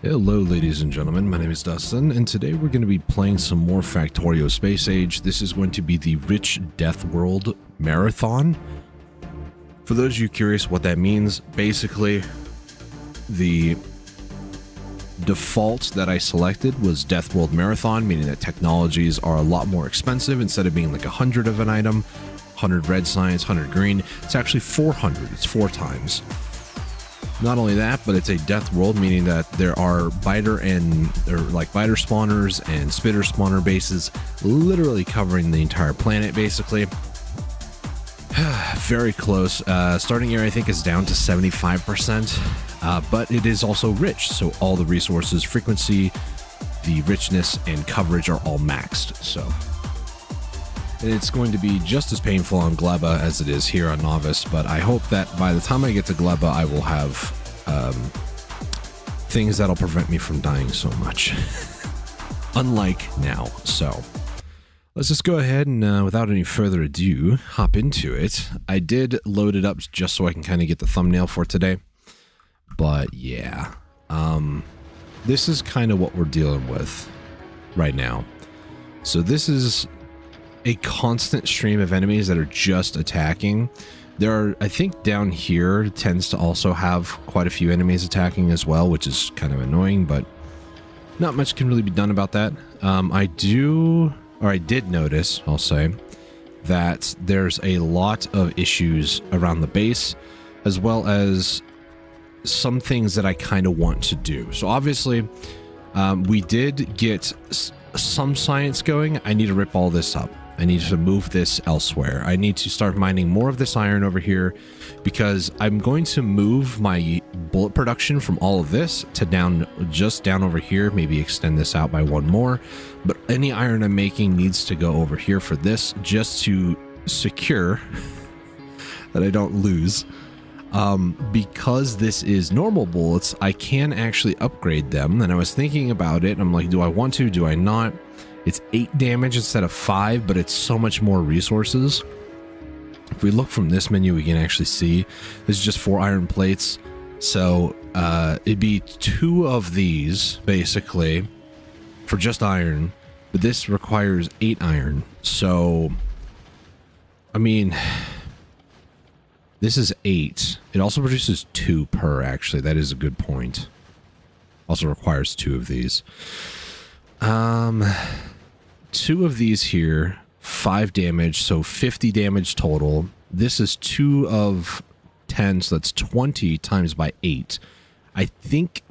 Hello ladies and gentlemen, my name is Dustin, and today we're going to be playing some more Factorio Space Age. This is going to be the Rich Death World Marathon. For those of you curious what that means, basically the default that I selected was Death World Marathon, meaning that technologies are a lot more expensive. Instead of being like 100 of an item, 100 red science, 100 green, it's actually 400, it's 4 times. Not only that, but it's a death world, meaning that there are biter spawners and spitter spawner bases literally covering the entire planet, basically. Very close. Starting area, I think, is down to 75%, but it is also rich, so all the resources, frequency, the richness, and coverage are all maxed, so... And it's going to be just as painful on Gleba as it is here on Novice, but I hope that by the time I get to Gleba, I will have things that'll prevent me from dying so much. Unlike now. So let's just go ahead and without any further ado, hop into it. I did load it up just so I can kind of get the thumbnail for today. But yeah, this is kind of what we're dealing with right now. So this is a constant stream of enemies that are just attacking. There are, I think down here tends to also have quite a few enemies attacking as well, which is kind of annoying, but not much can really be done about that. I did notice, I'll say, that there's a lot of issues around the base, as well as some things that I kind of want to do. So obviously, we did get some science going. I need to rip all this up. I need to move this elsewhere. I need to start mining more of this iron over here because I'm going to move my bullet production from all of this to just down over here, maybe extend this out by one more. But any iron I'm making needs to go over here for this just to secure that I don't lose. Because this is normal bullets, I can actually upgrade them. And I was thinking about it. I'm like, do I want to? Do I not? It's 8 damage instead of 5, but it's so much more resources. If we look from this menu, we can actually see this is just 4 iron plates. So it'd be 2 of these basically for just iron, but this requires 8 iron. So, I mean, this is 8. It also produces 2 per, actually. That is a good point. Also requires 2 of these. 2 of these here, 5 damage, so 50 damage total. This is 2 of 10, so that's 20 times by 8. I think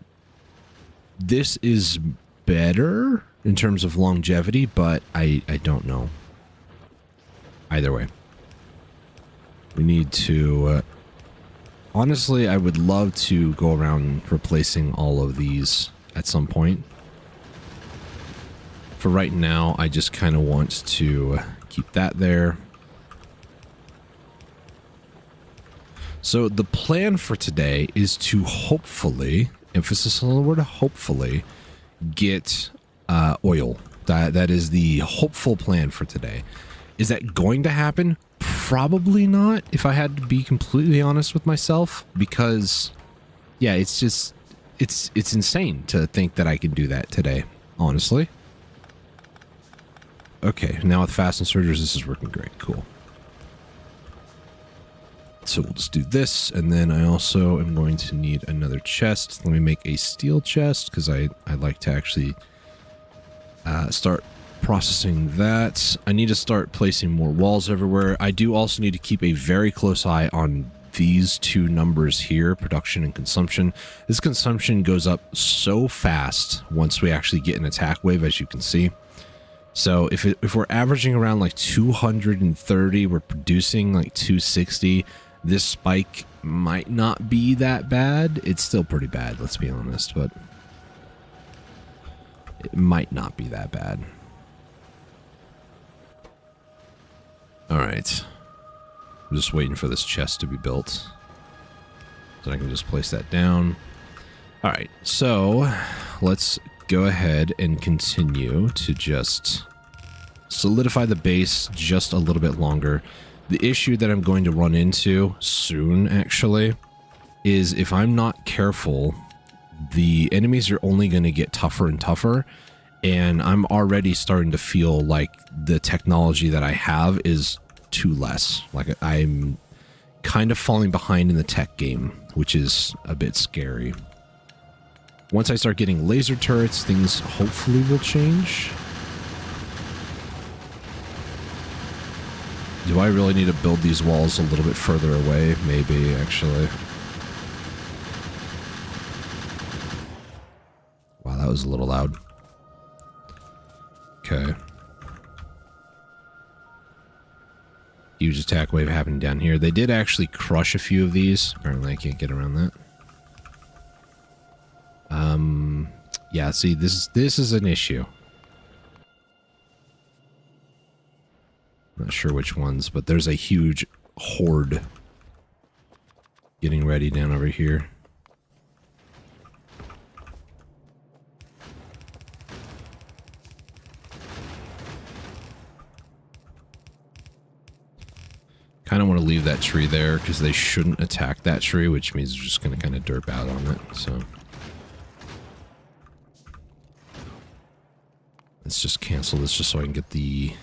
this is better in terms of longevity, but I don't know. Either way. We need to... honestly, I would love to go around replacing all of these at some point. For right now, I just kind of want to keep that there. So the plan for today is to hopefully, emphasis on the word hopefully, get oil. That is the hopeful plan for today. Is that going to happen? Probably not, if I had to be completely honest with myself, because yeah, it's just it's insane to think that I can do that today, honestly. Okay, now with fast inserters, this is working great. Cool. So we'll just do this, and then I also am going to need another chest. Let me make a steel chest, because I like to actually start processing that. I need to start placing more walls everywhere. I do also need to keep a very close eye on these 2 numbers here, production and consumption. This consumption goes up so fast once we actually get an attack wave, as you can see. So if we're averaging around like 230, we're producing like 260, this spike might not be that bad. It's still pretty bad, let's be honest, but it might not be that bad. All right. I'm just waiting for this chest to be built so I can just place that down. All right, so let's go ahead and continue to just solidify the base just a little bit longer. The issue that I'm going to run into soon, actually, is if I'm not careful, the enemies are only going to get tougher and tougher, and I'm already starting to feel like the technology that I have is too less. Like, I'm kind of falling behind in the tech game, which is a bit scary. Once I start getting laser turrets, things hopefully will change. Do I really need to build these walls a little bit further away? Maybe, actually. Wow, that was a little loud. Okay. Huge attack wave happening down here. They did actually crush a few of these. Apparently I can't get around that. Yeah, see, this is an issue. Not sure which ones, but there's a huge horde getting ready down over here. Kind of want to leave that tree there because they shouldn't attack that tree, which means they're just going to kind of derp out on it. So let's just cancel this just so I can get the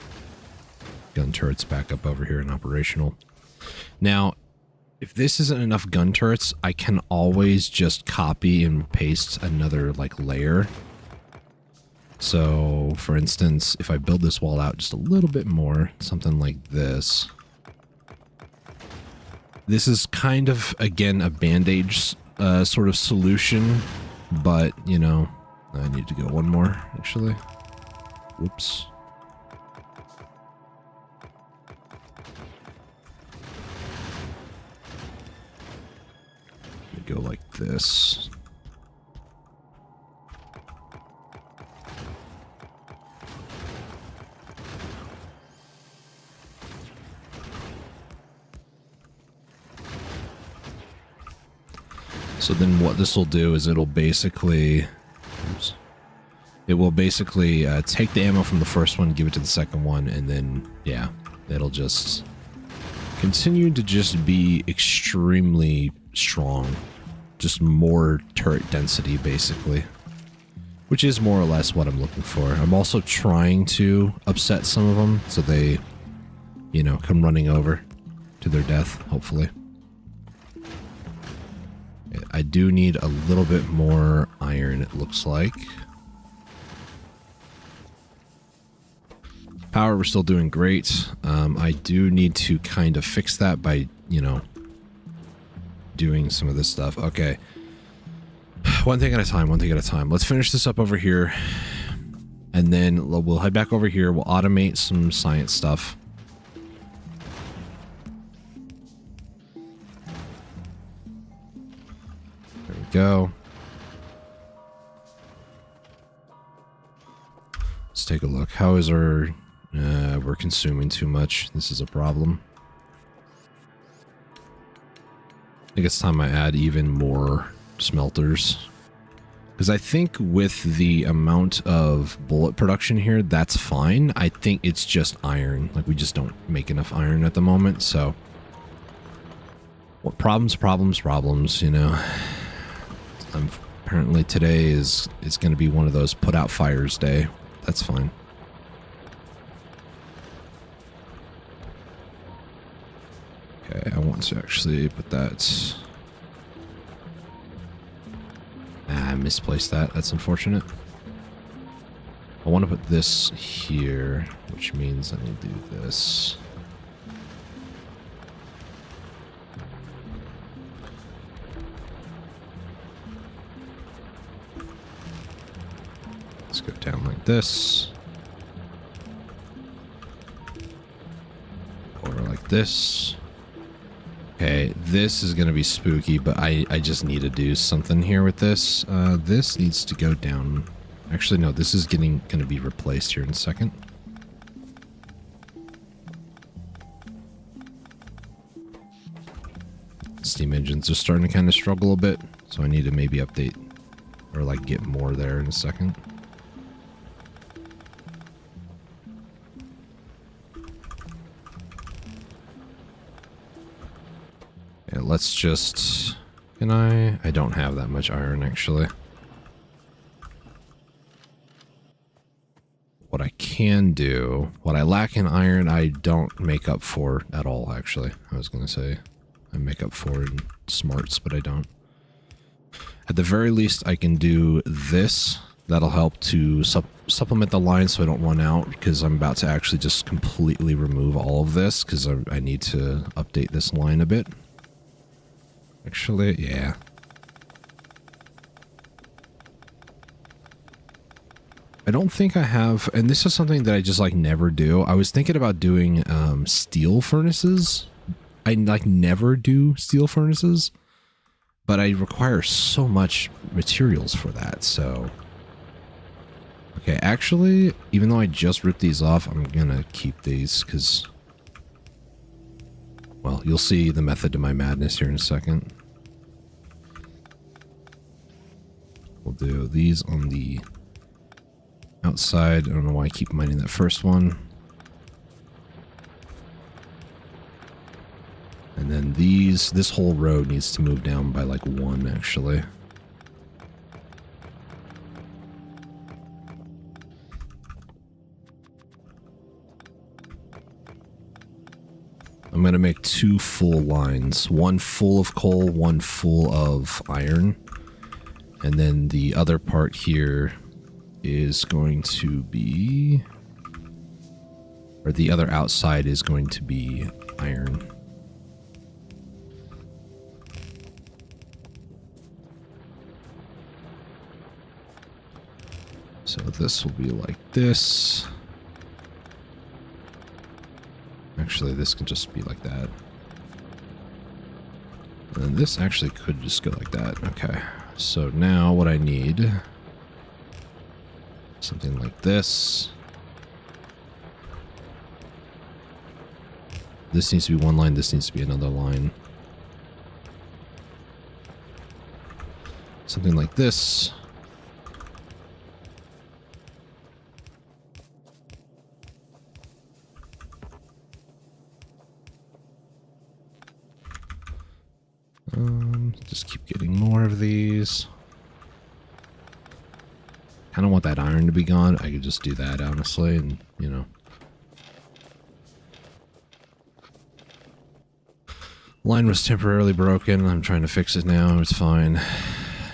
gun turrets back up over here and operational. Now, if this isn't enough gun turrets, I can always just copy and paste another like layer. So, for instance, if I build this wall out just a little bit more, something like this. This is kind of, again, a band-aid sort of solution, but, you know, I need to go one more, actually. Whoops. Go like this. So then what this will do is it'll basically, oops, it will basically take the ammo from the first one, give it to the second one, and then, yeah, it'll just continue to just be extremely strong. Just more turret density, basically. Which is more or less what I'm looking for. I'm also trying to upset some of them so they, you know, come running over to their death, hopefully. I do need a little bit more iron, it looks like. Power, we're still doing great. I do need to kind of fix that by, you know, doing some of this stuff. Okay. One thing at a time, one thing at a time. Let's finish this up over here. And then we'll head back over here. We'll automate some science stuff. There we go. Let's take a look. How is our... we're consuming too much. This is a problem. I think it's time I add even more smelters. Because I think with the amount of bullet production here, that's fine. I think it's just iron. Like, we just don't make enough iron at the moment, so... Well, problems, you know. Apparently today it's going to be one of those put out fires day. That's fine. Okay, I want to actually put that... I misplaced that. That's unfortunate. I want to put this here, which means I need to do this. Let's go down like this. Or like this. Okay, this is going to be spooky, but I just need to do something here with this. This needs to go down. Actually, no, this is going to be replaced here in a second. Steam engines are starting to kind of struggle a bit, so I need to maybe update or like get more there in a second. Yeah, let's just... Can I don't have that much iron, actually. what I can do, what I lack in iron, I don't make up for at all, actually. I was going to say I make up for in smarts, but I don't. At the very least, I can do this. That'll help to supplement the line so I don't run out, because I'm about to actually just completely remove all of this, because I need to update this line a bit. Actually, yeah. I don't think I have, and this is something that I just like never do. I was thinking about doing steel furnaces. I like never do steel furnaces, but I require so much materials for that, so. Okay, actually, even though I just ripped these off, I'm gonna keep these because, well, you'll see the method to my madness here in a second. We'll do these on the outside. I don't know why I keep mining that first one. And then this whole road needs to move down by like 1, actually. I'm going to make 2 full lines. One full of coal, one full of iron. And then the other part here is going to be, or the other outside is going to be iron. So this will be like this. Actually, this can just be like that. And then this actually could just go like that. Okay. So now what I need, something like this. This needs to be one line, this needs to be another line. Something like this. Just keep getting more of these. Kind of want that iron to be gone. I could just do that, honestly, and, you know. Line was temporarily broken. I'm trying to fix it now. It's fine.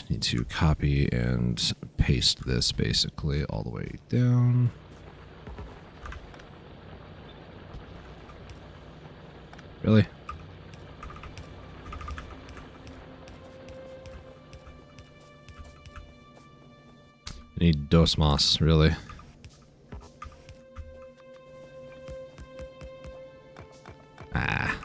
Need to copy and paste this, basically, all the way down. Really? I need dos mas, really. Ah.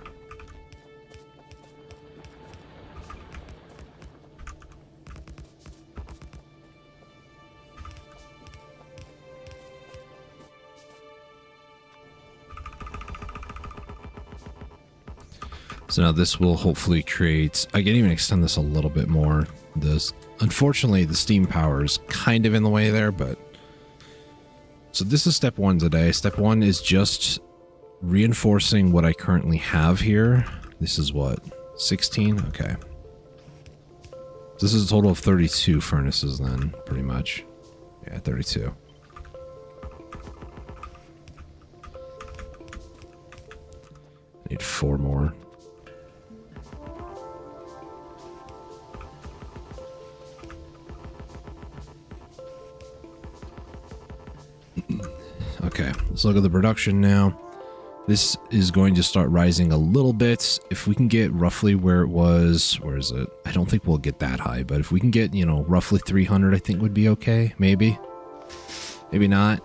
So now this will hopefully create, I can even extend this a little bit more. Unfortunately, the steam power is kind of in the way there, but... So this is step 1 today. Step 1 is just reinforcing what I currently have here. This is what? 16? Okay. This is a total of 32 furnaces then, pretty much. Yeah, 32. I need 4 more. Okay, let's look at the production now. This is going to start rising a little bit. If we can get roughly where it was, where is it? I don't think we'll get that high, but if we can get, you know, roughly 300, I think would be okay. Maybe. Maybe not.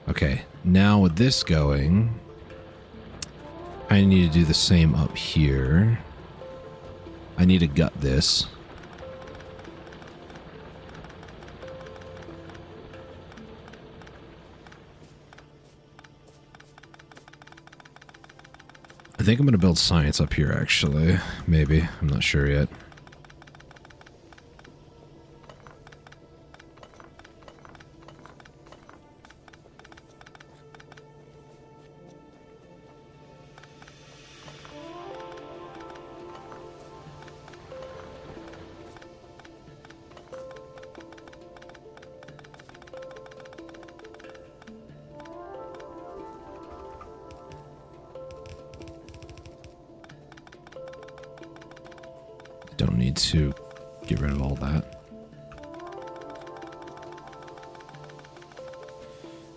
Okay, now with this going, I need to do the same up here. I need to gut this. I think I'm going to build science up here, actually. Maybe. I'm not sure yet. need to get rid of all that.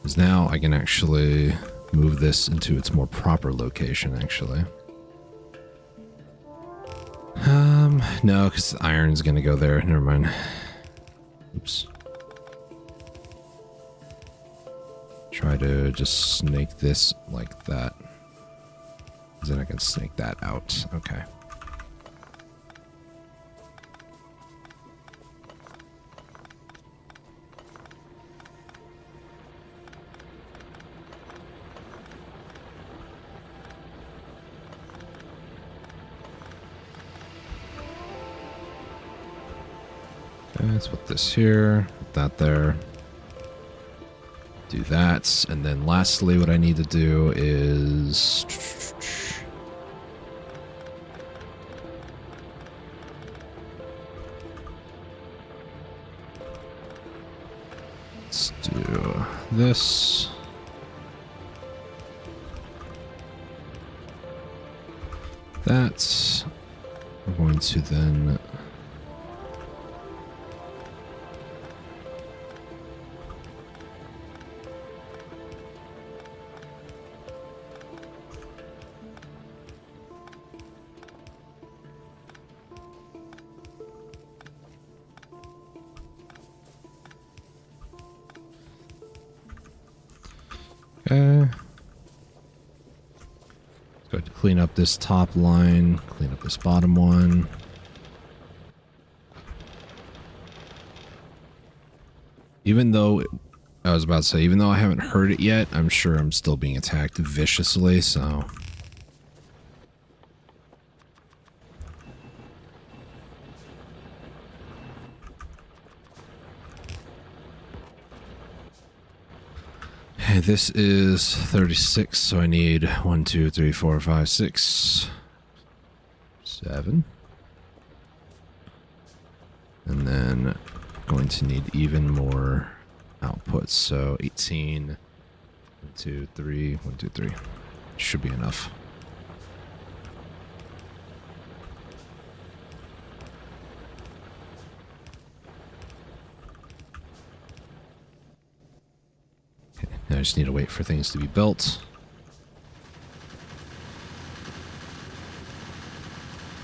Because now I can actually move this into its more proper location, actually. No, because the iron's going to go there. Never mind. Oops. Try to just snake this like that. Then I can snake that out. Okay. Let's put this here, put that there. Do that, and then lastly what I need to do is... let's do this. That. We're going to then... okay. Go to clean up this top line, clean up this bottom one. Even though, I was about to say, even though I haven't heard it yet, I'm sure I'm still being attacked viciously, so... Okay, this is 36, so I need 1, 2, 3, 4, 5, 6, 7. And then going to need even more outputs, so 18, 1, 2, 3, 1, 2, 3. Should be enough. I just need to wait for things to be built.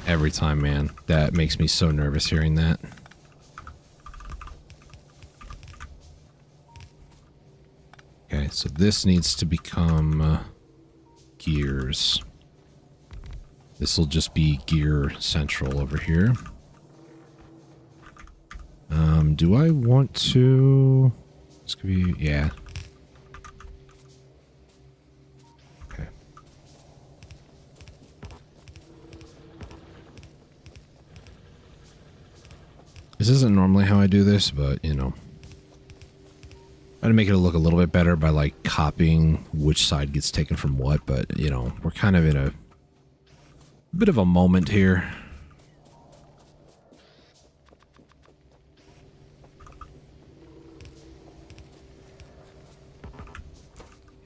Every time, man. That makes me so nervous hearing that. Okay, so this needs to become gears. This will just be gear central over here. Do I want to... This could be... yeah. This isn't normally how I do this, but, you know. I try to make it look a little bit better by, like, copying which side gets taken from what, but, you know, we're kind of in a bit of a moment here.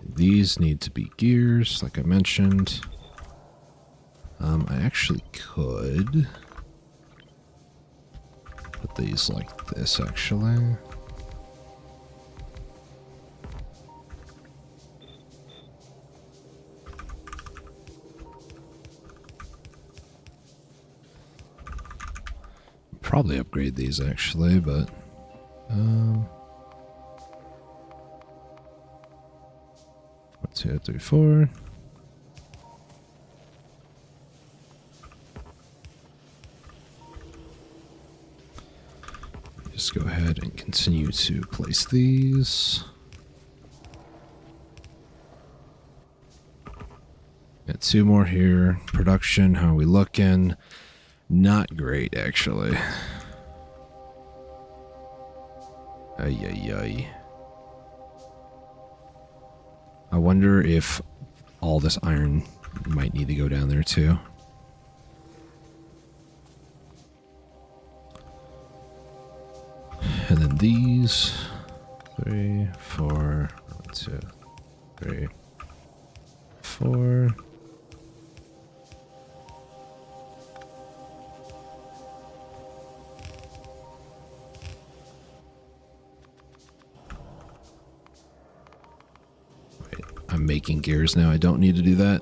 These need to be gears, like I mentioned. I actually could... put these like this, actually. Probably upgrade these, actually, but... 1, 2, 3, 4. Just go ahead and continue to place these. Got 2 more here. Production, how are we looking? Not great, actually. Ay, ay, ay. I wonder if all this iron might need to go down there, too. And then these 3, 4, 1, 2, 3, 4. I'm making gears now. I don't need to do that.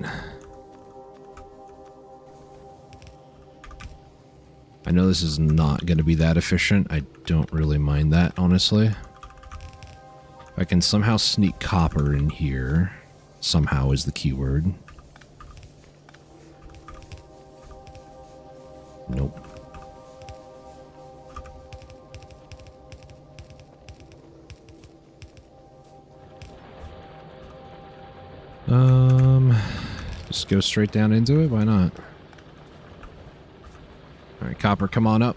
I know this is not going to be that efficient. I don't really mind that, honestly. If I can somehow sneak copper in here. Somehow is the keyword. Nope. Just go straight down into it. Why not? All right, copper, come on up.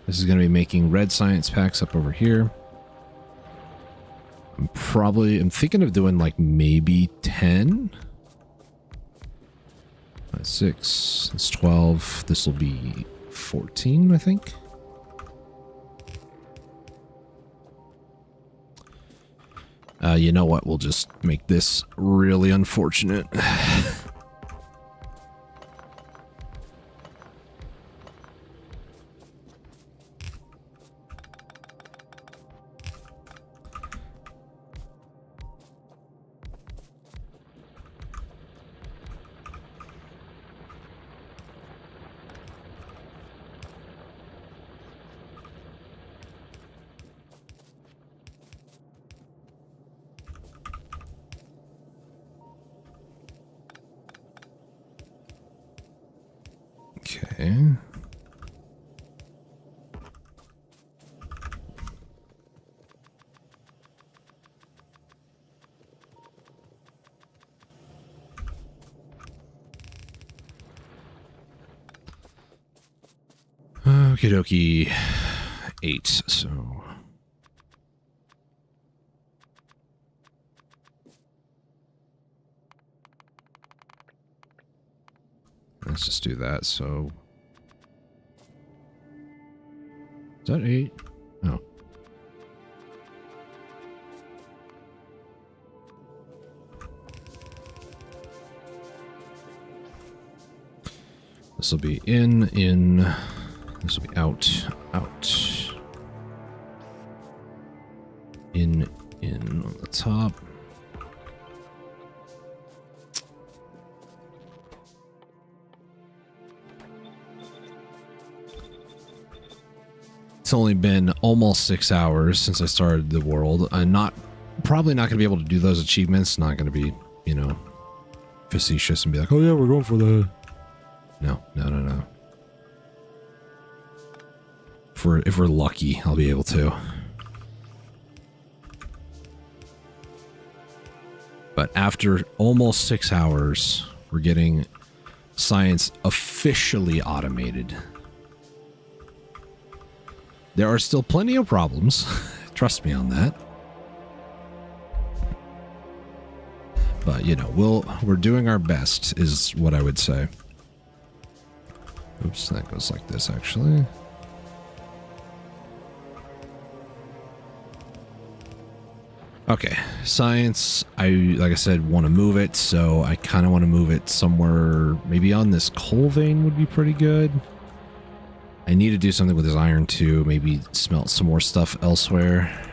This is going to be making red science packs up over here. I'm thinking of doing like maybe 10. That's 6. That's 12. This will be 14, I think. You know what? We'll just make this really unfortunate. Okay. Okie dokie. 8, so... Let's just do that, so... Is that 8? Oh. This will be in, this will be out, in on the top. It's only been almost 6 hours since I started the world. I'm probably not going to be able to do those achievements. Not going to be, you know, facetious and be like, oh yeah, we're going for the... No. If we're lucky, I'll be able to. But after almost 6 hours, we're getting science officially automated. There are still plenty of problems. Trust me on that. But, you know, we're doing our best is what I would say. Oops, that goes like this, actually. Okay, science, like I said, want to move it, so I kind of want to move it somewhere, maybe on this coal vein would be pretty good. I need to do something with this iron too, maybe smelt some more stuff elsewhere.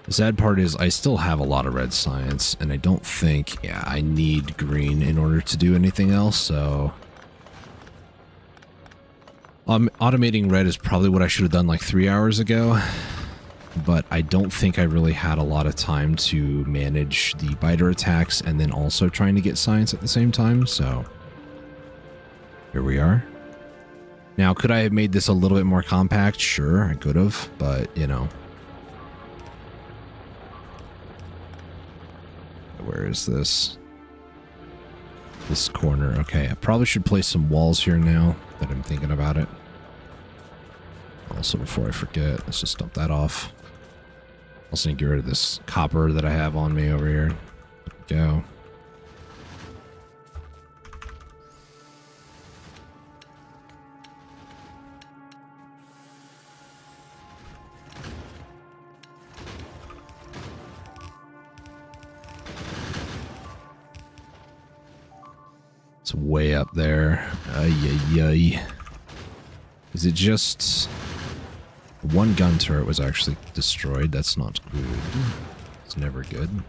The sad part is I still have a lot of red science, and I don't think, yeah, I need green in order to do anything else, so... automating red is probably what I should have done like 3 hours ago, but I don't think I really had a lot of time to manage the biter attacks and then also trying to get science at the same time, so... Here we are. Now, could I have made this a little bit more compact? Sure, I could have, but, you know... Where is this? This corner. Okay, I probably should place some walls here now that I'm thinking about it. Also, before I forget, let's just dump that off. Also need to get rid of this copper that I have on me over here. There we go. It's way up there. Ay, ay, ay. Is it just... One gun turret was actually destroyed. That's not good. It's never good.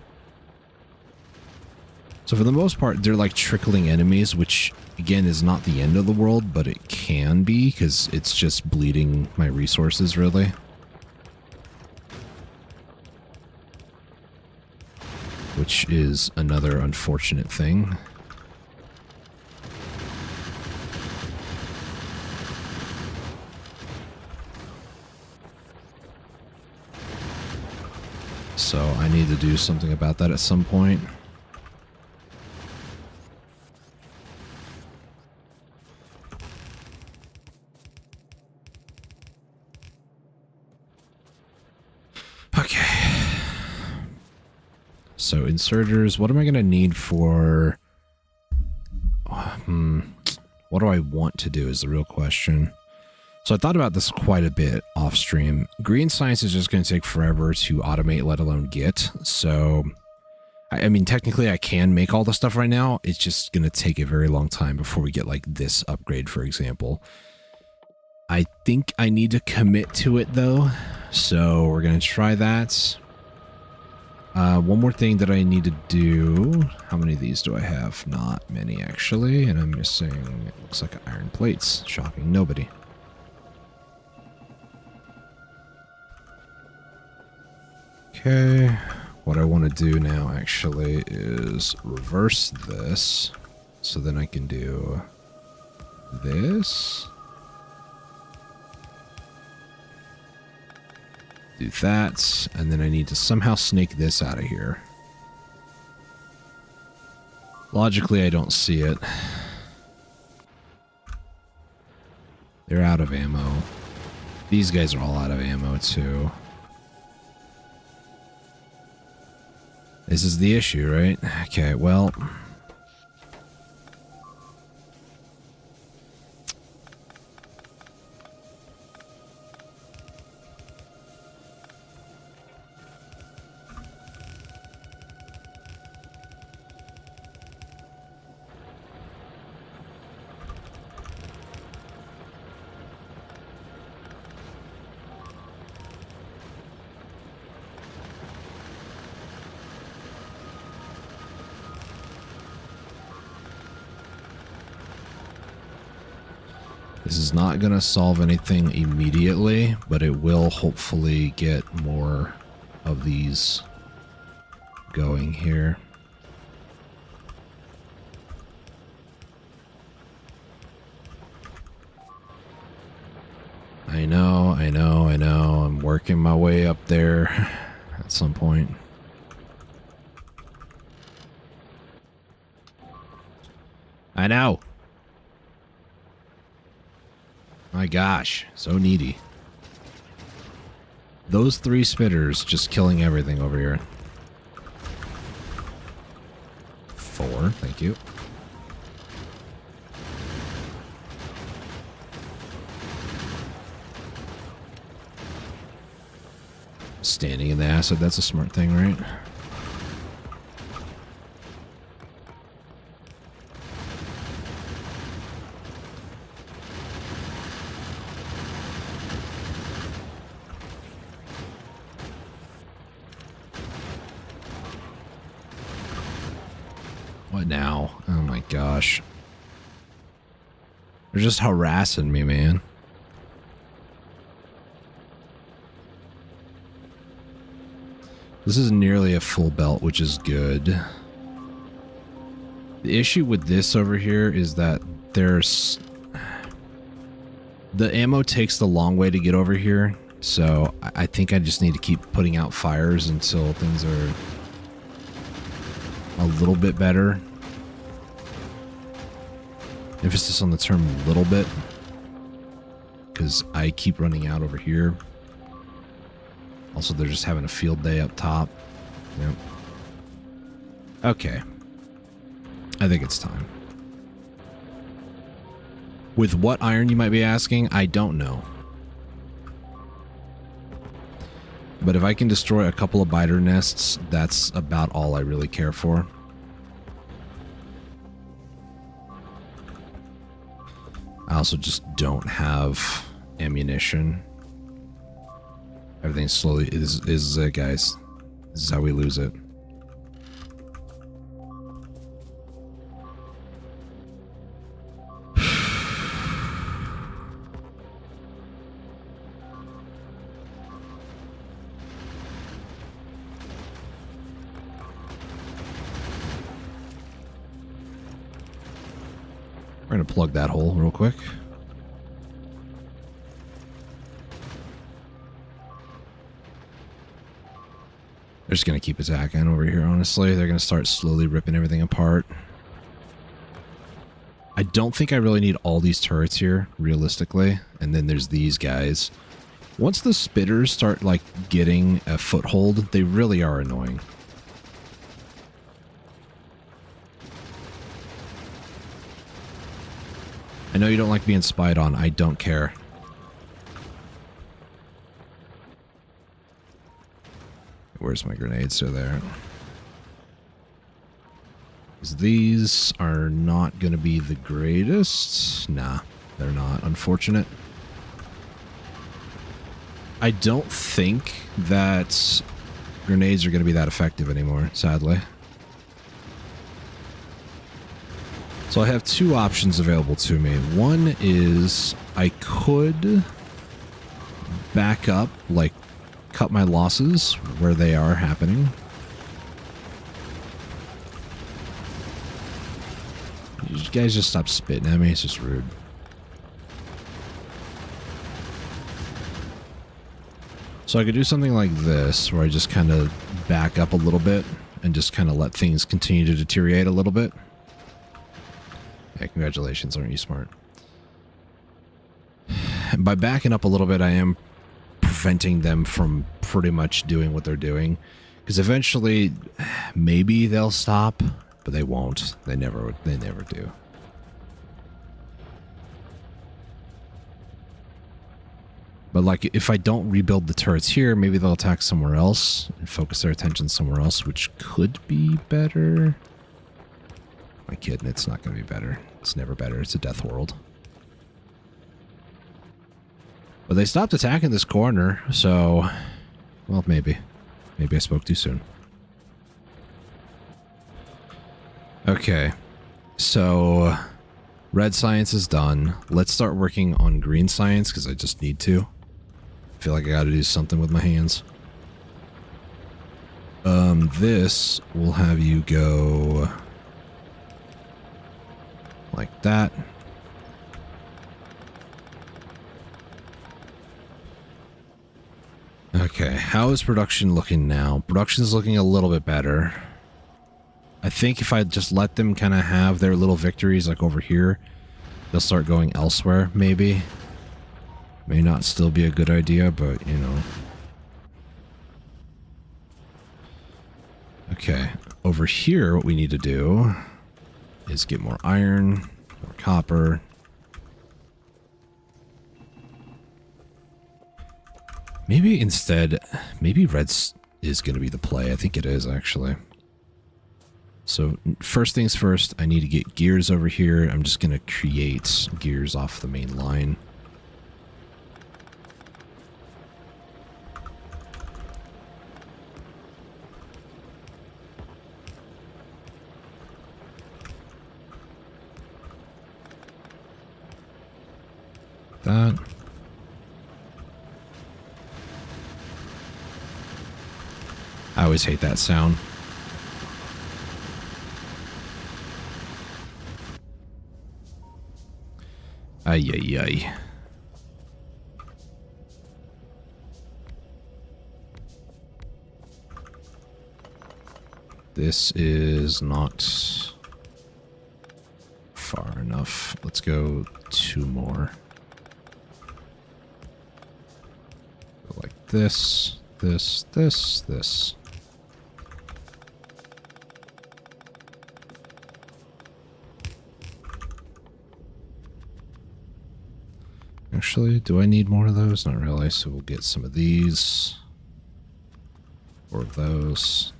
So for the most part, they're like trickling enemies, which again is not the end of the world, but it can be because it's just bleeding my resources really. Which is another unfortunate thing. So I need to do something about that at some point. Okay. So inserters, what am I going to need for... What do I want to do is the real question. So I thought about this quite a bit off stream. Green science is just going to take forever to automate, let alone get. So, I mean, technically I can make all the stuff right now. It's just going to take a very long time before we get like this upgrade, for example. I think I need to commit to it though. So we're going to try that. One more thing that I need to do. How many of these do I have? Not many actually. And I'm missing, it looks like iron plates. Shocking, nobody. Okay, what I want to do now actually is reverse this, so then I can do this, do that, and then I need to somehow snake this out of here. Logically, I don't see it. They're out of ammo. These guys are all out of ammo too. This is the issue, right? Okay, well... This is not going to solve anything immediately, but it will hopefully get more of these going here. I know. I'm working my way up there at some point. I know. My gosh, so needy. Those three spitters just killing everything over here. 4, thank you. Standing in the acid, that's a smart thing, right? What now? Oh my gosh. They're just harassing me, man. This is nearly a full belt, which is good. The issue with this over here is that there's... The ammo takes the long way to get over here, so I think I just need to keep putting out fires until things are a little bit better. Emphasis on the term little bit, because I keep running out over here. Also, they're just having a field day up top. Yep. Okay. I think it's time. With what iron, you might be asking? I don't know. But if I can destroy a couple of biter nests, that's about all I really care for. I also just don't have ammunition. Everything slowly is it, guys. This is how we lose it. We're going to plug that hole real quick. They're just going to keep attacking over here, honestly. They're going to start slowly ripping everything apart. I don't think I really need all these turrets here, realistically. And then there's these guys. Once the spitters start, like, getting a foothold, they really are annoying. I know you don't like being spied on. I don't care. Where's my grenades? So there. These are not going to be the greatest. Nah, they're not. Unfortunate. I don't think that grenades are going to be that effective anymore, sadly. So I have two options available to me. One is I could back up, like cut my losses where they are happening. You guys just stop spitting at me, it's just rude. So I could do something like this, where I just kind of back up a little bit and just kind of let things continue to deteriorate a little bit. Yeah, congratulations, aren't you smart? And by backing up a little bit, I am preventing them from pretty much doing what they're doing. Because eventually, maybe they'll stop, but they won't. They never do. But like, if I don't rebuild the turrets here, maybe they'll attack somewhere else and focus their attention somewhere else, which could be better. Am I kidding? It's not going to be better. It's never better. It's a death world. But they stopped attacking this corner, so... Well, maybe. Maybe I spoke too soon. Okay. So... Red science is done. Let's start working on green science, because I just need to. I feel like I gotta do something with my hands. This will have you go... like that. Okay, how is production looking now? Production is looking a little bit better. I think if I just let them kind of have their little victories like over here, they'll start going elsewhere, maybe. May not still be a good idea, but, you know. Okay, over here what we need to do is get more iron, more copper. Maybe instead, maybe red is going to be the play. I think it is, actually. So first things first, I need to get gears over here. I'm just going to create gears off the main line. That. I always hate that sound. Ay, ay, ay. This is not far enough. Let's go 2 more. Go like this, this, this, this. Actually, do I need more of those? Not really, so we'll get some of these. Or those.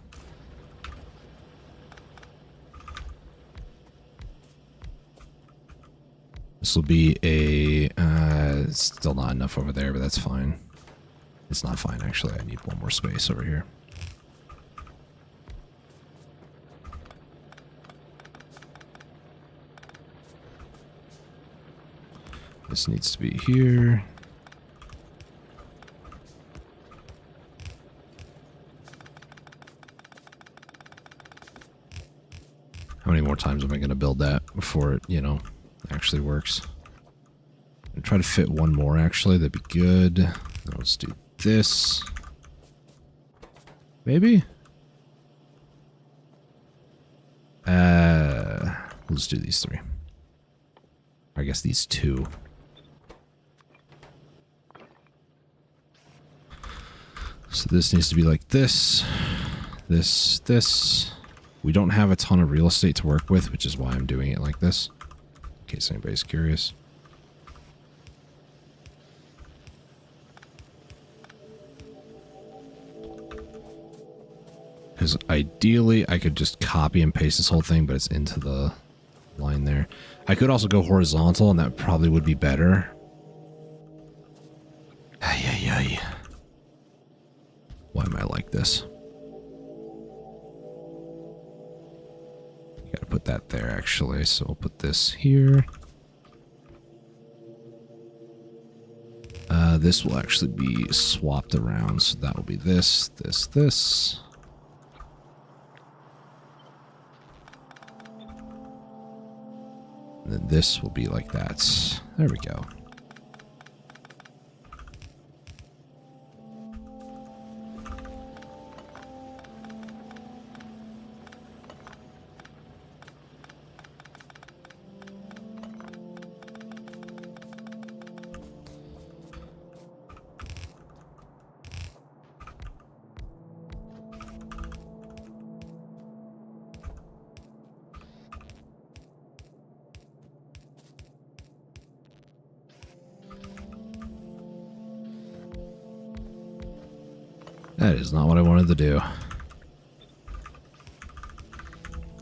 This will be a, it's still not enough over there, but that's fine. It's not fine, actually. I need one more space over here. This needs to be here. How many more times am I going to build that before it, you know, actually works? I'm try to fit one more, actually. That'd be good. Let's do this. Maybe? Let's do these three. I guess these two. So this needs to be like this. This. We don't have a ton of real estate to work with, which is why I'm doing it like this. In case anybody's curious. Because ideally, I could just copy and paste this whole thing, but it's into the line there. I could also go horizontal, and that probably would be better. Ay, ay, ay. Why am I like this? You gotta put that there, actually. So we'll put this here. This will actually be swapped around. So that will be this, this. And then this will be like that. There we go. That is not what I wanted to do.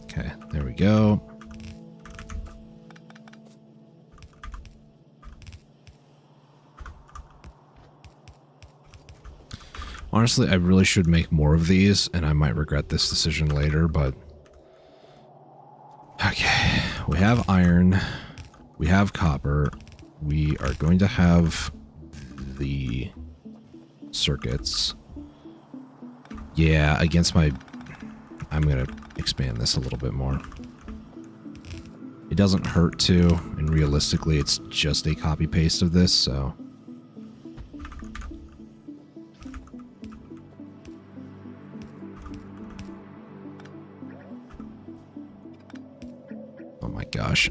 Okay, there we go. Honestly, I really should make more of these, and I might regret this decision later, but... Okay, we have iron, we have copper, we are going to have the circuits. Yeah, against my... I'm going to expand this a little bit more. It doesn't hurt to, and realistically it's just a copy-paste of this, so... Oh my gosh.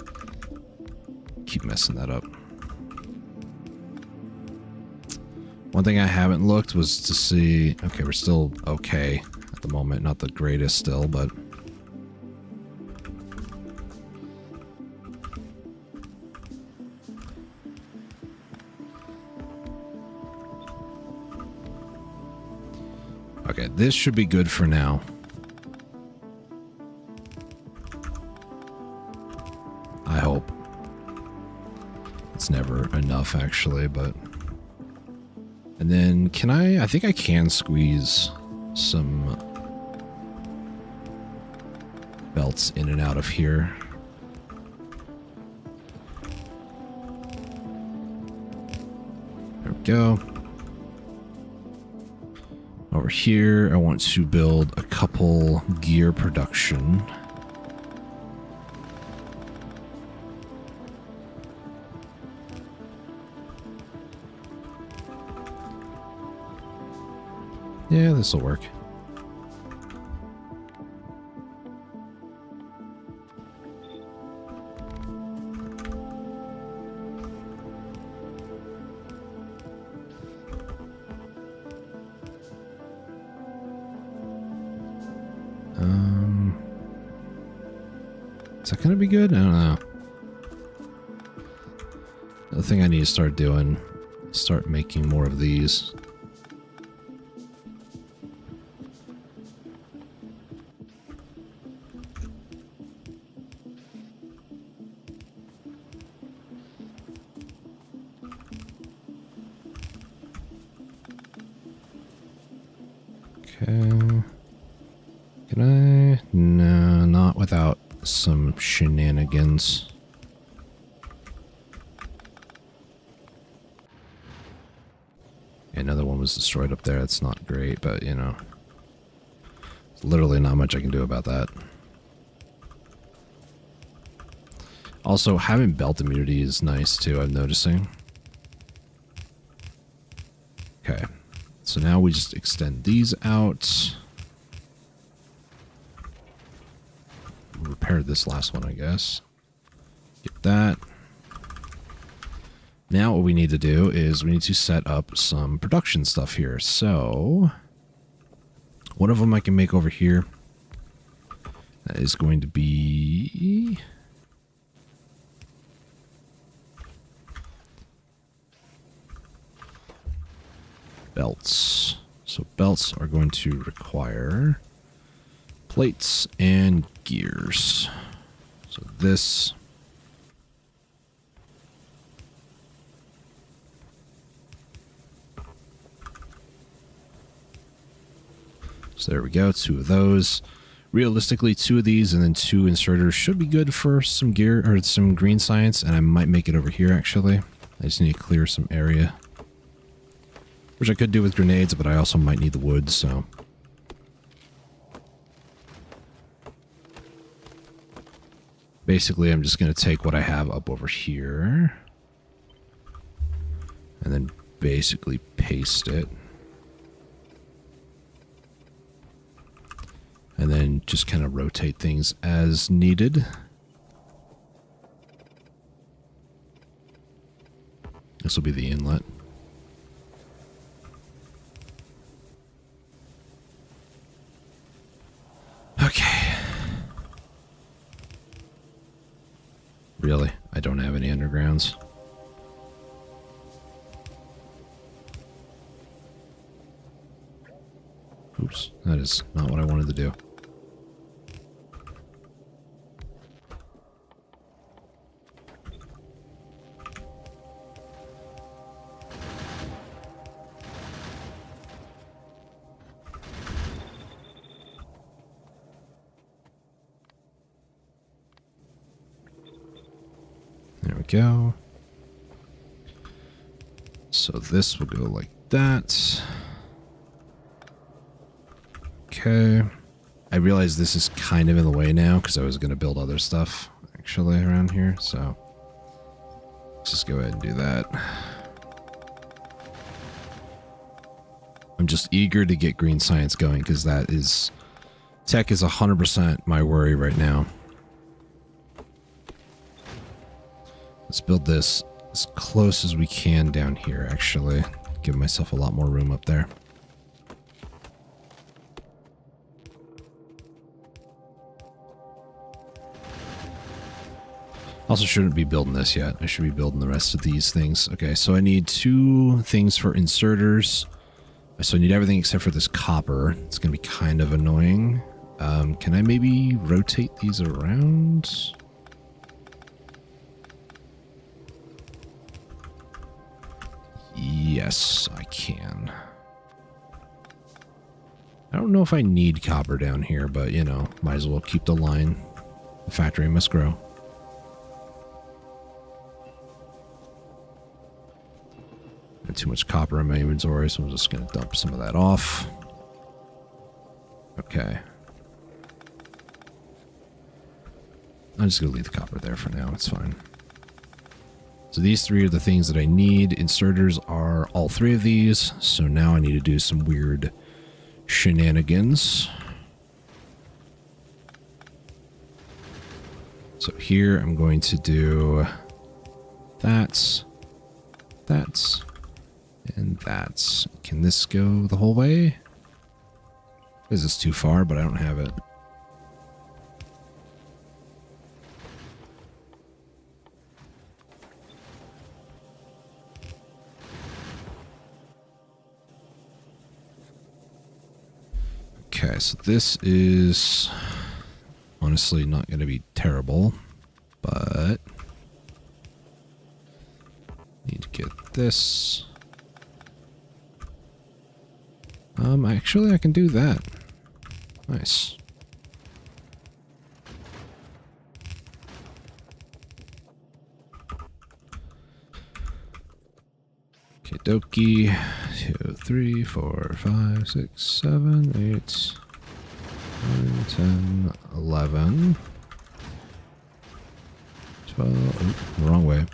Keep messing that up. One thing I haven't looked was to see... Okay, we're still okay at the moment. Not the greatest still, but... Okay, this should be good for now. I hope. It's never enough, actually, but... And then, can I think I can squeeze some belts in and out of here. There we go. Over here, I want to build a couple gear production. Yeah, this'll work. Is that gonna be good? I don't know. The thing I need to start doing, start making more of these. Okay. Can I? No, not without some shenanigans. Another one was destroyed up there. That's not great, but you know, there's literally not much I can do about that. Also, having belt immunity is nice too, I'm noticing. Okay, so now we just extend these out. Repair this last one, I guess. Get that. Now what we need to do is we need to set up some production stuff here. So, one of them I can make over here. That is going to be... belts. So belts are going to require plates and gears. So this... So there we go, 2 of those. Realistically, 2 of these and then 2 inserters should be good for some gear or some green science, and I might make it over here actually. I just need to clear some area. Which I could do with grenades, but I also might need the wood, so. Basically, I'm just going to take what I have up over here. And then basically paste it. And then just kind of rotate things as needed. This will be the inlet. Okay. Really? I don't have any undergrounds. Oops, that is not what I wanted to do. There we go. So this will go like that. Okay. I realize this is kind of in the way now because I was going to build other stuff actually around here. So let's just go ahead and do that. I'm just eager to get green science going because that is... tech is 100% my worry right now. Let's build this as close as we can down here, actually. Give myself a lot more room up there. Also shouldn't be building this yet. I should be building the rest of these things. Okay, so I need 2 things for inserters. So I need everything except for this copper. It's going to be kind of annoying. Can I maybe rotate these around? Yes, I can. I don't know if I need copper down here, but, you know, might as well keep the line. The factory must grow. Got too much copper in my inventory, so I'm just going to dump some of that off. Okay. I'm just going to leave the copper there for now. It's fine. So these 3 are the things that I need. Inserters are all 3 of these. So now I need to do some weird shenanigans. So here I'm going to do that, and that. Can this go the whole way? This is too far, but I don't have it. Okay, so this is honestly not going to be terrible, but need to get this. Actually, I can do that. Nice. Okay, dokie. 2, 3, 4, 5, 6, 7, 8, 9, 10, 11, 12. Oh, wrong way.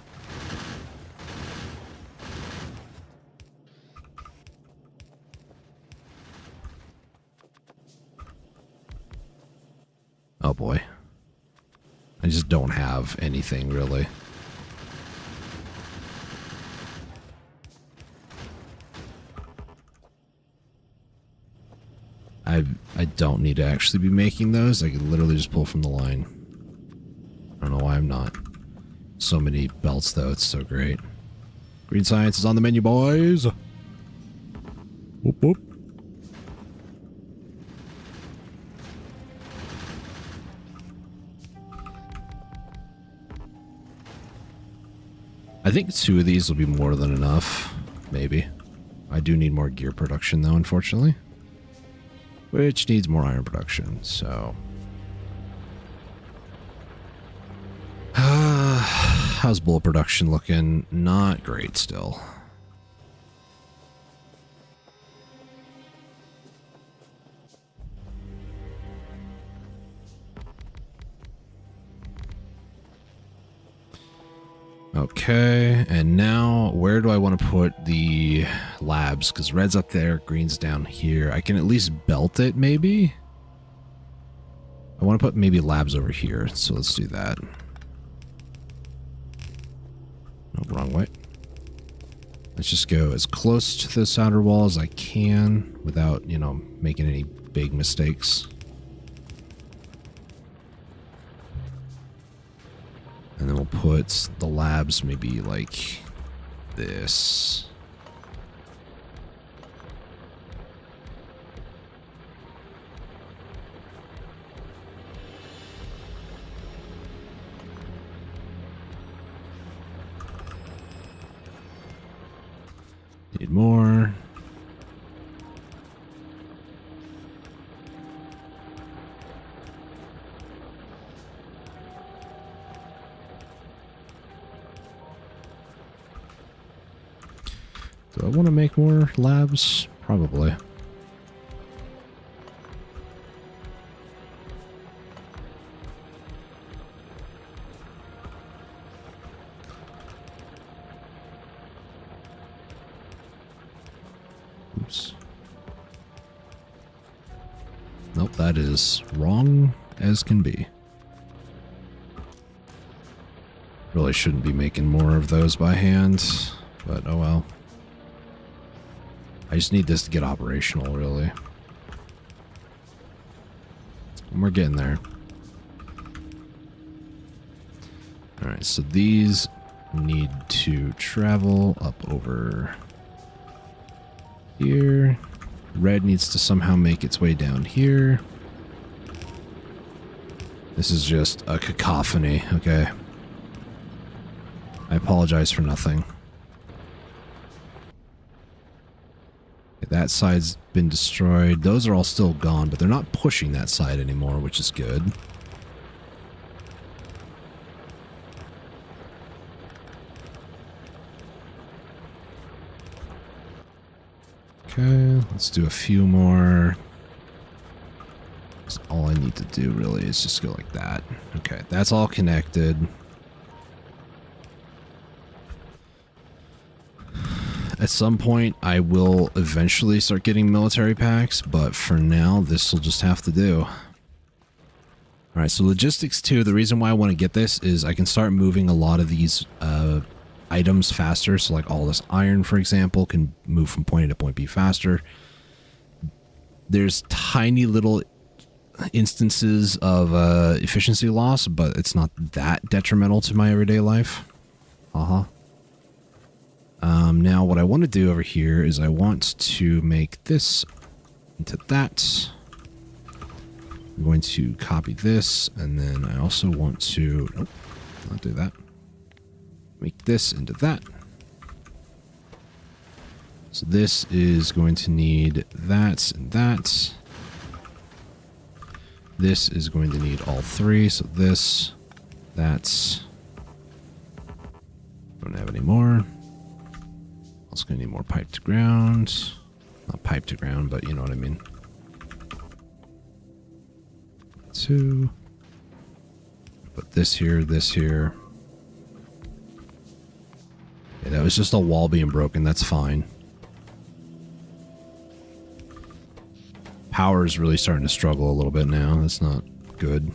Oh boy. I just don't have anything really. I don't need to actually be making those. I can literally just pull from the line. I don't know why I'm not. So many belts though, it's so great. Green science is on the menu, boys. Whoop whoop. I think 2 of these will be more than enough. Maybe. I do need more gear production though, unfortunately. Which needs more iron production, so... how's bullet production looking? Not great still. Okay, and now where do I want to put the labs? Because red's up there, green's down here. I can at least belt it, maybe? I want to put maybe labs over here, so let's do that. No, wrong way. Let's just go as close to this outer wall as I can without, you know, making any big mistakes. And then we'll put the labs maybe like this. Need more. Do I want to make more labs? Probably. Oops. Nope, that is wrong as can be. Really shouldn't be making more of those by hand, but oh well. I just need this to get operational, really. And we're getting there. Alright, so these need to travel up over here. Red needs to somehow make its way down here. This is just a cacophony, okay? I apologize for nothing. That side's been destroyed. Those are all still gone, but they're not pushing that side anymore, which is good. Okay, let's do a few more. All I need to do really is just go like that. Okay, that's all connected. At some point, I will eventually start getting military packs, but for now, this will just have to do. Alright, so logistics 2, the reason why I want to get this is I can start moving a lot of these items faster. So like all this iron, for example, can move from point A to point B faster. There's tiny little instances of efficiency loss, but it's not that detrimental to my everyday life. Now what I want to do over here is I want to make this into that. I'm going to copy this, and then I also want to, nope, not do that. Make this into that. So this is going to need that and that. This is going to need all three. So this, that's. Don't have any more. Also going to need more pipe to ground. Not pipe to ground, but you know what I mean. 2. Put this here, this here. Yeah, that was just a wall being broken. That's fine. Power is really starting to struggle a little bit now. That's not good.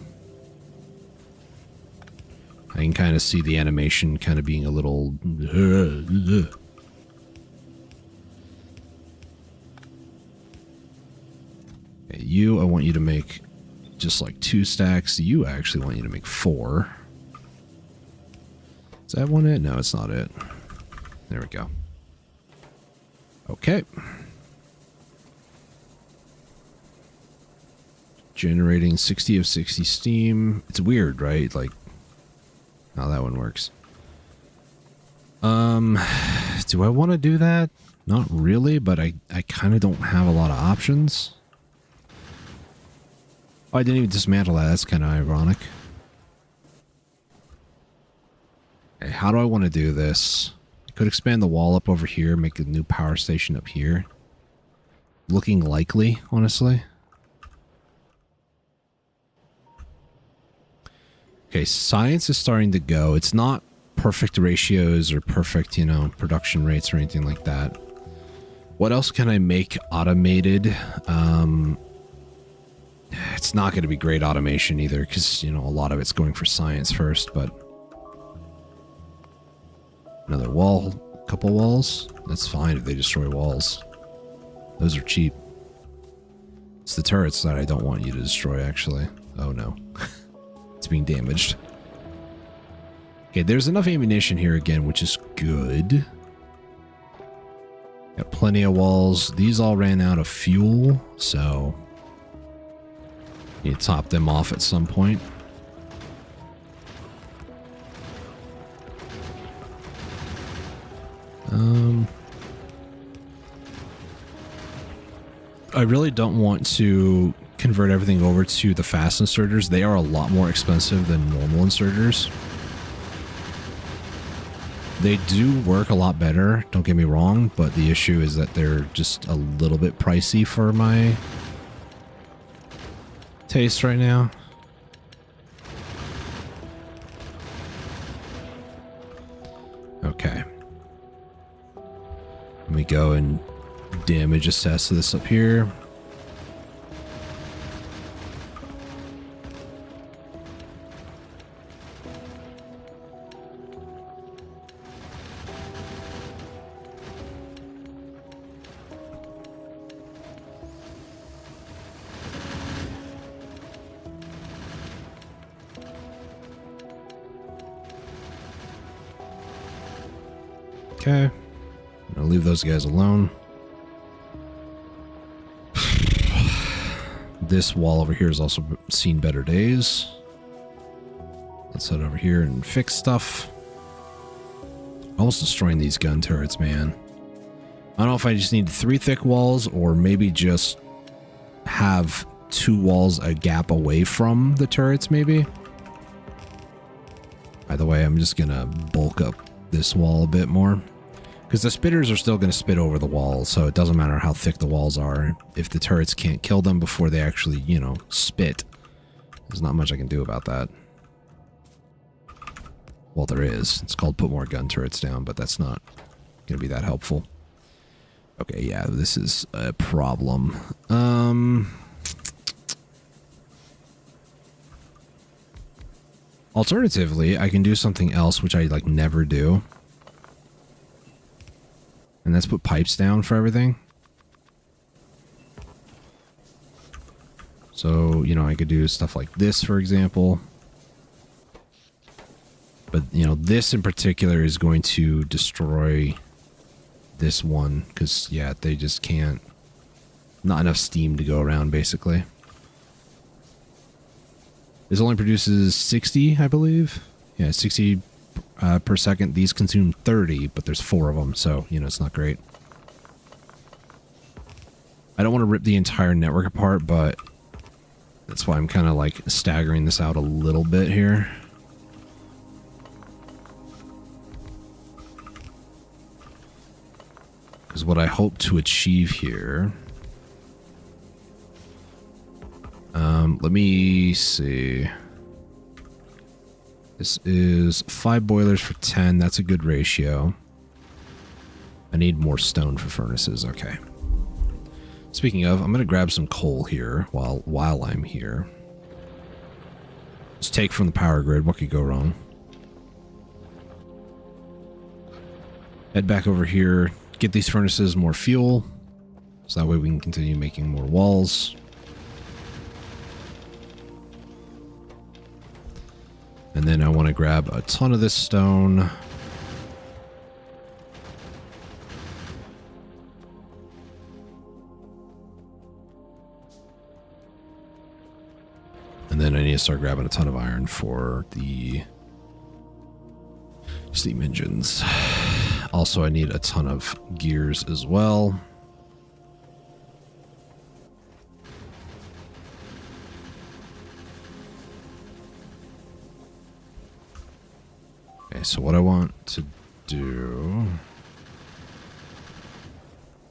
I can kind of see the animation kind of being a little... Okay, you, I want you to make just like 2 stacks. You, I actually want you to make 4. Is that one it? No, it's not it. There we go. Okay. Generating 60 of 60 steam. It's weird, right? Like, how that one works. Do I want to do that? Not really, but I kind of don't have a lot of options. Oh, I didn't even dismantle that. That's kind of ironic. Okay, how do I want to do this? I could expand the wall up over here, make a new power station up here. Looking likely, honestly. Okay, science is starting to go. It's not perfect ratios or perfect, you know, production rates or anything like that. What else can I make automated? It's not going to be great automation either because, you know, a lot of it's going for science first, but... Another wall, couple walls. That's fine if they destroy walls. Those are cheap. It's the turrets that I don't want you to destroy, actually. Oh, no. It's being damaged. Okay, there's enough ammunition here again, which is good. Got plenty of walls. These all ran out of fuel, so... You top them off at some point. I really don't want to convert everything over to the fast inserters. They are a lot more expensive than normal inserters. They do work a lot better, don't get me wrong, but the issue is that they're just a little bit pricey for my taste right now. Okay. Let me go and damage assess this up here. Okay. I'll leave those guys alone. This wall over here has also seen better days. Let's head over here and fix stuff. Almost destroying these gun turrets, man. I don't know if I just need 3 thick walls or maybe just have 2 walls a gap away from the turrets, maybe. Either way, I'm just gonna bulk up this wall a bit more. Because the spitters are still going to spit over the walls, so it doesn't matter how thick the walls are. If the turrets can't kill them before they actually, you know, spit, there's not much I can do about that. Well, there is. It's called put more gun turrets down, but that's not going to be that helpful. Okay, yeah, this is a problem. Alternatively, I can do something else, which I, like, never do. And that's put pipes down for everything. So, you know, I could do stuff like this, for example. But, you know, this in particular is going to destroy this one. Because, yeah, they just can't... Not enough steam to go around, basically. This only produces 60, I believe. Yeah, 60... per second. These consume 30, but there's 4 of them, so, you know, it's not great. I don't want to rip the entire network apart, but that's why I'm kind of like staggering this out a little bit here. Because what I hope to achieve here... let me see. This is 5 boilers for 10. That's a good ratio. I need more stone for furnaces. Okay. Speaking of, I'm going to grab some coal here while I'm here. Just take from the power grid. What could go wrong? Head back over here. Get these furnaces more fuel. So that way we can continue making more walls. And then I want to grab a ton of this stone. And then I need to start grabbing a ton of iron for the steam engines. Also, I need a ton of gears as well. Okay, so what I want to do...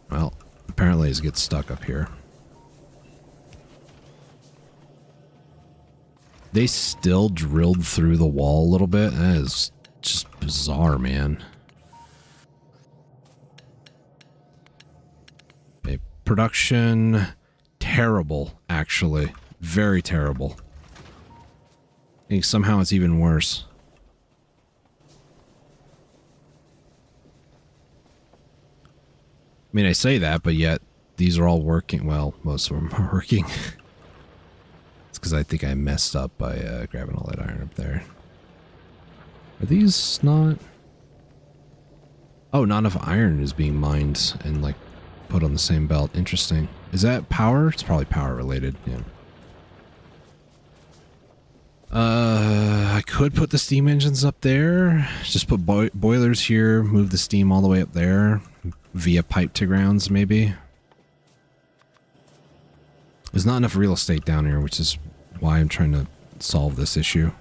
Well, apparently is get stuck up here. They still drilled through the wall a little bit. That is just bizarre, man. Okay, production, terrible, actually. Very terrible. I think somehow it's even worse. I mean, I say that, but yet these are all working. Well, most of them are working. It's because I think I messed up by grabbing all that iron up there. Are these not... Oh, not enough iron is being mined and, like, put on the same belt. Interesting. Is that power? It's probably power related, yeah. I could put the steam engines up there. Just put boilers here, move the steam all the way up there. Via pipe to grounds, maybe. There's not enough real estate down here, which is why I'm trying to solve this issue.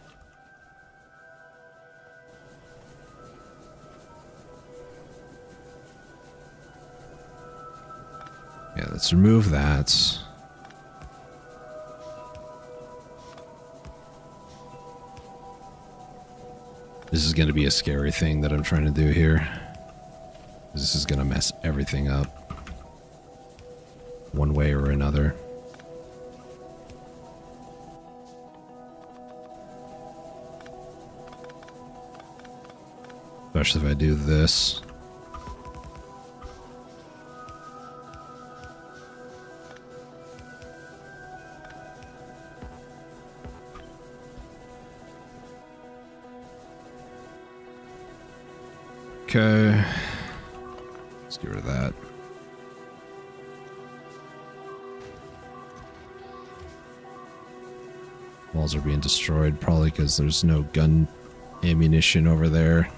Yeah, let's remove that. This is going to be a scary thing that I'm trying to do here. This is going to mess everything up. One way or another. Especially if I do this. Okay. Let's get rid of that. Walls are being destroyed, probably because there's no gun ammunition over there.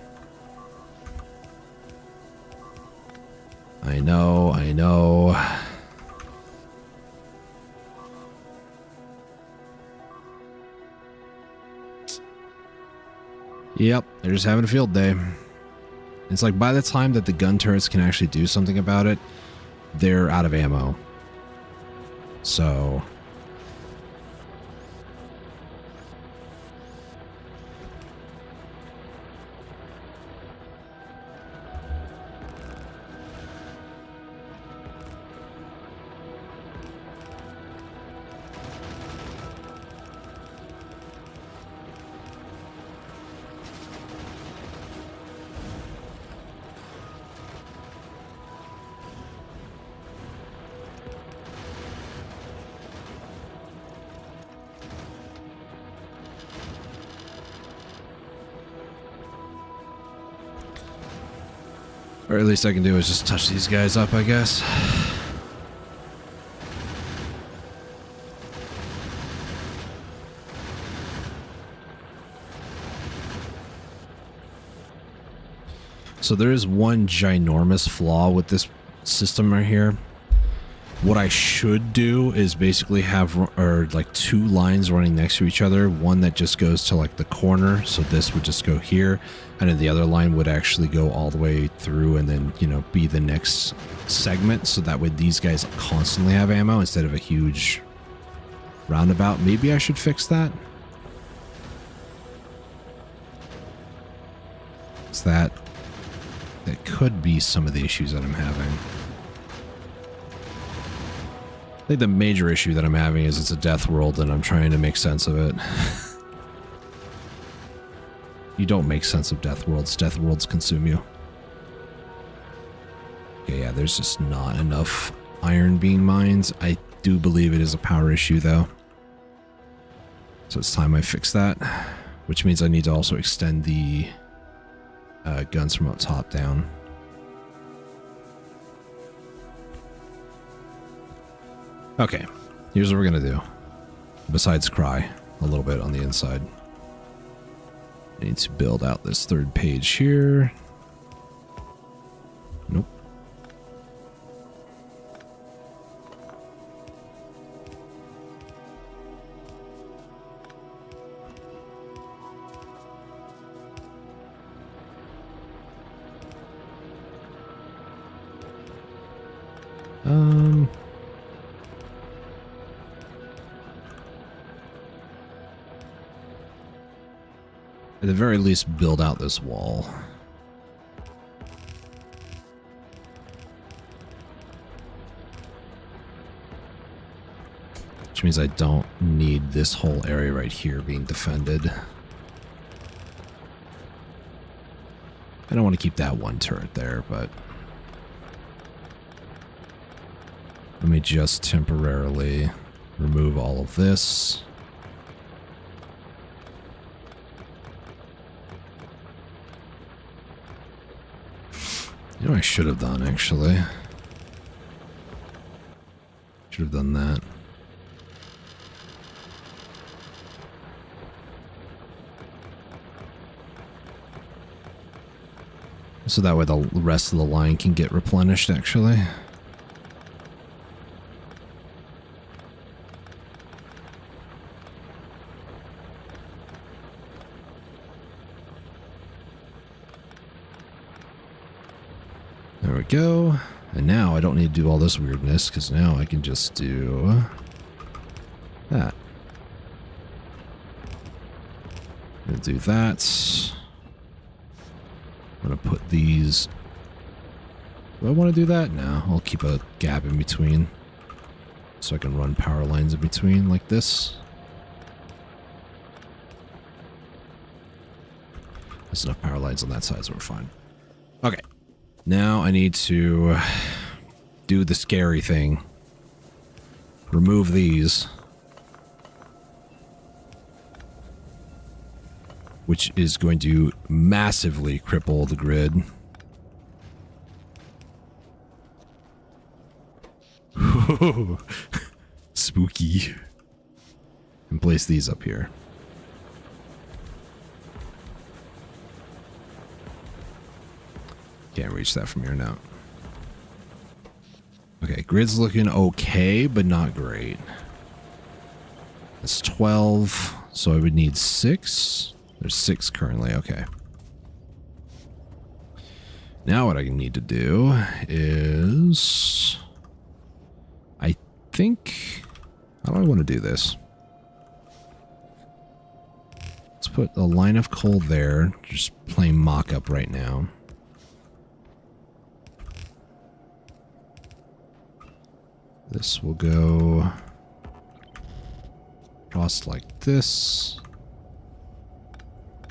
I know, I know. Yep, they're just having a field day. It's like by the time that the gun turrets can actually do something about it, they're out of ammo. So... Or at least I can do is just touch these guys up, I guess. So there is one ginormous flaw with this system right here. What I should do is basically have like 2 lines running next to each other. One that just goes to like the corner, so this would just go here, and then the other line would actually go all the way through and then, you know, be the next segment, so that way these guys constantly have ammo instead of a huge roundabout. Maybe I should fix that. Is that could be some of the issues that I'm having. I think the major issue that I'm having is it's a death world and I'm trying to make sense of it. You don't make sense of death worlds. Death worlds consume you. Okay, yeah, there's just not enough iron being mined. I do believe it is a power issue though. So it's time I fix that, which means I need to also extend the guns from up top down. Okay, here's what we're gonna do. Besides cry a little bit on the inside. I need to build out this 3rd page here. Nope. At the very least, build out this wall. Which means I don't need this whole area right here being defended. I don't want to keep that one turret there, but let me just temporarily remove all of this. You know what I should have done, actually? Should have done that. So that way the rest of the line can get replenished, actually. There we go. And now I don't need to do all this weirdness, because now I can just do that. I'm going to do that. I'm going to put these... Do I want to do that? No, I'll keep a gap in between, so I can run power lines in between like this. There's enough power lines on that side, so we're fine. Okay. Now I need to do the scary thing. Remove these. Which is going to massively cripple the grid. Spooky. And place these up here. Can't reach that from here now. Okay, grid's looking okay, but not great. That's 12, so I would need 6. There's 6 currently, okay. Now what I need to do is... I think... How do I want to do this? Let's put a line of coal there, just plain mock-up right now. This will go across like this.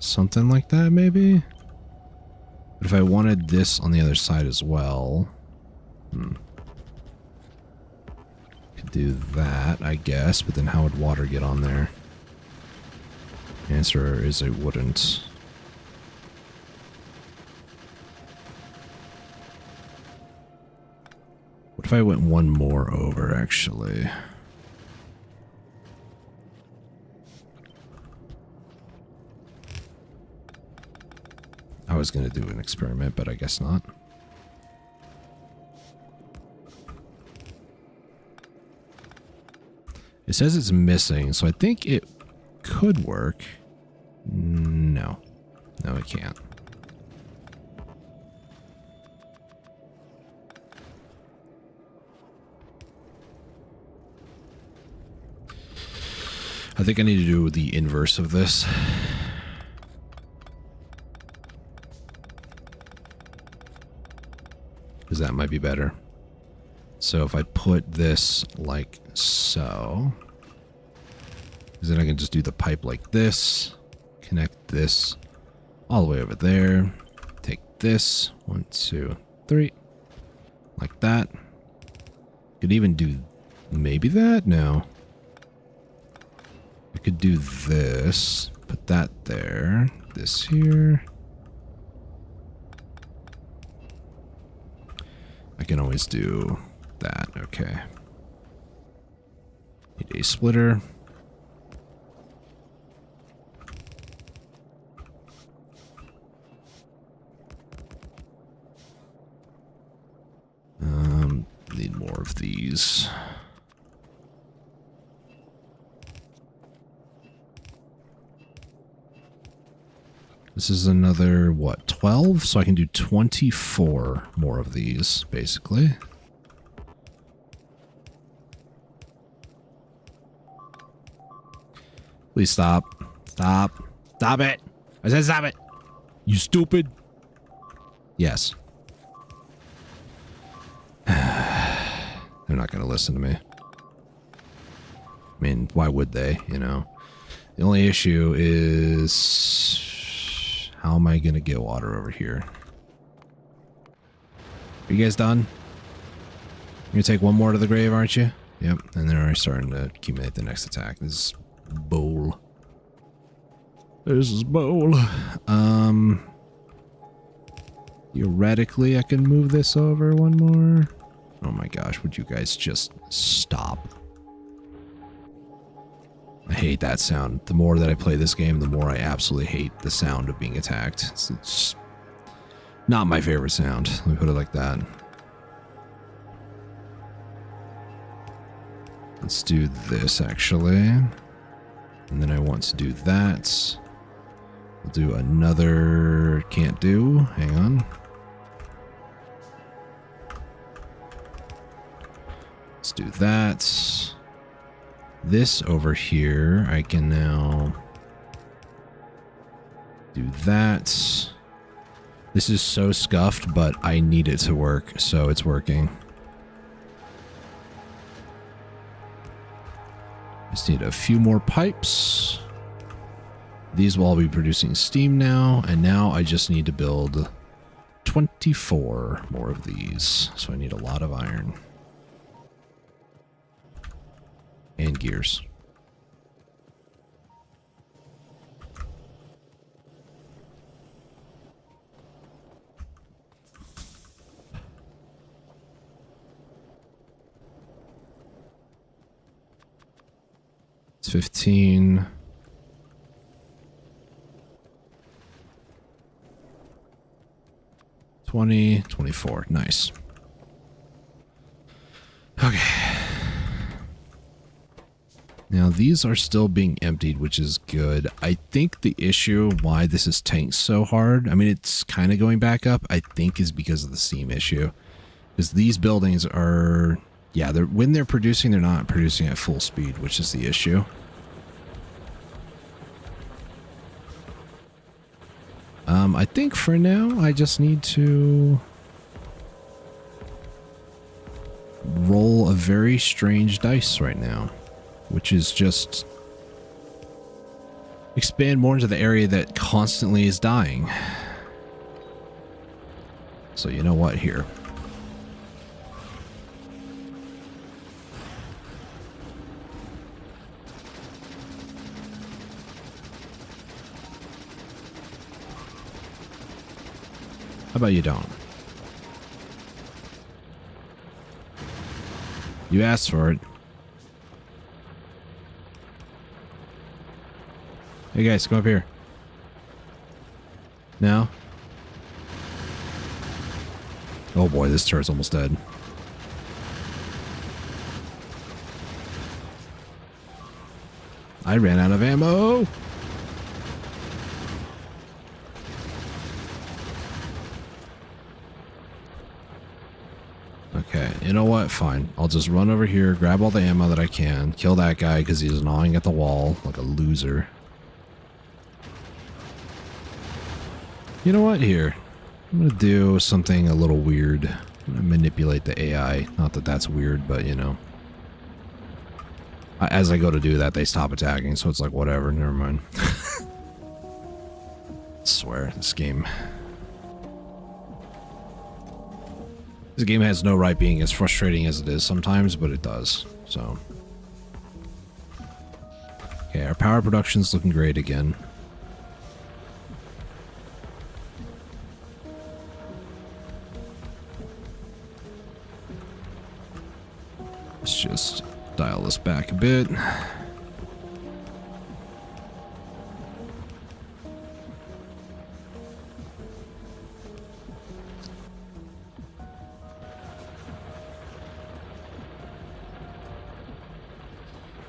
Something like that, maybe? But if I wanted this on the other side as well... Could do that, I guess, but then how would water get on there? The answer is it wouldn't. What if I went one more over, actually? I was going to do an experiment, but I guess not. It says it's missing, so I think it could work. No. No, it can't. I think I need to do the inverse of this. Because that might be better. So if I put this like so, because then I can just do the pipe like this, connect this all the way over there, take this, 1, 2, 3, like that. Could even do maybe that? No. I could do this, put that there, this here. I can always do that, okay. Need a splitter. Need more of these. This is another, what, 12? So I can do 24 more of these, basically. Please stop. Stop. Stop it. I said stop it. You stupid. Yes. They're not going to listen to me. I mean, why would they, you know? The only issue is... how am I going to get water over here? Are you guys done? You're going to take one more to the grave, aren't you? Yep, and they're already starting to accumulate the next attack. This is bowl. This is bowl. Theoretically, I can move this over one more. Oh my gosh, would you guys just stop? I hate that sound. The more that I play this game, the more I absolutely hate the sound of being attacked. It's not my favorite sound. Let me put it like that. Let's do this, actually. And then I want to do that. We'll do another... can't do. Hang on. Let's do that. This over here, I can now do that. This is so scuffed, but I need it to work, so it's working. Just need a few more pipes. These will all be producing steam now, and now I just need to build 24 more of these. So I need a lot of iron. And gears. It's 15. $20, $24. Nice. Okay. Now these are still being emptied, which is good. I think the issue why this is tanked so hard, I mean, it's kind of going back up, I think is because of the steam issue. Because these buildings are, yeah, when they're producing, they're not producing at full speed, which is the issue. I think for now, I just need to roll a very strange dice right now, which is just expand more into the area that constantly is dying. So you know what, here. How about you don't? You asked for it. Hey guys, come up here. Now? Oh boy, this turret's almost dead. I ran out of ammo. Okay, you know what? Fine. I'll just run over here, grab all the ammo that I can, kill that guy because he's gnawing at the wall like a loser. You know what? Here. I'm going to do something a little weird. I'm going to manipulate the AI. Not that that's weird, but you know. As I go to do that, they stop attacking, so it's like, whatever, never mind. I swear, this game has no right being as frustrating as it is sometimes, but it does, so. Okay, our power production's looking great again. Let's just dial this back a bit.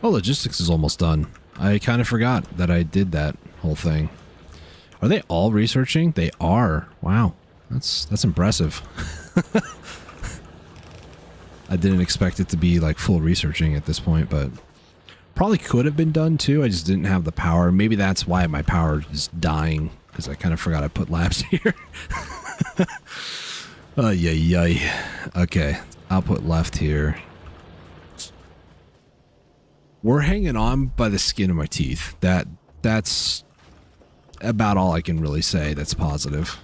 Oh, logistics is almost done. I kind of forgot that I did that whole thing. Are they all researching? They are. Wow. That's impressive. I didn't expect it to be like full researching at this point, but probably could have been done too. I just didn't have the power. Maybe that's why my power is dying, because I kind of forgot I put labs here. Yay. Okay, output left here. We're hanging on by the skin of my teeth. That's about all I can really say that's positive.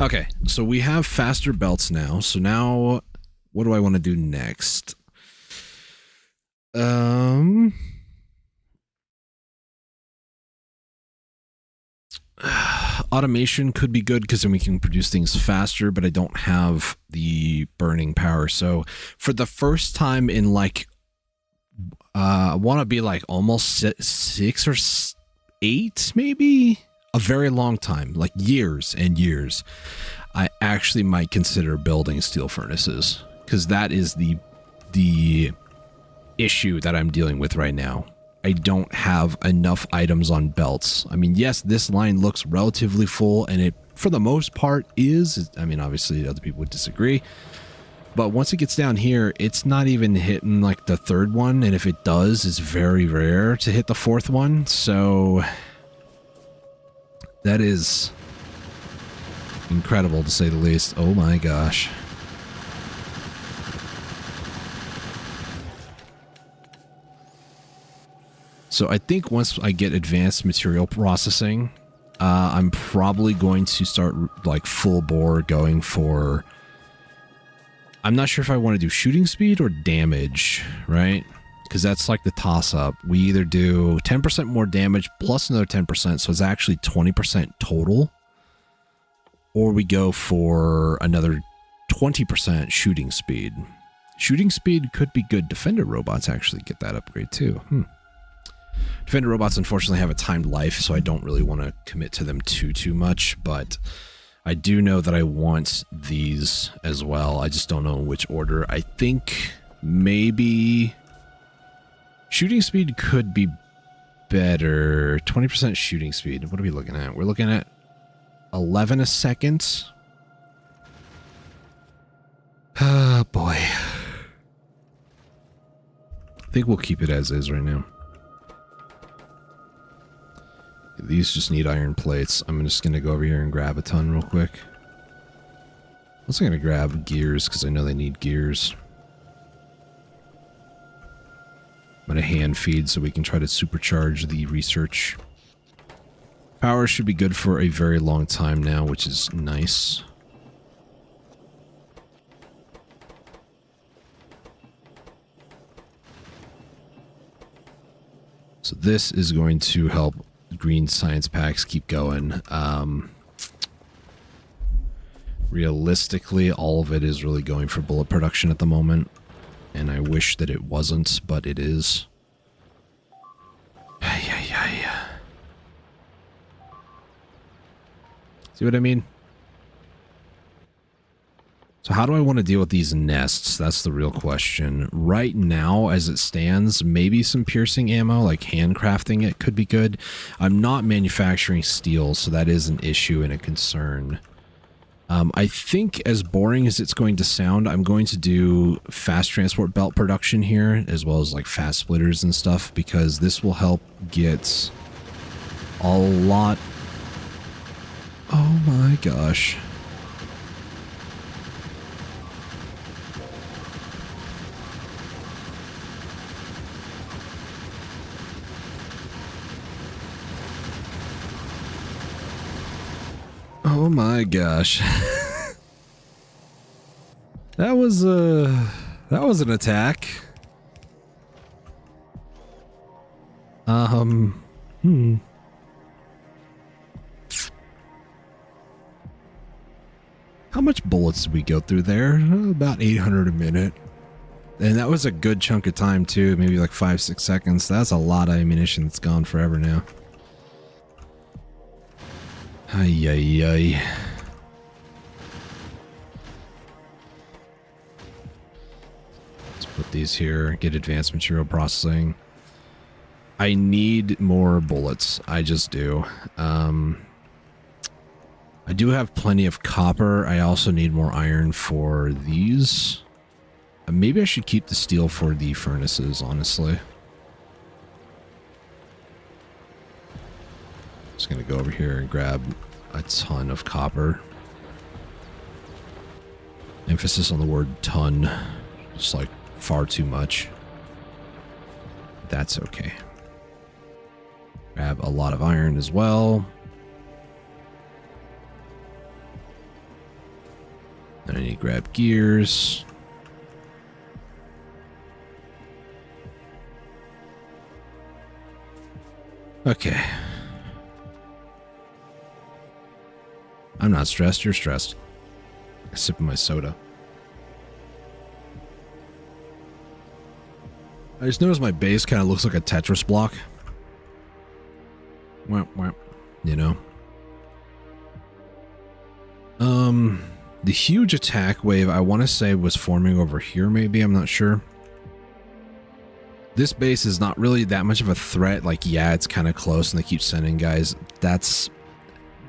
Okay, so we have faster belts now. So now, what do I want to do next? Automation could be good because then we can produce things faster, but I don't have the burning power. So for the first time in like, I want to be like almost 6 or 8, maybe? A very long time, like years and years. I actually might consider building steel furnaces, because that is the issue that I'm dealing with right now. I don't have enough items on belts. I mean, yes, this line looks relatively full, and it, for the most part, is. I mean, obviously, other people would disagree. But once it gets down here, it's not even hitting, like, the third one, and if it does, it's very rare to hit the fourth one, so that is incredible, to say the least. Oh my gosh. So I think once I get advanced material processing, I'm probably going to start like full bore going for, I'm not sure if I want to do shooting speed or damage, right? Because that's like the toss up. We either do 10% more damage plus another 10%, so it's actually 20% total, or we go for another 20% shooting speed. Shooting speed could be good. Defender robots actually get that upgrade too. Defender robots unfortunately have a timed life, so I don't really want to commit to them too much, but I do know that I want these as well. I just don't know in which order. I think maybe shooting speed could be better. 20% shooting speed. What are we looking at? We're looking at 11 a second. Oh boy. I think we'll keep it as is right now. These just need iron plates. I'm just going to go over here and grab a ton real quick. I'm also going to grab gears because I know they need gears. I'm going to hand feed so we can try to supercharge the research. Power should be good for a very long time now, which is nice. So this is going to help green science packs keep going. Realistically, all of it is really going for bullet production at the moment, and I wish that it wasn't, but it is. See what I mean? So how do I want to deal with these nests? That's the real question. Right now, as it stands, maybe some piercing ammo, like handcrafting it could be good. I'm not manufacturing steel, so that is an issue and a concern. I think as boring as it's going to sound, I'm going to do fast transport belt production here, as well as like fast splitters and stuff, because this will help get a lot... Oh my gosh. Oh my gosh. That was an attack. How much bullets did we go through there? About 800 a minute. And that was a good chunk of time too, maybe like 5-6 seconds. That's a lot of ammunition that's gone forever now. Ay, ay, ay. Let's put these here, get advanced material processing. I need more bullets. I just do. I do have plenty of copper. I also need more iron for these. Maybe I should keep the steel for the furnaces, honestly. Just gonna go over here and grab a ton of copper. Emphasis on the word ton. Just like far too much. That's okay. Grab a lot of iron as well. And I need to grab gears. Okay. I'm not stressed, you're stressed. Sipping my soda. I just noticed my base kind of looks like a Tetris block. Whap, whap, you know? The huge attack wave, I want to say, was forming over here, maybe? I'm not sure. This base is not really that much of a threat. Like, yeah, it's kind of close and they keep sending guys. That's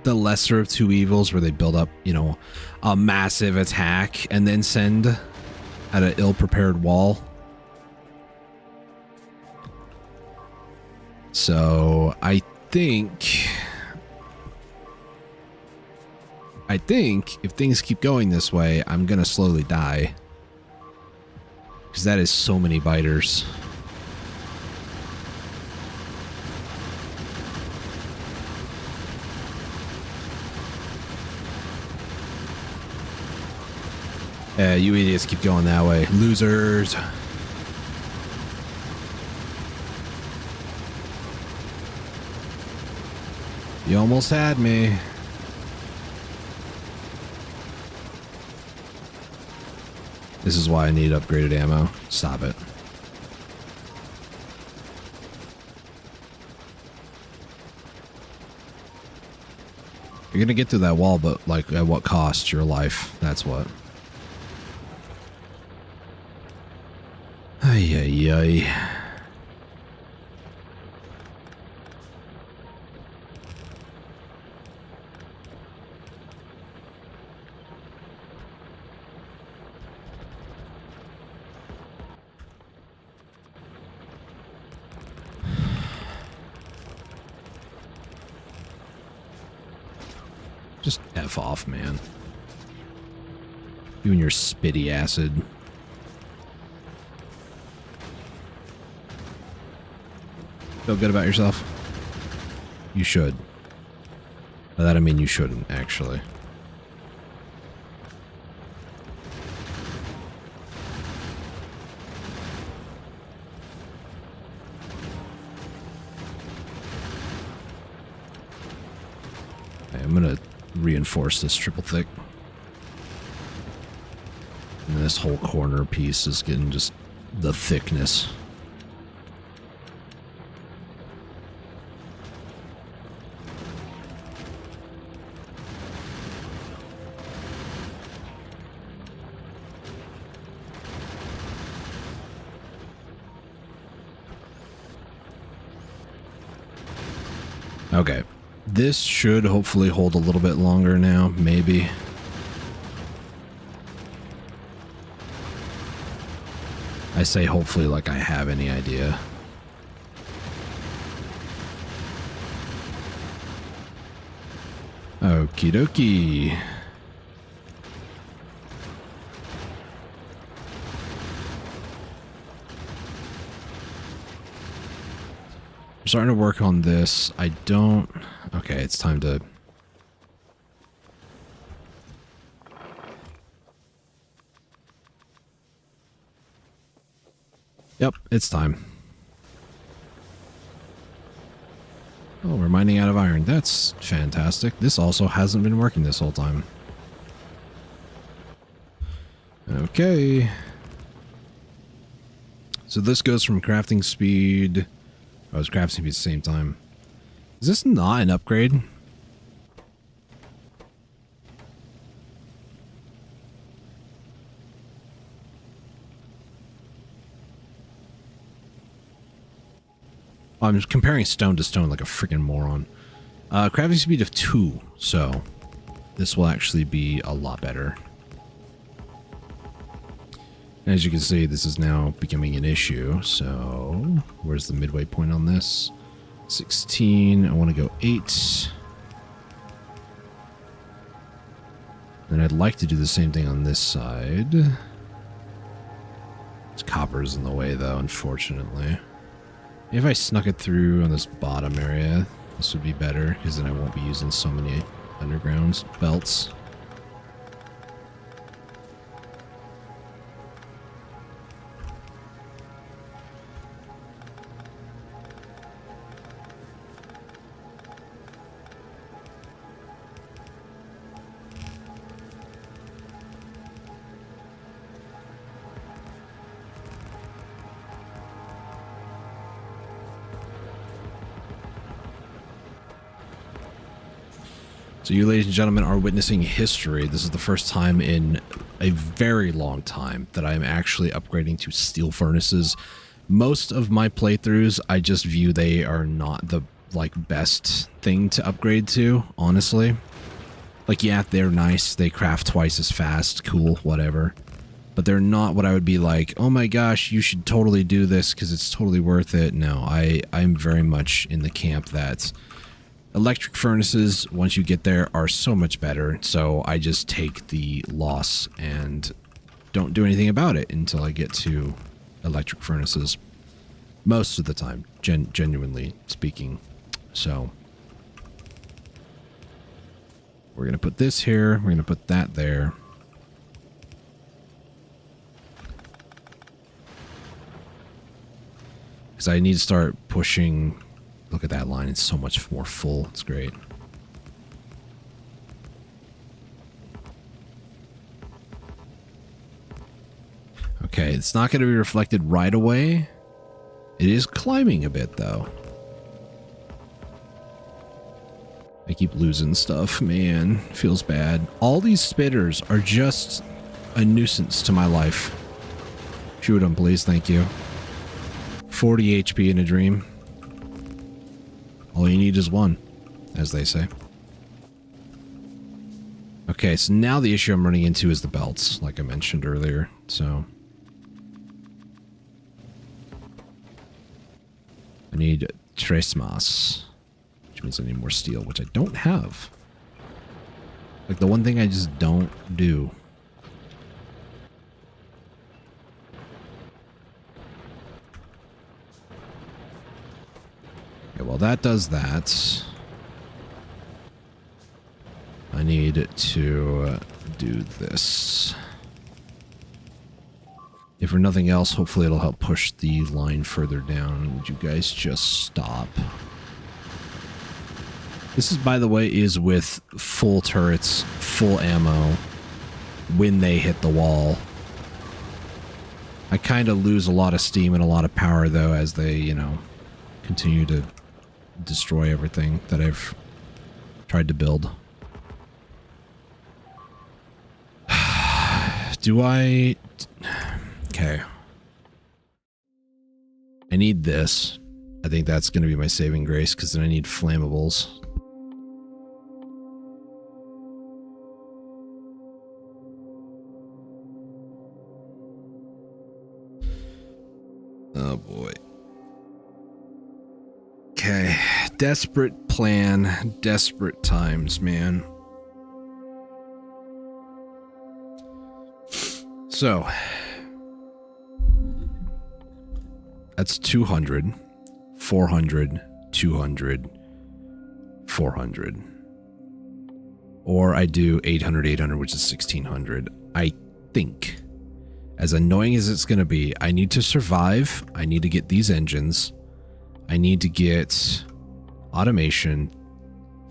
the lesser of two evils, where they build up, you know, a massive attack and then send at an ill-prepared wall. So I think if things keep going this way, I'm gonna slowly die, because that is so many biters. You idiots keep going that way. Losers. You almost had me. This is why I need upgraded ammo. Stop it. You're gonna get through that wall, but like at what cost? Your life. That's what. Ay, ay, ay. Just F off, man. You and your spitty acid. Feel good about yourself? You should. By that I mean you shouldn't, actually. Okay, I'm gonna reinforce this triple thick. And this whole corner piece is getting just the thickness. Okay. This should hopefully hold a little bit longer now, maybe. I say hopefully like I have any idea. Okie dokie. I'm starting to work on this. I don't... Okay, it's time to... Yep, it's time. Oh, we're mining out of iron. That's fantastic. This also hasn't been working this whole time. Okay. So this goes from crafting speed... Oh, it's crafting speed at the same time. Is this not an upgrade? I'm comparing stone to stone like a freaking moron. Crafting speed of 2, so this will actually be a lot better. As you can see, this is now becoming an issue, so where's the midway point on this? 16, I want to go 8. And I'd like to do the same thing on this side. This copper's in the way though, unfortunately. If I snuck it through on this bottom area, this would be better, because then I won't be using so many underground belts. So you, ladies and gentlemen, are witnessing history. This is the first time in a very long time that I'm actually upgrading to steel furnaces. Most of my playthroughs, I just view they are not the, like, best thing to upgrade to, honestly. Like, yeah, they're nice. They craft twice as fast. Cool, whatever. But they're not what I would be like, oh my gosh, you should totally do this because it's totally worth it. No, I'm very much in the camp that... electric furnaces, once you get there, are so much better, so I just take the loss and don't do anything about it until I get to electric furnaces. Most of the time, genuinely speaking. So, we're going to put this here, we're going to put that there. Because I need to start pushing... Look at that line, it's so much more full. It's great. Okay, it's not going to be reflected right away. It is climbing a bit, though. I keep losing stuff, man. Feels bad. All these spitters are just a nuisance to my life. Shoot them, please. Thank you. 40 HP in a dream. All you need is one, as they say. Okay, so now the issue I'm running into is the belts, like I mentioned earlier, so... I need tres mas, which means I need more steel, which I don't have. Like, the one thing I just don't do. Okay, well, that does that. I need to do this. If for nothing else, hopefully it'll help push the line further down. Would you guys just stop? This is, by the way, is with full turrets, full ammo, when they hit the wall. I kind of lose a lot of steam and a lot of power, though, as they, you know, continue to destroy everything that I've tried to build. Do I... Okay. I need this. I think that's going to be my saving grace, because then I need flammables. Oh boy. Okay. Desperate plan, desperate times, man. So, that's 200, 400, 200, 400. Or I do 800, 800, which is 1600. I think, as annoying as it's going to be, I need to survive. I need to get these engines. I need to get automation,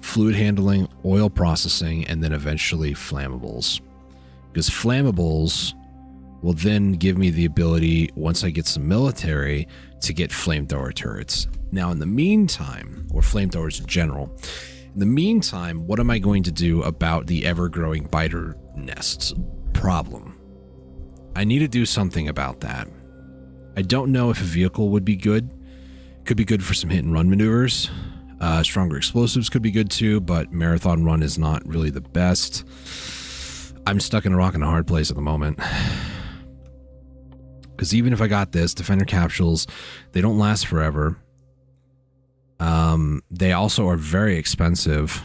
fluid handling, oil processing, and then eventually flammables. Because flammables will then give me the ability, once I get some military, to get flamethrower turrets. Now, in the meantime, or flamethrowers in general, in the meantime, what am I going to do about the ever-growing biter nests problem? I need to do something about that. I don't know if a vehicle would be good. Could be good for some hit-and-run maneuvers. Stronger explosives could be good too, but marathon run is not really the best. I'm stuck in a rock and a hard place at the moment. Because even if I got this, Defender capsules, they don't last forever. They also are very expensive.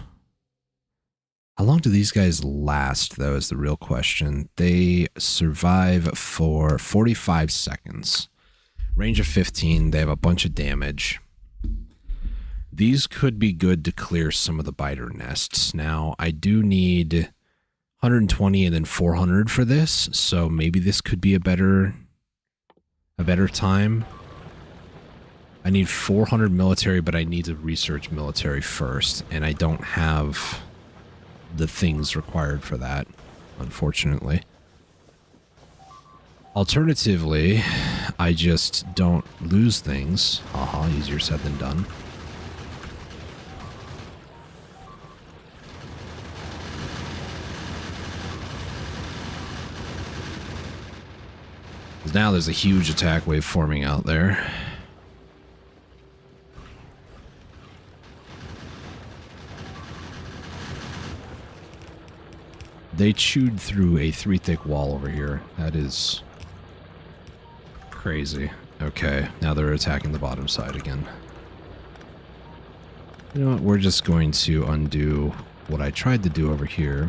How long do these guys last, though, is the real question. They survive for 45 seconds. Range of 15. They have a bunch of damage. These could be good to clear some of the biter nests. Now, I do need 120 and then 400 for this, so maybe this could be a better time. I need 400 military, but I need to research military first, and I don't have the things required for that, unfortunately. Alternatively, I just don't lose things. Haha, easier said than done. Now there's a huge attack wave forming out there. They chewed through a 3-thick wall over here. That is crazy. Okay, now they're attacking the bottom side again. You know what? We're just going to undo what I tried to do over here.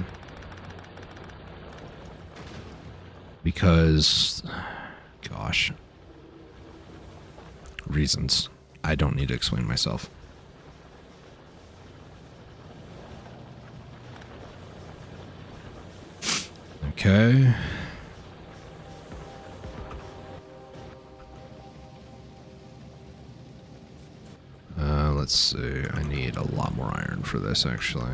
Because, gosh, reasons. I don't need to explain myself. Okay. Let's see. I need a lot more iron for this, actually.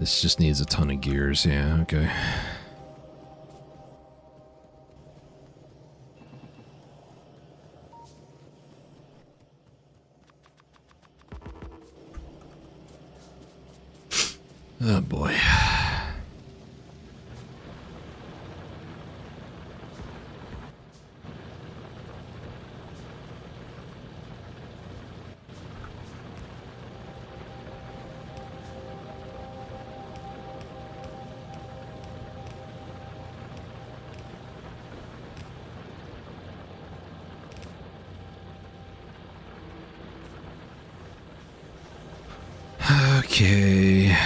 This just needs a ton of gears. Yeah, okay. Oh boy. Okay.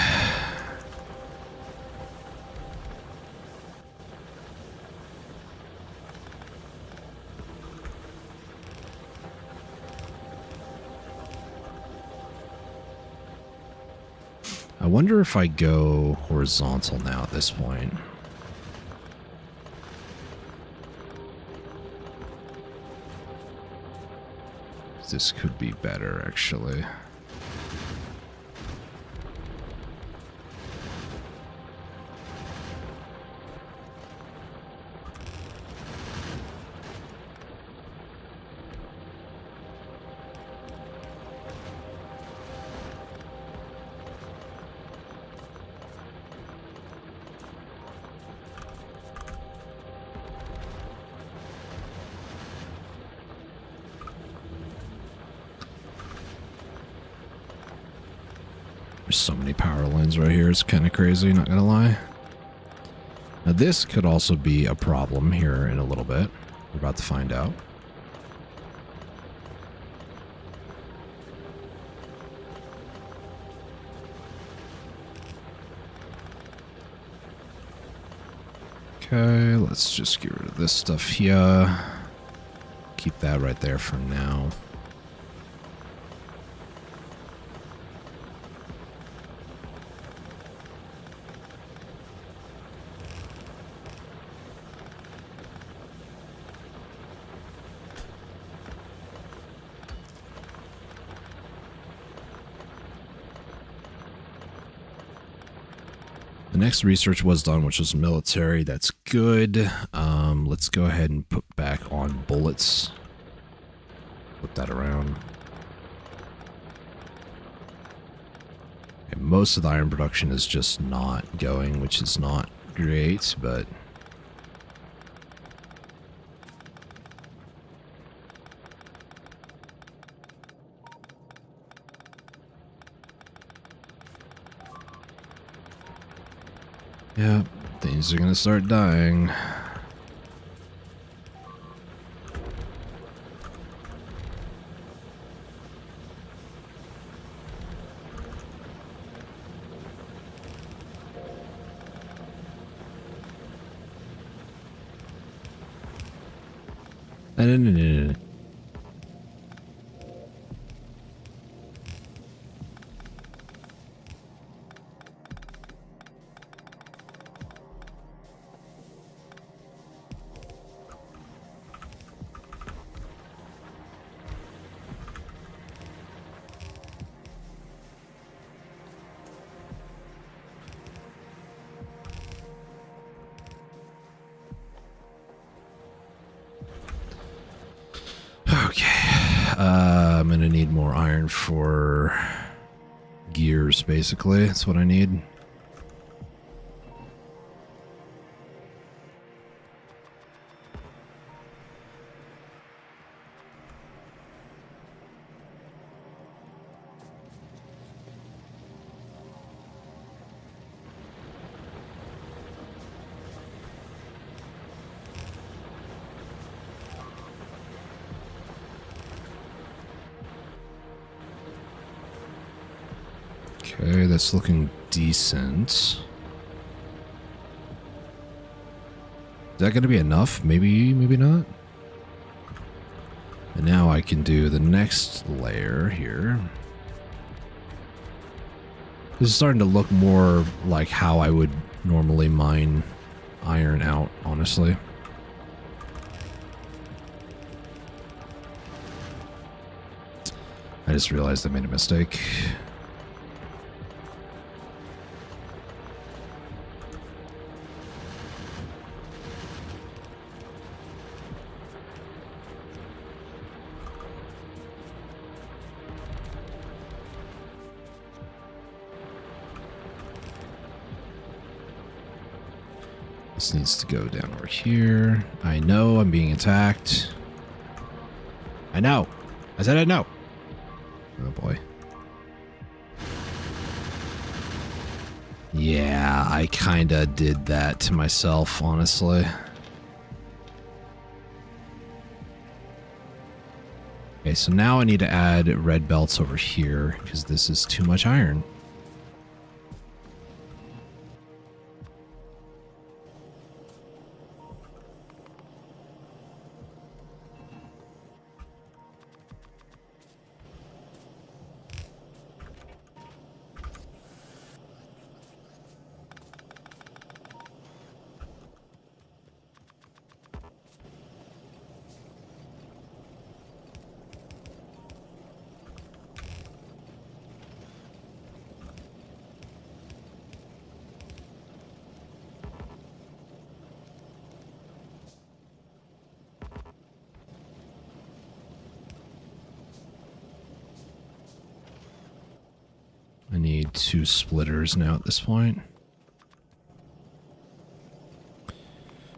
I wonder if I go horizontal now at this point. This could be better, actually. There's so many power lines right here. It's kind of crazy, not gonna lie. Now this could also be a problem here in a little bit. We're about to find out. Okay, let's just get rid of this stuff here. Keep that right there for now. The next research was done, which was military. That's good. Let's go ahead and put back on bullets. Flip that around. And most of the iron production is just not going, which is not great, but... yeah, things are gonna start dying. No. Okay, I'm gonna need more iron for gears, basically. That's what I need. Okay, that's looking decent. Is that going to be enough? Maybe, maybe not. And now I can do the next layer here. This is starting to look more like how I would normally mine iron out, honestly. I just realized I made a mistake. This needs to go down over here. I know I'm being attacked. I know. I said I know. Oh boy. Yeah, I kinda did that to myself, honestly. Okay, so now I need to add red belts over here because this is too much iron. I need 2 splitters now at this point.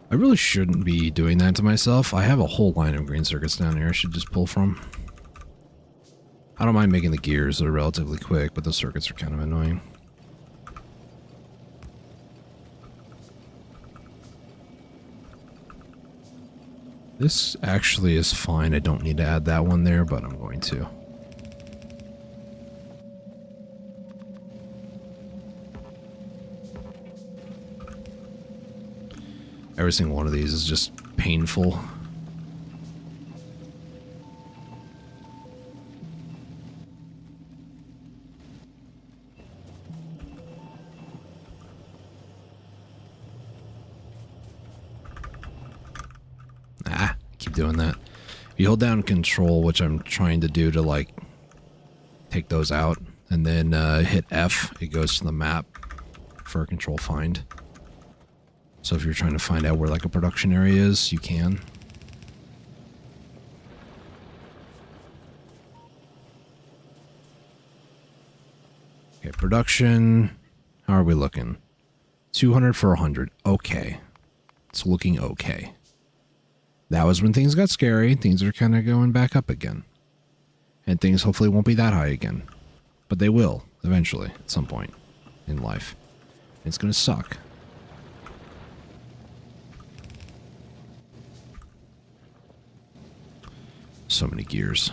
I really shouldn't be doing that to myself. I have a whole line of green circuits down here I should just pull from. I don't mind making the gears. They're relatively quick, but the circuits are kind of annoying. This actually is fine. I don't need to add that one there, but I'm going to. Every single one of these is just painful. Keep doing that. If you hold down control, which I'm trying to do to like take those out, and then hit F, it goes to the map for a control find. So if you're trying to find out where like a production area is, you can. Okay, production. How are we looking? 200 for 100. Okay. It's looking okay. That was when things got scary. Things are kind of going back up again. And things hopefully won't be that high again. But they will, eventually, at some point in life. It's going to suck. So many gears.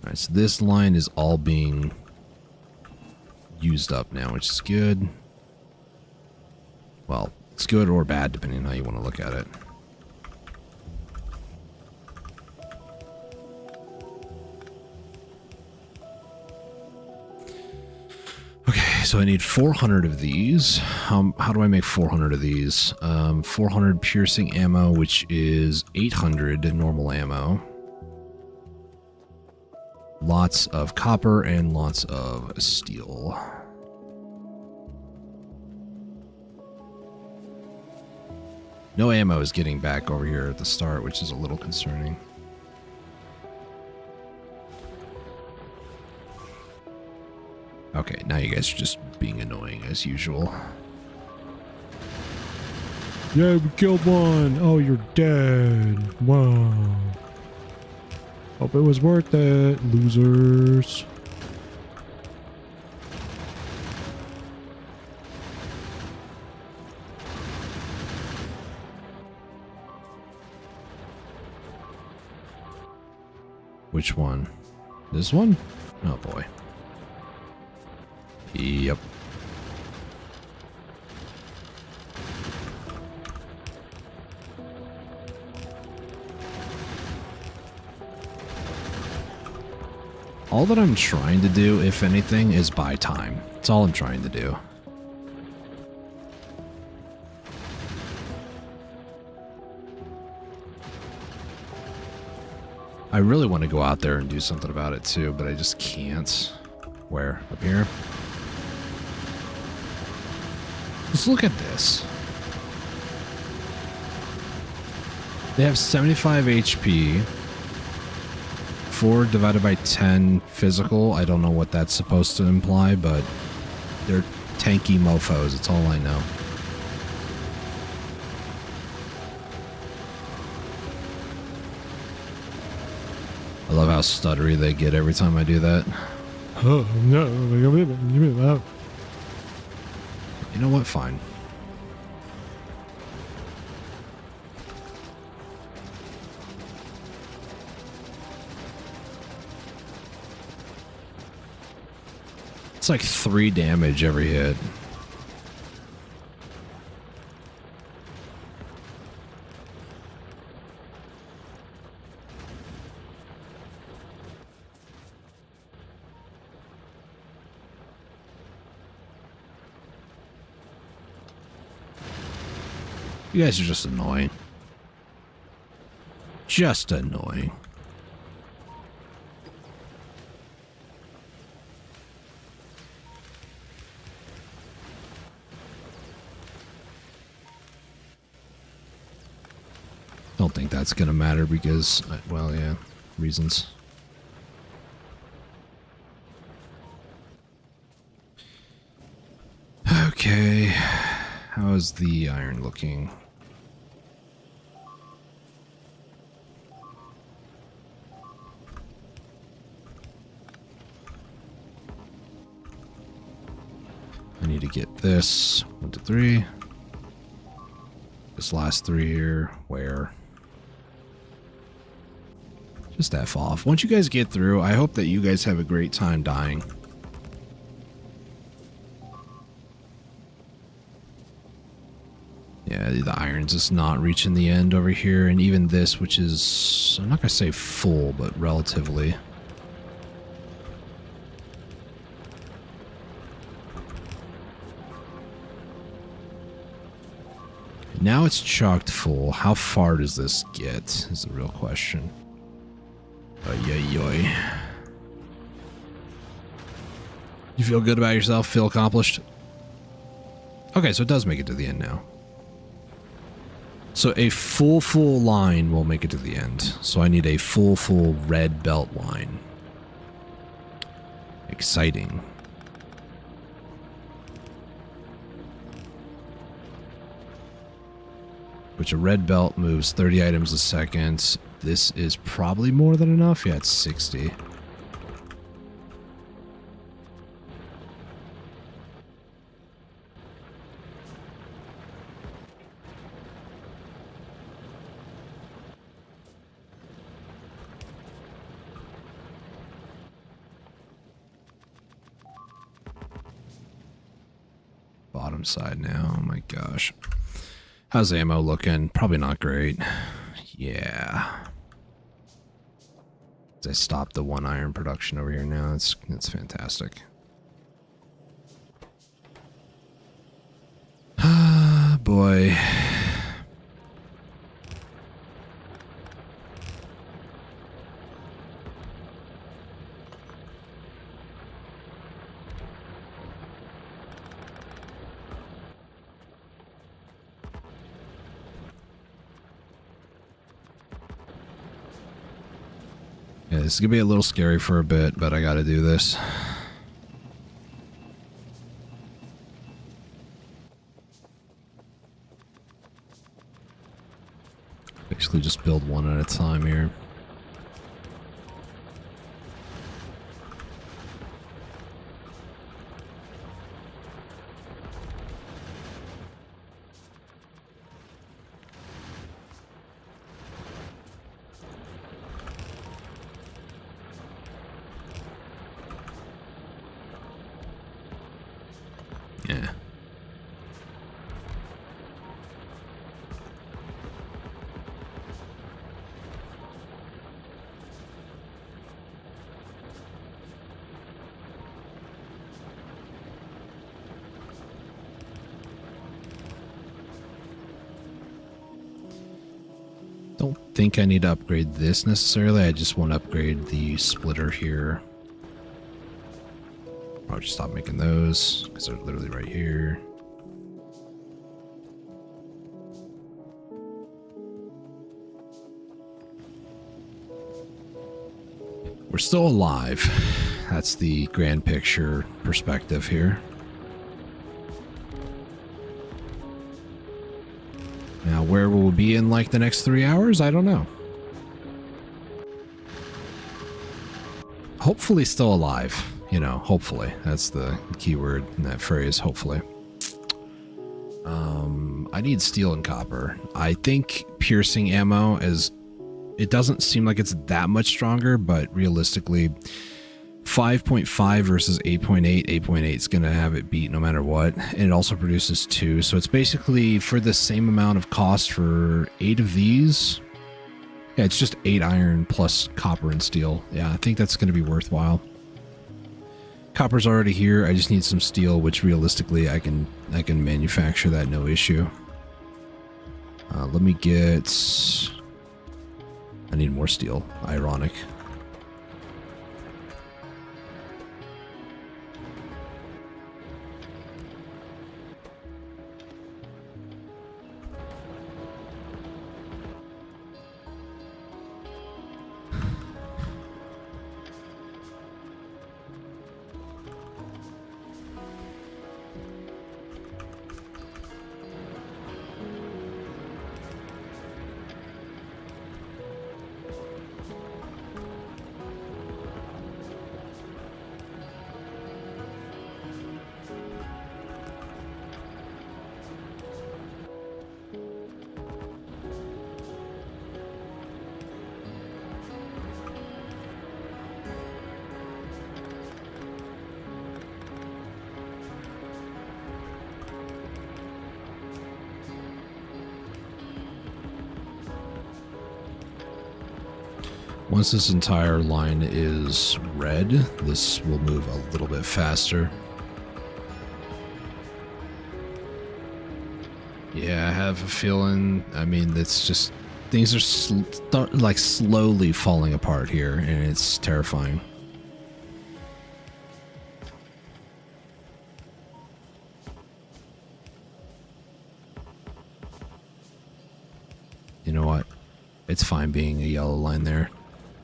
Alright, so this line is all being used up now, which is good. Well, it's good or bad, depending on how you want to look at it. Okay, so I need 400 of these. How do I make 400 of these? 400 piercing ammo, which is 800 normal ammo. Lots of copper and lots of steel. No ammo is getting back over here at the start, which is a little concerning. Okay, now you guys are just being annoying as usual. Yeah, we killed one. Oh, you're dead. Wow. Hope it was worth it, losers. Which one? This one? Oh boy. Yep. All that I'm trying to do, if anything, is buy time. That's all I'm trying to do. I really want to go out there and do something about it too, but I just can't. Where? Up here? Just look at this. They have 75 HP. 4 divided by 10 physical. I don't know what that's supposed to imply, but they're tanky mofos. That's all I know. I love how stuttery they get every time I do that. Oh, no. You know what? Fine. It's like 3 damage every hit. You guys are just annoying. Just annoying. Don't think that's gonna matter because, well, yeah, reasons. Okay, how is the iron looking? need to get this. 1, 2, 3. This last 3 here. Where? Just F off. Once you guys get through, I hope that you guys have a great time dying. Yeah, the iron's just not reaching the end over here, and even this, which is, I'm not going to say full, but relatively. Now it's chocked full. How far does this get, is the real question. Ay. You feel good about yourself? Feel accomplished? Okay, so it does make it to the end now. So a full line will make it to the end. So I need a full red belt line. Exciting. Which a red belt moves 30 items a second. This is probably more than enough. Yeah, it's 60. Bottom side now. Oh my gosh. How's ammo looking? Probably not great. Yeah. I stopped the 1 iron production over here now. It's fantastic. Ah, boy. Yeah, this is gonna be a little scary for a bit, but I gotta do this. Basically just build one at a time here. Yeah. Don't think I need to upgrade this necessarily. I just want to upgrade the splitter here. I'll just stop making those because they're literally right here. We're still alive. That's the grand picture perspective here. Now, where will we be in like the next 3 hours? I don't know. Hopefully still alive. You know, hopefully. That's the key word in that phrase, hopefully. I need steel and copper. I think piercing ammo is... It doesn't seem like it's that much stronger, but realistically, 5.5 versus 8.8. 8.8 is going to have it beat no matter what. And it also produces 2. So it's basically for the same amount of cost for 8 of these. Yeah, it's just 8 iron plus copper and steel. Yeah, I think that's going to be worthwhile. Copper's already here. I just need some steel, which realistically I can manufacture that no issue. Let me get... I need more steel. Ironic. Once this entire line is red, this will move a little bit faster. Yeah, I have a feeling, I mean, it's just, things are like slowly falling apart here, and it's terrifying. You know what? It's fine being a yellow line there.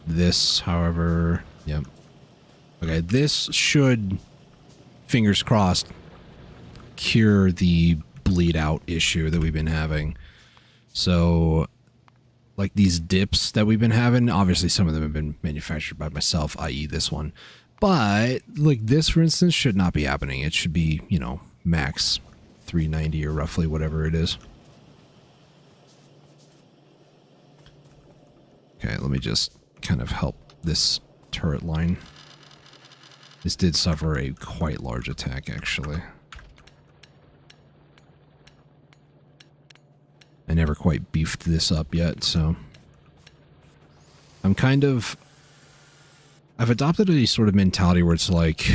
This, however, yep. Okay, this should, fingers crossed, cure the bleed out issue that we've been having. So, like these dips that we've been having, obviously some of them have been manufactured by myself, i.e. this one. But, like this, for instance, should not be happening. It should be, you know, max 390 or roughly whatever it is. Okay, let me just kind of help this turret line. This did suffer a quite large attack, actually. I never quite beefed this up yet, so... I'm kind of... I've adopted a sort of mentality where it's like...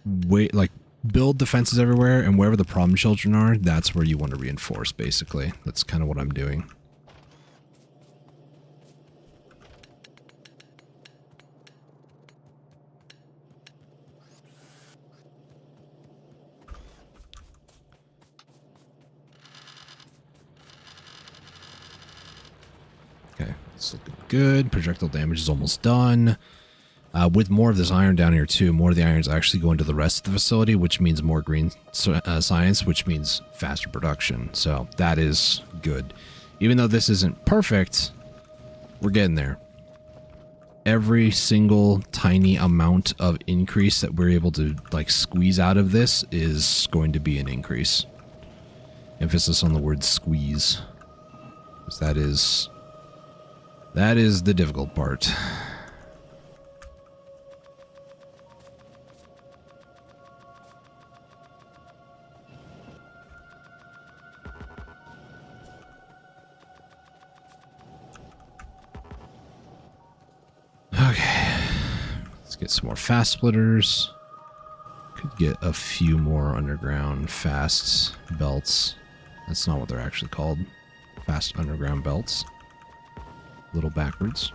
Wait, like, build defenses everywhere, and wherever the problem children are, that's where you want to reinforce, basically. That's kind of what I'm doing. Okay, it's looking good. Projectile damage is almost done. With more of this iron down here too, more of the irons actually go into the rest of the facility, which means more green science, which means faster production. So that is good. Even though this isn't perfect, we're getting there. Every single tiny amount of increase that we're able to like squeeze out of this is going to be an increase. Emphasis on the word squeeze, because that is the difficult part. Okay, let's get some more fast splitters. Could get a few more underground fast belts. That's not what they're actually called. Fast underground belts. A little backwards.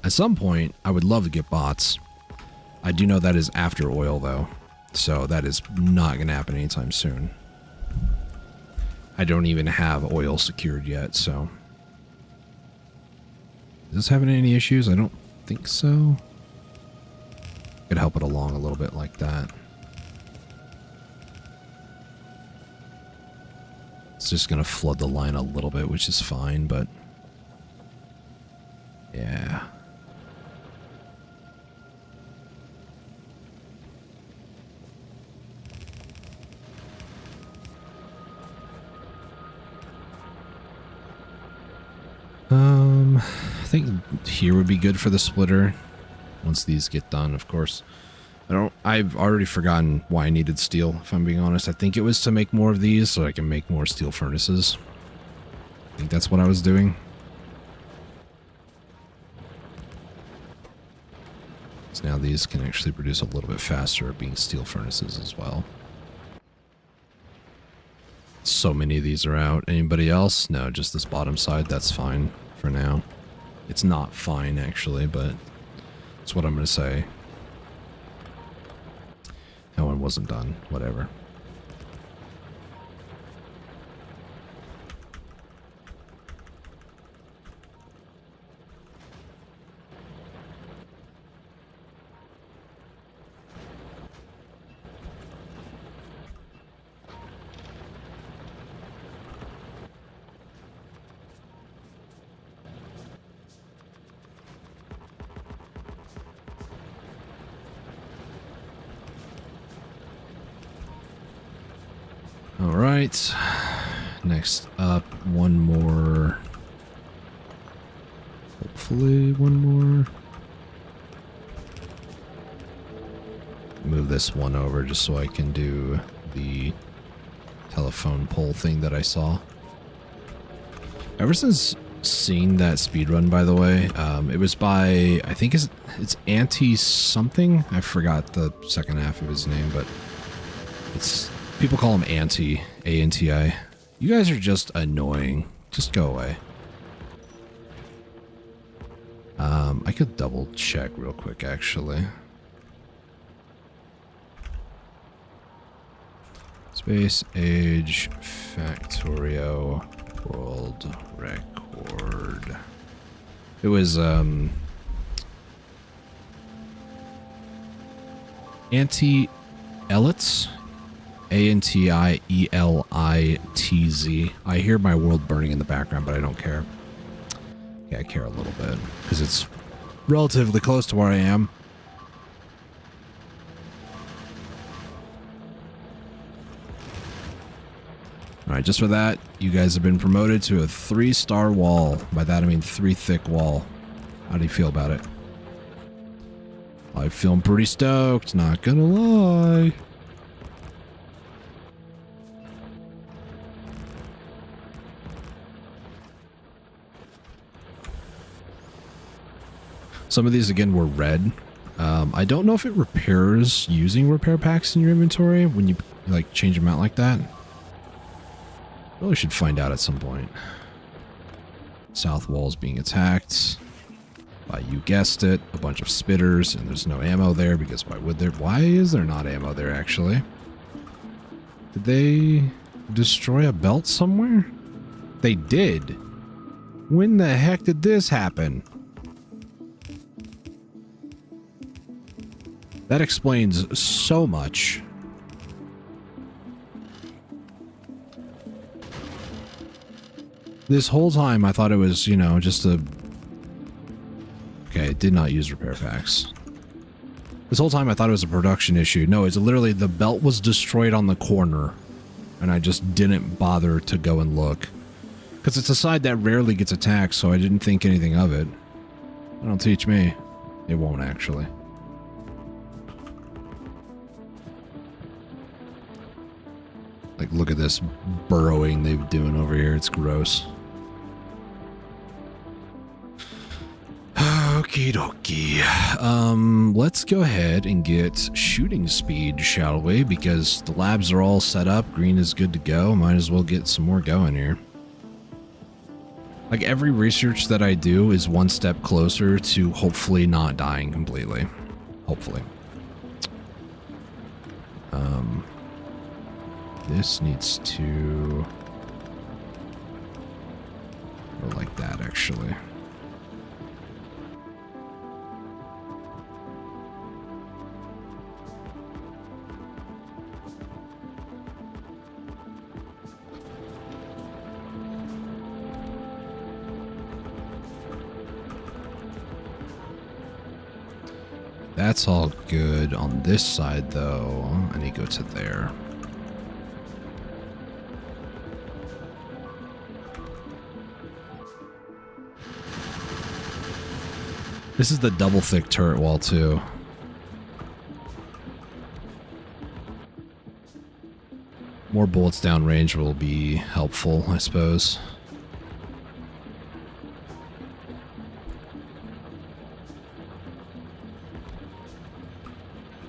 At some point, I would love to get bots. I do know that is after oil, though. So that is not going to happen anytime soon. I don't even have oil secured yet, so... Is this having any issues? I don't think so. Could help it along a little bit like that. It's just going to flood the line a little bit, which is fine, but... Yeah. I think here would be good for the splitter. Once these get done, of course. I've already forgotten why I needed steel, if I'm being honest. I think it was to make more of these so I can make more steel furnaces. I think that's what I was doing. So now these can actually produce a little bit faster, being steel furnaces as well. So many of these are out. Anybody else? No, just this bottom side. That's fine for now. It's not fine, actually, but that's what I'm going to say. That one wasn't done. Whatever. Alright, next up, one more, hopefully one more. Move this one over just so I can do the telephone pole thing that I saw. Ever since seeing that speedrun, by the way, it was by, I think it's Anti-something? I forgot the second half of his name, but it's, people call him Anti, A-N-T-I. You guys are just annoying. Just go away. I could double check real quick, actually. Space Age Factorio World Record. It was, Anti-Elitz? A-N-T-I-E-L-I-T-Z. I hear my world burning in the background, but I don't care. Yeah, I care a little bit, because it's relatively close to where I am. Alright, just for that, you guys have been promoted to a 3-star wall. By that I mean 3 thick wall. How do you feel about it? I'm feeling pretty stoked, not gonna lie. Some of these, again, were red. I don't know if it repairs using repair packs in your inventory when you, like, change them out like that. Really should find out at some point. South wall's being attacked by, you guessed it, a bunch of spitters, and there's no ammo there because why would there? Why is there not ammo there, actually? Did they destroy a belt somewhere? They did. When the heck did this happen? That explains so much. This whole time I thought it was, you know, just a... Okay, it did not use repair packs. This whole time I thought it was a production issue. No, it's literally the belt was destroyed on the corner. And I just didn't bother to go and look. Because it's a side that rarely gets attacked, so I didn't think anything of it. Don't teach me. It won't, actually. Like, look at this burrowing they're doing over here. It's gross. Okie dokie. Let's go ahead and get shooting speed, shall we? Because the labs are all set up. Green is good to go. Might as well get some more going here. Like, every research that I do is one step closer to hopefully not dying completely. Hopefully. This needs to go like that, actually. That's all good on this side, though. I need to go to there. This is the double thick turret wall, too. More bullets downrange will be helpful, I suppose.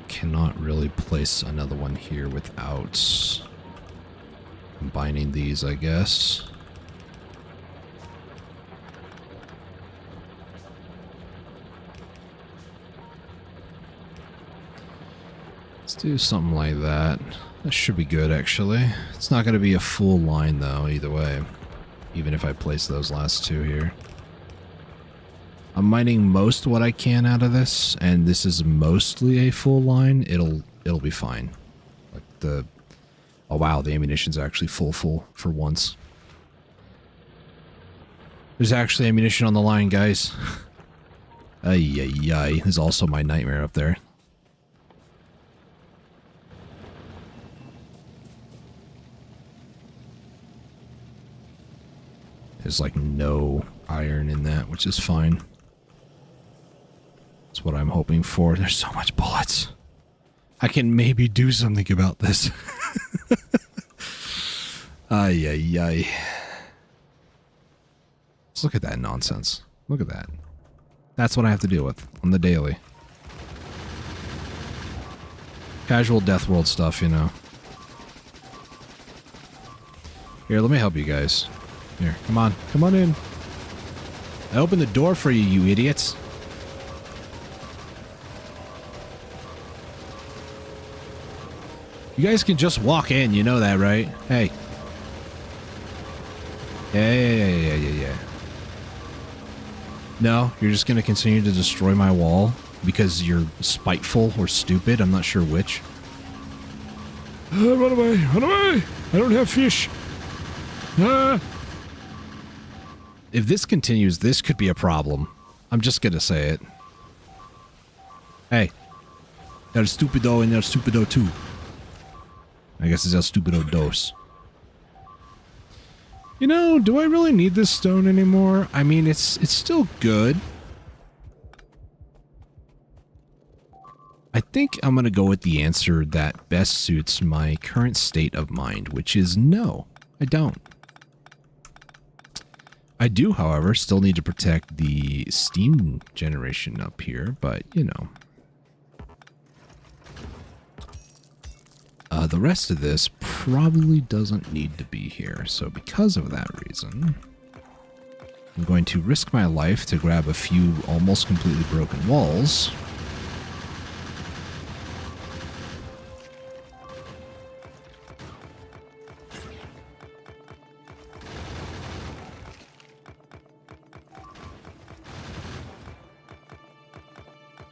Cannot really place another one here without combining these, I guess. Let's do something like that. That should be good, actually. It's not going to be a full line, though, either way. Even if I place those last two here. I'm mining most what I can out of this, and this is mostly a full line. It'll be fine. Like the... Oh, wow, the ammunition's actually full for once. There's actually ammunition on the line, guys. Ay, ay, ay. There's also my nightmare up there. There's like no iron in that, which is fine. That's what I'm hoping for. There's so much bullets. I can maybe do something about this. Ay, ay, ay. nonsense. Look at that nonsense. Look at that. That's what I have to deal with on the daily. Casual Death World stuff, you know. Here, let me help you guys. Here, come on. Come on in. I opened the door for you, you idiots. You guys can just walk in, you know that, right? Hey. Yeah. No, you're just gonna continue to destroy my wall because you're spiteful or stupid. I'm not sure which. Run away! Run away! I don't have fish. If this continues, this could be a problem. I'm just gonna say it. Hey. El Stupido and El Stupido 2. I guess it's El Stupido Dos. You know, do I really need this stone anymore? I mean, it's still good. I think I'm gonna go with the answer that best suits my current state of mind, which is no, I don't. I do, however, still need to protect the steam generation up here, but, you know. The rest of this probably doesn't need to be here, so because of that reason, I'm going to risk my life to grab a few almost completely broken walls.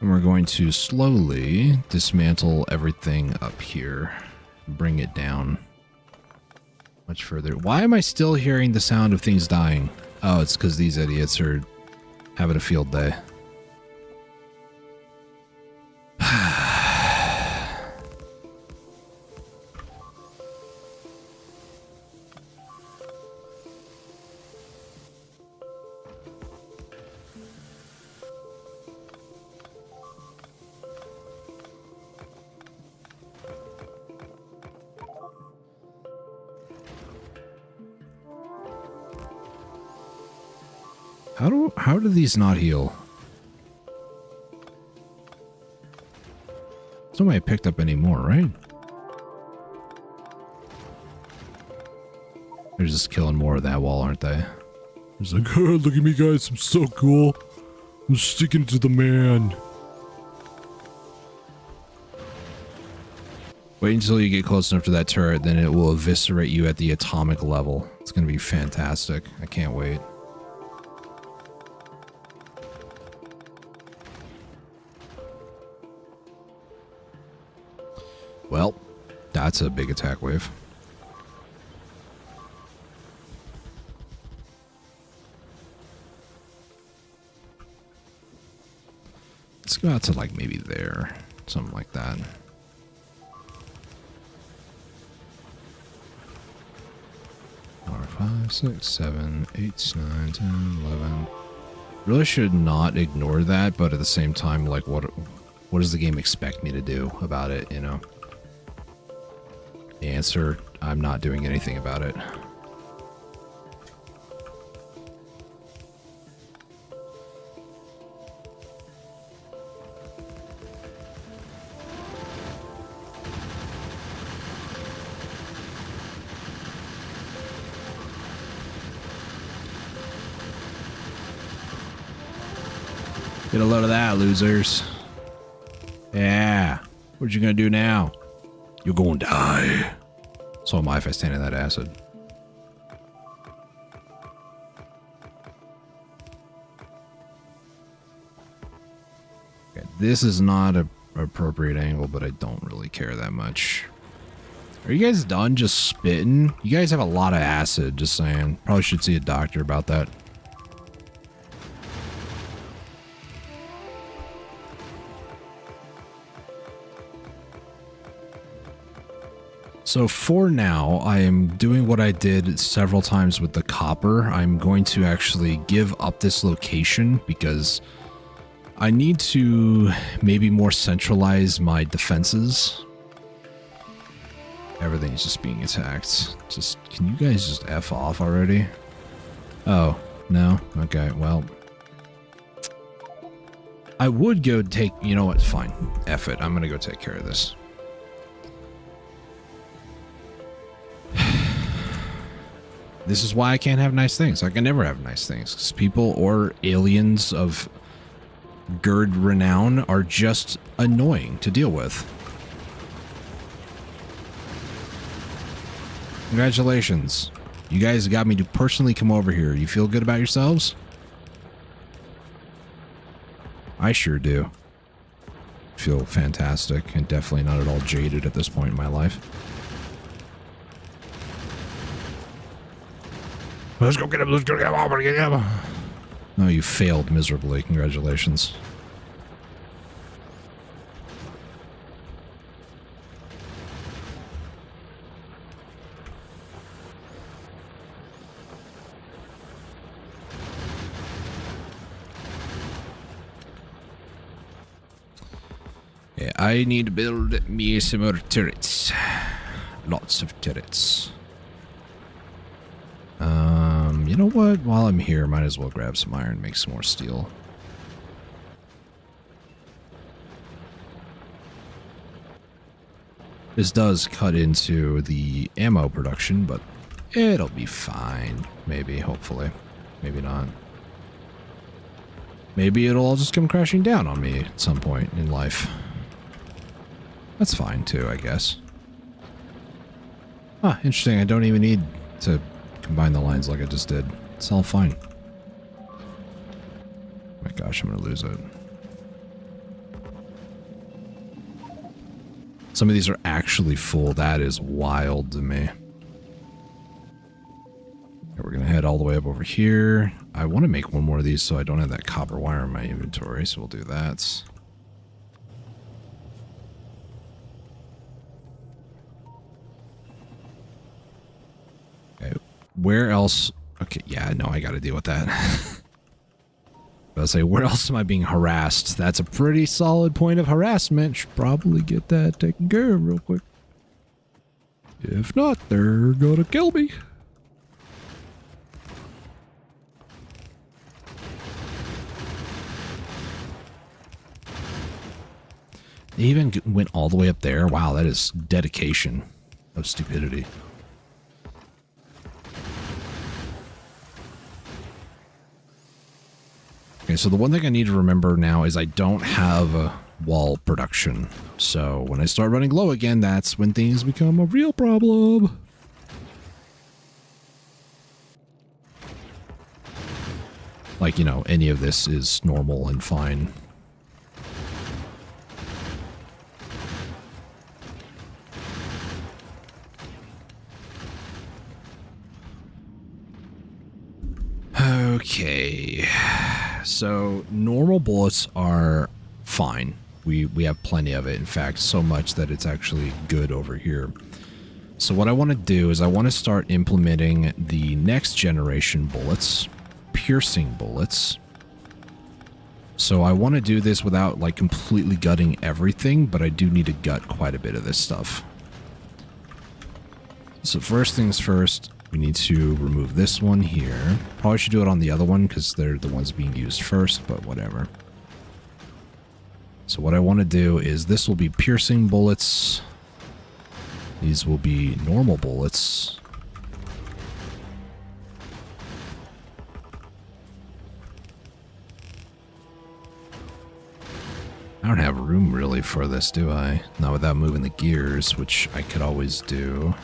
And we're going to slowly dismantle everything up here. Bring it down much further. Why am I still hearing the sound of things dying? Oh, it's because these idiots are having a field day. How do these not heal? Somebody picked up any more, right? They're just killing more of that wall, aren't they? He's like, oh, look at me, guys. I'm so cool. I'm sticking to the man. Wait until you get close enough to that turret, then it will eviscerate you at the atomic level. It's going to be fantastic. I can't wait. Well, that's a big attack wave. Let's go out to like maybe there. Something like that. Four, 5, 6, 7, 8, 9, 10, 11. Really should not ignore that, but at the same time, like what does the game expect me to do about it, you know? The answer, I'm not doing anything about it. Get a load of that, losers. Yeah. What you gonna do now? You're gonna die. So am I if I stand in that acid. Okay, this is not an appropriate angle, but I don't really care that much. Are you guys done just spitting? You guys have a lot of acid, just saying. Probably should see a doctor about that. So for now, I am doing what I did several times with the copper. I'm going to actually give up this location because I need to maybe more centralize my defenses. Everything's just being attacked. Just, can you guys just F off already? Oh, No? Okay, well. I would go take... You know what? Fine. F it. I'm gonna go take care of this. This is why I can't have nice things. I can never have nice things. Because people or aliens of gird renown are just annoying to deal with. Congratulations. You guys got me to personally come over here. You feel good about yourselves? I sure do. Feel fantastic and definitely not at all jaded at this point in my life. Let's go get him, let's go get him. Oh, you failed miserably. Congratulations. Yeah, I need to build me some more turrets. Lots of turrets. You know what? While I'm here, might as well grab some iron and make some more steel. This does cut into the ammo production, but it'll be fine. Maybe, hopefully. Maybe not. Maybe it'll all just come crashing down on me at some point in life. That's fine too, I guess. Ah, interesting. I don't even need to combine the lines like I just did. It's all fine. Oh my gosh, I'm gonna lose it. Some of these are actually full. That is wild to me. Okay, we're gonna head all the way up over here. I want to make one more of these so I don't have that copper wire in my inventory, so we'll do that. Okay, where else? Okay, yeah, no, I gotta deal with that. I'll say, where else am I being harassed? That's a pretty solid point of harassment. Should probably get that taken care of real quick. If not, they're gonna kill me. They even went all the way up there. Wow, that is dedication of stupidity. Okay, so the one thing I need to remember now is I don't have a wall production. So when I start running low again, that's when things become a real problem. Like, you know, any of this is normal and fine. Okay, so normal bullets are fine. We have plenty of it. In fact, so much that it's actually good over here. So what I want to do is I want to start implementing the next generation bullets, piercing bullets. So I want to do this without like completely gutting everything, but I do need to gut quite a bit of this stuff. So first things first, we need to remove this one here. Probably should do it on the other one because they're the ones being used first, but whatever. So what I want to do is this will be piercing bullets. These will be normal bullets. I don't have room really for this, do I? Not without moving the gears, which I could always do.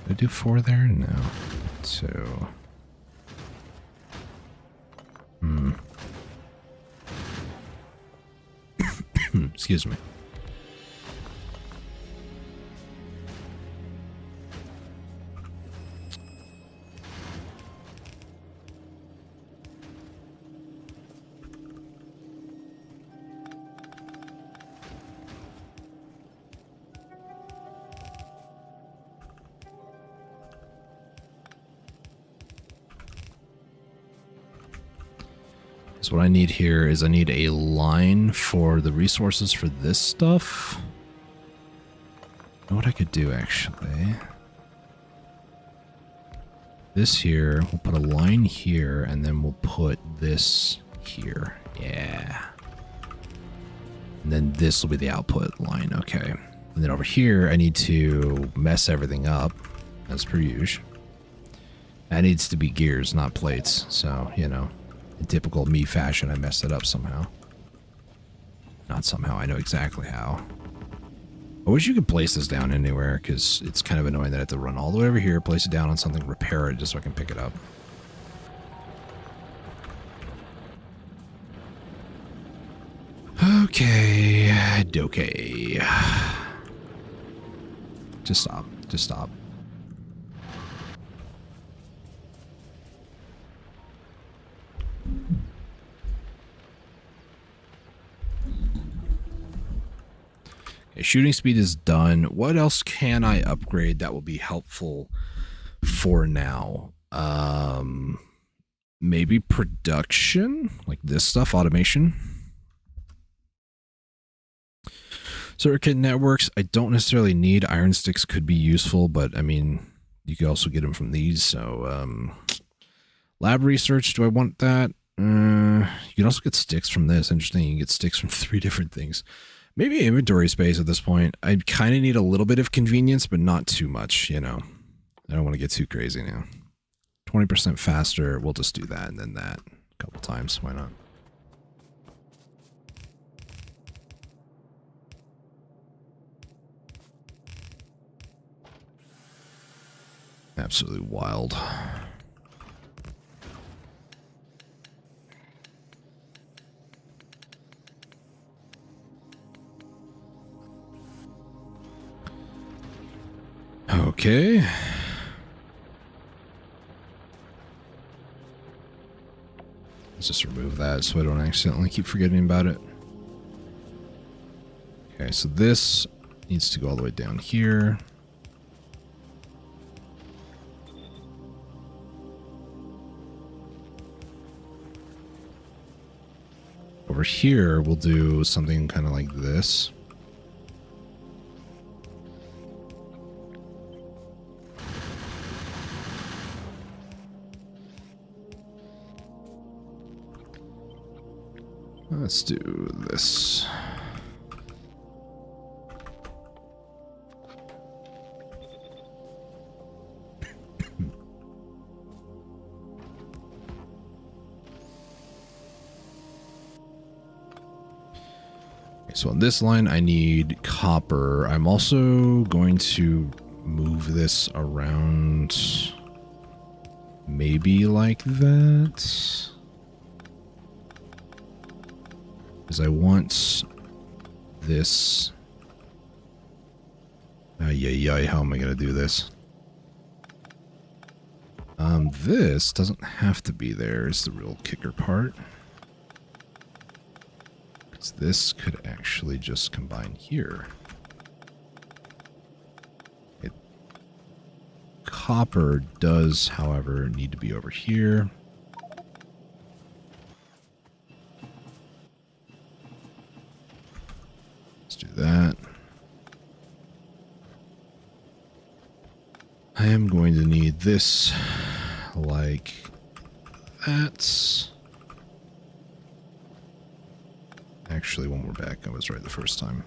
Did I do 4 there? No. 2. Excuse me. So what I need here is I need a line for the resources for this stuff. You know what I could do, actually? This here, we'll put a line here, and then we'll put this here. Yeah. And then this will be the output line, okay. And then over here, I need to mess everything up, as per usual. That needs to be gears, not plates, so, you know, in typical me fashion, I messed it up somehow. Not somehow, I know exactly how. I wish you could place this down anywhere, because it's kind of annoying that I have to run all the way over here, place it down on something, repair it, just so I can pick it up. Okay, okay. Just stop, just stop. Okay, shooting speed is done. What else can I upgrade that will be helpful for now? Maybe production, like this stuff, automation. Circuit networks, I don't necessarily need. Iron sticks could be useful, but I mean, you could also get them from these. So, lab research, do I want that? You can also get sticks from this. Interesting, you can get sticks from 3 different things. Maybe inventory space at this point. I kind of need a little bit of convenience, but not too much, you know. I don't want to get too crazy now. 20% faster, we'll just do that and then that a couple times. Why not? Absolutely wild. Okay. Let's just remove that so I don't accidentally keep forgetting about it. Okay, so this needs to go all the way down here. Over here, we'll do something kind of like this. Let's do this. So on this line, I need copper. I'm also going to move this around maybe like that. Because I want this. How am I going to do this? This doesn't have to be there is the real kicker part. This could actually just combine here. Copper does, however, need to be over here. Let's do that. I am going to need this like that. Actually, when we're back, I was right the first time.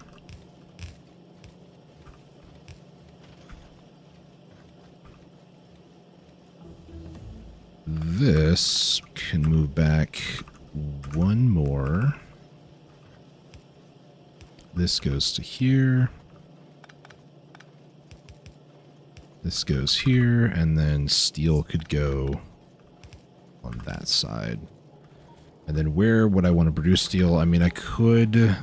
This can move back one more. This goes to here. This goes here, and then steel could go on that side. And then where would I want to produce steel? I mean, I could... How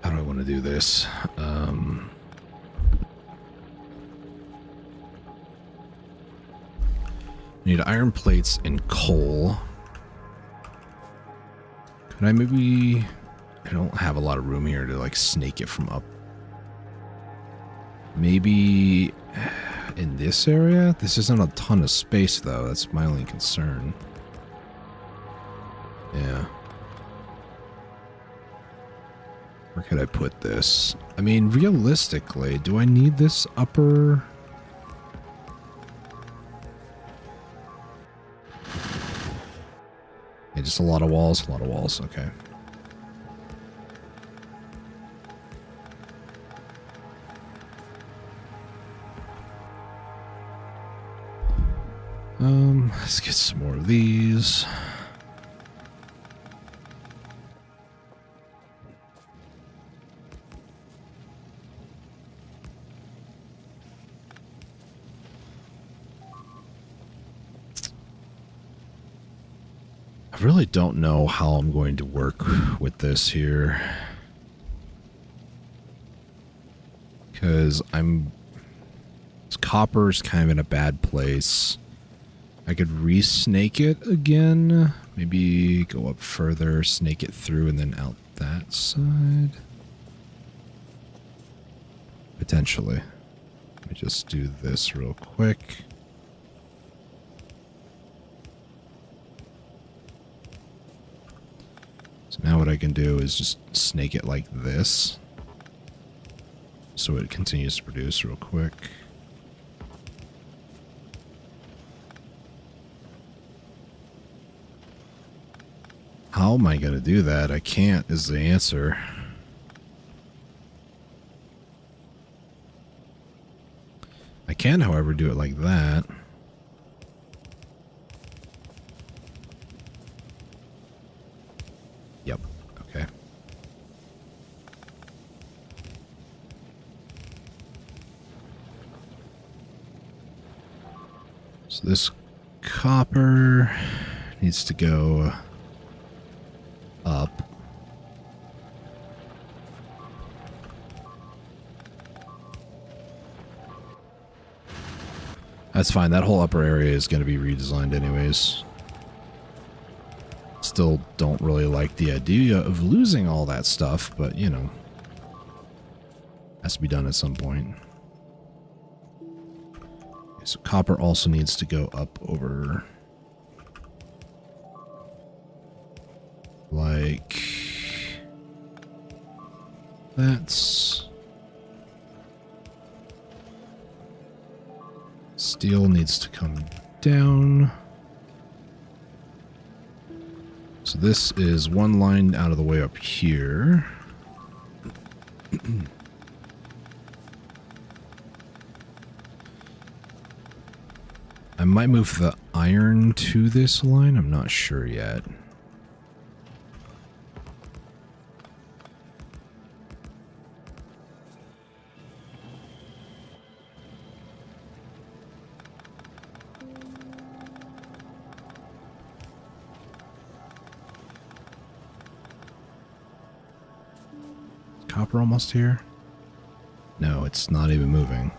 do I want to do this? Need iron plates and coal. Could I maybe... I don't have a lot of room here to, like, snake it from up. Maybe... in this area? This isn't a ton of space, though. That's my only concern. Yeah. Where could I put this? I mean, realistically, do I need this upper... Yeah, just a lot of walls, okay. Let's get some more of these. I really don't know how I'm going to work with this here. Because copper's kind of in a bad place. I could re-snake it again. Maybe go up further, snake it through, and then out that side. Potentially. Let me just do this real quick. So now what I can do is just snake it like this. So it continues to produce real quick. How am I going to do that? I can't is the answer. I can, however, do it like that. Yep. Okay. So this copper needs to go up. That's fine. That whole upper area is going to be redesigned anyways. Still don't really like the idea of losing all that stuff, but you know, has to be done at some point. Okay, so copper also needs to go up over like that's steel needs to come down. So this is one line out of the way up here. I might move the iron to this line. I'm not sure yet. Copper almost here? No, it's not even moving.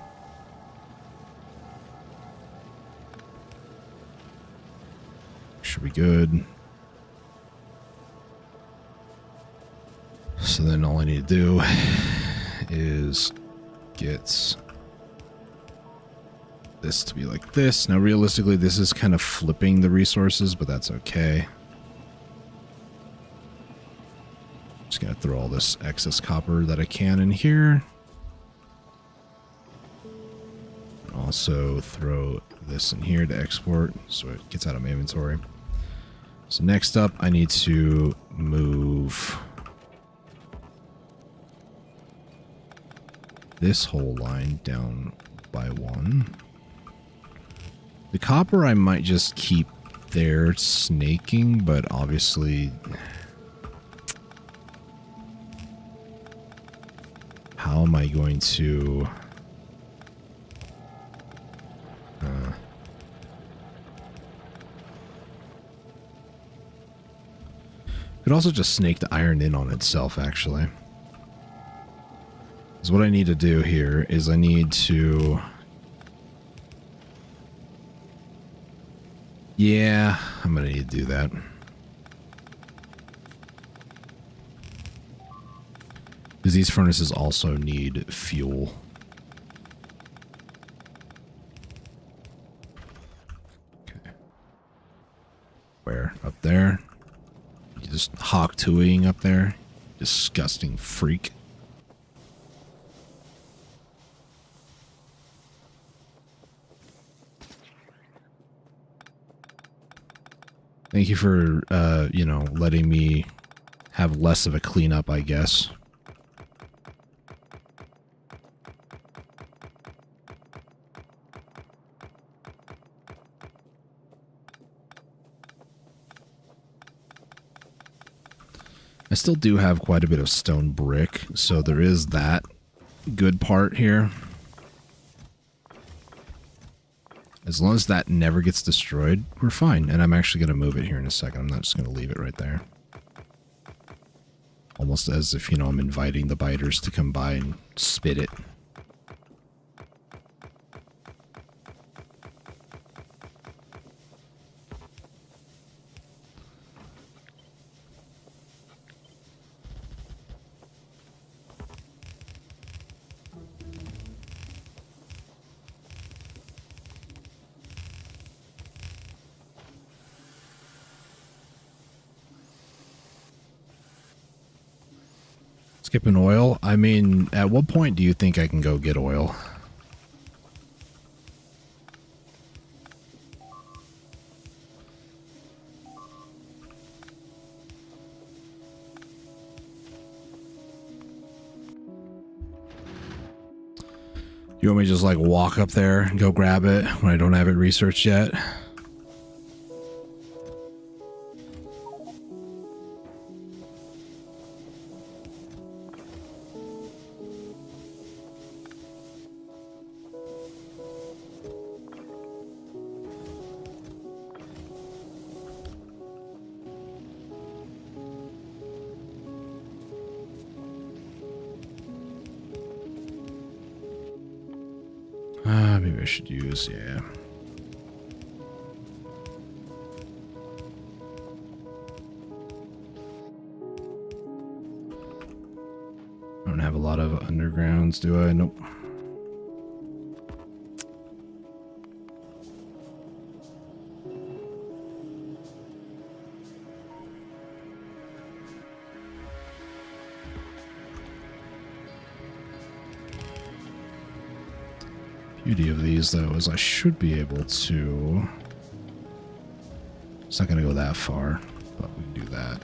Should be good. So then all I need to do is get this to be like this. Now realistically this is kind of flipping the resources, but that's okay. Just gonna throw all this excess copper that I can in here. Also throw this in here to export so it gets out of my inventory. So next up I need to move this whole line down by one. The copper I might just keep there snaking, but obviously how am I going to could also just snake the iron in on itself, actually. Because what I need to do here is I need to... Yeah, I'm going to need to do that. Because these furnaces also need fuel. Where? Up there? You just hawk-tooing up there? Disgusting freak. Thank you for, you know, letting me have less of a cleanup, I guess. I still do have quite a bit of stone brick, so there is that good part here. As long as that never gets destroyed, we're fine. And I'm actually going to move it here in a second. I'm not just going to leave it right there. Almost as if, you know, I'm inviting the biters to come by and spit it. Skipping oil? I mean, at what point do you think I can go get oil? You want me to just like walk up there and go grab it when I don't have it researched yet? Maybe I should use, yeah. I don't have a lot of undergrounds, do I? Nope. Beauty of these, though, is I should be able to... It's not going to go that far, but we can do that.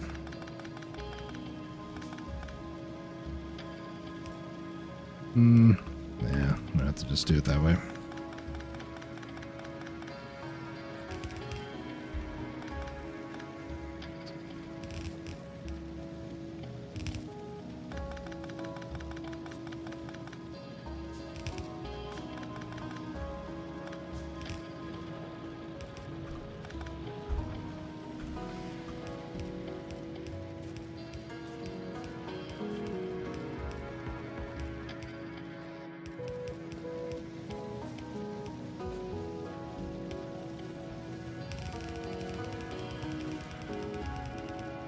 Yeah, I'm going to have to just do it that way.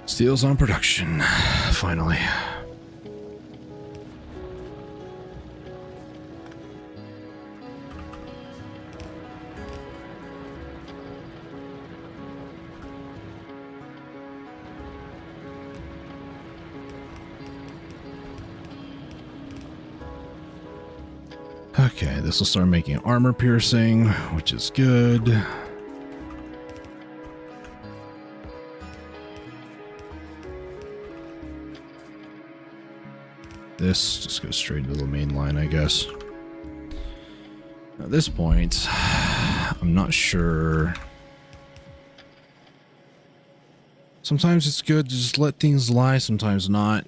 Steel's on production, finally. Okay, this will start making armor piercing, which is good. This just goes straight into the main line, I guess. At this point, I'm not sure. Sometimes it's good to just let things lie, sometimes not.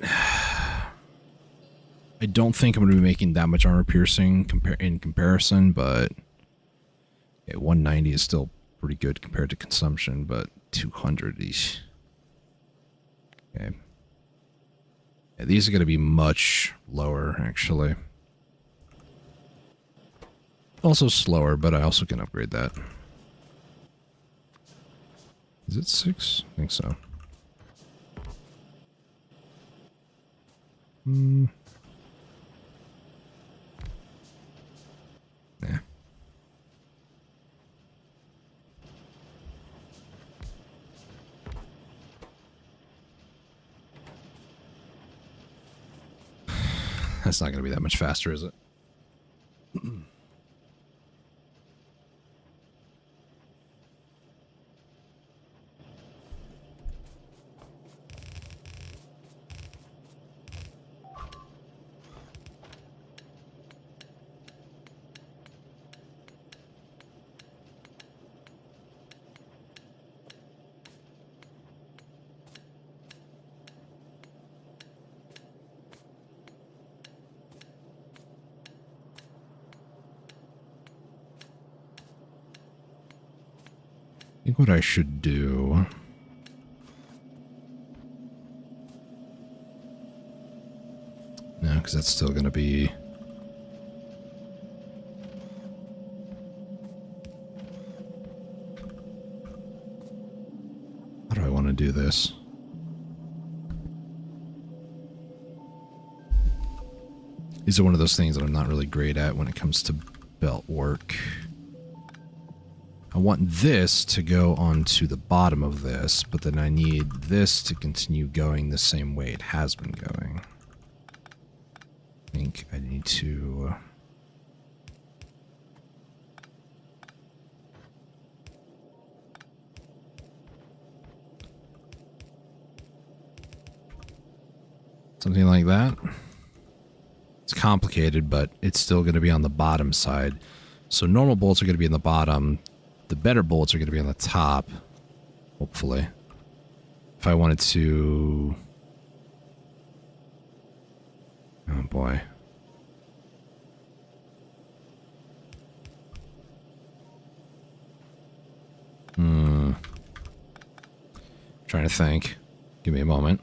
I don't think I'm going to be making that much armor piercing in comparison, but yeah, 190 is still pretty good compared to consumption, but 200 is... Okay. Yeah, these are going to be much lower, actually. Also slower, but I also can upgrade that. Is it 6? I think so. Yeah. That's not going to be that much faster, is it? I think what I should do... No, because that's still going to be... How do I want to do this? These are one of those things that I'm not really great at when it comes to belt work. I want this to go onto the bottom of this, but then I need this to continue going the same way it has been going. I think I need to... something like that. It's complicated, but it's still going to be on the bottom side. So normal bolts are going to be on the bottom. The better bolts are going to be on the top, hopefully. If I wanted to... Oh boy. Trying to think. Give me a moment.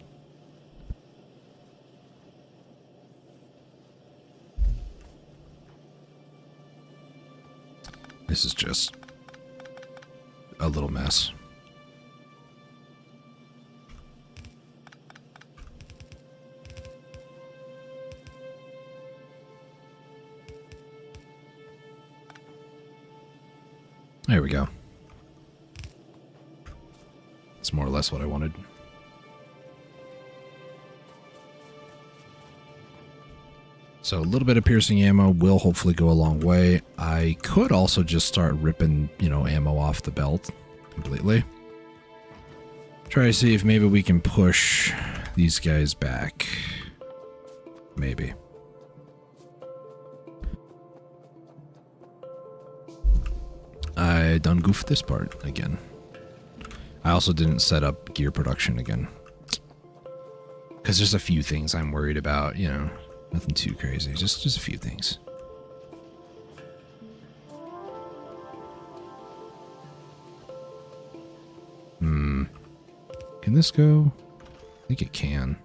This is just a little mess. There we go. That's more or less what I wanted. So a little bit of piercing ammo will hopefully go a long way. I could also just start ripping, you know, ammo off the belt completely. Try to see if maybe we can push these guys back. Maybe. I done goofed this part again. I also didn't set up gear production again. Because there's a few things I'm worried about, you know. Nothing too crazy, just a few things. Can this go? I think it can.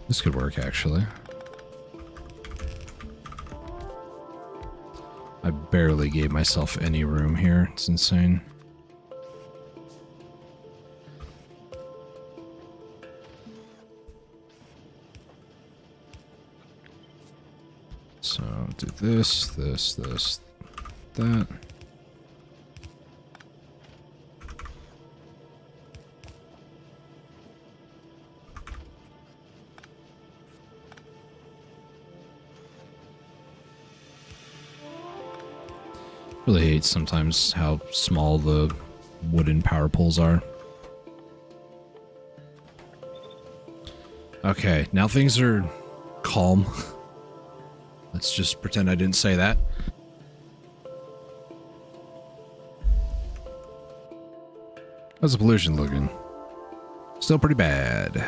This could work, actually. I barely gave myself any room here. It's insane. So, do this, that. Really hate sometimes how small the wooden power poles are. Okay, now things are calm. Let's just pretend I didn't say that. How's the pollution looking? Still pretty bad.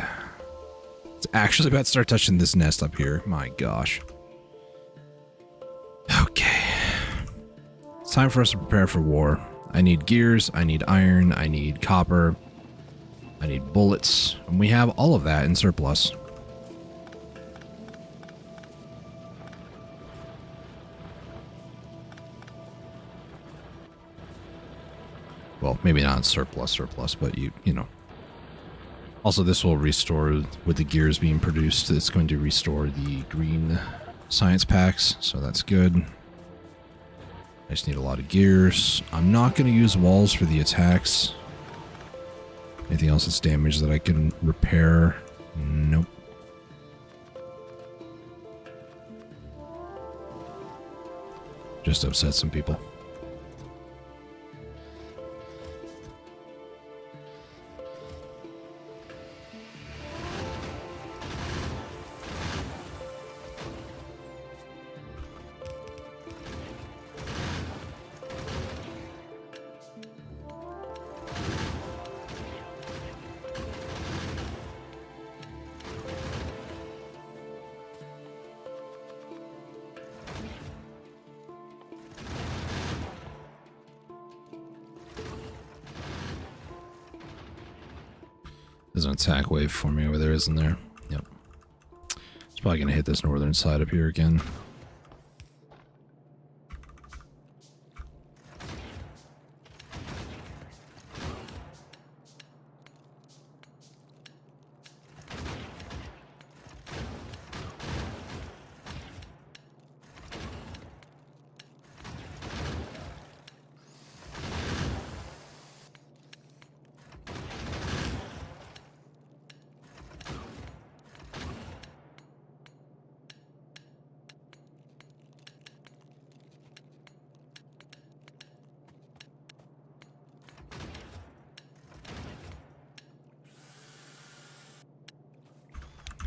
It's actually about to start touching this nest up here. My gosh. Okay. It's time for us to prepare for war. I need gears, I need iron, I need copper, I need bullets, and we have all of that in surplus. Well, maybe not surplus, but you know. Also, this will restore, with the gears being produced, it's going to restore the green science packs, so that's good. I just need a lot of gears. I'm not going to use walls for the attacks. Anything else that's damaged that I can repair? Nope. Just upset some people. There's an attack wave for me over there, isn't there? Yep. It's probably going to hit this northern side up here again.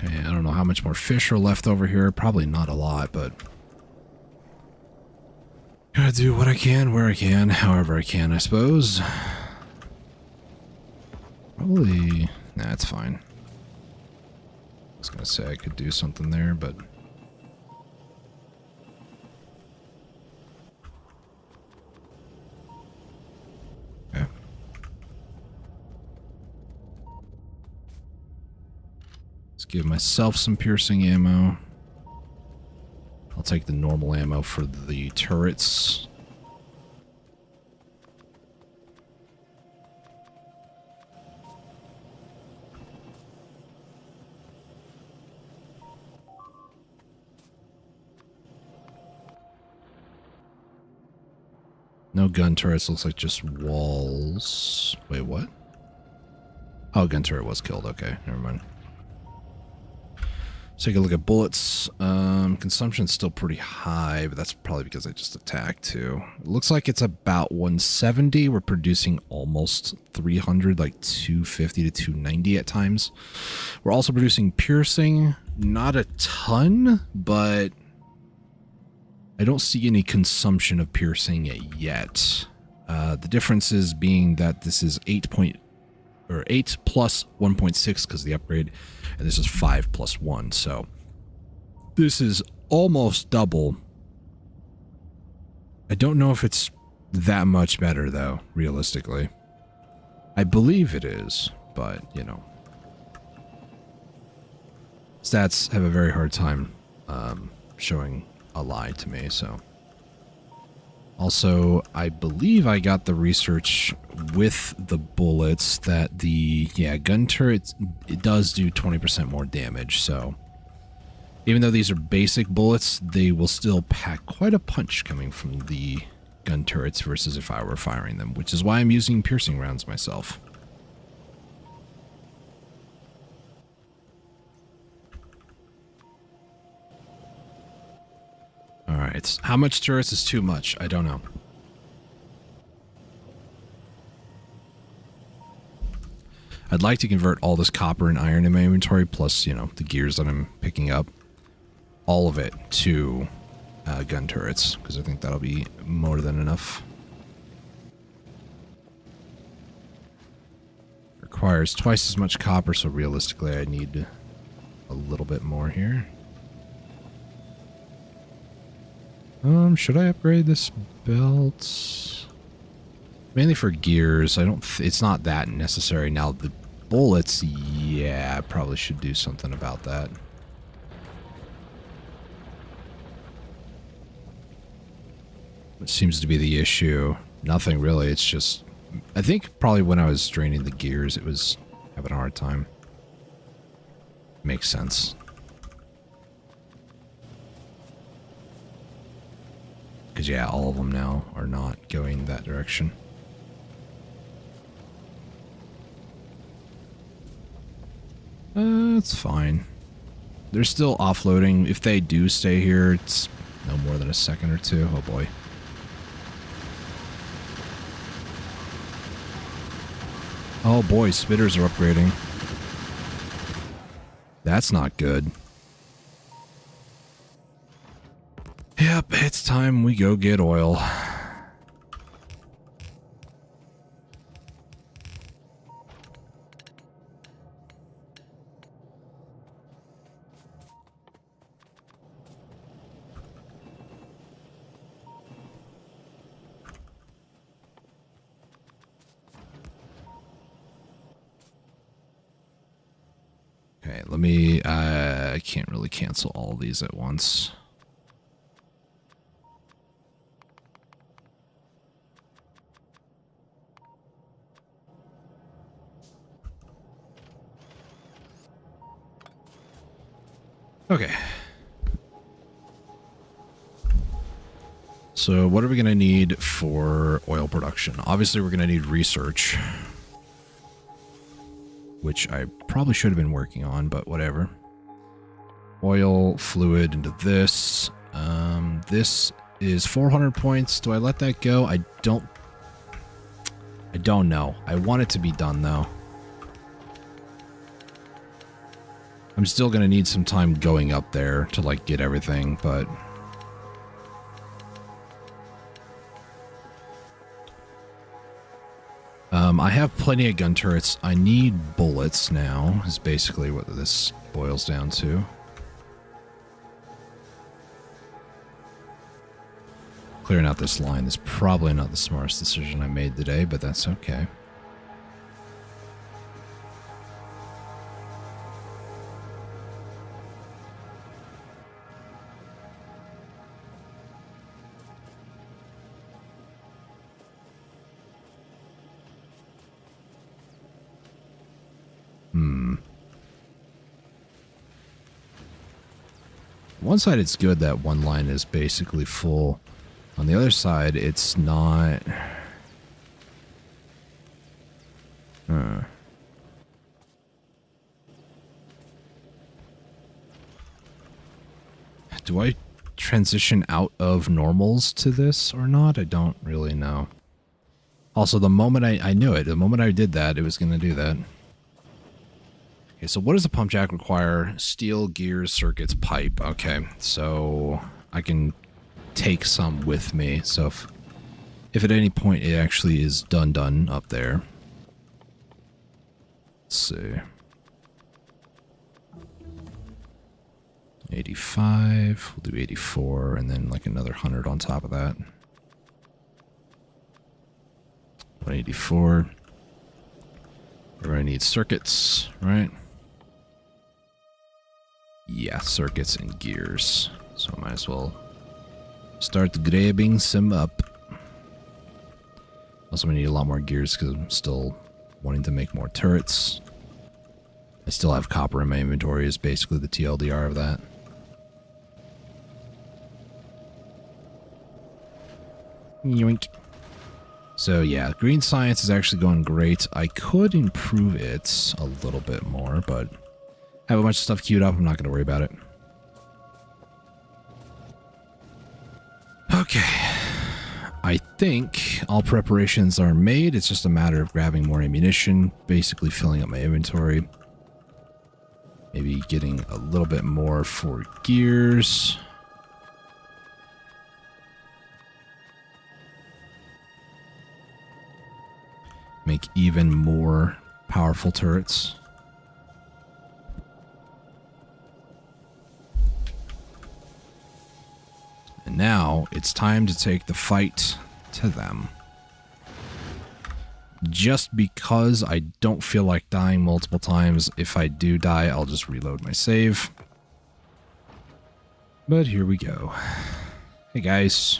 Okay, I don't know how much more fish are left over here. Probably not a lot, but gotta do what I can, where I can, however I can, I suppose. Probably, nah, it's fine. I was gonna say I could do something there, but okay. Let's give myself some piercing ammo. I'll take the normal ammo for the turrets. No gun turrets, looks like just walls. Wait, what? Oh, gun turret was killed. Okay, never mind. Let's take a look at bullets. Consumption's still pretty high, but that's probably because I just attacked too. It looks like it's about 170. We're producing almost 300, like 250 to 290 at times. We're also producing piercing. Not a ton, but I don't see any consumption of piercing yet. The difference is being that this is 8 plus 1.6 because of the upgrade, and this is 5 plus 1, so this is almost double. I don't know if it's that much better, though, realistically. I believe it is, but, you know. Stats have a very hard time showing a lie to me, so. Also, I believe I got the research with the bullets that the, gun turret, it does do 20% more damage, so even though these are basic bullets, they will still pack quite a punch coming from the gun turrets versus if I were firing them, which is why I'm using piercing rounds myself. Alright, how much turrets is too much? I don't know. I'd like to convert all this copper and iron in my inventory, plus, you know, the gears that I'm picking up, all of it to gun turrets, because I think that'll be more than enough. Requires twice as much copper, so realistically I need a little bit more here. Should I upgrade this belt? Mainly for gears. It's not that necessary. Now, the bullets, yeah, I probably should do something about that. What seems to be the issue? Nothing really. It's just, I think probably when I was draining the gears, it was having a hard time. Makes sense. Because, yeah, all of them now are not going that direction. It's fine. They're still offloading. If they do stay here, it's no more than a second or two. Oh, boy. Oh, boy. Spitters are upgrading. That's not good. Yep, it's time we go get oil. Okay, let me, I can't really cancel all of these at once. Okay. So what are we going to need for oil production? Obviously, we're going to need research, which I probably should have been working on, but whatever. Oil, fluid into this. This is 400 points. Do I let that go? I don't know. I want it to be done, though. I'm still going to need some time going up there to, like, get everything, but... I have plenty of gun turrets. I need bullets now, is basically what this boils down to. Clearing out this line is probably not the smartest decision I made today, but that's okay. One side it's good that one line is basically full. On the other side, it's not... Do I transition out of normals to this or not? I don't really know. Also, the moment I knew it, the moment I did that, it was going to do that. Okay, so what does a pump jack require? Steel, gears, circuits, pipe. Okay, so I can take some with me. So if at any point it actually is done up there. Let's see. 85, we'll do 84, and then like another 100 on top of that. 184. We're going to need circuits, right? Yeah, circuits and gears. So I might as well start grabbing some up. Also, we need a lot more gears because I'm still wanting to make more turrets. I still have copper in my inventory is basically the TLDR of that. Yoink. So yeah, green science is actually going great. I could improve it a little bit more, but I have a bunch of stuff queued up. I'm not going to worry about it. Okay. I think all preparations are made. It's just a matter of grabbing more ammunition, basically filling up my inventory. Maybe getting a little bit more for gears. Make even more powerful turrets. And now it's time to take the fight to them. Just because I don't feel like dying multiple times. If I do die, I'll just reload my save. But here we go. Hey guys.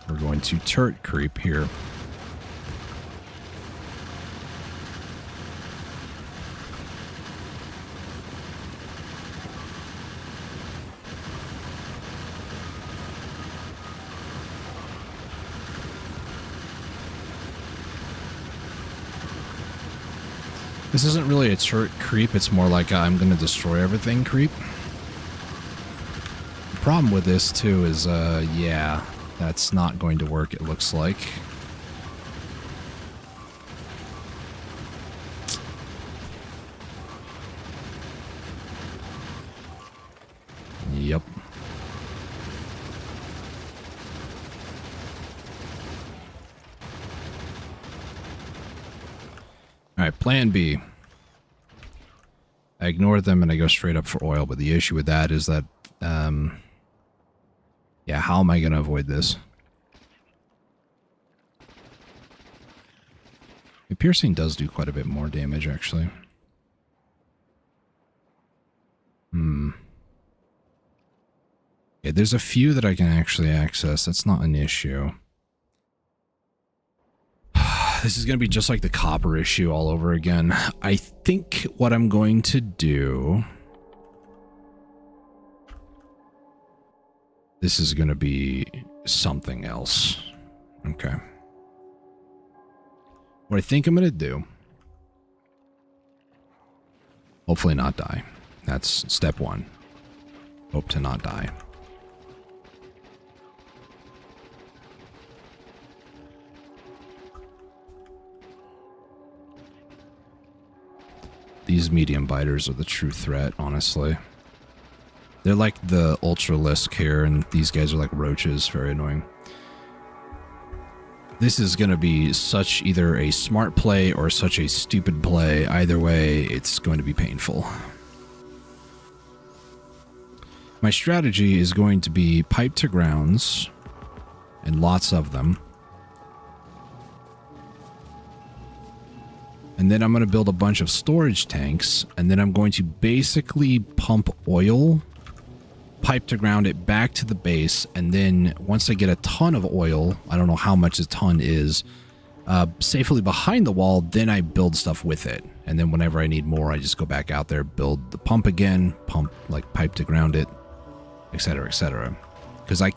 We're going to turret creep here. This isn't really a turret creep, it's more like I'm gonna destroy everything creep. The problem with this too is, yeah, that's not going to work, it looks like. Yep. Alright, plan B. I ignore them and I go straight up for oil, but the issue with that is that, yeah, how am I going to avoid this? The piercing does do quite a bit more damage, actually. Yeah, there's a few that I can actually access. That's not an issue. This is going to be just like the copper issue all over again. I think what I'm going to do... This is going to be something else. Okay. What I think I'm going to do... Hopefully not die. That's step one. Hope to not die. These medium biters are the true threat, honestly. They're like the ultralisk here, and these guys are like roaches. Very annoying. This is going to be such either a smart play or such a stupid play. Either way, it's going to be painful. My strategy is going to be pipe to grounds, and lots of them. And then I'm going to build a bunch of storage tanks, and then I'm going to basically pump oil, pipe to ground it back to the base, and then once I get a ton of oil, I don't know how much a ton is, safely behind the wall, then I build stuff with it. And then whenever I need more, I just go back out there, build the pump again, pump, like pipe to ground it, etc., etc. Because I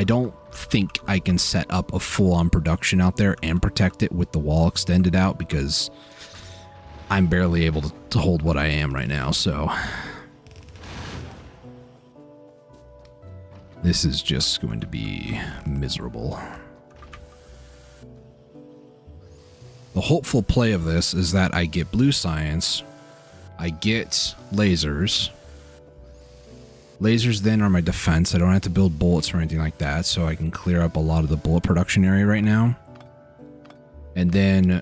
don't think I can set up a full-on production out there and protect it with the wall extended out, because I'm barely able to hold what I am right now, so... This is just going to be miserable. The hopeful play of this is that I get blue science, I get lasers. Lasers then are my defense. I don't have to build bullets or anything like that, so I can clear up a lot of the bullet production area right now. And then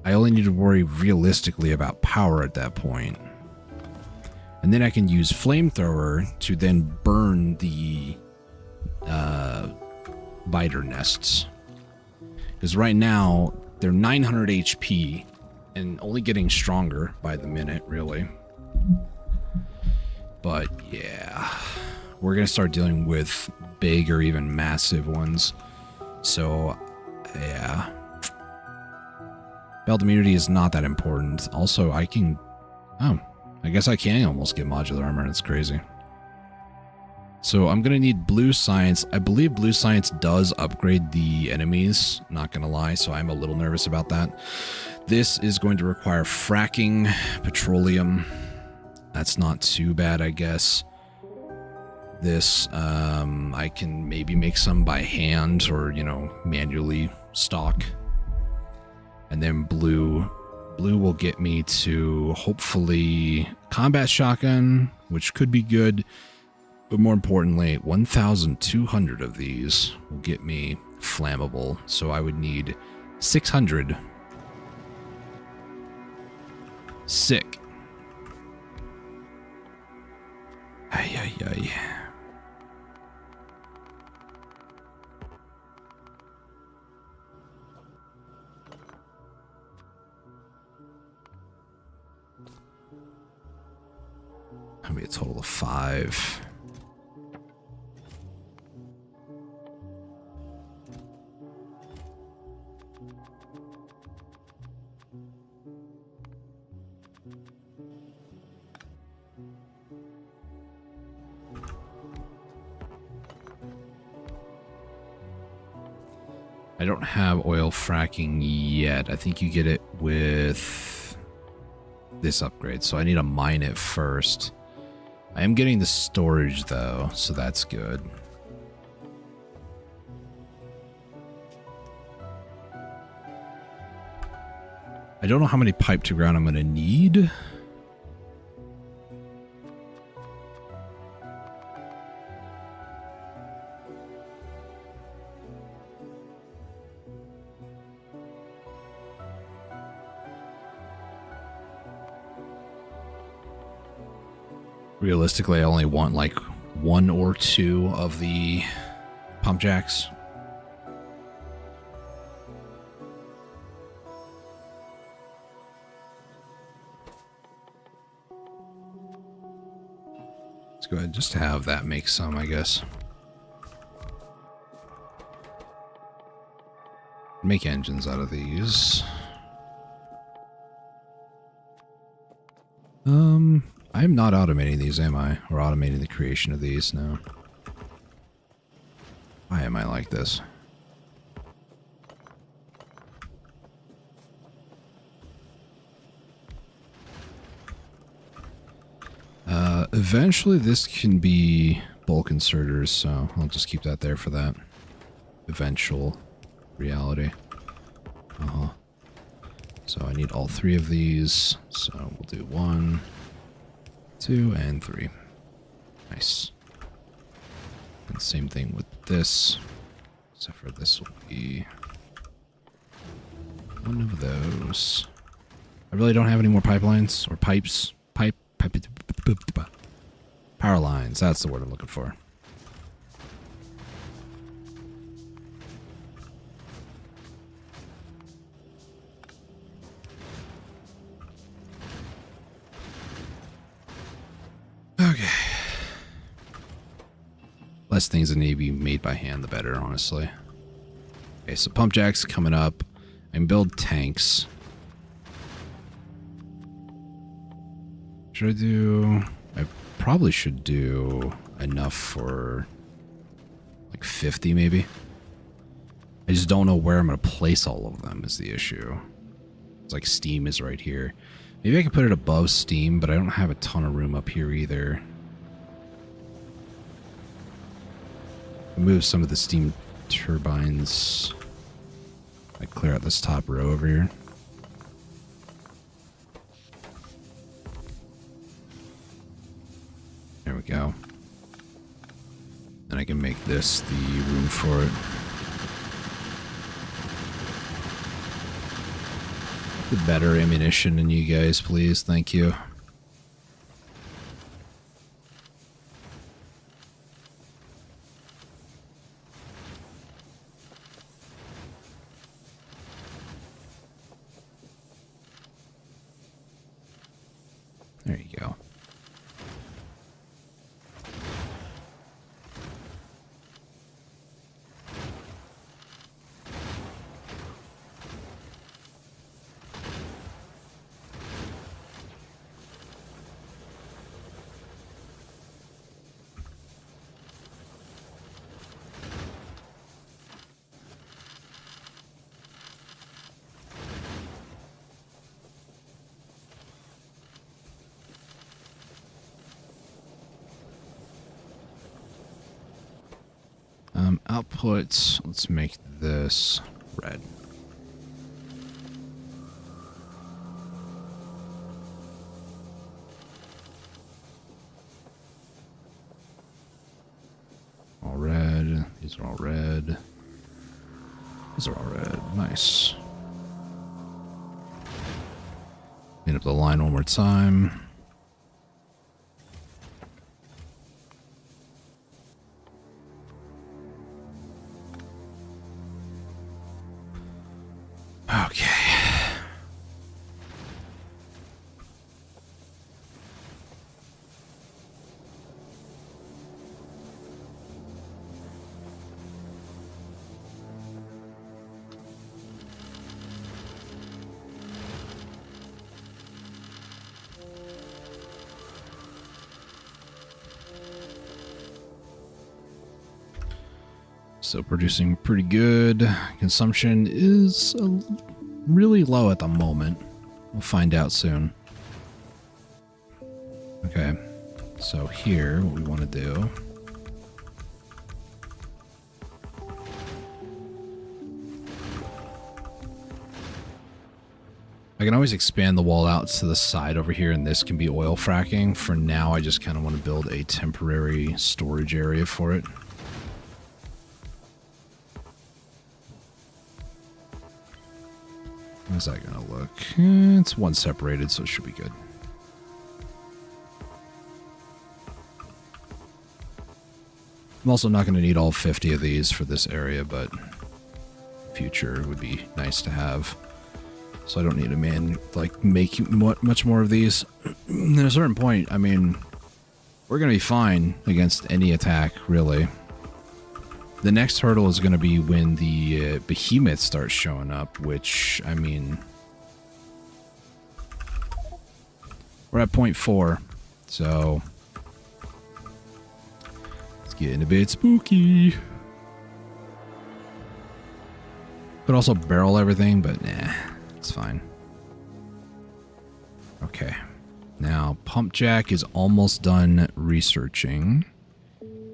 I only need to worry realistically about power at that point. And then I can use flamethrower to then burn the biter nests. Because right now, they're 900 HP and only getting stronger by the minute, really. But yeah, we're going to start dealing with big or even massive ones. So yeah. Belt immunity is not that important. Also, I can... Oh, I guess I can almost get modular armor. That's crazy. So I'm going to need blue science. I believe blue science does upgrade the enemies, not going to lie, so I'm a little nervous about that. This is going to require fracking, petroleum. That's not too bad, I guess. This, I can maybe make some by hand or, you know, manually stock. And then blue will get me to hopefully combat shotgun, which could be good. But more importantly, 1,200 of these will get me flammable. So I would need 600. Sick. Ay, ay, ay. That'll be a total of 5. I don't have oil fracking yet. I think you get it with this upgrade, so I need to mine it first. I am getting the storage though, so that's good. I don't know how many pipe to ground I'm going to need. Realistically, I only want like 1 or 2 of the pump jacks. Let's go ahead and just have that make some, I guess. Make engines out of these. I'm not automating these, am I? Or automating the creation of these? No. Why am I like this? Eventually this can be bulk inserters, so I'll just keep that there for that eventual reality. So I need all 3 of these, so we'll do 1, 2, and 3. Nice. And same thing with this, except for this will be 1 of those. I really don't have any more pipelines or pipes. Power lines, that's the word I'm looking for. Okay. Less things that need to be made by hand, the better, honestly. Okay, so pump jacks coming up. I can build tanks. Should I do... I probably should do enough for like 50 maybe. I just don't know where I'm going to place all of them is the issue. It's like steam is right here. Maybe I can put it above steam, but I don't have a ton of room up here either. Move some of the steam turbines. I clear out this top row over here. There we go. And I can make this the room for it. The better ammunition than you guys, please. Thank you. There you go. Outputs, let's make this red. All red, these are all red. These are all red, nice. Clean up the line one more time. Okay. So producing pretty good. Consumption is really low at the moment. We'll find out soon. Okay, so here, what we want to do... I can always expand the wall out to the side over here, and this can be oil fracking. For now, I just kind of want to build a temporary storage area for it. How's that going to look? It's one separated, so it should be good. I'm also not going to need all 50 of these for this area, but future would be nice to have. So I don't need to make much more of these. At a certain point, I mean, we're going to be fine against any attack, really. The next hurdle is going to be when the behemoth starts showing up, which, I mean... We're at 0.4, so... It's getting a bit spooky. Could also barrel everything, but nah. It's fine. Okay. Now, Pump Jack is almost done researching.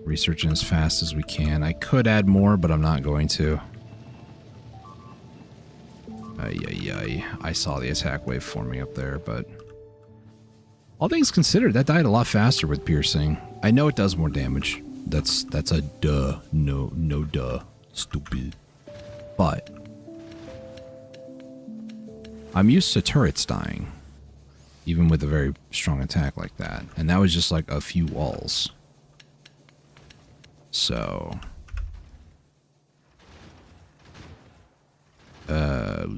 Researching as fast as we can. I could add more, but I'm not going to. I saw the attack wave forming up there, but... All things considered, that died a lot faster with piercing. I know it does more damage. That's a duh. No duh. Stupid. But... I'm used to turrets dying, even with a very strong attack like that. And that was just like a few walls. So... that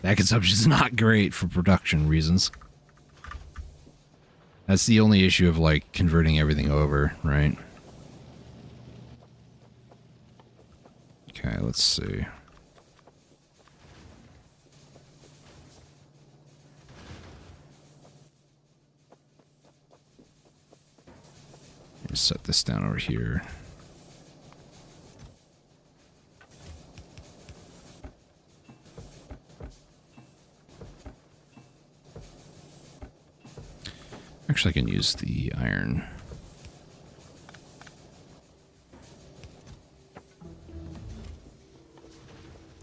consumption is not great for production reasons. That's the only issue of, like, converting everything over, right? Okay, let's see. Set this down over here. Actually, I can use the iron.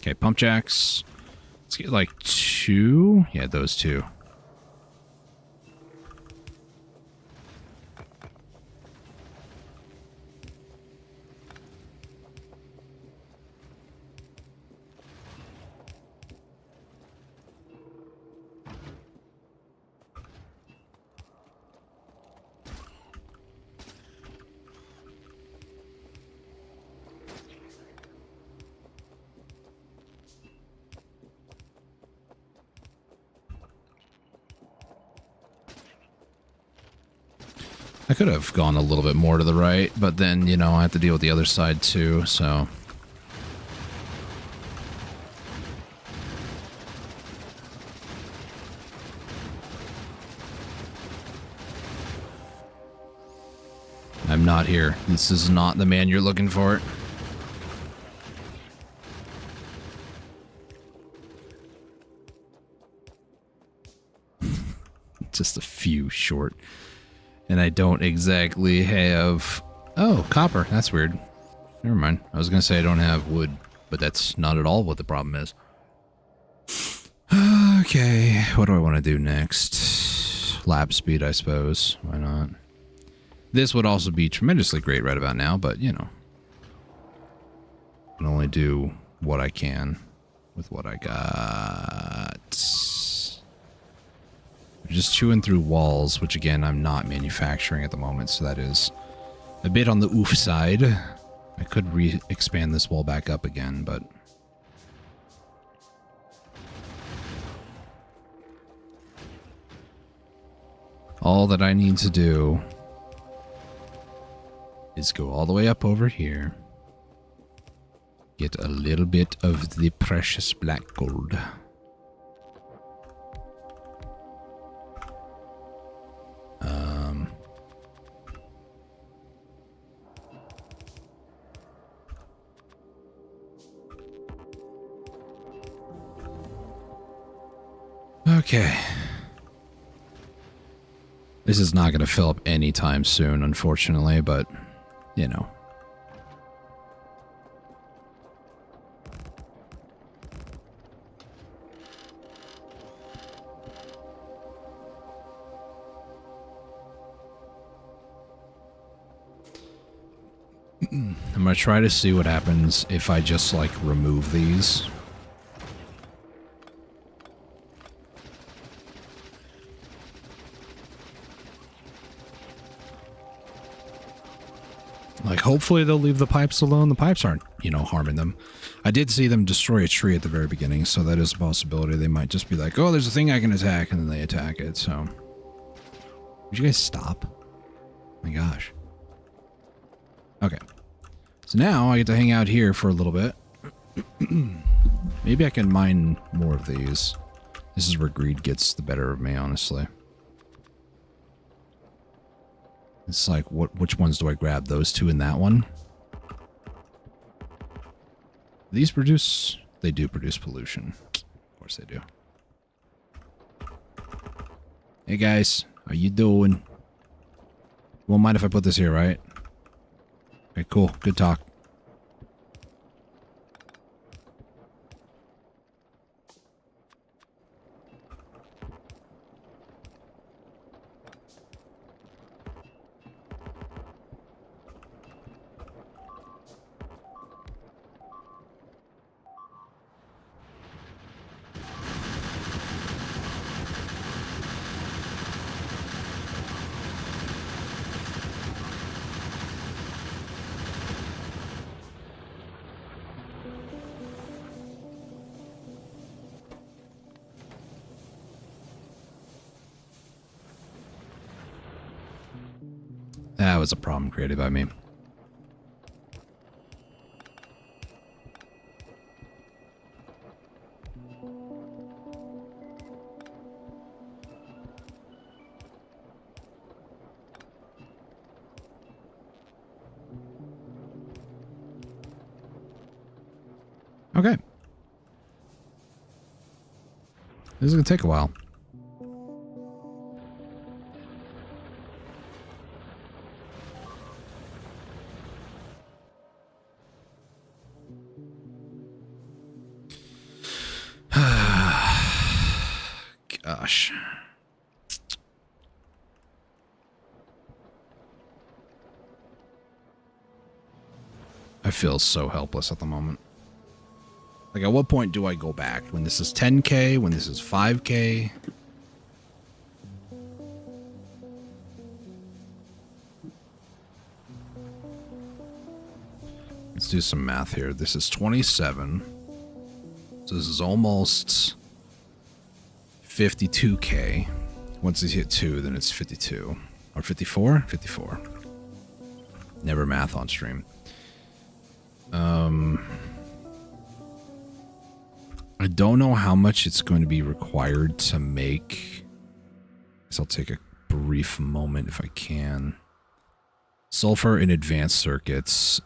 Okay, pump jacks. Let's get like 2. Yeah, those 2. I could have gone a little bit more to the right, but then, you know, I have to deal with the other side too, so... I'm not here. This is not the man you're looking for. Just a few short. And I don't exactly have... Oh, copper. That's weird. Never mind. I was going to say I don't have wood, but that's not at all what the problem is. Okay, what do I want to do next? Lap speed, I suppose. Why not? This would also be tremendously great right about now, but, you know. I can only do what I can with what I got. Just chewing through walls, which again, I'm not manufacturing at the moment, so that is a bit on the oof side. I could expand this wall back up again, but... all that I need to do is go all the way up over here, get a little bit of the precious black gold. Okay. This is not going to fill up anytime soon, unfortunately, but, you know. I'm going to try to see what happens if I just, like, remove these. Like, hopefully they'll leave the pipes alone. The pipes aren't, you know, harming them. I did see them destroy a tree at the very beginning, so that is a possibility. They might just be like, oh, there's a thing I can attack, and then they attack it, so. Would you guys stop? Oh my gosh. Okay. So now I get to hang out here for a little bit. Maybe I can mine more of these. This is where greed gets the better of me, honestly. It's like, which ones do I grab? Those two and that one? These produce... They do produce pollution. Of course they do. Hey guys, how you doing? Won't mind if I put this here, right? Okay, cool. Good talk. That was a problem created by me. Okay. This is going to take a while. Gosh. I feel so helpless at the moment. Like, at what point do I go back? When this is 10K? When this is 5K? Let's do some math here. This is 27. So this is almost 52K. Once these hit 2, then it's 52. Or 54? 54. Never math on stream. I don't know how much it's going to be required to make. I guess I'll take a brief moment if I can. Sulfur in advanced circuits.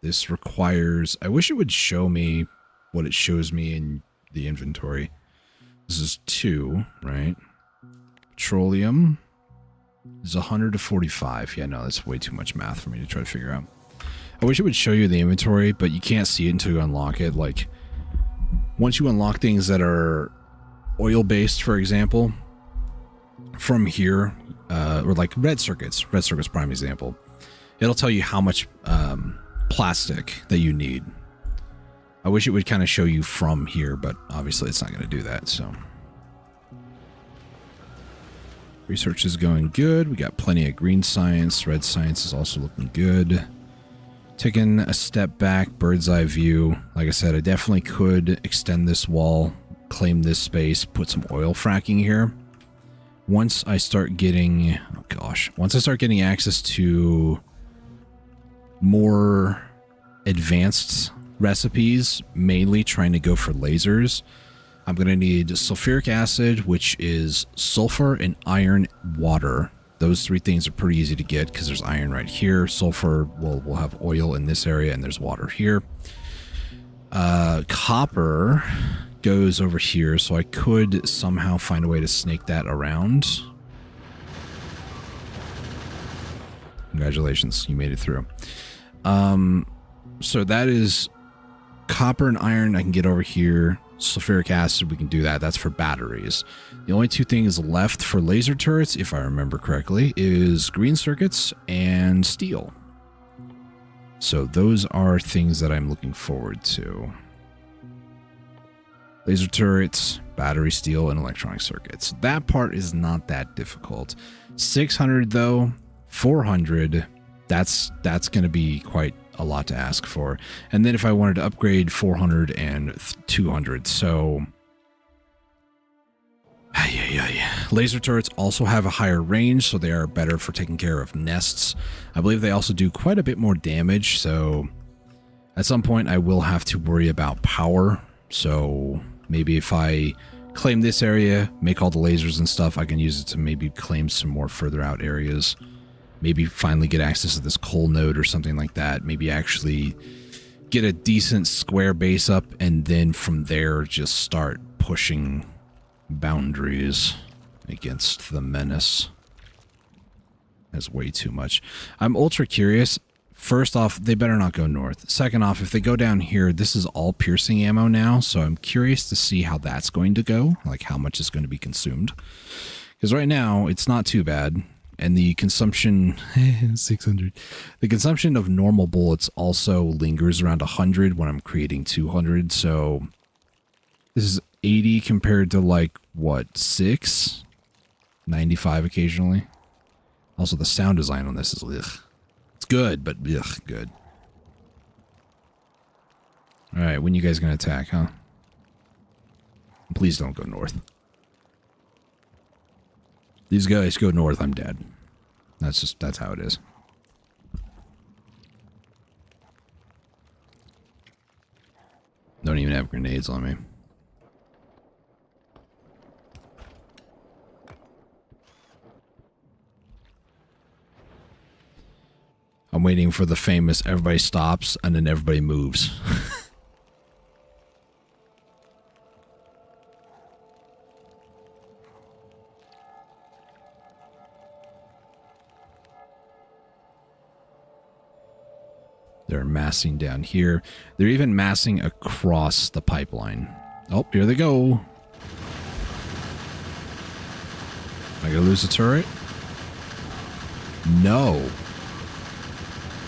This requires... I wish it would show me what it shows me in the inventory. This is 2, right? Petroleum is 100 to 45. Yeah, no, that's way too much math for me to try to figure out. I wish it would show you the inventory, but you can't see it until you unlock it. Like, once you unlock things that are oil-based, for example, from here, or like red circuits prime example, it'll tell you how much plastic that you need. I wish it would kind of show you from here, but obviously it's not going to do that, so. Research is going good. We got plenty of green science. Red science is also looking good. Taking a step back, bird's eye view. Like I said, I definitely could extend this wall, claim this space, put some oil fracking here. Once I start getting, oh gosh, once I start getting access to more advanced recipes, mainly trying to go for lasers, I'm going to need sulfuric acid, which is sulfur and iron water. Those 3 things are pretty easy to get because there's iron right here. Sulfur, we'll have oil in this area, and there's water here. Copper goes over here, so I could somehow find a way to snake that around. Congratulations, you made it through. So that is copper and iron. I can get over here. Sulfuric acid, we can do that. That's for batteries. The only two things left for laser turrets, if I remember correctly, is green circuits and steel. So those are things that I'm looking forward to. Laser turrets, battery, steel, and electronic circuits. That part is not that difficult. 600 though, 400, that's going to be quite a lot to ask for. And then if I wanted to upgrade 400 and 200, so laser turrets also have a higher range, so they are better for taking care of nests. I believe they also do quite a bit more damage, so at some point I will have to worry about power. So maybe if I claim this area, make all the lasers and stuff, I can use it to maybe claim some more further out areas. Maybe finally get access to this coal node or something like that. Maybe actually get a decent square base up, and then from there just start pushing boundaries against the menace. That's way too much. I'm ultra curious. First off, they better not go north. Second off, if they go down here, this is all piercing ammo now, so I'm curious to see how that's going to go, like how much is going to be consumed. Because right now, it's not too bad. And the consumption, 600. The consumption of normal bullets also lingers around 100 when I'm creating 200. So this is 80 compared to like, what, 6? 95 occasionally. Also, the sound design on this is, ugh. It's good, but ugh, good. All right, when you guys gonna attack, huh? Please don't go north. These guys go north, I'm dead. That's how it is. Don't even have grenades on me. I'm waiting for the famous everybody stops and then everybody moves. They're massing down here. They're even massing across the pipeline. Oh, here they go. Am I gonna lose the turret? No.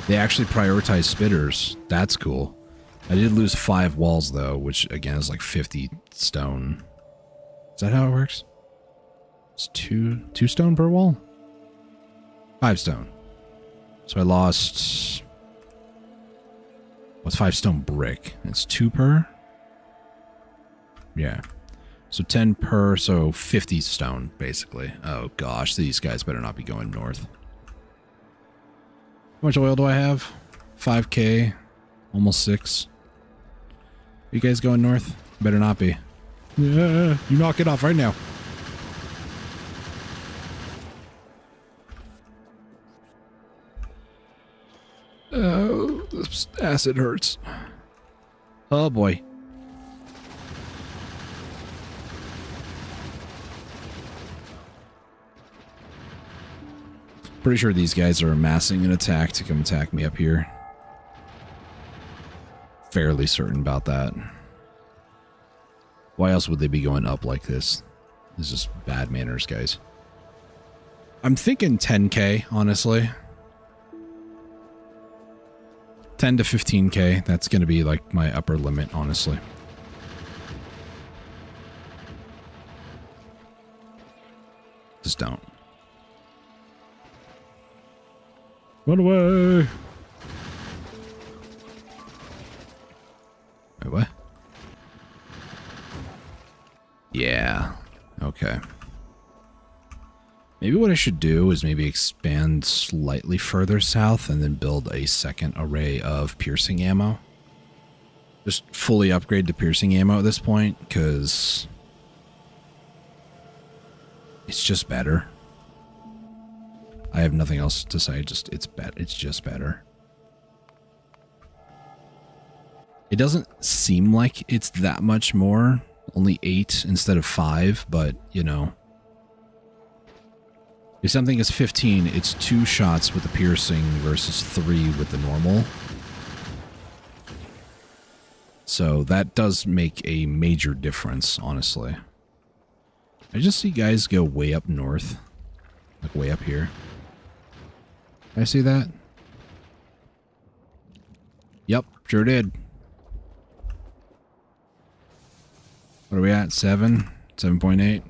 They actually prioritize spitters. That's cool. I did lose 5 walls though, which again is like 50 stone. Is that how it works? It's two stone per wall? 5 stone. So I lost... What's 5 stone brick? It's 2 per? Yeah. So 10 per, so 50 stone, basically. Oh gosh, these guys better not be going north. How much oil do I have? 5k. Almost 6. You guys going north? Better not be. Yeah, you knock it off right now. Oh, this acid hurts. Oh boy. Pretty sure these guys are amassing an attack to come attack me up here. Fairly certain about that. Why else would they be going up like this? This is just bad manners, guys. I'm thinking 10k, honestly. 10 to 15k. That's going to be like my upper limit, honestly. Just don't. Run away! Wait, what? Yeah. Okay. Maybe what I should do is maybe expand slightly further south and then build a second array of piercing ammo. Just fully upgrade the piercing ammo at this point, because it's just better. I have nothing else to say, it's just better. It doesn't seem like it's that much more, only 8 instead of 5, but you know. If something is 15, it's 2 shots with the piercing versus 3 with the normal. So that does make a major difference, honestly. I just see guys go way up north. Like way up here. Did I see that? Yep, sure did. What are we at? 7? 7.8?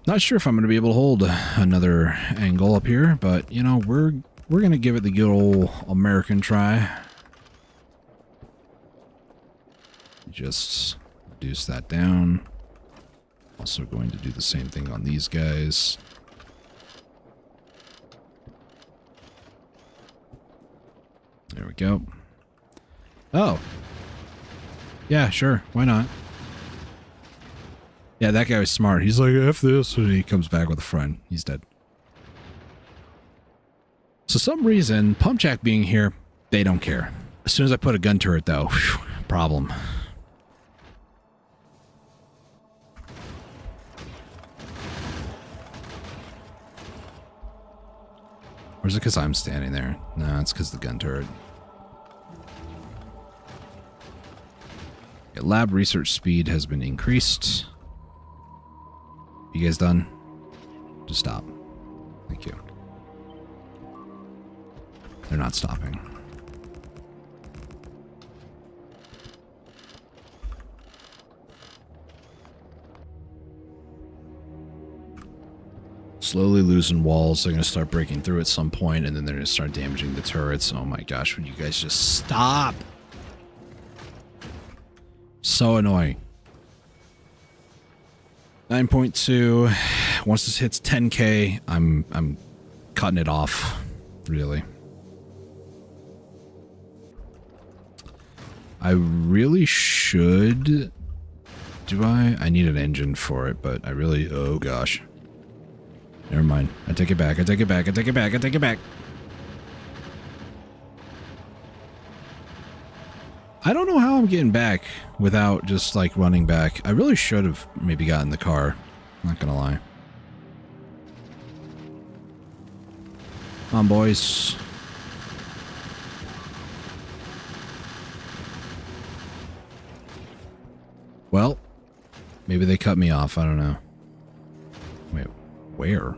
Not sure if I'm going to be able to hold another angle up here, but, you know, we're going to give it the good old American try. Just reduce that down. Also going to do the same thing on these guys. There we go. Oh. Yeah, sure. Why not? Yeah, that guy was smart. He's like, F this, and he comes back with a friend. He's dead. So some reason, Pump Jack being here, they don't care. As soon as I put a gun turret, though, whew, problem. Or is it because I'm standing there? No, it's because of the gun turret. Okay, lab research speed has been increased. You guys done? Just stop. Thank you. They're not stopping. Slowly losing walls. They're going to start breaking through at some point, and then they're going to start damaging the turrets. Oh my gosh, would you guys just stop? So annoying. 9.2. Once this hits 10K, I'm cutting it off. Really. I really should. Do I? I need an engine for it, but I really. Oh gosh. Never mind. I take it back. I take it back. I take it back. I take it back. I don't know how I'm getting back without just like running back. I really should have maybe gotten the car. Not gonna lie. Come on, boys. Well, maybe they cut me off. I don't know. Wait, where?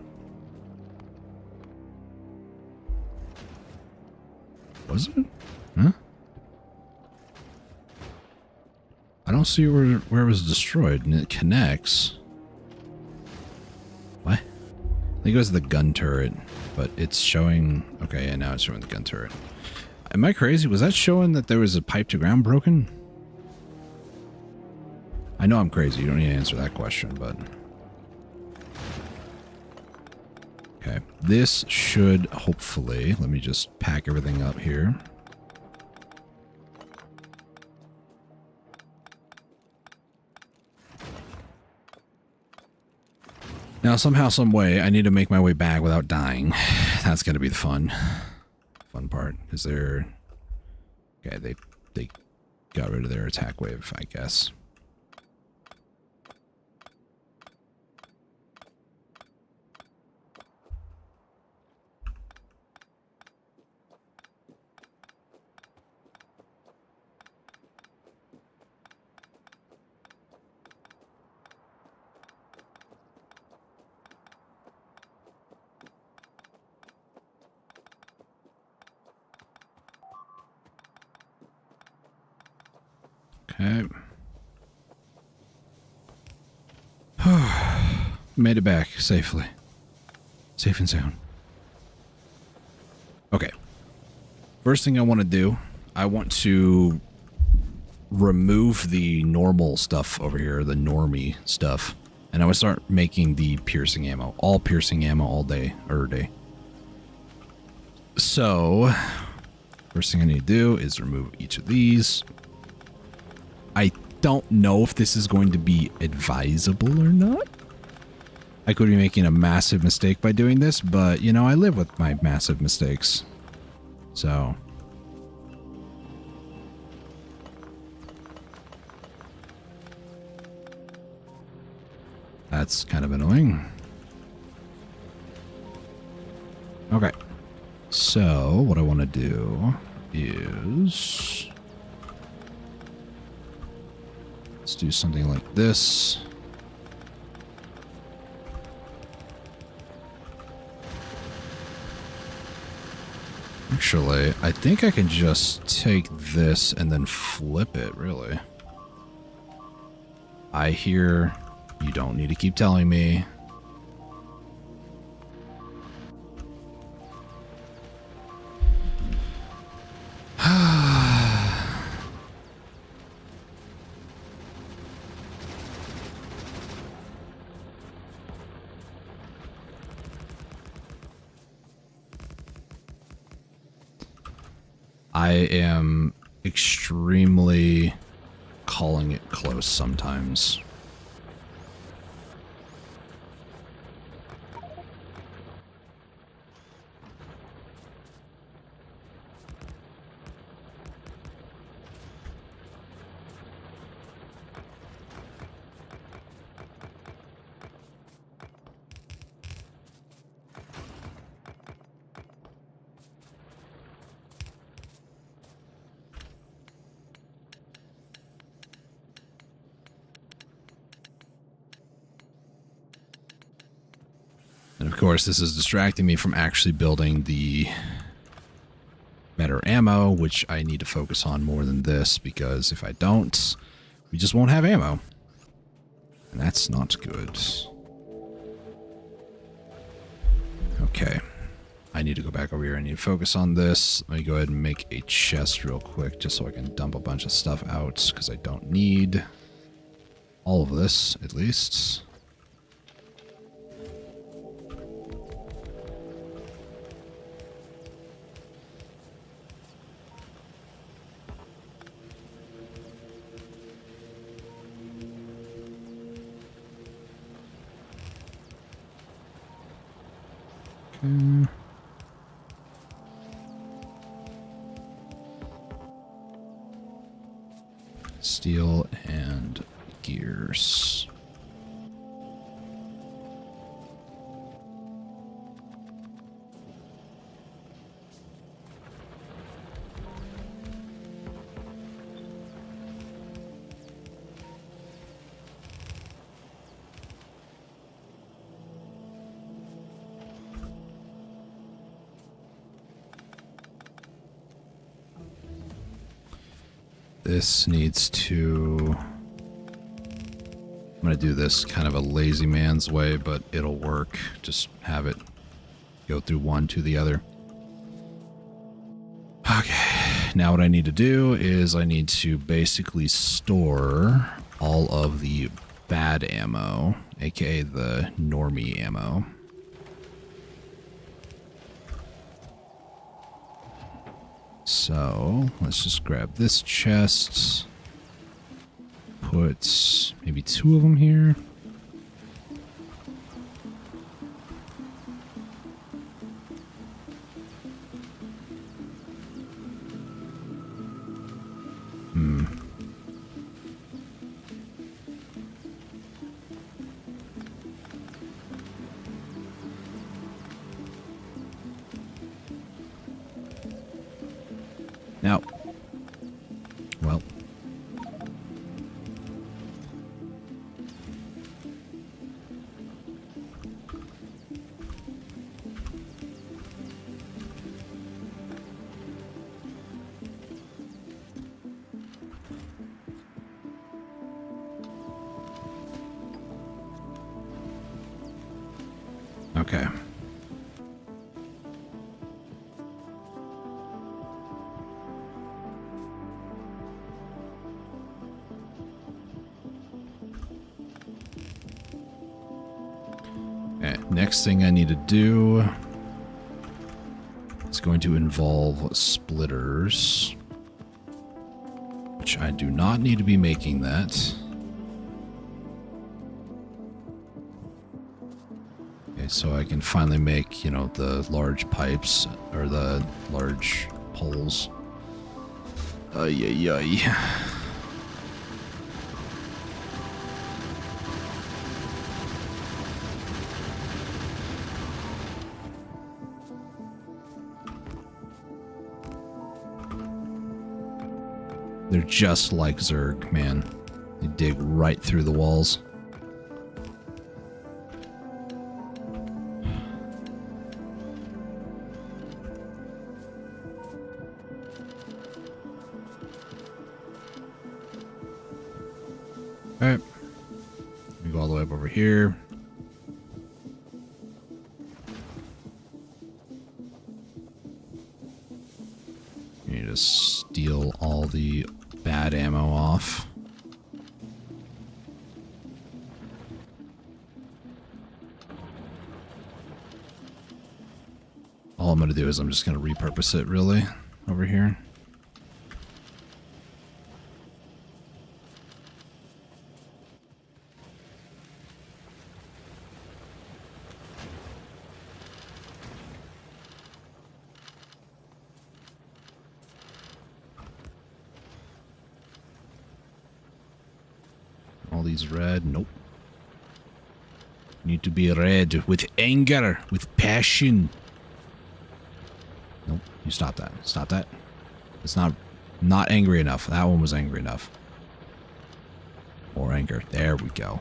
Was it? Huh? I don't see where it was destroyed, and it connects. What? I think it was the gun turret, but it's showing... Okay, yeah, now it's showing the gun turret. Am I crazy? Was that showing that there was a pipe to ground broken? I know I'm crazy. You don't need to answer that question, but... Okay. This should hopefully... Let me just pack everything up here. Now, somehow, some way, I need to make my way back without dying. That's going to be the fun part. Because they're... Okay, they got rid of their attack wave, I guess. Okay. Made it back safely. Safe and sound. Okay. First thing I want to do, I want to remove the normal stuff over here, the normie stuff. And I want to start making the piercing ammo. All piercing ammo all day, every day. So, first thing I need to do is remove each of these. I don't know if this is going to be advisable or not. I could be making a massive mistake by doing this, but, you know, I live with my massive mistakes. So. That's kind of annoying. Okay. So, what I want to do is... let's do something like this. Actually, I think I can just take this and then flip it, really. I hear you don't need to keep telling me. I am extremely calling it close sometimes. And of course, this is distracting me from actually building the better ammo, which I need to focus on more than this, because if I don't, we just won't have ammo. And that's not good. Okay. I need to go back over here. I need to focus on this. Let me go ahead and make a chest real quick, just so I can dump a bunch of stuff out, because I don't need all of this, at least. Steel and gears. This needs to... I'm going to do this kind of a lazy man's way, but it'll work. Just have it go through one to the other. Okay, now what I need to do is I need to basically store all of the bad ammo, aka the normie ammo. So, let's just grab this chest, put maybe 2 of them here. Now, well, okay. Next thing I need to do is going to involve splitters, which I do not need to be making that. Okay, so I can finally make, you know, the large pipes or the large poles. Ay. They're just like Zerg, man. They dig right through the walls. Alright. We go all the way up over here. You need to steal all the bad ammo off. All I'm going to do is I'm just going to repurpose it, really, over here. All these red. Nope. Need to be red with anger, with passion. Nope. You stop that. Stop that. It's not angry enough. That one was angry enough. More anger. There we go.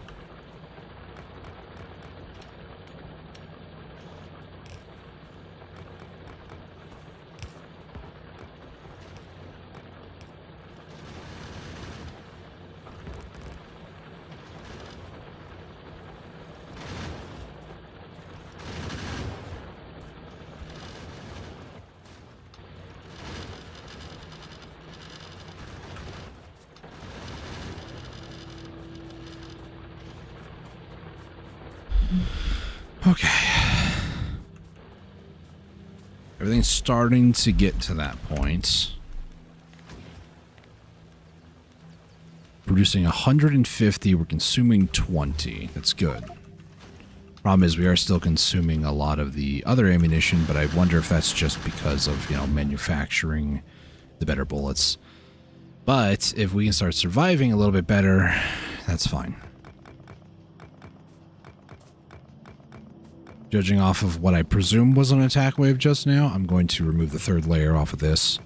Okay. Everything's starting to get to that point. Producing 150, we're consuming 20. That's good. Problem is, we are still consuming a lot of the other ammunition, but I wonder if that's just because of, manufacturing the better bullets. But if we can start surviving a little bit better, that's fine. Judging off of what I presume was an attack wave just now, I'm going to remove the third layer off of this.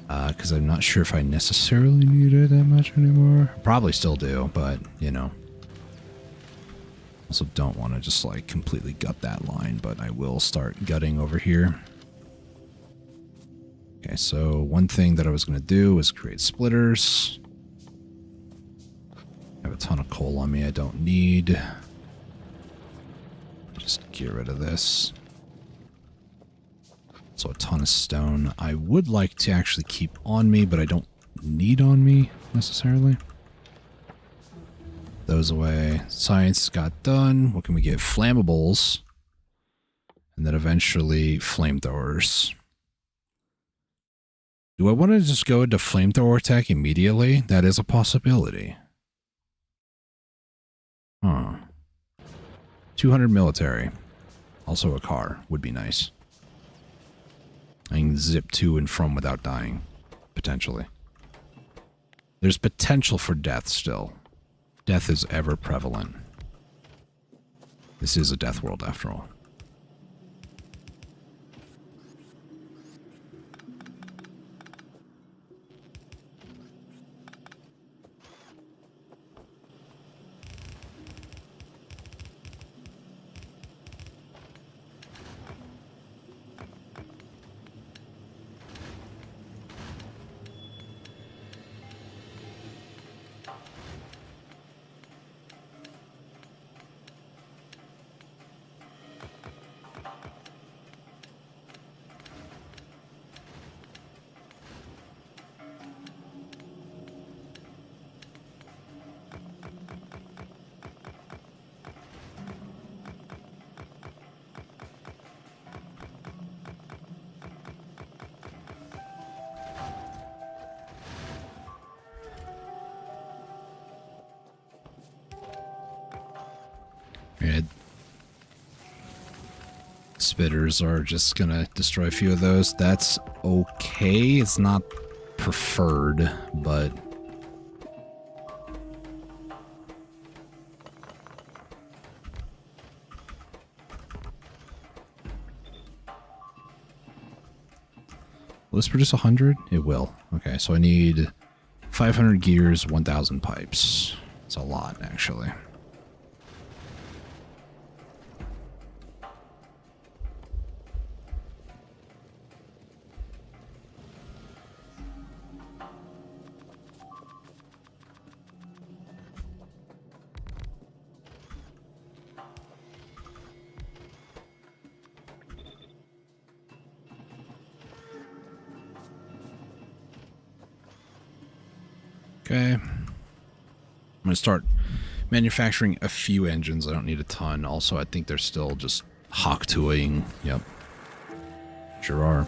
Because I'm not sure if I necessarily need it that much anymore. Probably still do, but, Also don't want to just, completely gut that line, but I will start gutting over here. Okay, so one thing that I was going to do was create splitters. I have a ton of coal on me I don't need. Just get rid of this. So a ton of stone. I would like to actually keep on me, but I don't need on me necessarily. Those away. Science got done. What can we get? Flammables. And then eventually flamethrowers. Do I want to just go into flamethrower tech immediately? That is a possibility. Huh. 200 military. Also a car would be nice. I can zip to and from without dying. Potentially. There's potential for death still. Death is ever prevalent. This is a death world after all. Spitters are just gonna destroy a few of those. That's okay. It's not preferred, but will this produce 100? It will. Okay, so I need 500 gears, 1,000 pipes. It's a lot, actually. Okay. I'm going to start manufacturing a few engines. I don't need a ton. Also, I think they're still just Hawk-toing. Yep. Sure are.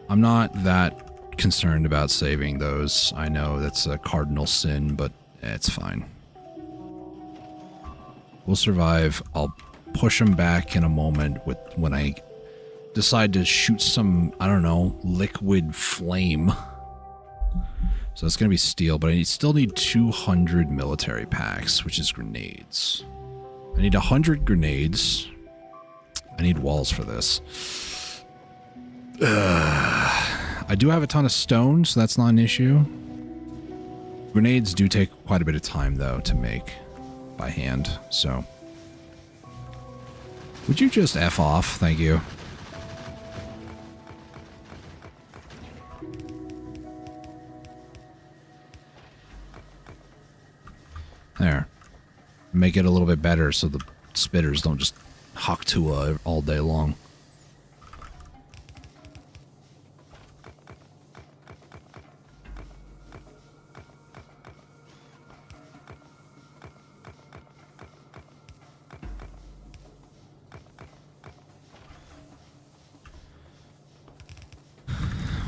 I'm not that concerned about saving those. I know that's a cardinal sin, but it's fine. We'll survive. I'll push them back in a moment when I decide to shoot some, I don't know, liquid flame. So it's going to be steel, but I still need 200 military packs, which is grenades. I need 100 grenades. I need walls for this. I do have a ton of stone, so that's not an issue. Grenades do take quite a bit of time, though, to make by hand, so... Would you just F off? Thank you. There. Make it a little bit better so the spitters don't just Hawk-Tua all day long.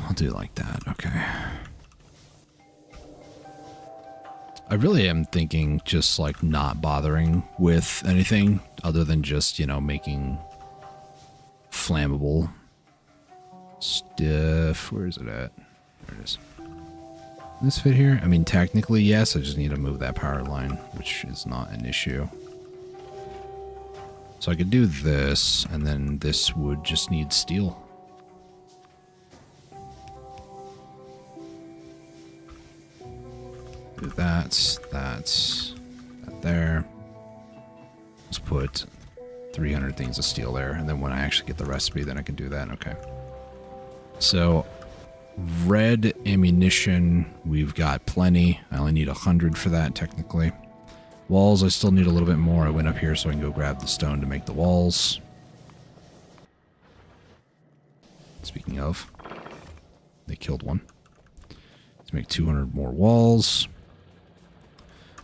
I'll do like that, okay. I really am thinking just like not bothering with anything other than just, you know, making flammable stuff. Where is it at? There it is. This fit here? I mean, technically, yes. I just need to move that power line, which is not an issue. So I could do this, and then this would just need steel. Do that there. Let's put 300 things of steel there, and then when I actually get the recipe, then I can do that. Okay. So, red ammunition, we've got plenty. I only need 100 for that, technically. Walls, I still need a little bit more. I went up here so I can go grab the stone to make the walls. Speaking of, they killed one. Let's make 200 more walls.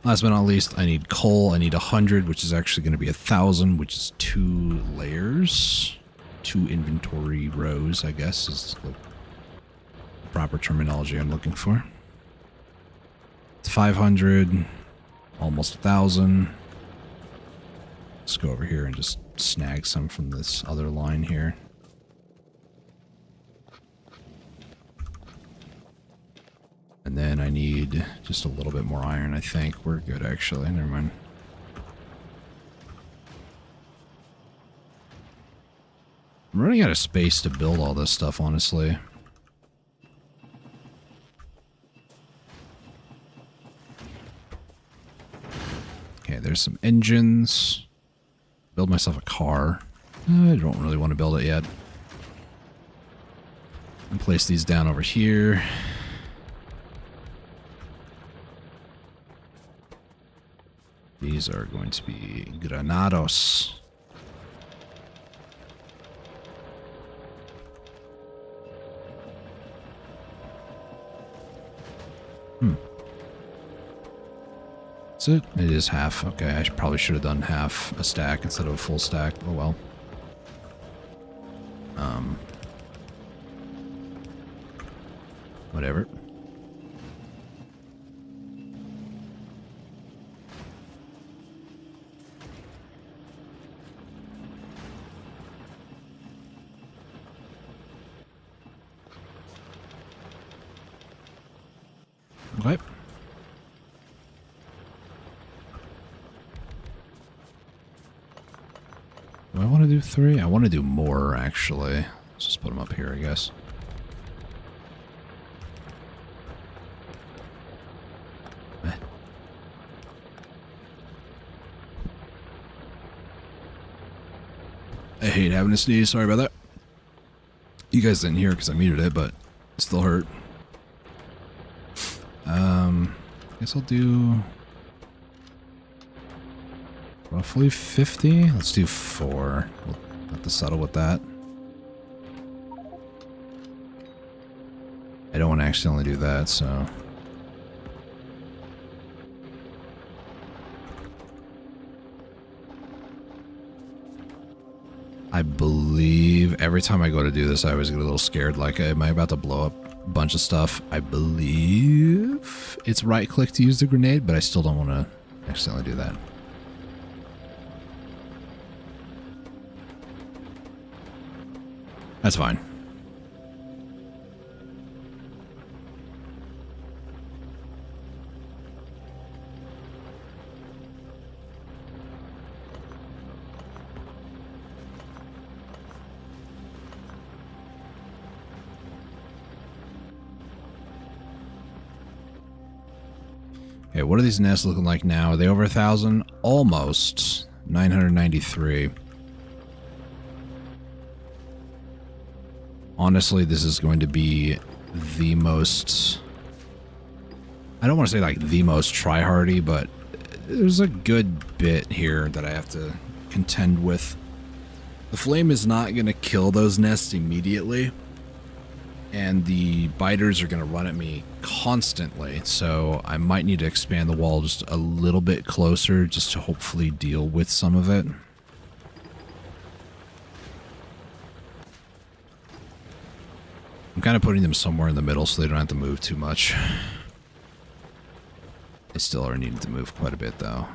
Last but not least, I need coal. I need 100, which is actually going to be 1,000, which is 2 layers. 2 inventory rows, I guess, is the proper terminology I'm looking for. It's 500, almost 1,000. Let's go over here and just snag some from this other line here. And then I need just a little bit more iron, I think. We're good, actually. Never mind. I'm running out of space to build all this stuff, honestly. Okay, there's some engines. Build myself a car. I don't really want to build it yet. And place these down over here. These are going to be granados. That's it? It is half. Okay, I probably should have done half a stack instead of a full stack. Oh well. Whatever. Okay. Do I want to do 3? I want to do more, actually. Let's just put them up here, I guess. I hate having to sneeze. Sorry about that. You guys didn't hear it because I muted it, but it still hurt. Guess I'll do roughly 50. Let's do 4. We'll have to settle with that. I don't want to accidentally do that, so... I believe every time I go to do this, I always get a little scared. Like, am I about to blow up a bunch of stuff? I believe it's right click to use the grenade, but I still don't want to accidentally do that. That's fine. Okay, what are these nests looking like now? Are they over 1,000? Almost. 993. Honestly, this is going to be the most... I don't want to say like the most try-hardy, but there's a good bit here that I have to contend with. The flame is not going to kill those nests immediately. And the biters are going to run at me constantly, so I might need to expand the wall just a little bit closer just to hopefully deal with some of it. I'm kind of putting them somewhere in the middle so they don't have to move too much. They still are needing to move quite a bit, though.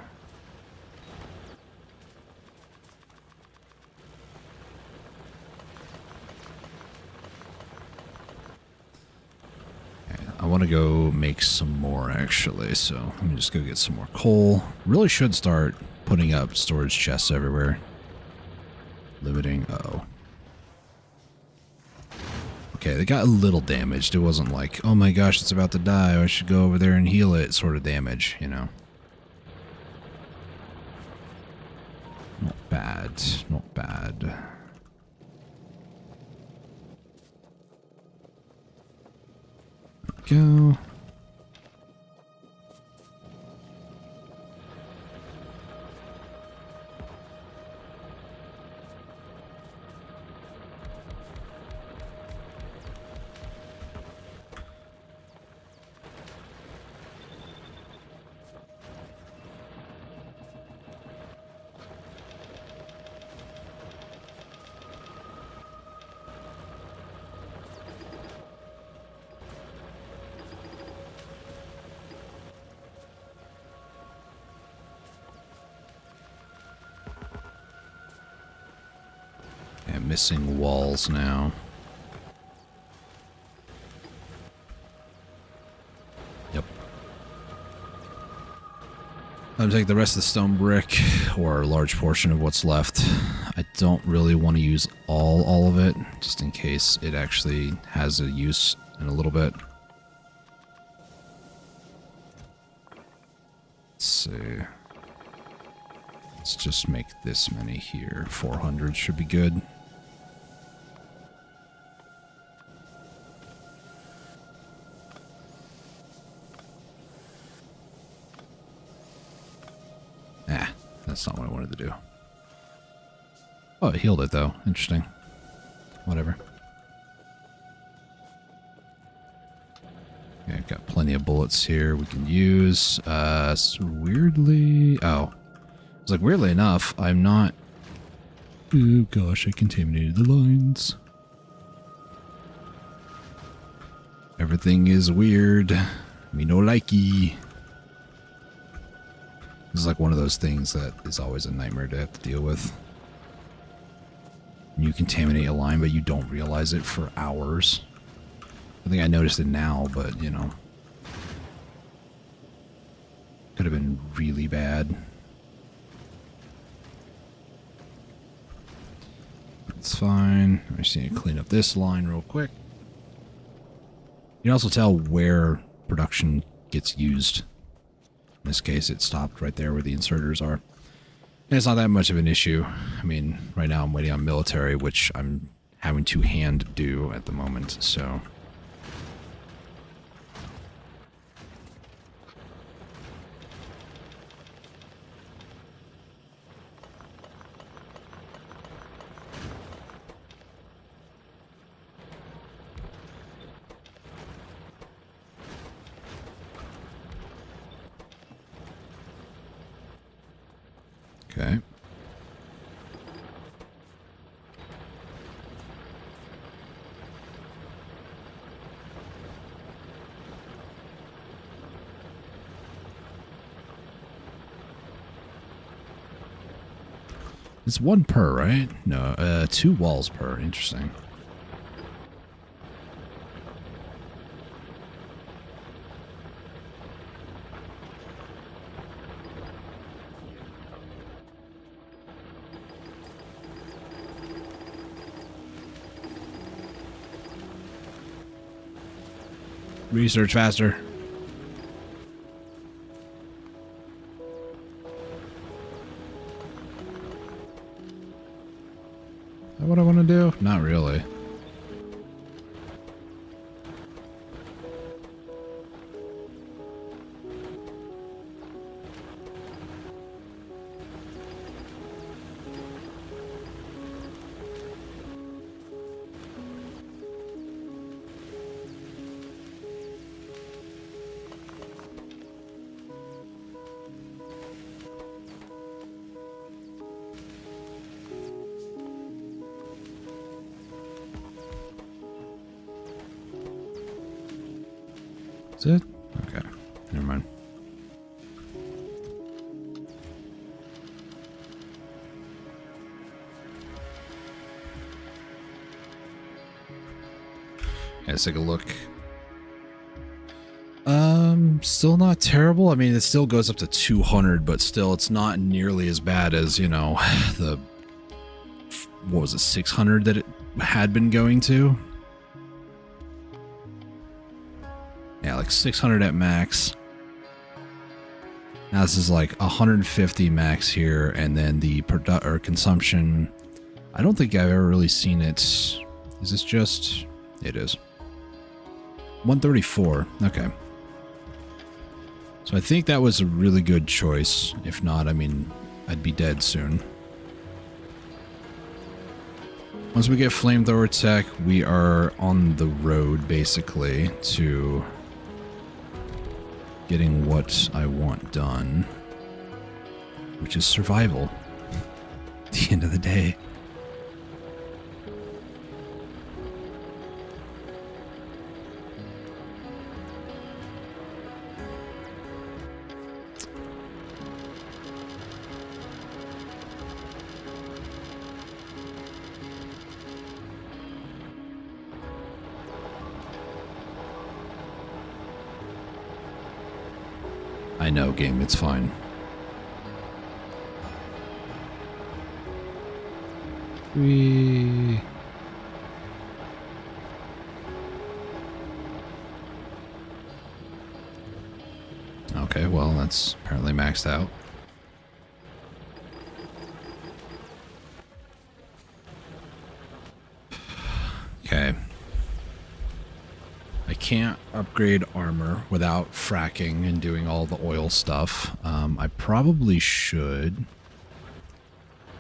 I want to go make some more, actually, so let me just go get some more coal. Really should start putting up storage chests everywhere. Limiting, uh-oh. Okay, they got a little damaged. It wasn't like, oh my gosh, it's about to die, I should go over there and heal it sort of damage, you know. Not bad, not bad. Go. Missing walls now. Yep. I'm gonna take the rest of the stone brick, or a large portion of what's left. I don't really want to use all of it, just in case it actually has a use in a little bit. Let's see. Let's just make this many here. 400 should be good. That's not what I wanted to do. Oh, it healed it though. Interesting. Whatever. Okay, I've got plenty of bullets here we can use. Weirdly... Oh. I was like, weirdly enough, I'm not... Oh gosh, I contaminated the lines. Everything is weird. Me no likey. This is like one of those things that is always a nightmare to have to deal with. You contaminate a line, but you don't realize it for hours. I think I noticed it now, but, you know. Could have been really bad. That's fine. I just need to clean up this line real quick. You can also tell where production gets used. In this case, it stopped right there where the inserters are. And it's not that much of an issue. I mean, right now I'm waiting on military, which I'm having to hand do at the moment, so... Okay. It's one per, right? No, 2 walls per. Interesting. Research faster. Is that what I want to do? Not really. Is it? Okay. Never mind. Let's take a look. Still not terrible. I mean, it still goes up to 200, but still, it's not nearly as bad as, you know, the, what was it, 600 that it had been going to? Yeah, like 600 at max. Now this is like 150 max here, and then the consumption. I don't think I've ever really seen it. Is this just? It is. 134. Okay. So I think that was a really good choice. If not, I mean, I'd be dead soon. Once we get flamethrower tech, we are on the road basically to getting what I want done, which is survival at the end of the day. I know, game, it's fine. Okay, well, that's apparently maxed out. Okay. I can't upgrade armor without fracking and doing all the oil stuff. I probably should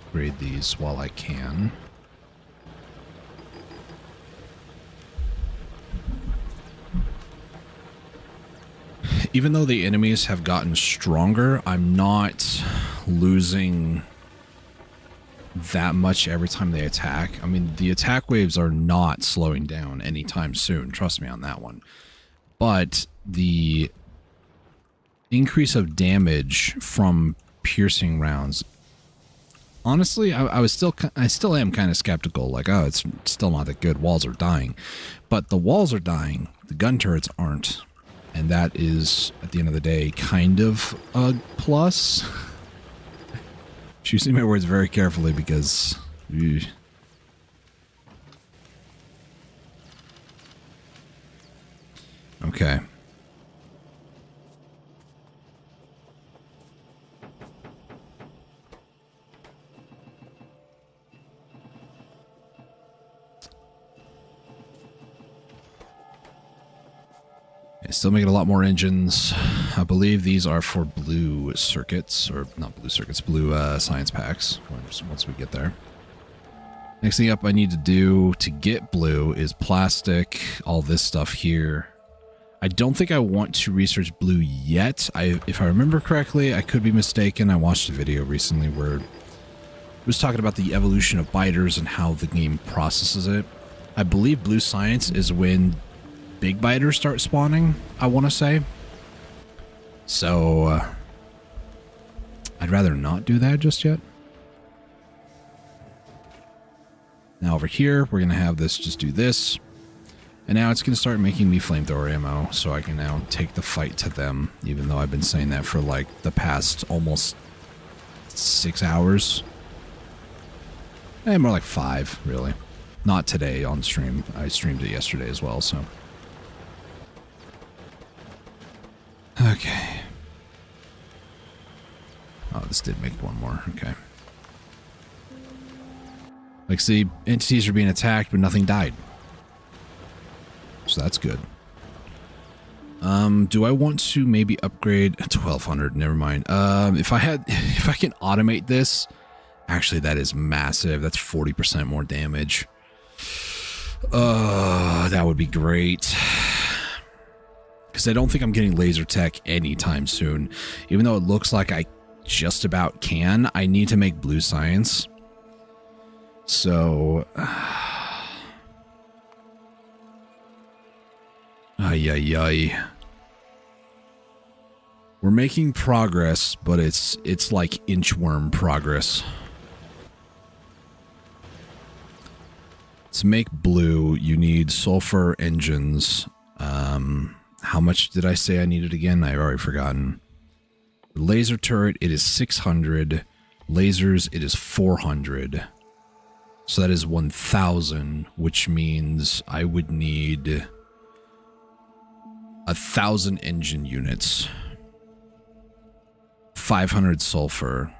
upgrade these while I can. Even though the enemies have gotten stronger, I'm not losing that much every time they attack. I mean, the attack waves are not slowing down anytime soon. Trust me on that one. But the increase of damage from piercing rounds, honestly, I still am kind of skeptical. Like, oh, it's still not that good. Walls are dying. But the walls are dying. The gun turrets aren't. And that is, at the end of the day, kind of a plus. Choosing my words very carefully because... Ew. Okay. Okay, still making a lot more engines. I believe these are for blue circuits, or not blue circuits, blue science packs, once we get there. Next thing up I need to do to get blue is plastic, all this stuff here. I don't think I want to research blue yet. If I remember correctly, I could be mistaken. I watched a video recently where it was talking about the evolution of biters and how the game processes it. I believe blue science is when big biters start spawning, I want to say. So, I'd rather not do that just yet. Now over here, we're going to have this just do this. And now it's going to start making me flamethrower ammo, so I can now take the fight to them, even though I've been saying that for like the past almost 6 hours. More like 5, really. Not today on stream. I streamed it yesterday as well, so. Okay. Oh, this did make one more. Okay. Like, see, entities are being attacked, but nothing died. So that's good. Do I want to maybe upgrade 1200? Never mind. If I can automate this, actually that is massive. That's 40% more damage. That would be great. Because I don't think I'm getting laser tech anytime soon. Even though it looks like I just about can, I need to make blue science. So, ay. We're making progress, but it's like inchworm progress. To make blue, you need sulfur engines. How much did I say I needed again? I've already forgotten. The laser turret, it is 600. Lasers, it is 400. So that is 1,000, which means I would need 1,000 engine units, 500 sulfur,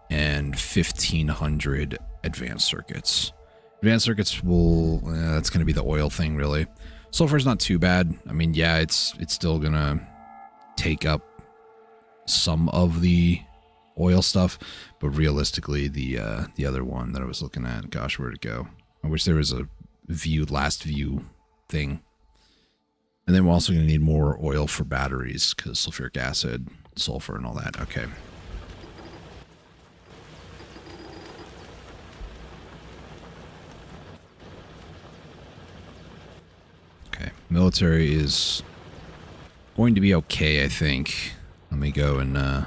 and 1,500 advanced circuits. Advanced circuits will, that's going to be the oil thing, really. Sulfur's not too bad. I mean, yeah, it's still going to take up some of the oil stuff, but realistically, the other one that I was looking at, gosh, where'd it go? I wish there was a last view thing. And then we're also going to need more oil for batteries, because sulfuric acid, sulfur, and all that. Okay. Okay, military is going to be okay, I think. Let me go and, oh,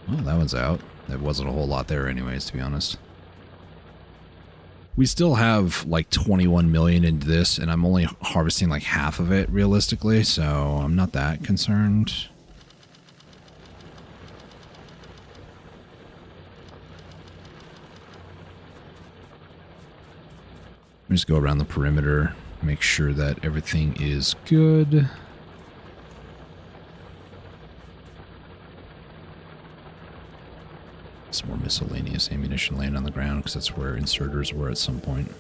that one's out. There wasn't a whole lot there anyways, to be honest. We still have like 21 million into this, and I'm only harvesting like half of it, realistically, so I'm not that concerned. Let me just go around the perimeter, make sure that everything is good. Some more miscellaneous ammunition laying on the ground, because that's where inserters were at some point.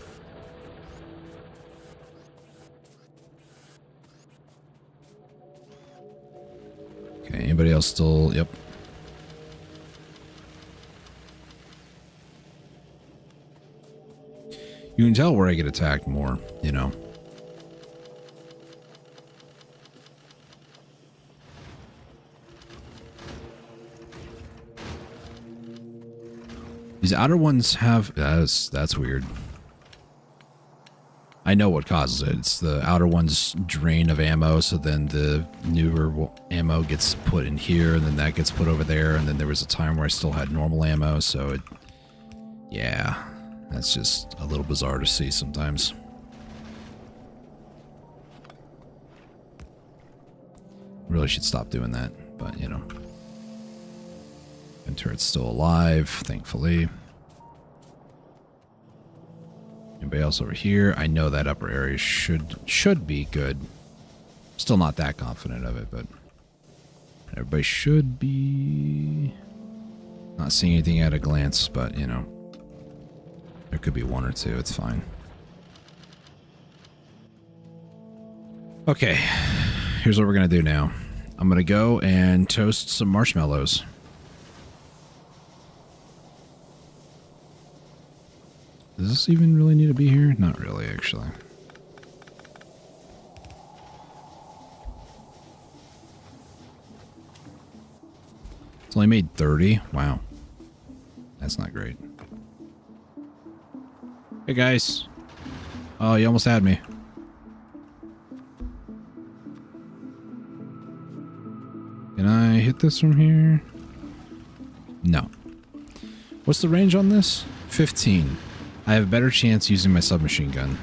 Okay, anybody else still? Yep. You can tell where I get attacked more, you know. These outer ones have... That's weird. I know what causes it. It's the outer ones drain of ammo, so then the newer ammo gets put in here, and then that gets put over there, and then there was a time where I still had normal ammo, so it... Yeah, that's just a little bizarre to see sometimes. Really should stop doing that, but, you know. And turret's still alive, thankfully. Anybody else over here? I know that upper area should be good. Still not that confident of it, but everybody should be. Not seeing anything at a glance, but you know, there could be one or two. It's fine. Okay. here's what we're going to do now. I'm going to go and toast some marshmallows. Does this even really need to be here? Not really, actually. It's only made 30? Wow. That's not great. Hey, guys. Oh, you almost had me. Can I hit this from here? No. What's the range on this? 15. I have a better chance using my submachine gun.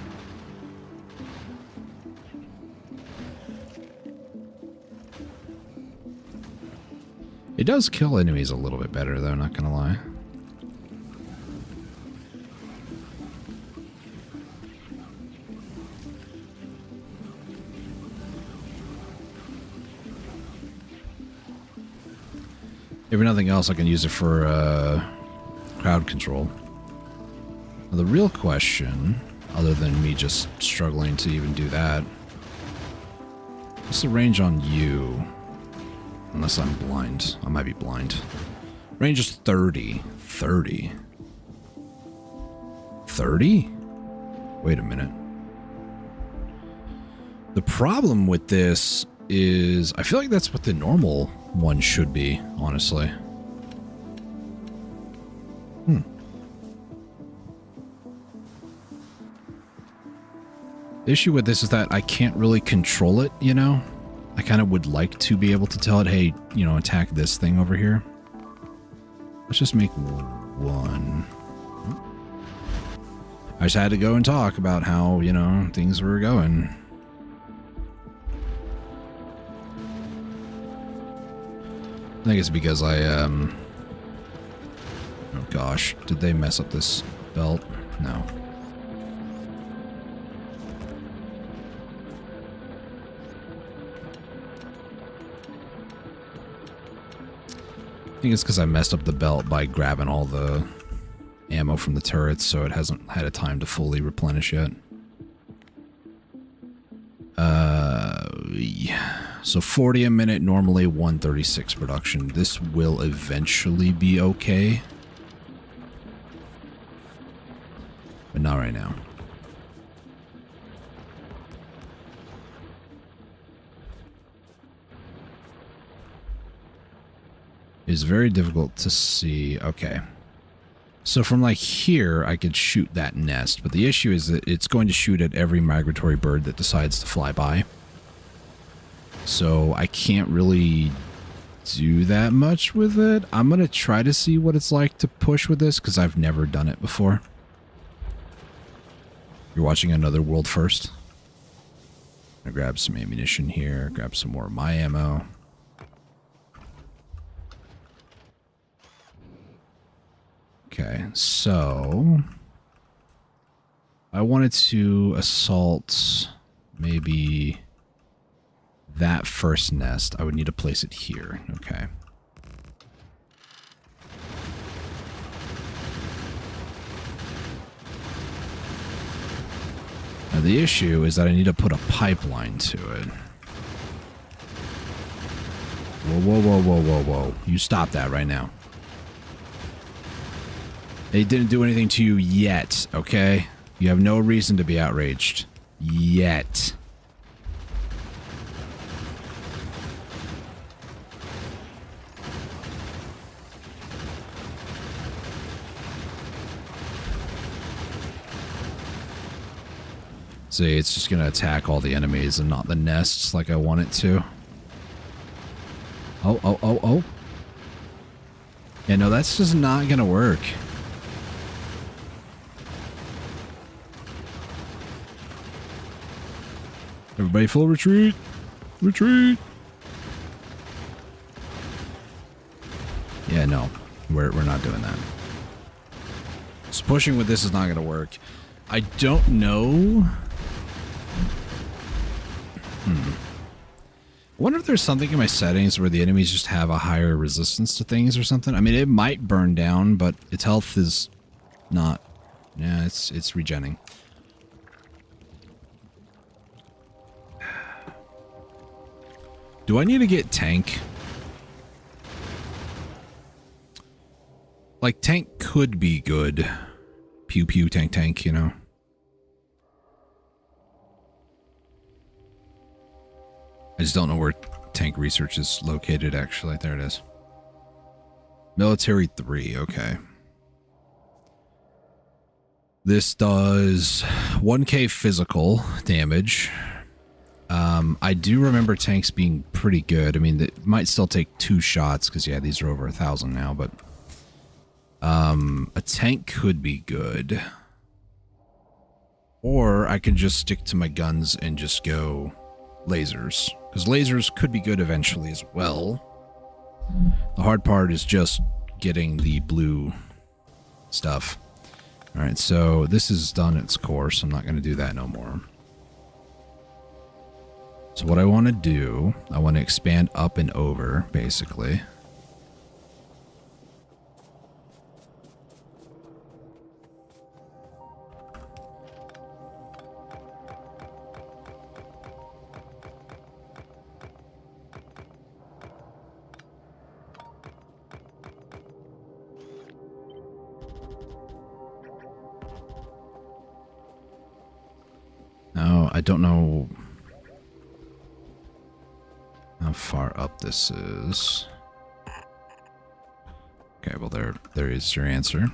It does kill enemies a little bit better, though, not gonna lie. If nothing else, I can use it for crowd control. Now, the real question, other than me just struggling to even do that, what's the range on you? Unless I'm blind. I might be blind. Range is 30. 30? 30? Wait a minute. The problem with this is I feel like that's what the normal one should be, honestly. The issue with this is that I can't really control it, you know? I kind of would like to be able to tell it, hey, you know, attack this thing over here. Let's just make one. I just had to go and talk about how, you know, things were going. I think it's because I, oh gosh, did they mess up this belt? No. I think it's because I messed up the belt by grabbing all the ammo from the turrets, so it hasn't had a time to fully replenish yet. Yeah. So 40 a minute, normally 136 production. This will eventually be okay. But not right now. It's very difficult to see. Okay. So from like here, I could shoot that nest, but the issue is that it's going to shoot at every migratory bird that decides to fly by. So I can't really do that much with it. I'm going to try to see what it's like to push with this because I've never done it before. You're watching another world first. I'm going to grab some ammunition here, grab some more of my ammo. Okay, so I wanted to assault maybe that first nest. I would need to place it here. Okay. Now the issue is that I need to put a pipeline to it. Whoa, whoa, whoa, whoa, whoa, whoa. You stop that right now. They didn't do anything to you yet, okay? You have no reason to be outraged. Yet. See, it's just gonna attack all the enemies and not the nests like I want it to. Oh, oh, oh, oh. Yeah, no, that's just not gonna work. Everybody full retreat. Retreat. Yeah, no. We're not doing that. So pushing with this is not going to work. I don't know. I wonder if there's something in my settings where the enemies just have a higher resistance to things or something. I mean, it might burn down, but its health is not. Yeah, it's regenning. Do I need to get tank? Like, tank could be good. Pew pew tank tank, you know? I just don't know where tank research is located, actually. There it is. Military 3, okay. This does 1k physical damage. I do remember tanks being pretty good. I mean, it might still take 2 shots, because, yeah, these are over 1,000 now, but... a tank could be good. Or I can just stick to my guns and just go lasers. Because lasers could be good eventually as well. The hard part is just getting the blue stuff. Alright, so this is done its course. I'm not going to do that no more. So what I want to do, I want to expand up and over, basically. Now, I don't know how far up this is. Okay, well there is your answer.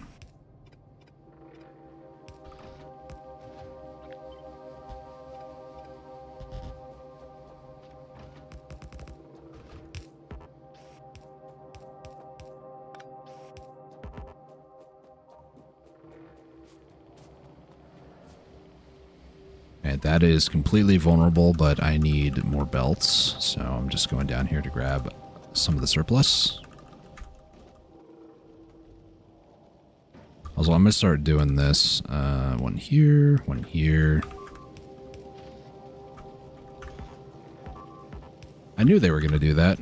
Okay, that is completely vulnerable, but I need more belts, so I'm just going down here to grab some of the surplus. Also, I'm going to start doing this. One here, one here. I knew they were going to do that.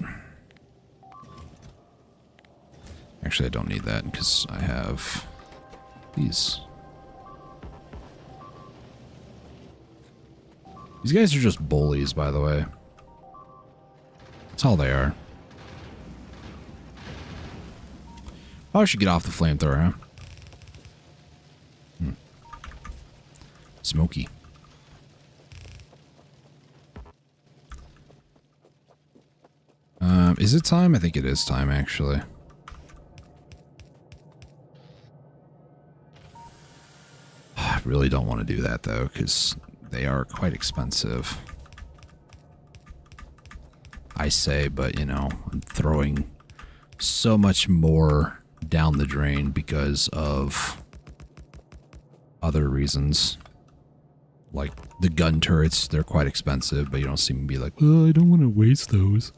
Actually, I don't need that because I have these. These guys are just bullies, by the way. That's all they are. Oh, I should get off the flamethrower, huh? Smoky. Is it time? I think it is time, actually. I really don't want to do that, though, because they are quite expensive. I say, but, you know, I'm throwing so much more down the drain because of other reasons. Like the gun turrets, they're quite expensive, but you don't seem to be like, well, I don't want to waste those.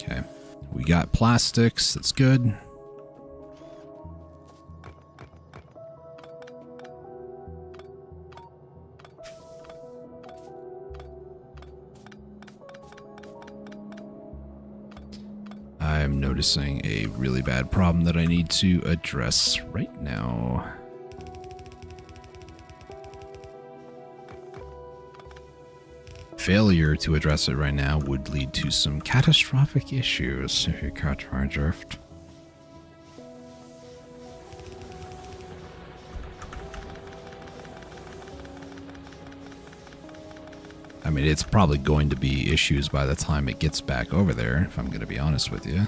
Okay, we got plastics, that's good. I'm noticing a really bad problem that I need to address right now. Failure to address it right now would lead to some catastrophic issues, if you catch my drift. I mean, it's probably going to be issues by the time it gets back over there, if I'm going to be honest with you.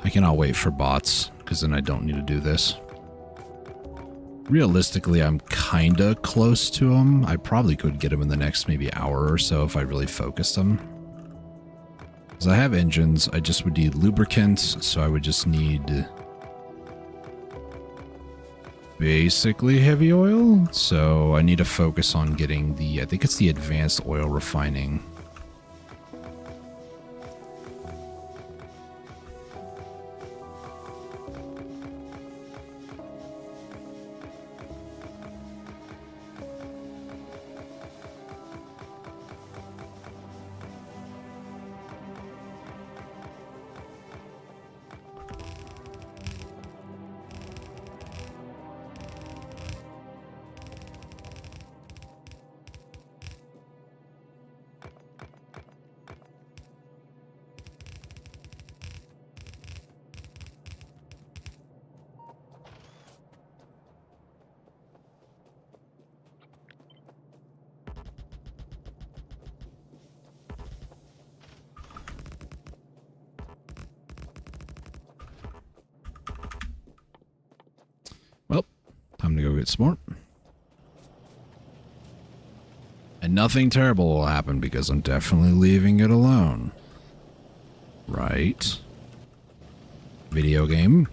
I cannot wait for bots, because then I don't need to do this. realistically, I'm kind of close to them. I probably could get them in the next maybe hour or so if I really focused them. Because I have engines, I just would need lubricants, so I would just need basically heavy oil. So I need to focus on getting the, I think it's the advanced oil refining. Well, time to go get some more. And nothing terrible will happen because I'm definitely leaving it alone. Right? Video game.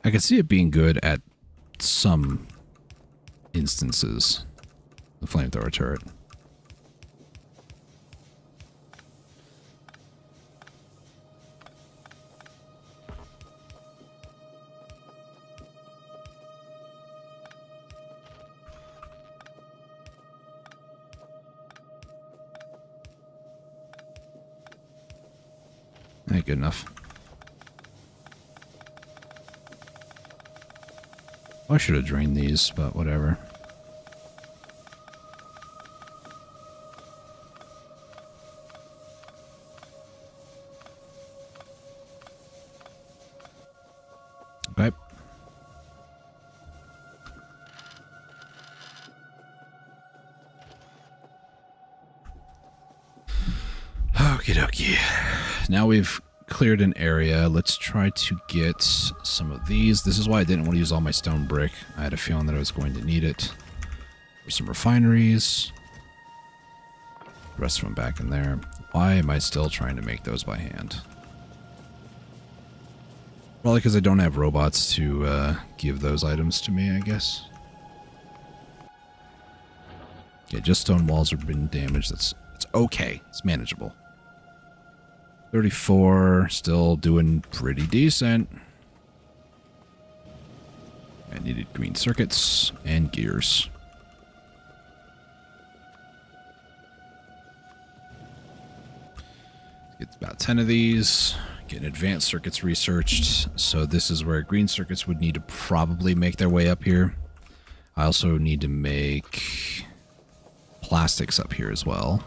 I can see it being good at some instances. The flamethrower turret. Ain't good enough. I should have drained these, but whatever. Okay. Okie dokie. Now we've cleared an area. Let's try to get some of these. This is why I didn't want to use all my stone brick. I had a feeling that I was going to need it for some refineries. The rest of them back in there. Why am I still trying to make those by hand? Probably because I don't have robots to give those items to me, I guess. Yeah, just stone walls have been damaged. It's okay. It's manageable. 34, still doing pretty decent. I needed green circuits and gears. Get about 10 of these. Getting advanced circuits researched. So this is where green circuits would need to probably make their way up here. I also need to make plastics up here as well.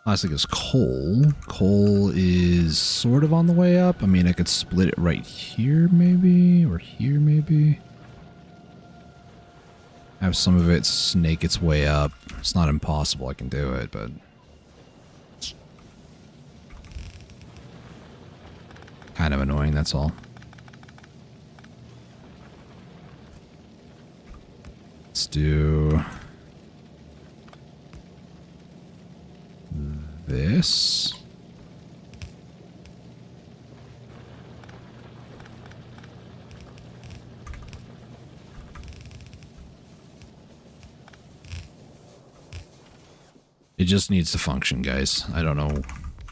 Plastic is coal. Coal is sort of on the way up. I mean, I could split it right here, maybe, or here, maybe. Have some of it snake its way up. It's not impossible. I can do it, but kind of annoying, that's all. Let's do this. It just needs to function, guys. I don't know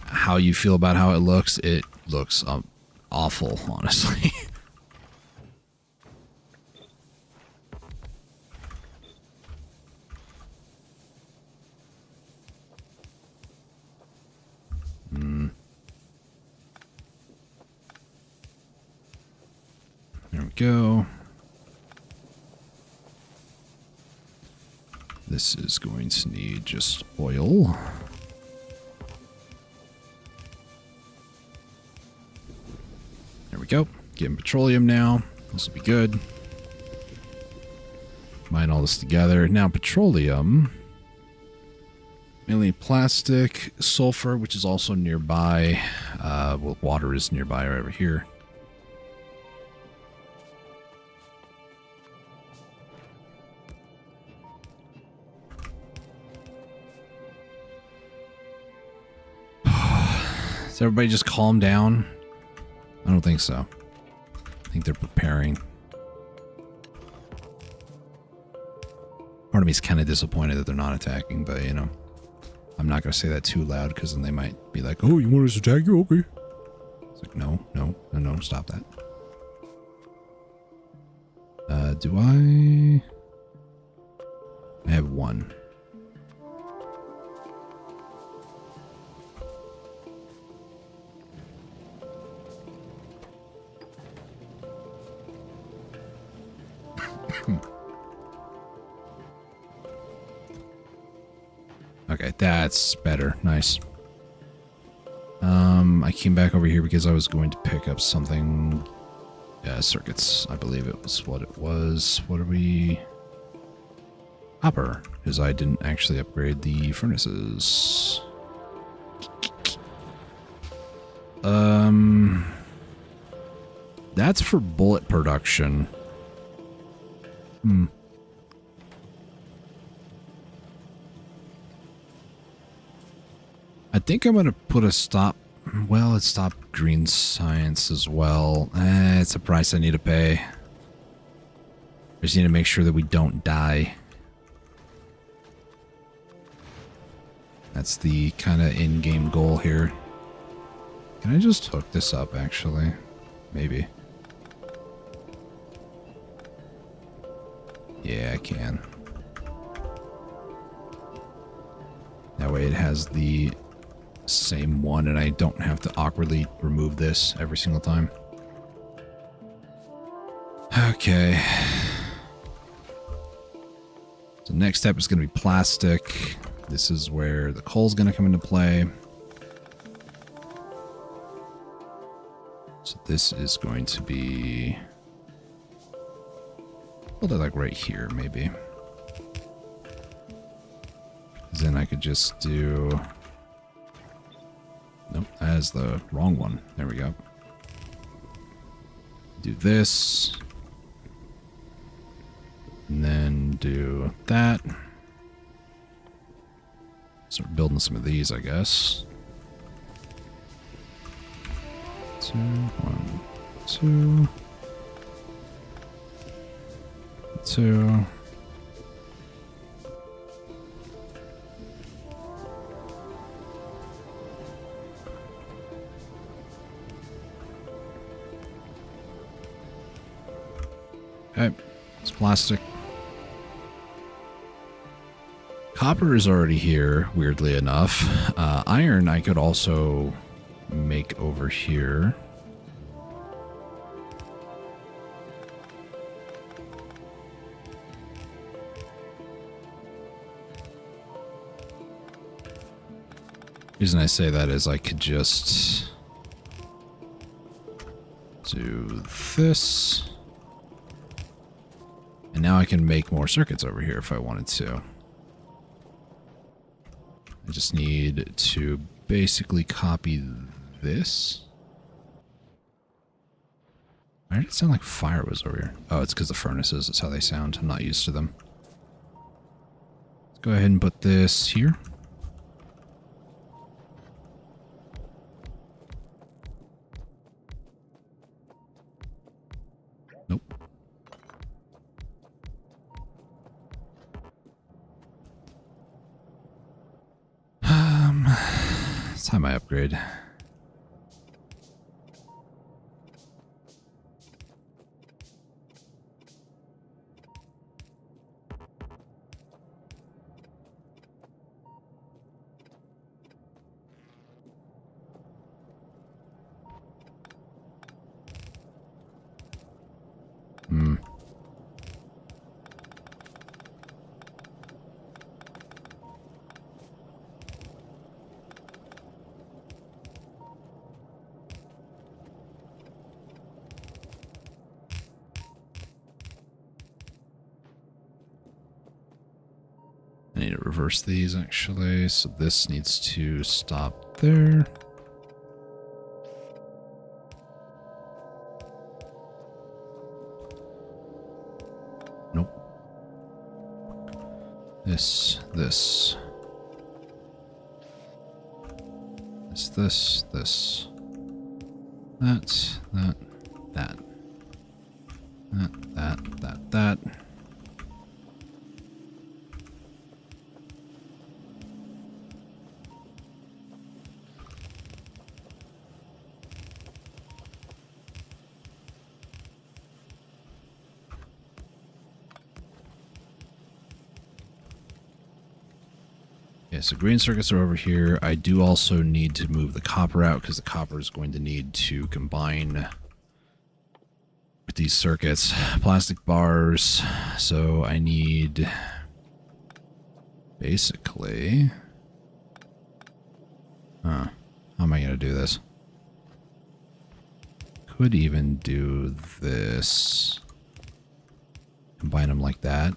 how you feel about how it looks. It looks awful, honestly. There we go. This is going to need just oil. There we go. Getting petroleum now. This will be good. Mine all this together. Now petroleum Mainly plastic, sulfur, which is also nearby. Well, water is nearby right over here. Does everybody just calm down? I don't think so. I think they're preparing. Part of me is kind of disappointed that they're not attacking, but you know, I'm not going to say that too loud because then they might be like, oh, you want us to attack you? Okay. It's like, no, stop that. Do I have one. Okay, that's better. Nice. I came back over here because I was going to pick up something. Circuits, I believe it was what it was. What are we? Copper, because I didn't actually upgrade the furnaces. That's for bullet production. I think I'm going to put a stop. Well, it stopped green science as well. It's a price I need to pay. I just need to make sure that we don't die. That's the kind of in-game goal here. Can I just hook this up, actually? Maybe. Yeah, I can. That way it has the same one and I don't have to awkwardly remove this every single time. Okay. So next step is going to be plastic. This is where the coal's going to come into play. So this is going to be... Hold it like right here, maybe. Then I could just do... Nope, that is the wrong one. There we go. Do this. And then do that. Start building some of these, I guess. 2, 1, 2. 2. Okay, it's plastic. Copper is already here, weirdly enough. Iron I could also make over here. The reason I say that is I could just do this. And now I can make more circuits over here if I wanted to. I just need to basically copy this. Why did it sound like fire was over here? Oh, it's because the furnaces. That's how they sound. I'm not used to them. Let's go ahead and put this here. Nope. It's time I upgrade. I need to reverse these actually. So this needs to stop there. Nope. This. This. That. Yeah, so green circuits are over here. I do also need to move the copper out because the copper is going to need to combine with these circuits. Plastic bars. So I need basically... Huh. How am I going to do this? Could even do this. Combine them like that.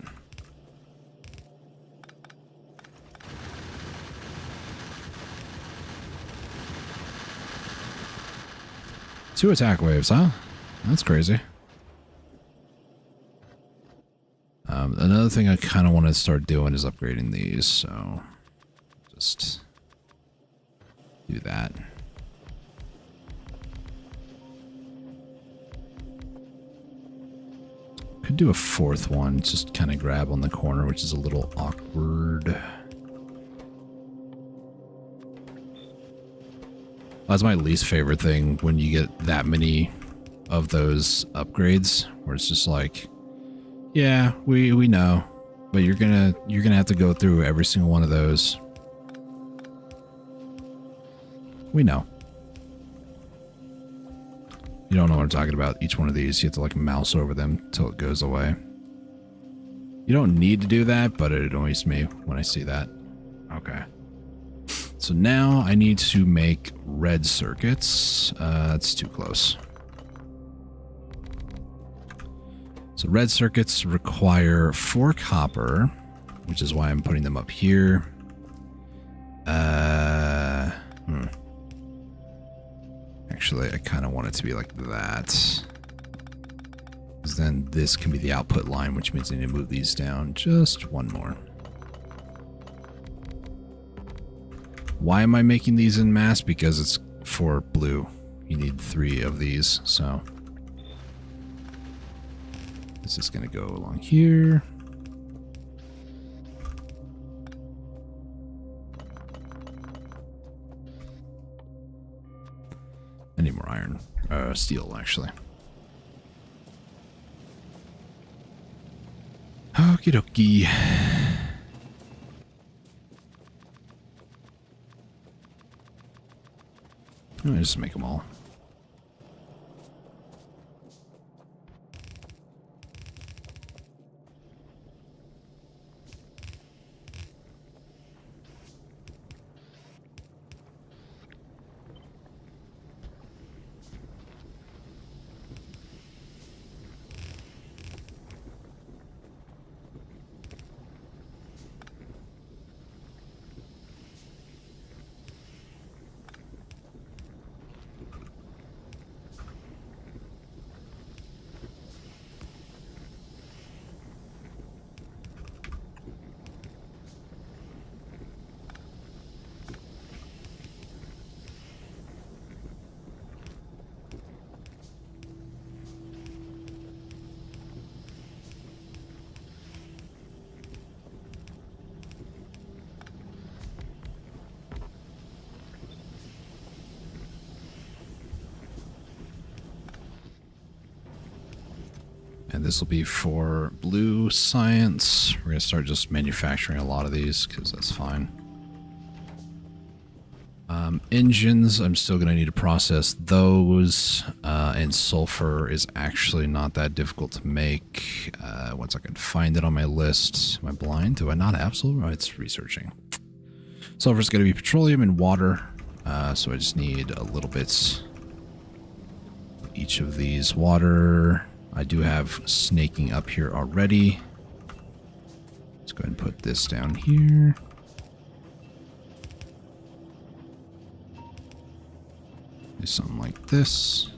Two attack waves, huh? That's crazy. Another thing I kind of want to start doing is upgrading these, so just do that. Could do a fourth one, just kind of grab on the corner, which is a little awkward. That's my least favorite thing when you get that many of those upgrades, where it's just like, yeah, we know, but you're gonna have to go through every single one of those. We know. You don't know what I'm talking about. Each one of these, you have to like mouse over them till it goes away. You don't need to do that, but it annoys me when I see that. Okay. So now I need to make red circuits. That's too close. So red circuits require 4 copper, which is why I'm putting them up here. Actually, I kind of want it to be like that. Because then this can be the output line, which means I need to move these down just one more. Why am I making these in mass? Because it's for blue. You need 3 of these, so this is going to go along here. I need more iron. Steel, actually. Okie dokie. Let me just make them all. And this will be for blue science. We're going to start just manufacturing a lot of these because that's fine. Engines, I'm still going to need to process those. And sulfur is actually not that difficult to make. Once I can find it on my list. Am I blind? Do I not have sulfur? Oh, it's researching. Sulfur is going to be petroleum and water. So I just need a little bit of each of these. Water. I do have snaking up here already. It's Let's go ahead and put this down here. Do something like this.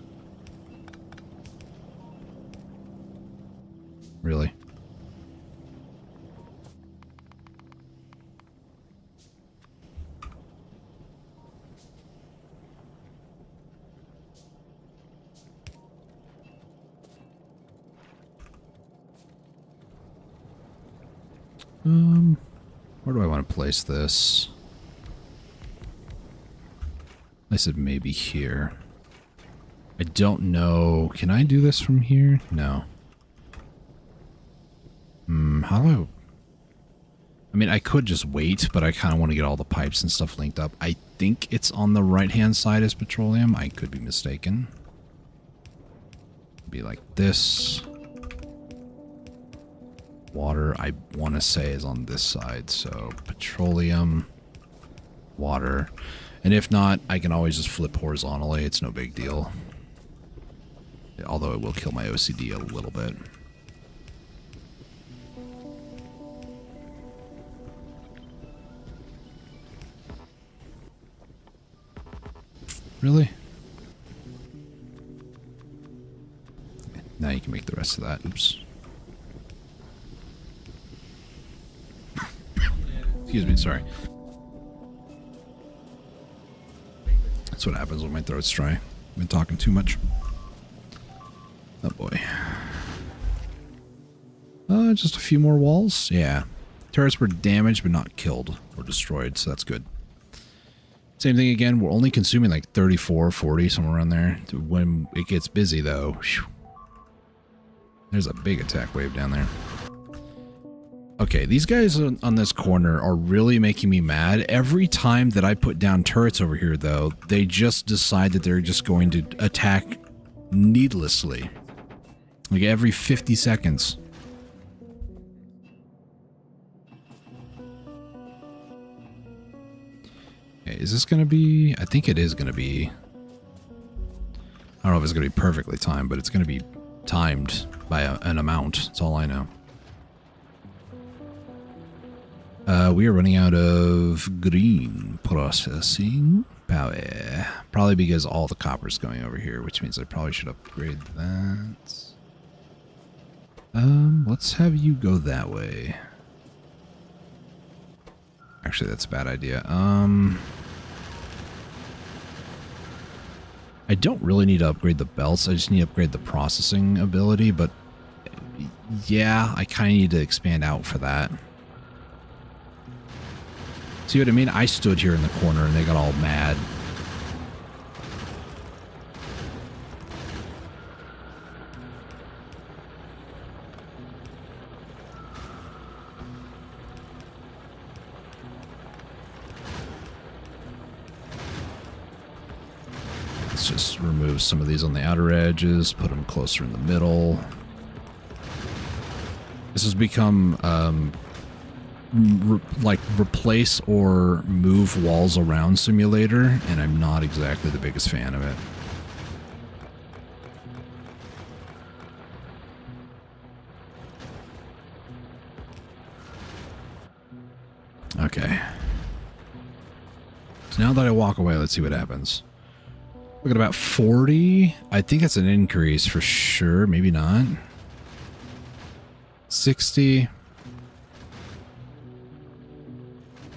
Really? Where do I want to place this? I said maybe here. I don't know. Can I do this from here? No. How do I mean, I could just wait, but I kind of want to get all the pipes and stuff linked up. I think it's on the right-hand side as petroleum. I could be mistaken. Be like this. Water, I want to say, is on this side. So petroleum, water. And if not, I can always just flip horizontally. It's no big deal. Although it will kill my OCD a little bit. Really? Now you can make the rest of that. Oops. Excuse me, sorry. That's what happens when my throat's dry. I've been talking too much. Oh boy. Just a few more walls? Yeah. Turrets were damaged but not killed or destroyed, so that's good. Same thing again, we're only consuming like 34, 40, somewhere around there. When it gets busy though, whew, there's a big attack wave down there. Okay, these guys on this corner are really making me mad. Every time that I put down turrets over here though, they just decide that they're just going to attack needlessly. Like every 50 seconds. Okay, is this going to be... I think it is going to be... I don't know if it's going to be perfectly timed, but it's going to be timed by an amount. That's all I know. We are running out of green processing power. Probably because all the copper's going over here, which means I probably should upgrade that. Let's have you go that way. Actually, that's a bad idea. I don't really need to upgrade the belts. I just need to upgrade the processing ability, but yeah, I kind of need to expand out for that. See what I mean? I stood here in the corner and they got all mad. Let's just remove some of these on the outer edges, put them closer in the middle. This has become, like replace or move walls around simulator, and I'm not exactly the biggest fan of it. Okay. So now that I walk away, let's see what happens. Look at about 40. I think that's an increase for sure. Maybe not. 60.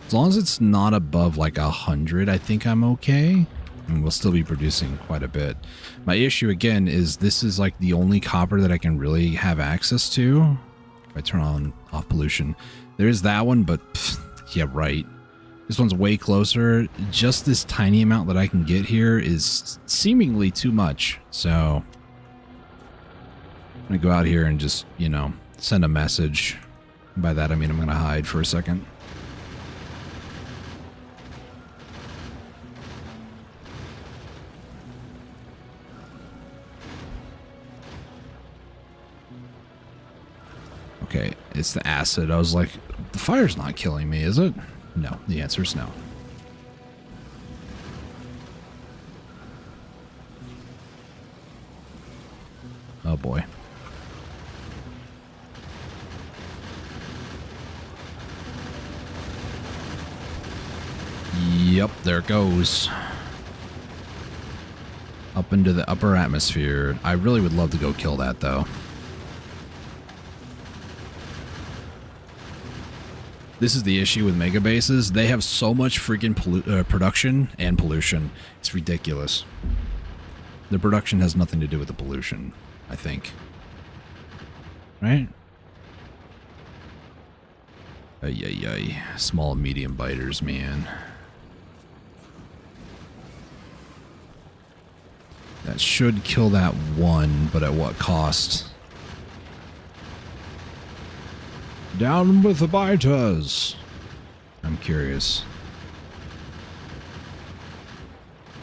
As long as it's not above like 100, I think I'm okay. And we'll still be producing quite a bit. My issue again is this is like the only copper that I can really have access to. If I turn on off pollution. There is that one, but pff, yeah, right. This one's way closer. Just this tiny amount that I can get here is seemingly too much. So I'm gonna go out here and just, you know, send a message. By that I mean I'm gonna hide for a second. Okay, it's the acid. I was like, the fire's not killing me, is it? No, the answer is no. Oh boy. Yep, there it goes. Up into the upper atmosphere. I really would love to go kill that, though. This is the issue with mega bases. They have so much freaking production and pollution. It's ridiculous. The production has nothing to do with the pollution, I think. Right? Ay, ay, ay. Small and medium biters, man. That should kill that one, but at what cost? Down with the biters. I'm curious.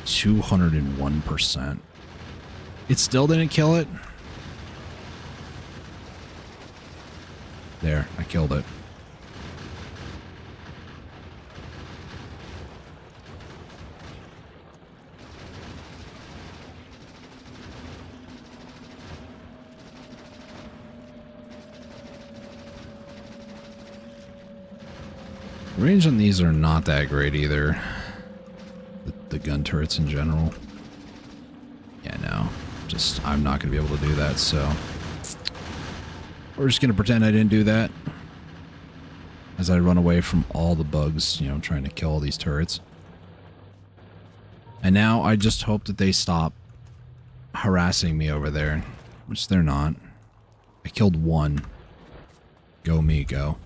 201%. It still didn't kill it? There, I killed it. Range on these are not that great either. The gun turrets in general. Yeah, no. I'm not going to be able to do that, so... We're just going to pretend I didn't do that. As I run away from all the bugs, you know, trying to kill all these turrets. And now I just hope that they stop harassing me over there. Which they're not. I killed one. Go me, go.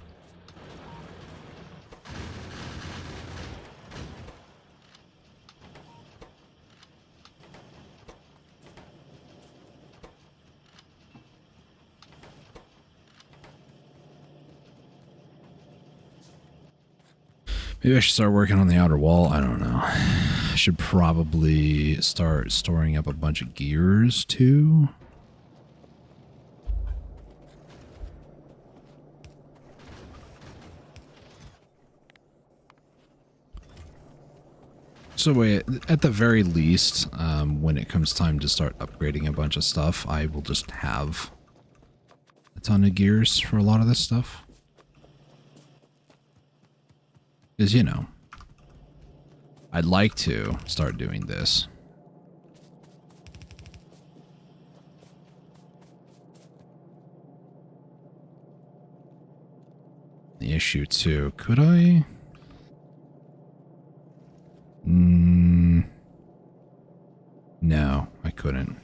Maybe I should start working on the outer wall. I don't know. I should probably start storing up a bunch of gears, too. So wait, at the very least, when it comes time to start upgrading a bunch of stuff, I will just have a ton of gears for a lot of this stuff. Because, you know, I'd like to start doing this. The issue, too, could I? No, I couldn't.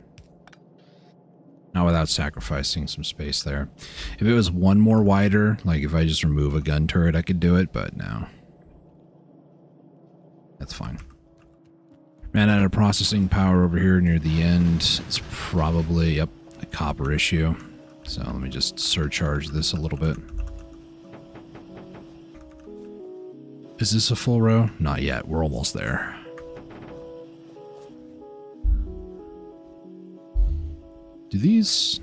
Not without sacrificing some space there. If it was one more wider, like if I just remove a gun turret, I could do it, but no. That's fine. Ran out of processing power over here near the end. It's probably, yep, a copper issue. So let me just surcharge this a little bit. Is this a full row? Not yet. We're almost there. Do these...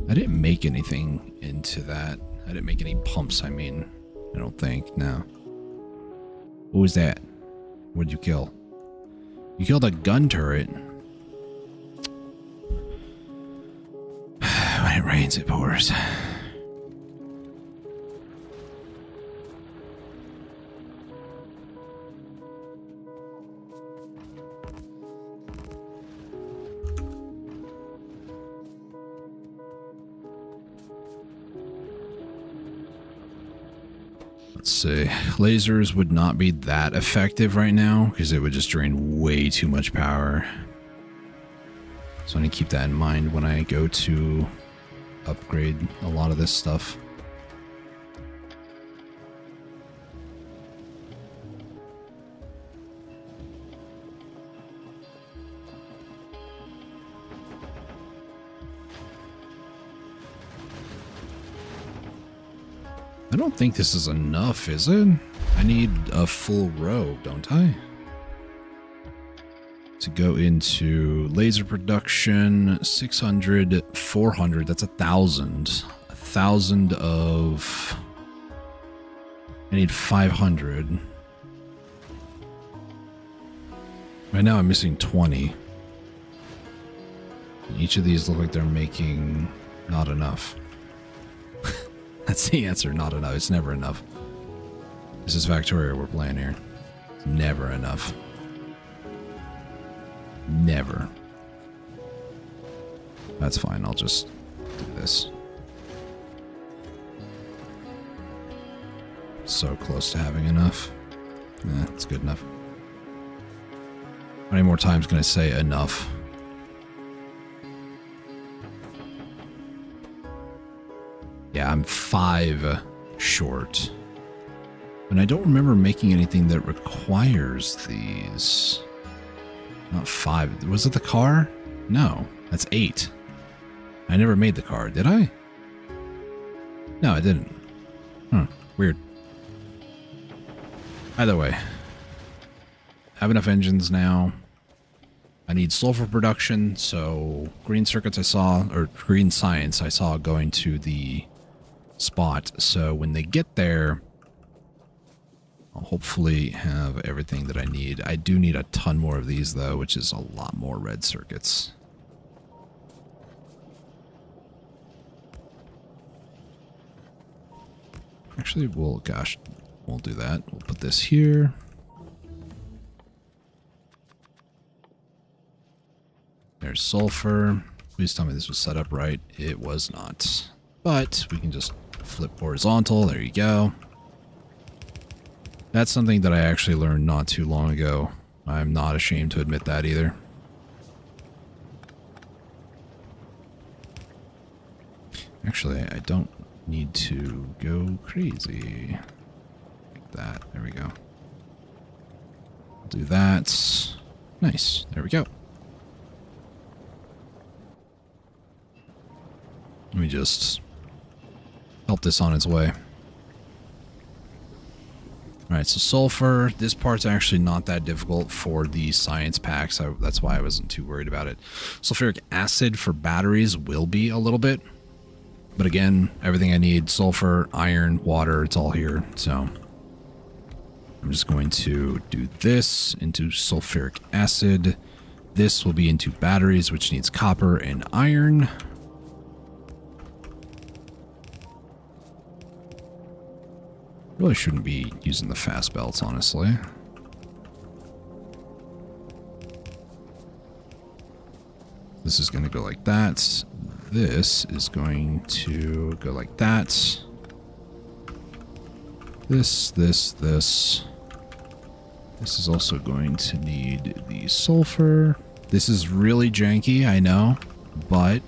I didn't make anything into that. I didn't make any pumps, I mean. I don't think. No. What was that? What did you kill? You killed a gun turret. When it rains, it pours. Let's see. Lasers would not be that effective right now because it would just drain way too much power. So I need to keep that in mind when I go to upgrade a lot of this stuff. I don't think this is enough, is it? I need a full row, don't I? To go into laser production, 600, 400, that's 1,000. 1,000 of... I need 500. Right now I'm missing 20. Each of these look like they're making not enough. That's the answer, not enough. It's never enough. This is Factoria we're playing here. It's never enough. Never. That's fine. I'll just do this. So close to having enough. Yeah, it's good enough. How many more times can I say enough? Yeah, I'm 5 short. And I don't remember making anything that requires these. Not 5. Was it the car? No, that's 8. I never made the car, did I? No, I didn't. Huh, weird. Either way, have enough engines now. I need sulfur production, so green circuits I saw, or green science I saw going to the spot. So when they get there, I'll hopefully have everything that I need. I do need a ton more of these though, which is a lot more red circuits. Actually, we'll do that. We'll put this here. There's sulfur. Please tell me this was set up right. It was not. But we can just flip horizontal. There you go. That's something that I actually learned not too long ago. I'm not ashamed to admit that either. Actually, I don't need to go crazy. Like that. There we go. Do that. Nice. There we go. Let me just help this on its way. Alright, so sulfur. This part's actually not that difficult for the science packs. That's why I wasn't too worried about it. Sulfuric acid for batteries will be a little bit. But again, everything I need, sulfur, iron, water, it's all here. So I'm just going to do this into sulfuric acid. This will be into batteries, which needs copper and iron. Really shouldn't be using the fast belts, honestly. This is going to go like that. This is going to go like that. This. This is also going to need the sulfur. This is really janky, I know, but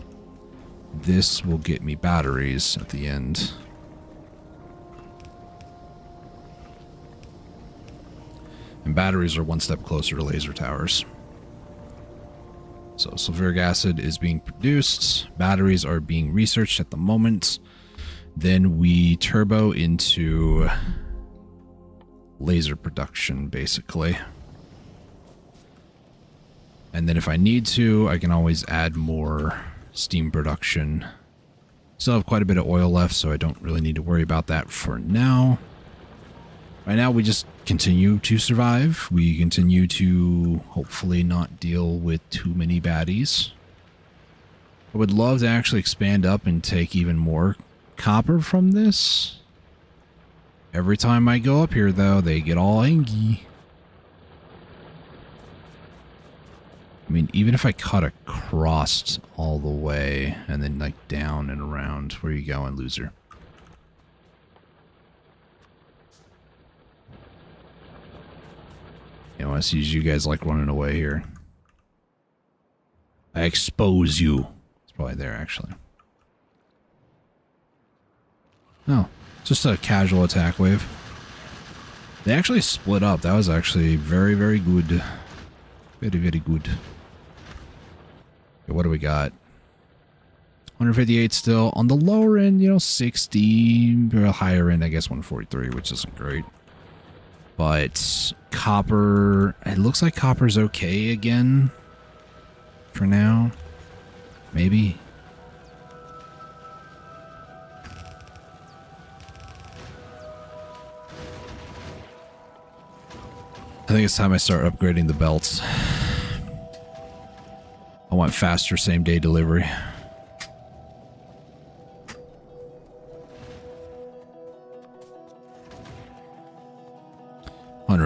this will get me batteries at the end. And batteries are one step closer to laser towers. So sulfuric acid is being produced. Batteries are being researched at the moment. Then we turbo into laser production, basically. And then if I need to, I can always add more steam production. Still have quite a bit of oil left, so I don't really need to worry about that for now. Right now, we just continue to survive. We continue to hopefully not deal with too many baddies. I would love to actually expand up and take even more copper from this. Every time I go up here, though, they get all angry. I mean, even if I cut across all the way and then like down and around, where you going, loser? You know, I see you guys like running away here. I expose you. It's probably there, actually. Oh, just a casual attack wave. They actually split up. That was actually very, very good. Very, very good. Okay, what do we got? 158 still. On the lower end, you know, 60. Higher end, I guess 143, which isn't great. But copper, it looks like copper's okay again for now. Maybe. I think it's time I start upgrading the belts. I want faster same-day delivery.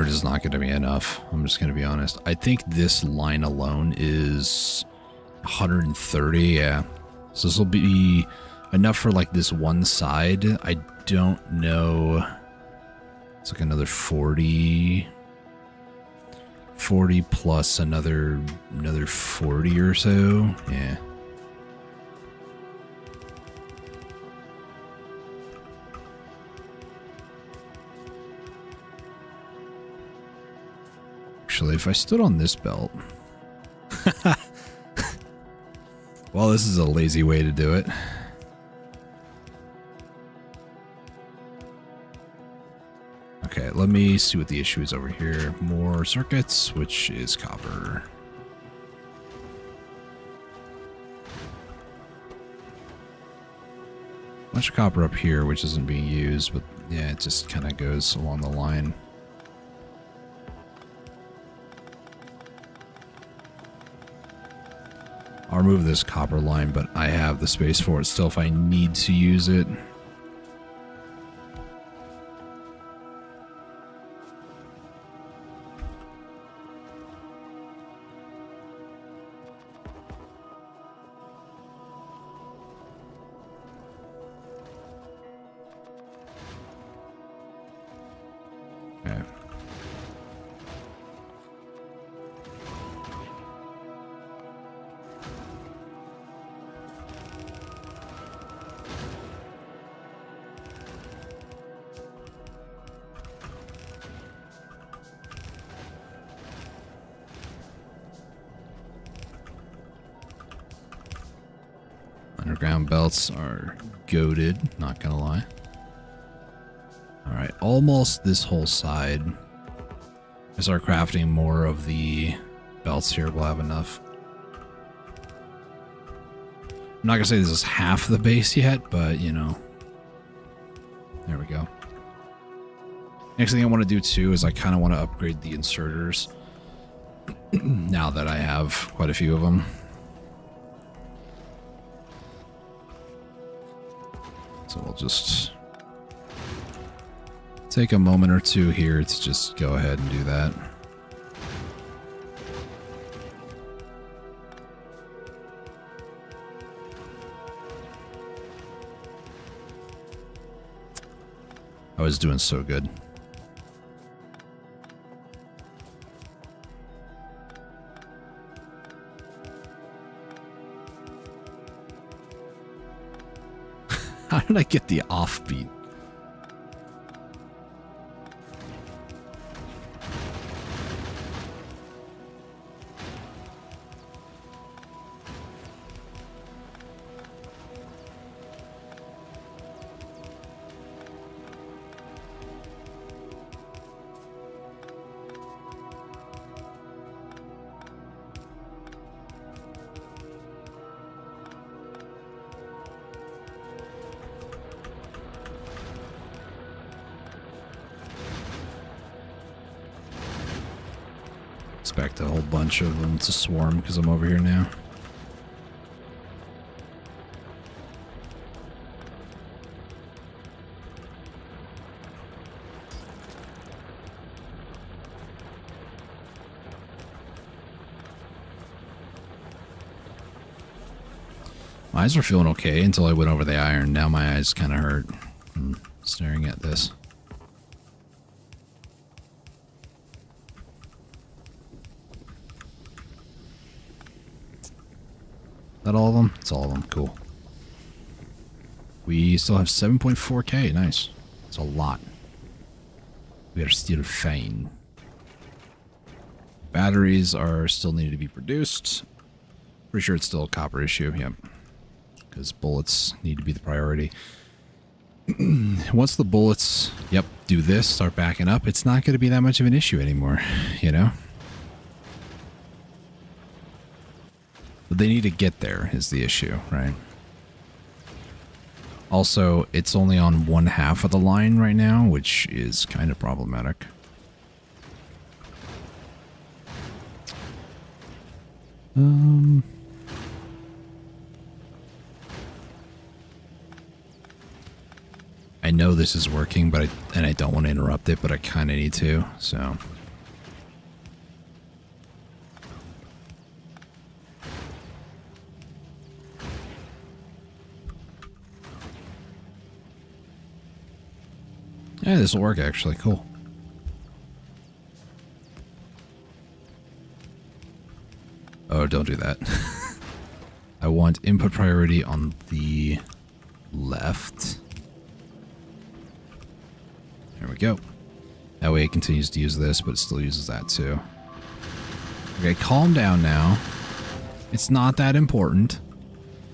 is not going to be enough. I'm just going to be honest. I think this line alone is 130, yeah. So this will be enough for like this one side. I don't know. It's like another 40 plus another 40 or so. Yeah. Actually, if I stood on this belt. Well, this is a lazy way to do it. Okay, let me see what the issue is over here. More circuits, which is copper. Bunch of copper up here, which isn't being used, but yeah, it just kind of goes along the line. I'll remove this copper line, but I have the space for it still if I need to use it. Okay. Underground belts are goated, not gonna lie. Alright, almost this whole side. I start crafting more of the belts here, we'll have enough. I'm not gonna say this is half the base yet, but you know. There we go. Next thing I want to do too is I kind of want to upgrade the inserters. Now that I have quite a few of them. So we'll just take a moment or two here to just go ahead and do that. I was doing so good. How did I get the offbeat? Expect a whole bunch of them to swarm because I'm over here now. My eyes were feeling okay until I went over the iron. Now my eyes kind of hurt from staring at this. That all of them? It's all of them. Cool. We still have 7.4k. Nice. It's a lot. We are still fine. Batteries are still needed to be produced. Pretty sure it's still a copper issue. Yep. Because bullets need to be the priority. Once the bullets, yep, do this, start backing up, it's not going to be that much of an issue anymore, you know? But they need to get there is the issue, right? Also, it's only on one half of the line right now, which is kind of problematic. I know this is working, but I don't want to interrupt it, but I kind of need to, so Yeah, this will work actually. Cool. Oh, don't do that. I want input priority on the left. There we go. That way it continues to use this, but it still uses that too. Okay, calm down now. It's not that important.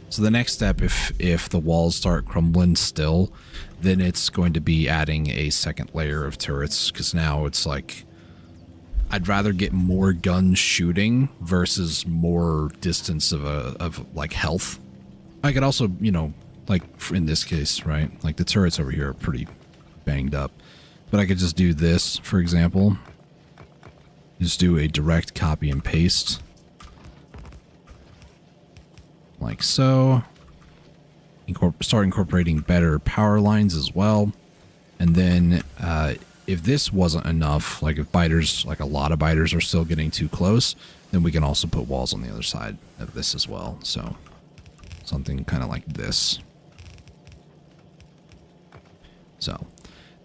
So the next step, if the walls start crumbling still, then it's going to be adding a second layer of turrets, because now it's like, I'd rather get more guns shooting versus more distance of like health. I could also, you know, like in this case, right? Like the turrets over here are pretty banged up, but I could just do this, for example. Just do a direct copy and paste. Like so. Start incorporating better power lines as well. And then if this wasn't enough, like if biters, like a lot of biters are still getting too close, then we can also put walls on the other side of this as well. So something kind of like this. So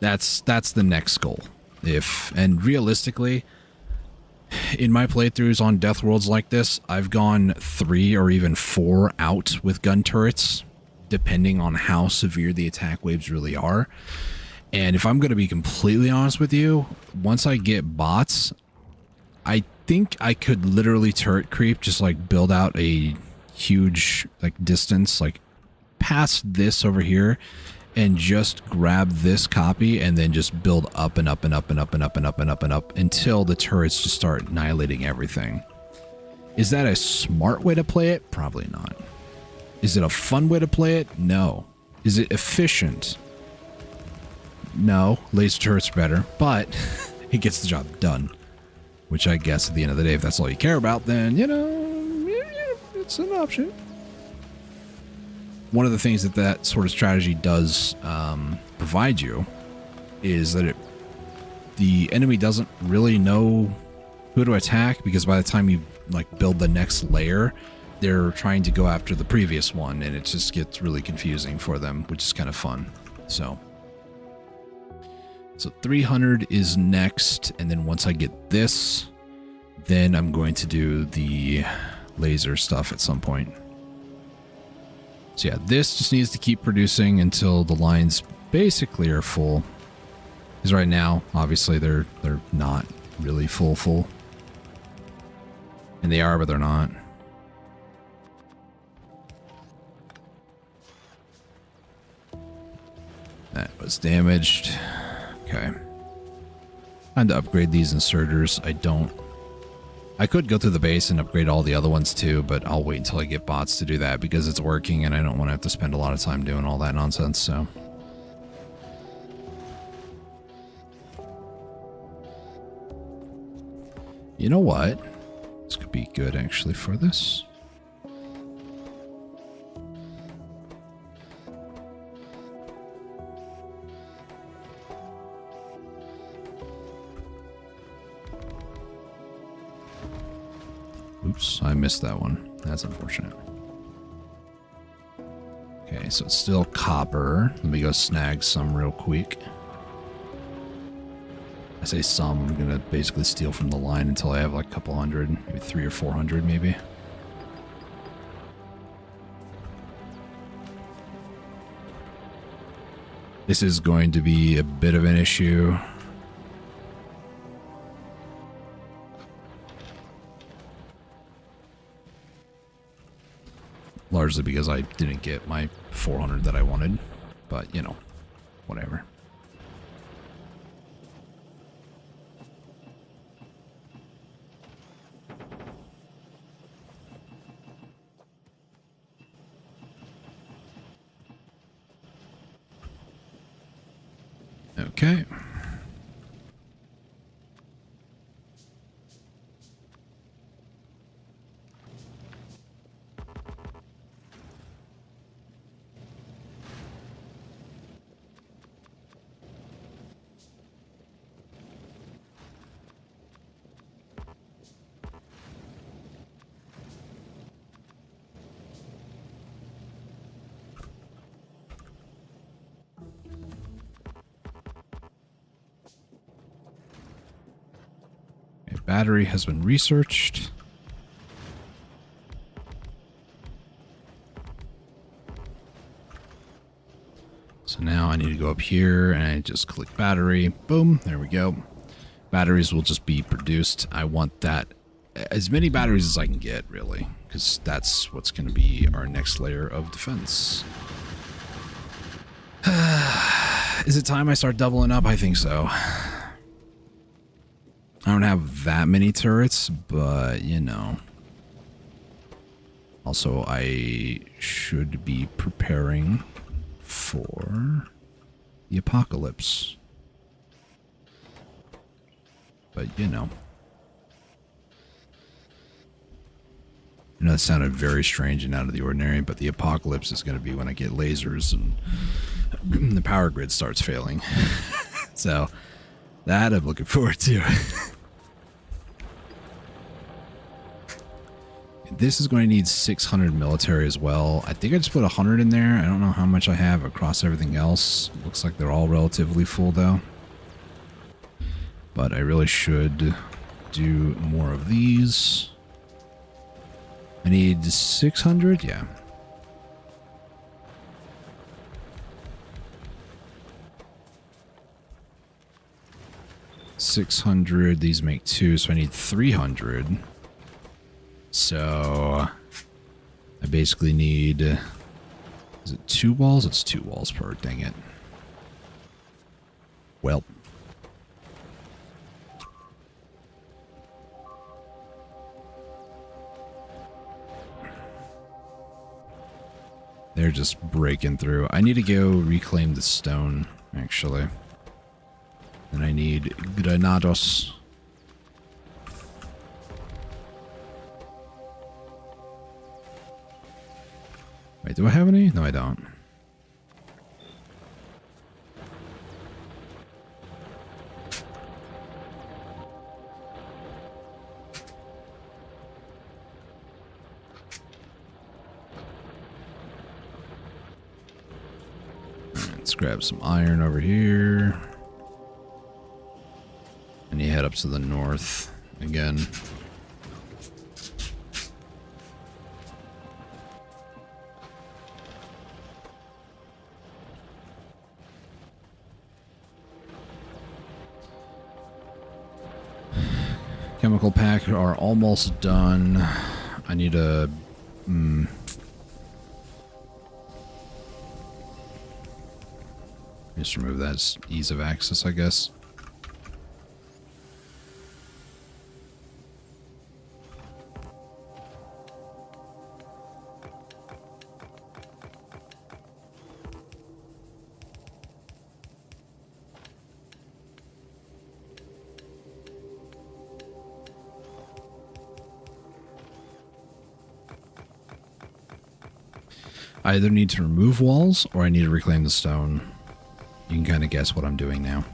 that's the next goal. And realistically, in my playthroughs on Death Worlds like this, I've gone 3 or even 4 out with gun turrets, depending on how severe the attack waves really are. And if I'm going to be completely honest with you, once I get bots, I think I could literally turret creep, just like build out a huge like distance, like past this over here, and just grab this copy and then just build up and up and up and up and up and up and up and up until the turrets just start annihilating everything. Is that a smart way to play it? Probably not. Is it a fun way to play it? No. Is it efficient? No. Laser turrets are better, but it gets the job done. Which I guess at the end of the day, if that's all you care about, then, you know, it's an option. One of the things that sort of strategy does provide you is that the enemy doesn't really know who to attack, because by the time you like build the next layer, they're trying to go after the previous one, and it just gets really confusing for them, which is kind of fun. So 300 is next, and then once I get this, then I'm going to do the laser stuff at some point. So yeah, this just needs to keep producing until the lines basically are full. Because right now, obviously, they're not really full. And they are, but they're not. That was damaged. Okay. Time to upgrade these inserters. I could go through the base and upgrade all the other ones too, but I'll wait until I get bots to do that because it's working and I don't want to have to spend a lot of time doing all that nonsense, so. You know what? This could be good actually for this. Oops, I missed that one. That's unfortunate. Okay, so it's still copper. Let me go snag some real quick. I say some, I'm gonna basically steal from the line until I have like a couple hundred, maybe 300 or 400 maybe. This is going to be a bit of an issue. Largely because I didn't get my 400 that I wanted, but you know, whatever. Okay. battery has been researched. So now I need to go up here and I just click battery. Boom, there we go. Batteries will just be produced. I want that, as many batteries as I can get, really, because that's what's going to be our next layer of defense. Is it time I start doubling up? I think so. I don't have that many turrets, but, you know. Also, I should be preparing for the apocalypse. But, you know. I know that sounded very strange and out of the ordinary, but the apocalypse is going to be when I get lasers and the power grid starts failing. So, that I'm looking forward to. This is going to need 600 military as well. I think I just put 100 in there. I don't know how much I have across everything else. Looks like they're all relatively full, though. But I really should do more of these. I need 600? Yeah. $600. These make 2, so I need 300. So I basically need, is it 2 walls? It's 2 walls per, dang it. Well. They're just breaking through. I need to go reclaim the stone, actually. And I need granados. Wait, do I have any? No, I don't. Let's grab some iron over here. And you head up to the north again. Chemical pack are almost done. I need a... Just remove that as ease of access, I guess. I either need to remove walls or I need to reclaim the stone. You can kind of guess what I'm doing now.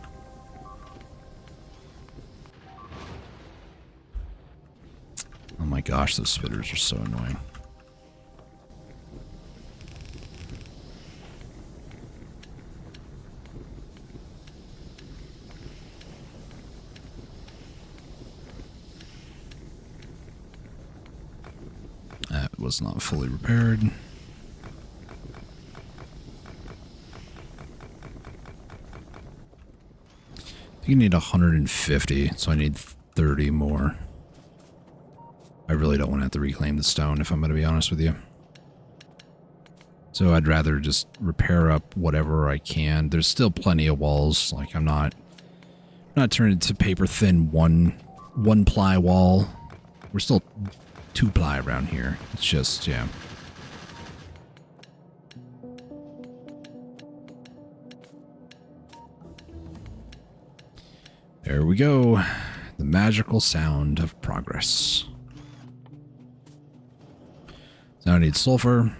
Oh my gosh, those spitters are so annoying. That was not fully repaired. You need 150, so I need 30 more. I really don't want to have to reclaim the stone, if I'm going to be honest with you. So I'd rather just repair up whatever I can. There's still plenty of walls. Like, I'm not turning to paper thin one ply wall. We're still 2 ply around here. It's just, yeah. There we go. The magical sound of progress. Now I need sulfur.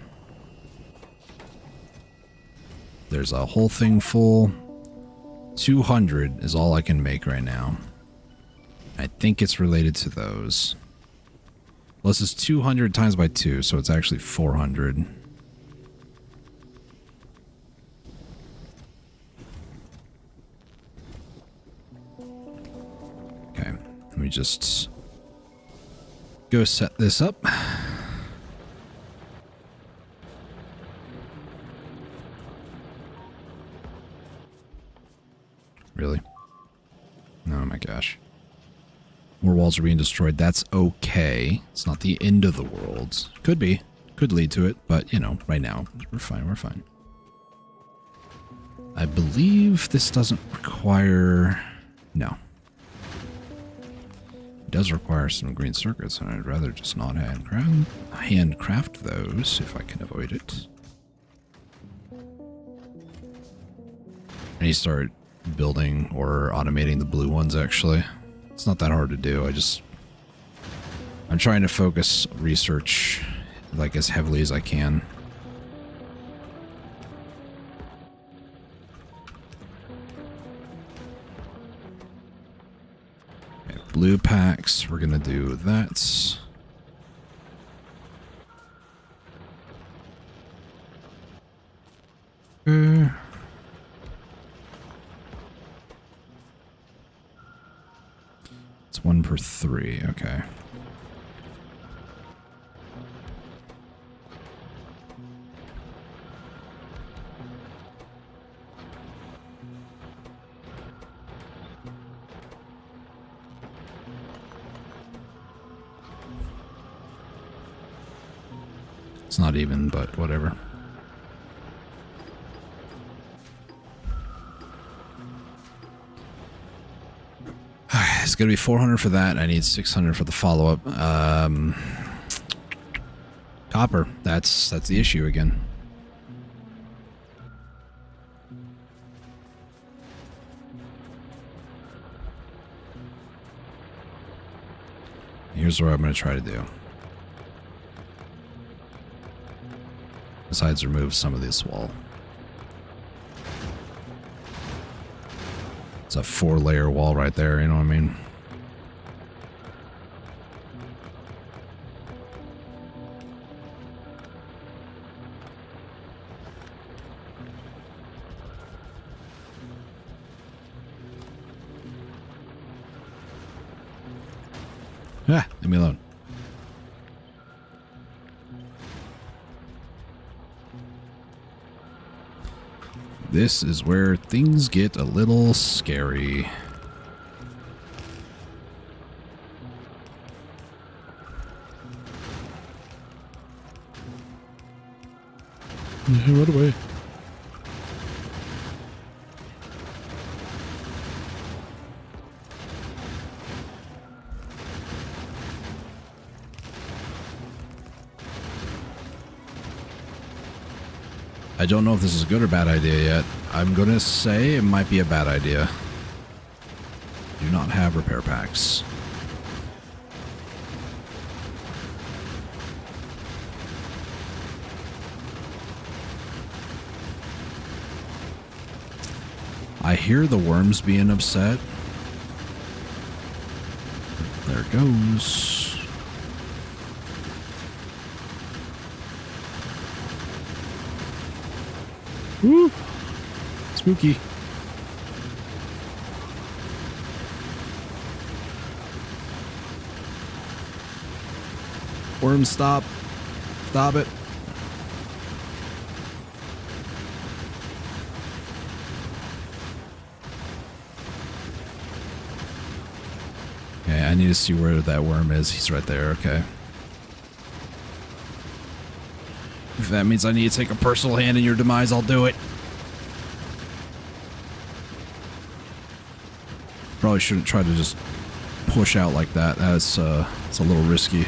There's a whole thing full. 200 is all I can make right now. I think it's related to those. Well, this is 200 times by 2, so it's actually 400. me just go set this up. Really? Oh my gosh. More walls are being destroyed. That's okay. It's not the end of the world. Could be. Could lead to it. But, you know, right now, we're fine. We're fine. I believe this doesn't require... No. It does require some green circuits, and I'd rather just not handcraft those if I can avoid it. I need to start building or automating the blue ones, actually. It's not that hard to do. I'm trying to focus research like as heavily as I can. Okay, blue packs, we're gonna do that. It's 1 per 3, okay. It's not even, but whatever. It's going to be 400 for that. I need 600 for the follow-up. Copper. That's the issue again. Here's what I'm going to try to do. Besides remove some of this wall. It's a 4-layer wall right there, you know what I mean? Ah, leave me alone. This is where things get a little scary. Run away. I don't know if this is a good or bad idea yet. I'm going to say it might be a bad idea. Do not have repair packs. I hear the worms being upset. There it goes. Woo! Spooky. Worm, stop. Stop it. Okay, I need to see where that worm is. He's right there, okay. If that means I need to take a personal hand in your demise, I'll do it. Probably shouldn't try to just push out like that. It's a little risky.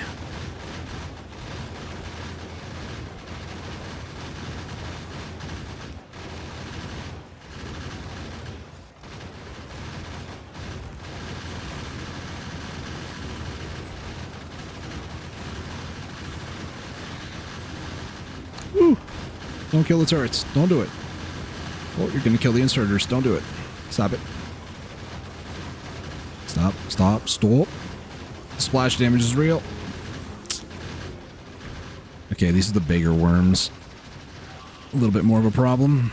Woo! Don't kill the turrets. Don't do it. Oh, you're gonna kill the inserters. Don't do it. Stop it. Stop. Stop. Stop. Splash damage is real. Okay, these are the bigger worms. A little bit more of a problem.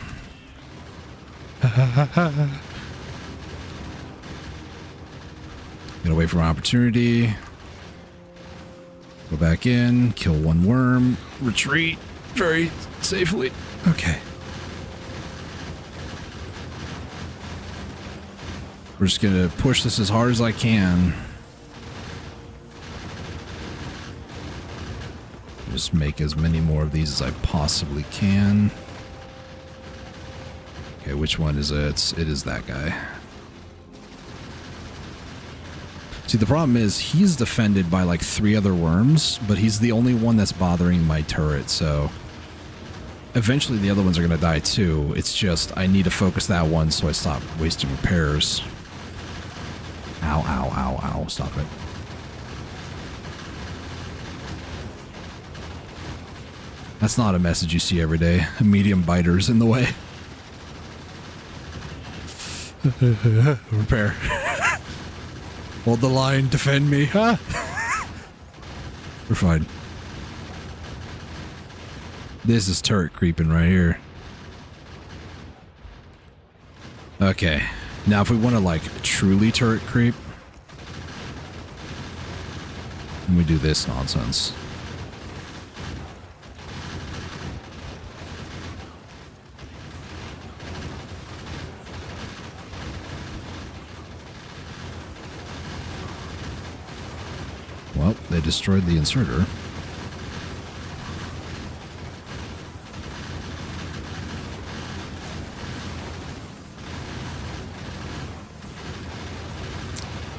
Gotta wait for an opportunity. Go back in, kill one worm, retreat very safely. Okay. We're just gonna push this as hard as I can. Just make as many more of these as I possibly can. Okay, which one is it? It is that guy. See, the problem is he's defended by like 3 other worms, but he's the only one that's bothering my turret, so eventually the other ones are going to die too. It's just I need to focus that one so I stop wasting repairs. Ow, ow, ow, ow. Stop it. That's not a message you see every day. Medium biters in the way. Repair. Hold the line, defend me, huh? We're fine. This is turret creeping right here. Okay. Now if we want to like truly turret creep, we do this nonsense. Well, they destroyed the inserter.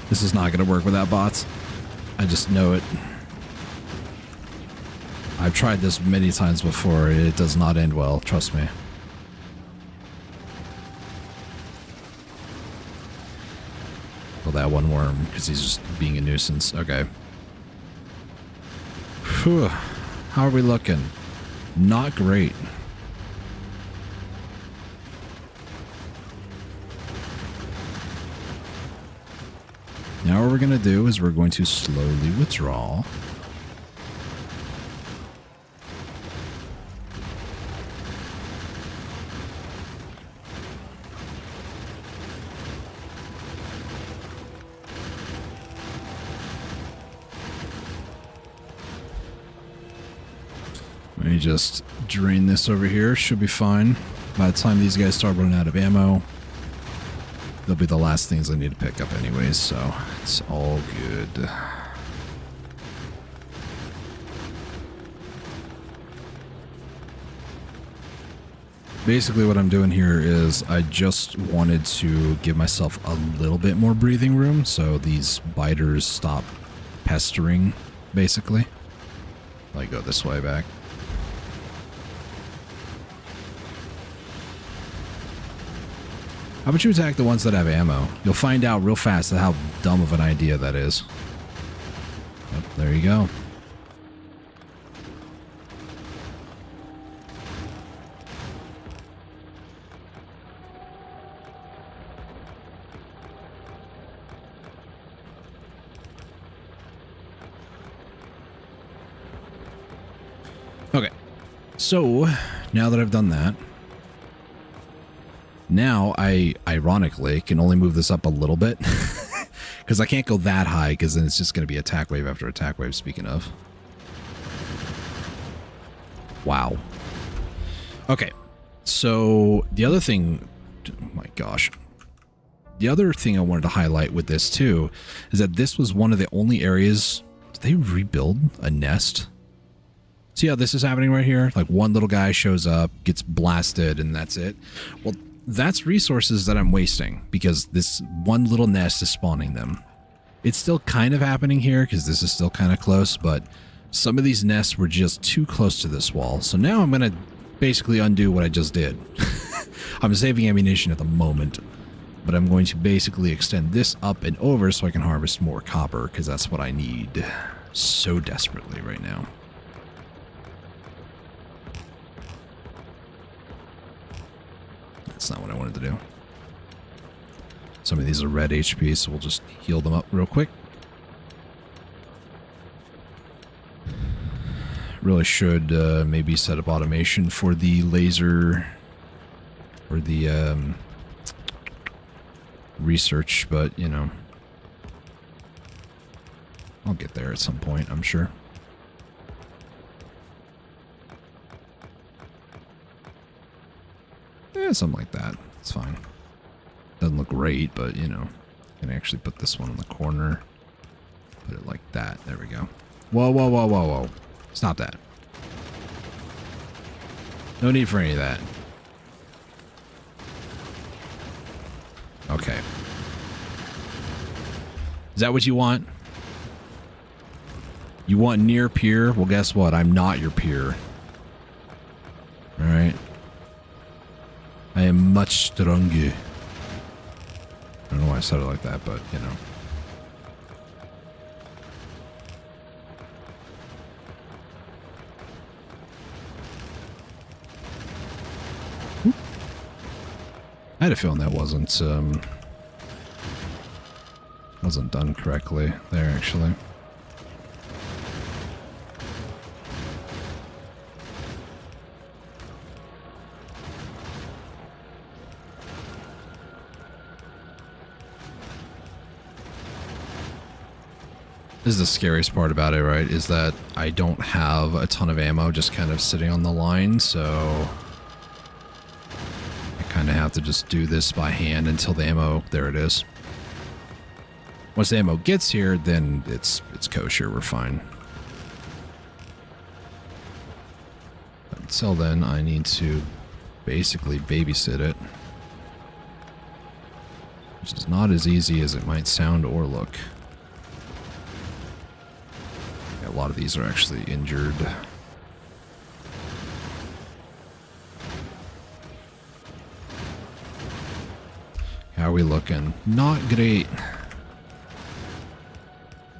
This is not going to work without bots. I just know it. I've tried this many times before. It does not end well, trust me. Well, that one worm, because he's just being a nuisance. Okay. Whew. How are we looking? Not great. Now what we're going to do is we're going to slowly withdraw. Let me just drain this over here. Should be fine. By the time these guys start running out of ammo, they'll be the last things I need to pick up anyways, so it's all good. Basically what I'm doing here is I just wanted to give myself a little bit more breathing room so these biters stop pestering, basically. Like go this way back. How about you attack the ones that have ammo? You'll find out real fast how dumb of an idea that is. Yep, there you go. Okay, so now that I've done that, now I, ironically, can only move this up a little bit because I can't go that high because then it's just going to be attack wave after attack wave, speaking of. Wow. Okay, so the other thing, oh my gosh. The other thing I wanted to highlight with this too is that this was one of the only areas, did they rebuild a nest? See how this is happening right here? Like one little guy shows up, gets blasted, and that's it. Well, that's resources that I'm wasting because this one little nest is spawning them. It's still kind of happening here because this is still kind of close, but some of these nests were just too close to this wall. So now I'm going to basically undo what I just did. I'm saving ammunition at the moment, but I'm going to basically extend this up and over so I can harvest more copper because that's what I need so desperately right now. That's not what I wanted to do. Some of these are red HP, so we'll just heal them up real quick. Really should maybe set up automation for the laser or the research, but you know, I'll get there at some point, I'm sure. Yeah, something like that. It's fine. Doesn't look great, but, you know, I can actually put this one in the corner. Put it like that. There we go. Whoa, whoa, whoa, whoa, whoa. Stop that. No need for any of that. Okay. Is that what you want? You want near peer? Well, guess what? I'm not your peer. Alright. I am much stronger. I don't know why I said it like that, but, you know. I had a feeling that wasn't done correctly there, actually. This is the scariest part about it, right? Is that I don't have a ton of ammo just kind of sitting on the line, so I kind of have to just do this by hand until the ammo, there it is. Once the ammo gets here, then it's kosher, we're fine. But until then, I need to basically babysit it. Which is not as easy as it might sound or look. A lot of these are actually injured. How are we looking? Not great.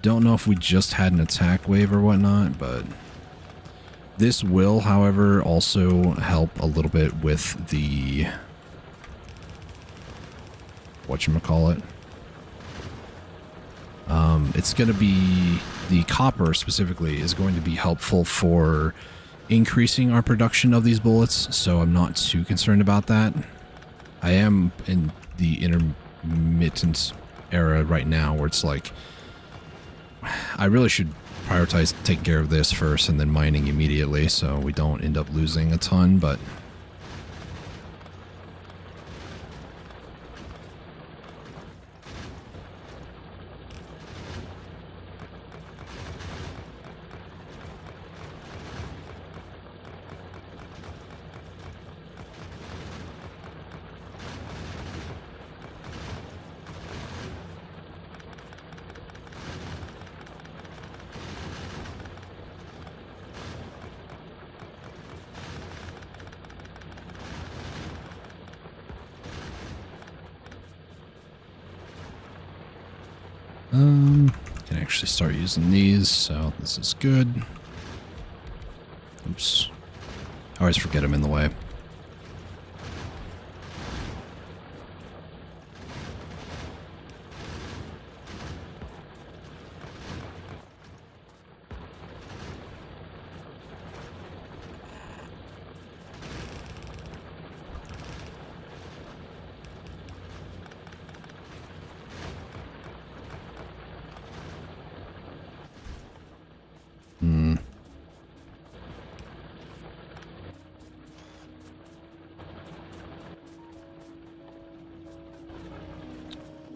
Don't know if we just had an attack wave or whatnot, but this will, however, also help a little bit with the whatchamacallit. It's going to be, the copper specifically is going to be helpful for increasing our production of these bullets, so I'm not too concerned about that. I am in the intermittent era right now where it's like, I really should prioritize taking care of this first and then mining immediately so we don't end up losing a ton, but can actually start using these, so this is good. Oops. I always forget I'm in the way.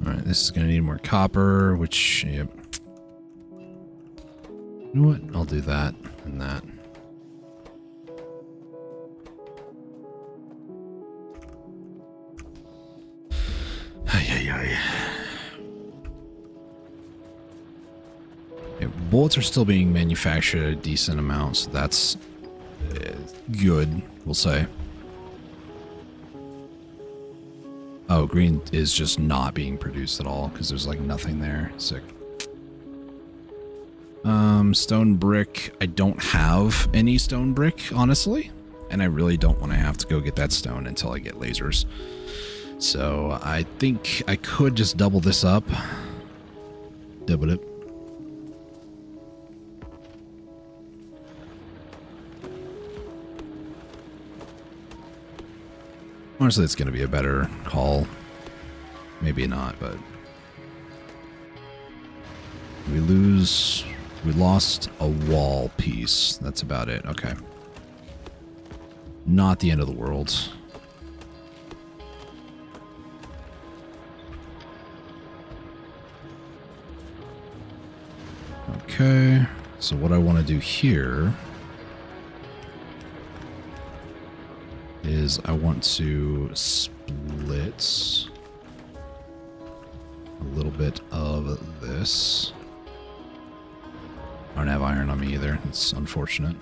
Alright, this is going to need more copper, which, yep. You know what? I'll do that and that. Okay, bullets are still being manufactured at a decent amount, so that's good, we'll say. Oh, green is just not being produced at all because there's like nothing there. Sick. Stone brick. I don't have any stone brick, honestly. And I really don't want to have to go get that stone until I get lasers. So I think I could just double this up. Double it. Honestly, it's going to be a better call. Maybe not, but We lost a wall piece. That's about it. Okay. Not the end of the world. Okay. So what I want to do here is I want to split a little bit of this. I don't have iron on me either. It's unfortunate.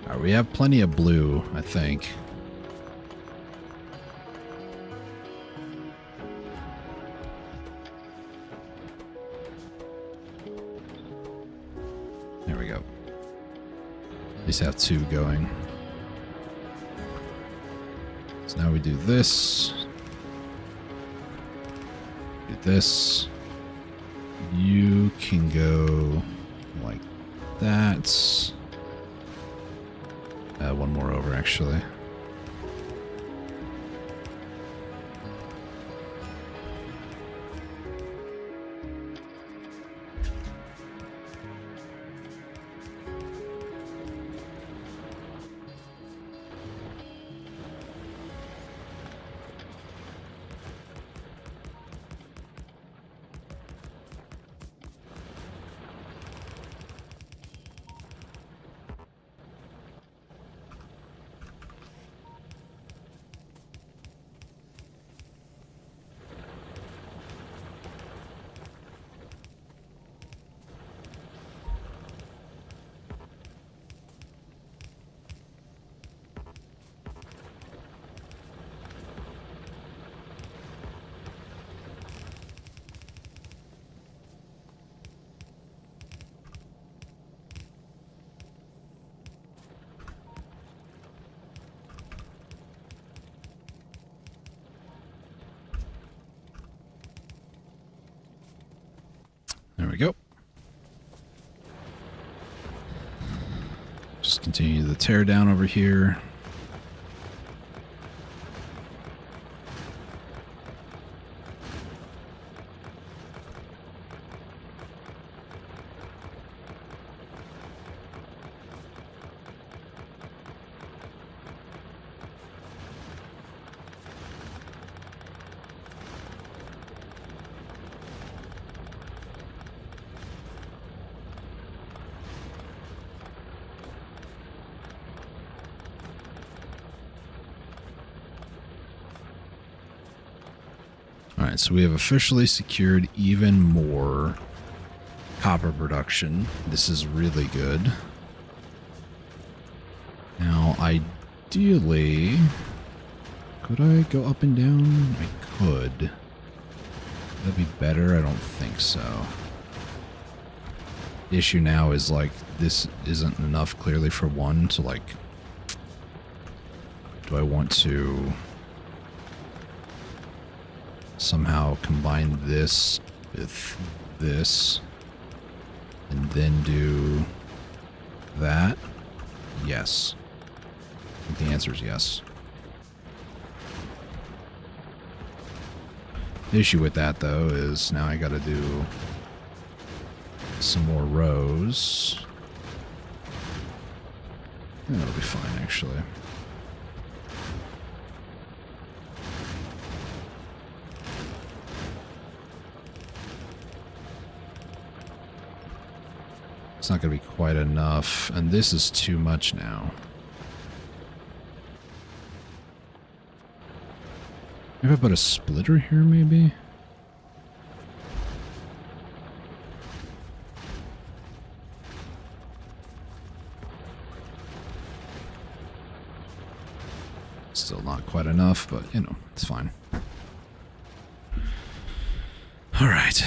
Alright, we have plenty of blue, I think. There we go. At least have 2 going. So now we do this. Do this. You can go like that. One more over, actually. There we go. Just continue the tear down over here. Alright, so we have officially secured even more copper production. This is really good. Now, ideally, could I go up and down? I could. That'd be better? I don't think so. The issue now is, like, this isn't enough clearly for one to, like, do I want to somehow combine this with this and then do that? Yes. I think the answer is yes. The issue with that, though, is now I gotta do some more rows. That'll be fine, actually. It's not going to be quite enough, and this is too much now. Maybe I put a splitter here, maybe? Still not quite enough, but, you know, it's fine. All right.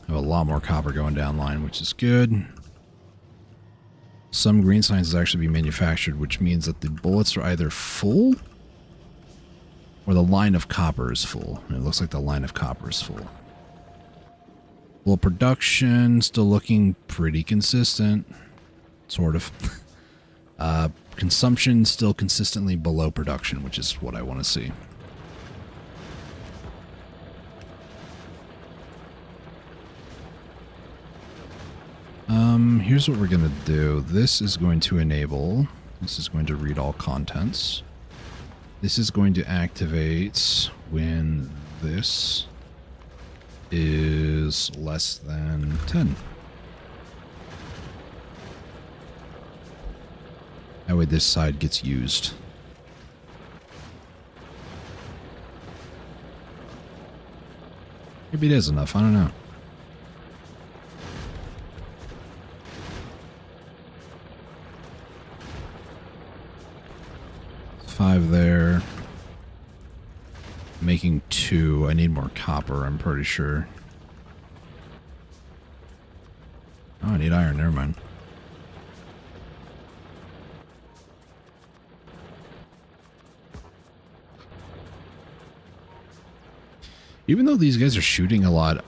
Have a lot more copper going down line, which is good. Some green sciences actually be manufactured, which means that the bullets are either full Or the line of copper is full. It looks like the line of copper is full. Well, production still looking pretty consistent. Sort of. Consumption still consistently below production, which is what I want to see. Here's what we're going to do. This is going to enable, this is going to read all contents. This is going to activate when this is less than 10. That way this side gets used. Maybe it is enough, I don't know. Five there. Making 2. I need more copper, I'm pretty sure. Oh, I need iron, never mind. Even though these guys are shooting a lot,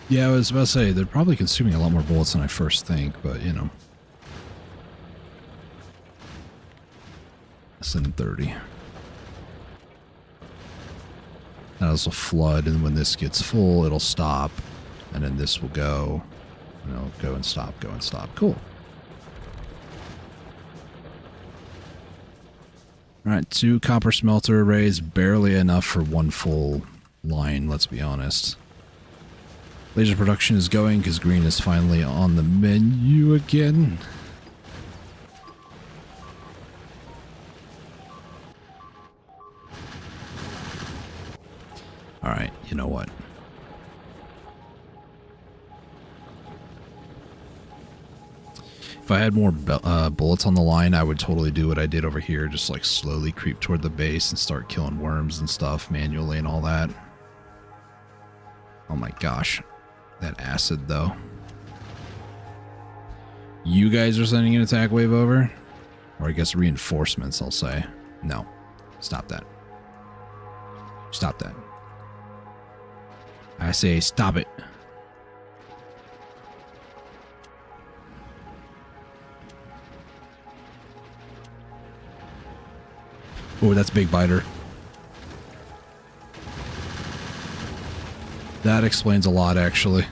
yeah, I was about to say, they're probably consuming a lot more bullets than I first think, but, you know. Less than 30. That will flood, and when this gets full, it'll stop, and then this will go, and it'll go and stop, go and stop. Cool. Alright, 2 copper smelter arrays, barely enough for 1 full line, let's be honest. Laser production is going because green is finally on the menu again. Alright, you know what? If I had more bullets on the line, I would totally do what I did over here. Just like slowly creep toward the base and start killing worms and stuff manually and all that. Oh my gosh. That acid though. You guys are sending an attack wave over? Or I guess reinforcements, I'll say. No. Stop that. Stop that. I say stop it. Oh, that's Big Biter. That explains a lot, actually.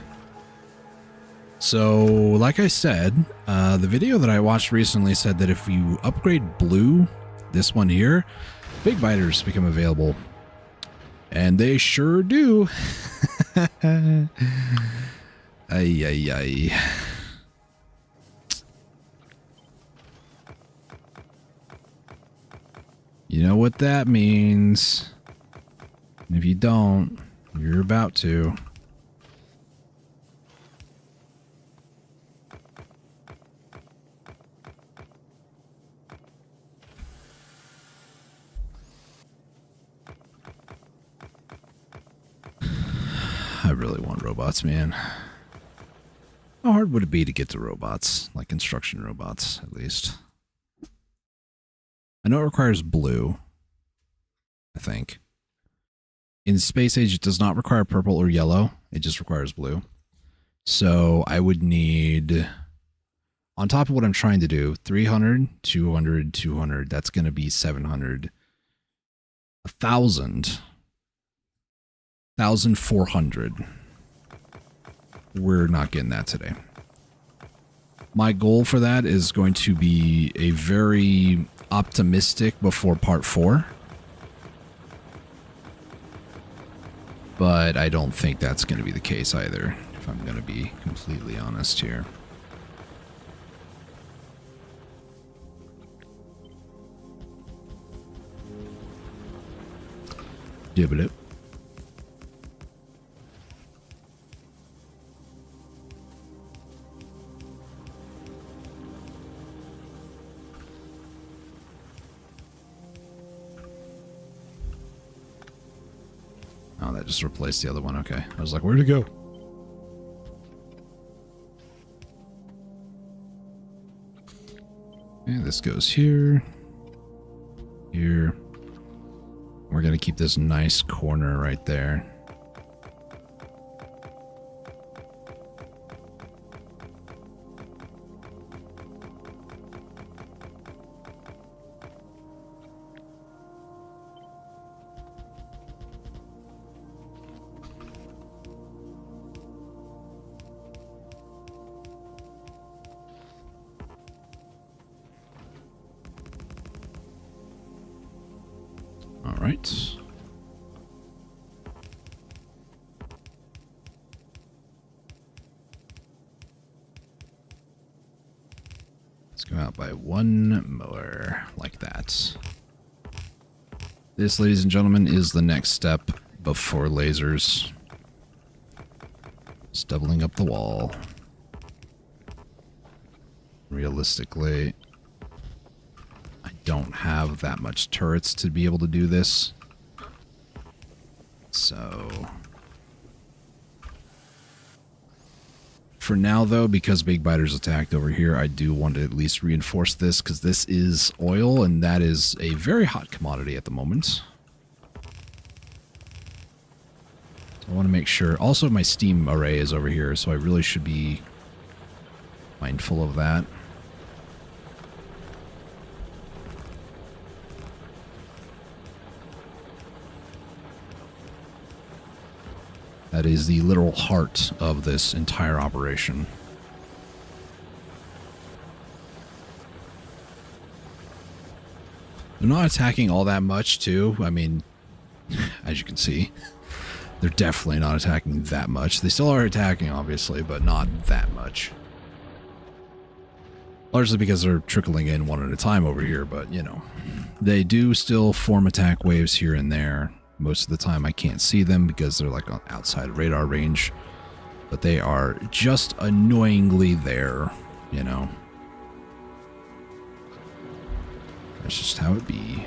So, like I said, the video that I watched recently said that if you upgrade blue, this one here, Big Biters become available. And they sure do. Ay, ay, ay. You know what that means. And if you don't, you're about to. I really want robots, man. How hard would it be to get to robots? Like construction robots, at least. I know it requires blue, I think. In Space Age, it does not require purple or yellow. It just requires blue. So I would need, on top of what I'm trying to do, 300, 200, 200. That's going to be 700. 1,000. 1,400. We're not getting that today. My goal for that is going to be a very optimistic before part 4. But I don't think that's going to be the case either, if I'm going to be completely honest here. Dibble. Oh, that just replaced the other one. Okay. I was like, where'd it go? Okay, this goes here. here. We're going to keep this nice corner right there. All right. Let's go out by one more, like that. This, ladies and gentlemen, is the next step before lasers. Just doubling up the wall. Realistically, I don't have that much turrets to be able to do this. So for now, though, because Big Biter's attacked over here, I do want to at least reinforce this, because this is oil, and that is a very hot commodity at the moment. So I want to make sure. Also, my steam array is over here, so I really should be mindful of that. That is the literal heart of this entire operation. They're not attacking all that much, too. I mean, as you can see, they're definitely not attacking that much. They still are attacking, obviously, but not that much. Largely because they're trickling in one at a time over here, but, you know. They do still form attack waves here and there. Most of the time I can't see them because they're like on outside radar range, but they are just annoyingly there, you know. That's just how it be.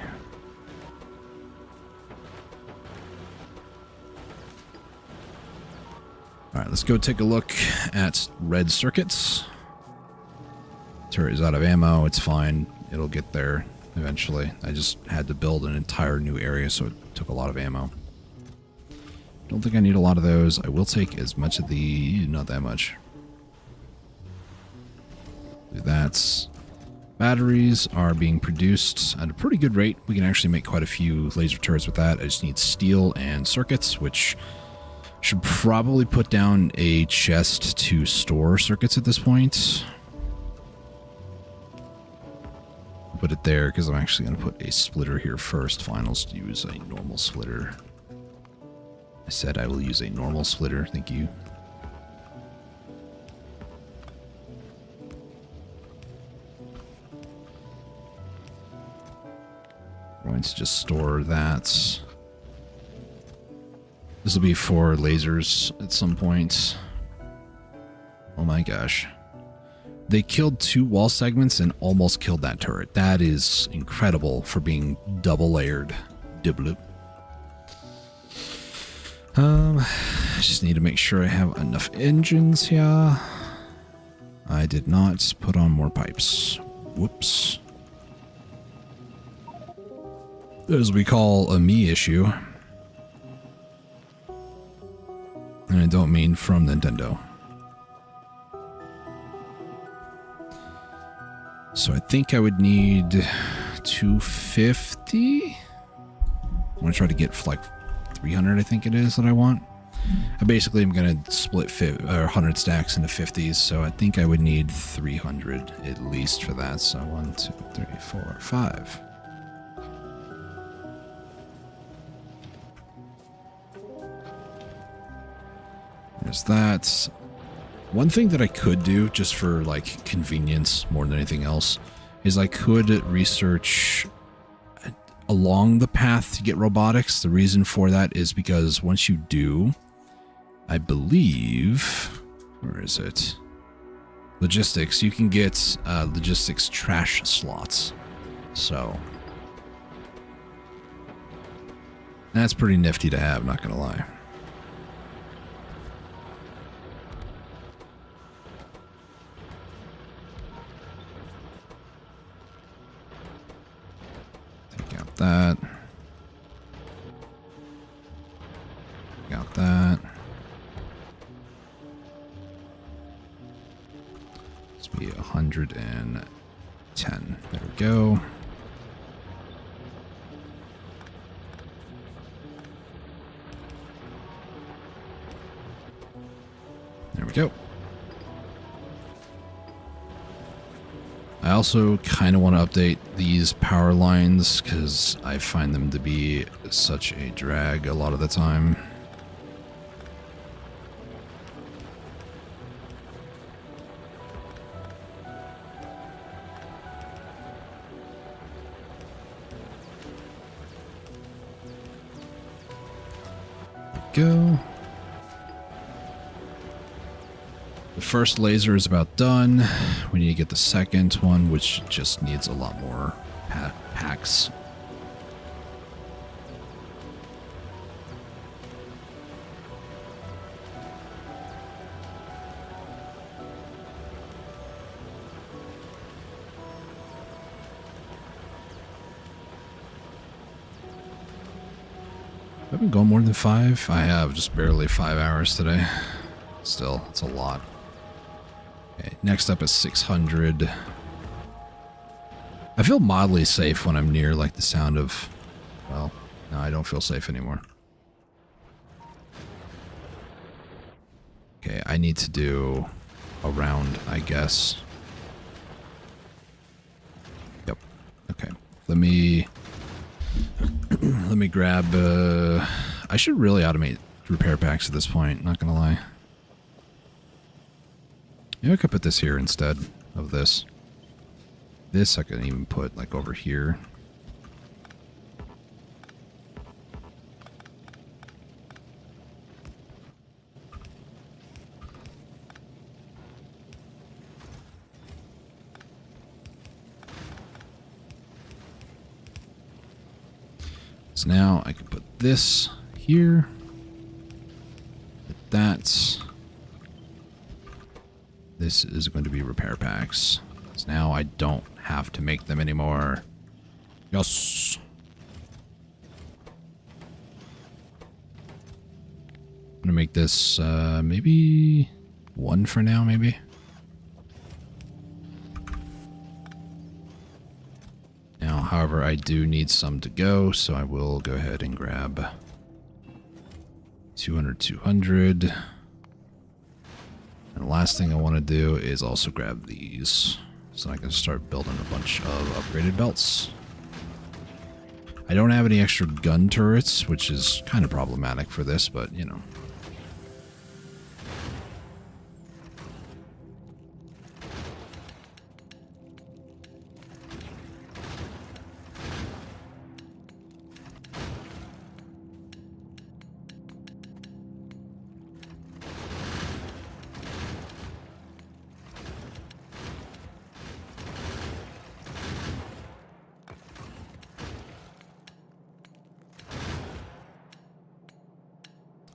Alright, let's go take a look at red circuits. Turret is out of ammo, it's fine. It'll get there eventually. I just had to build an entire new area, so it took a lot of ammo. Don't think I need a lot of those. I will take as much of the... not that much. Do that. Batteries are being produced at a pretty good rate. We can actually make quite a few laser turrets with that. I just need steel and circuits, which should probably put down a chest to store circuits at this point. Put it there because I'm actually going to put a splitter here first. Fine, I'll just use a normal splitter. I said I will use a normal splitter. Thank you. I'm going to just store that. This will be for lasers at some point. Oh my gosh. They killed 2 wall segments and almost killed that turret. That is incredible for being double layered. Dibloop. I just need to make sure I have enough engines here. I did not put on more pipes. Whoops. As we call a me issue. And I don't mean from Nintendo. So I think I would need 250. I'm going to try to get like 300, I think it is, that I want. I basically am going to split 100 stacks into 50s, so I think I would need 300 at least for that. So 1, 2, 3, 4, 5. There's that. One thing that I could do, just for like convenience more than anything else, is I could research along the path to get robotics. The reason for that is because once you do, I believe, where is it? Logistics, you can get logistics trash slots. So that's pretty nifty to have, not gonna lie. Take out that. Got that. Let's be 110. There we go. There we go. I also kind of want to update these power lines because I find them to be such a drag a lot of the time. Go. The first laser is about done. We need to get the second one, which just needs a lot more packs. I've been going more than 5. I have just barely 5 hours today. Still, it's a lot. Okay, next up is 600. I feel mildly safe when I'm near like the sound of, well, no, I don't feel safe anymore. Okay, I need to do a round, I guess. Yep. Okay. Let me grab, I should really automate repair packs at this point, not gonna lie. Maybe I could put this here instead of this. This I can even put like over here. So now I can put this here. Put that. This is going to be repair packs. So now I don't have to make them anymore. Yes. I'm gonna make this maybe 1 for now, maybe. Now, however, I do need some to go, so I will go ahead and grab 200, 200. And the last thing I want to do is also grab these, so I can start building a bunch of upgraded belts. I don't have any extra gun turrets, which is kind of problematic for this, but, you know.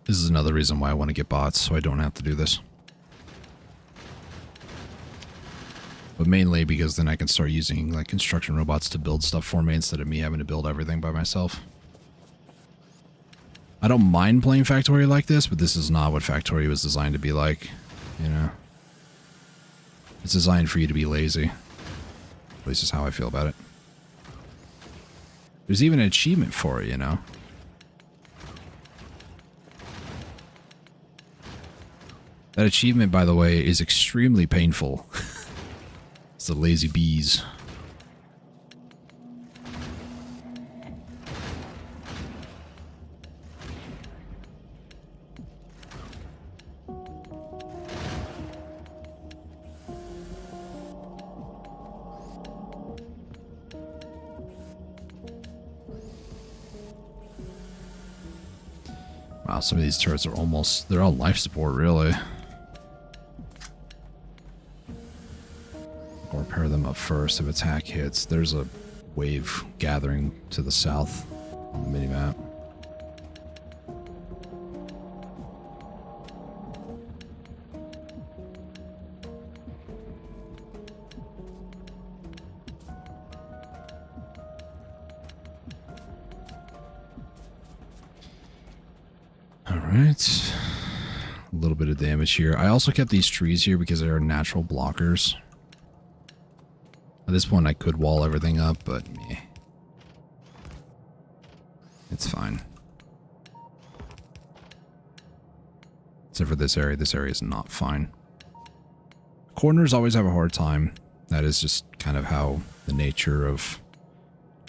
This is another reason why I want to get bots, so I don't have to do this. But mainly because then I can start using like construction robots to build stuff for me instead of me having to build everything by myself. I don't mind playing Factorio like this, but this is not what Factorio was designed to be like, you know. It's designed for you to be lazy. At least is how I feel about it. There's even an achievement for it, you know. That achievement, by the way, is extremely painful. It's the lazy bees. Wow, some of these turrets are almost, they're all life support, really. I'll repair them up first if attack hits. There's a wave gathering to the south on the minimap. Alright. A little bit of damage here. I also kept these trees here because they are natural blockers. At this point I could wall everything up, but meh. It's fine. Except for this area is not fine. Corners always have a hard time. That is just kind of how the nature of,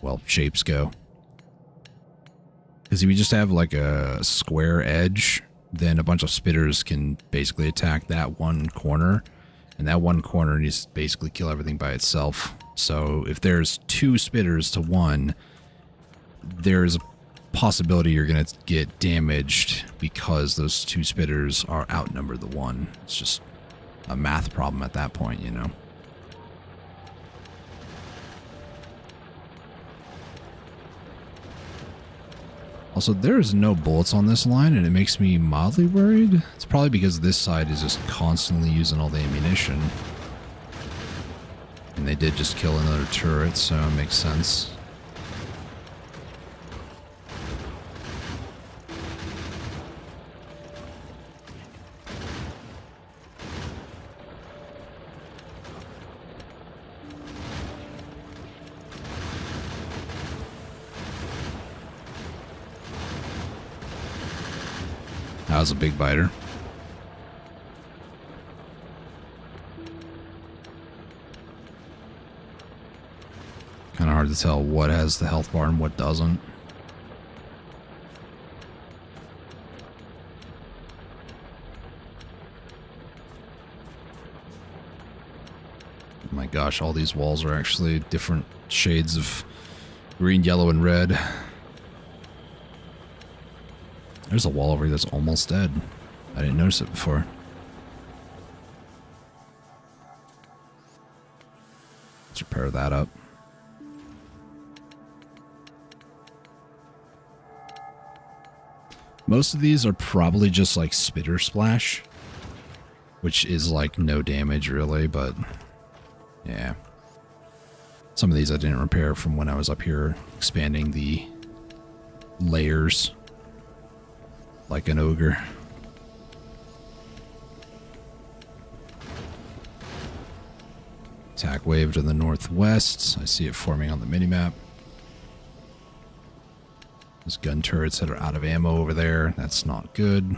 well, shapes go. Because if you just have like a square edge, then a bunch of spitters can basically attack that one corner. And that one corner needs to basically kill everything by itself. So if there's 2 spitters to 1, there's a possibility you're going to get damaged because those 2 spitters are outnumbered the 1. It's just a math problem at that point, you know. Also, there's no bullets on this line, and it makes me mildly worried. It's probably because this side is just constantly using all the ammunition. And they did just kill another turret, so it makes sense. That was a big biter. Kind of hard to tell what has the health bar and what doesn't. Oh my gosh, all these walls are actually different shades of green, yellow, and red. There's a wall over here that's almost dead. I didn't notice it before. Let's repair that up. Most of these are probably just like spitter splash, which is like no damage really, but yeah. Some of these I didn't repair from when I was up here expanding the layers. Like an ogre. Attack wave to the northwest. I see it forming on the minimap. There's gun turrets that are out of ammo over there. That's not good.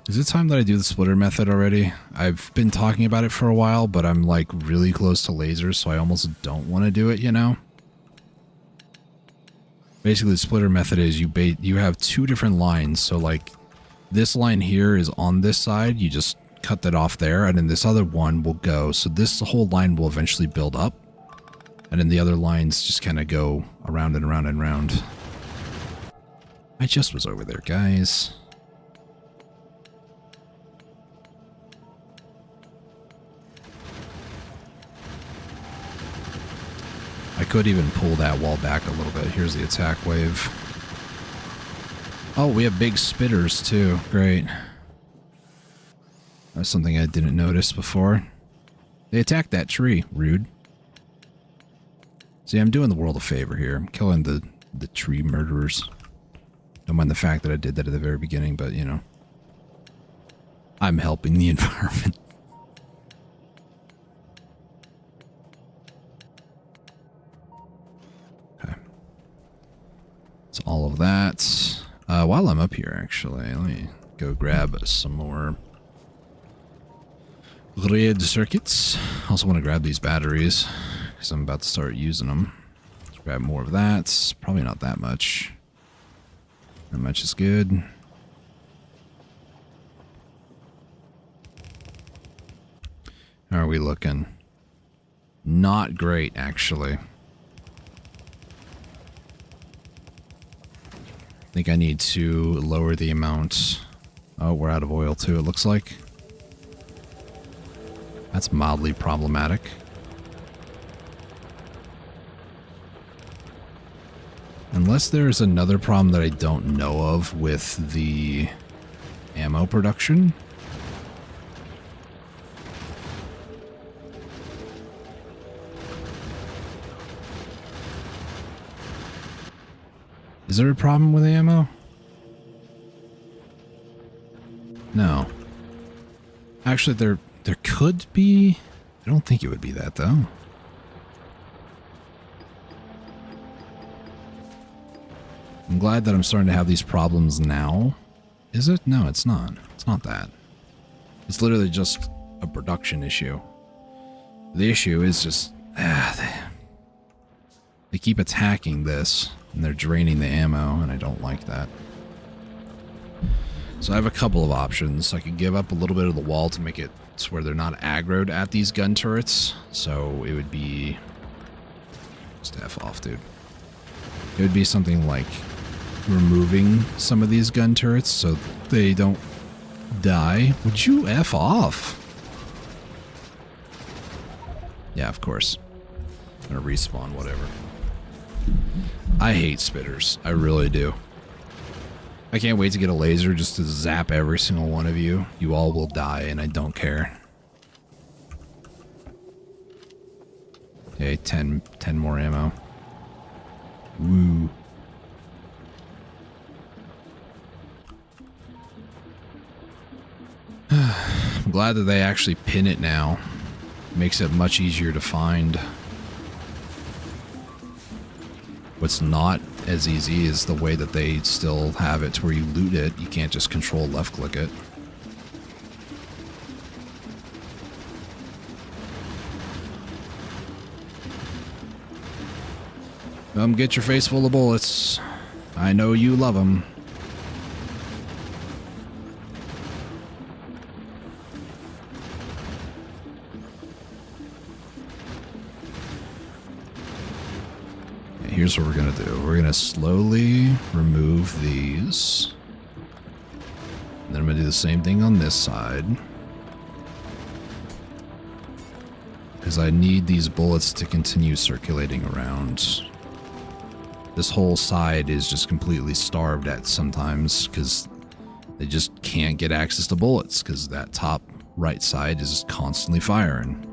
Is it time that I do the splitter method already? I've been talking about it for a while, but I'm like really close to lasers, so I almost don't want to do it, you know? Basically, the splitter method is you have 2 different lines. So, like, this line here is on this side. You just cut that off there, and then this other one will go. So this whole line will eventually build up, and then the other lines just kind of go around and around and around. I just was over there, guys. I could even pull that wall back a little bit. Here's the attack wave. Oh, we have big spitters too. Great. That's something I didn't notice before. They attacked that tree. Rude. See, I'm doing the world a favor here. I'm killing the tree murderers. Don't mind the fact that I did that at the very beginning, but, you know. I'm helping the environment. It's all of that. While I'm up here, actually, let me go grab some more red circuits. Also want to grab these batteries because I'm about to start using them. Let's grab more of that. Probably not that much. That much is good. How are we looking? Not great, actually. I think I need to lower the amount. Oh, we're out of oil too, it looks like. That's mildly problematic. Unless there's another problem that I don't know of with the ammo production. Is there a problem with ammo? No. Actually, there could be. I don't think it would be that, though. I'm glad that I'm starting to have these problems now. Is it? No, it's not. It's not that. It's literally just a production issue. The issue is just... they keep attacking this, and they're draining the ammo, and I don't like that. So I have a couple of options. I could give up a little bit of the wall to make it so where they're not aggroed at these gun turrets. So it would be... Just F off, dude. It would be something like removing some of these gun turrets so they don't die. Would you F off? Yeah, of course. I'm gonna respawn, whatever. I hate spitters. I really do. I can't wait to get a laser just to zap every single one of you. You all will die, and I don't care. Okay, 10 more ammo. Woo. I'm glad that they actually pin it now. Makes it much easier to find. What's not as easy is the way that they still have it to where you loot it. You can't just control left click it. Come get your face full of bullets. I know you love them. Here's what we're going to do. We're going to slowly remove these. And then I'm going to do the same thing on this side. Because I need these bullets to continue circulating around. This whole side is just completely starved at sometimes because they just can't get access to bullets because that top right side is just constantly firing.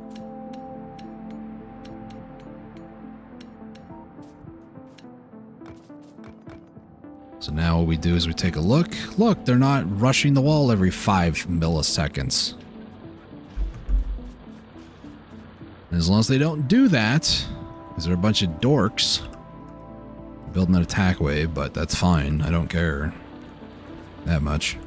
So now what we do is we take a look. Look, they're not rushing the wall every 5 milliseconds. And as long as they don't do that, because they're a bunch of dorks, building an attack wave, but that's fine. I don't care that much.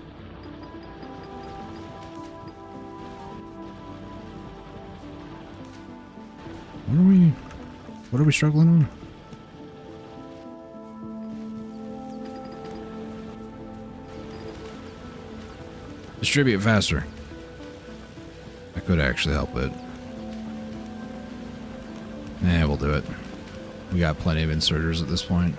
What are we struggling on? Distribute faster. I could actually help it. Yeah, we'll do it. We got plenty of inserters at this point.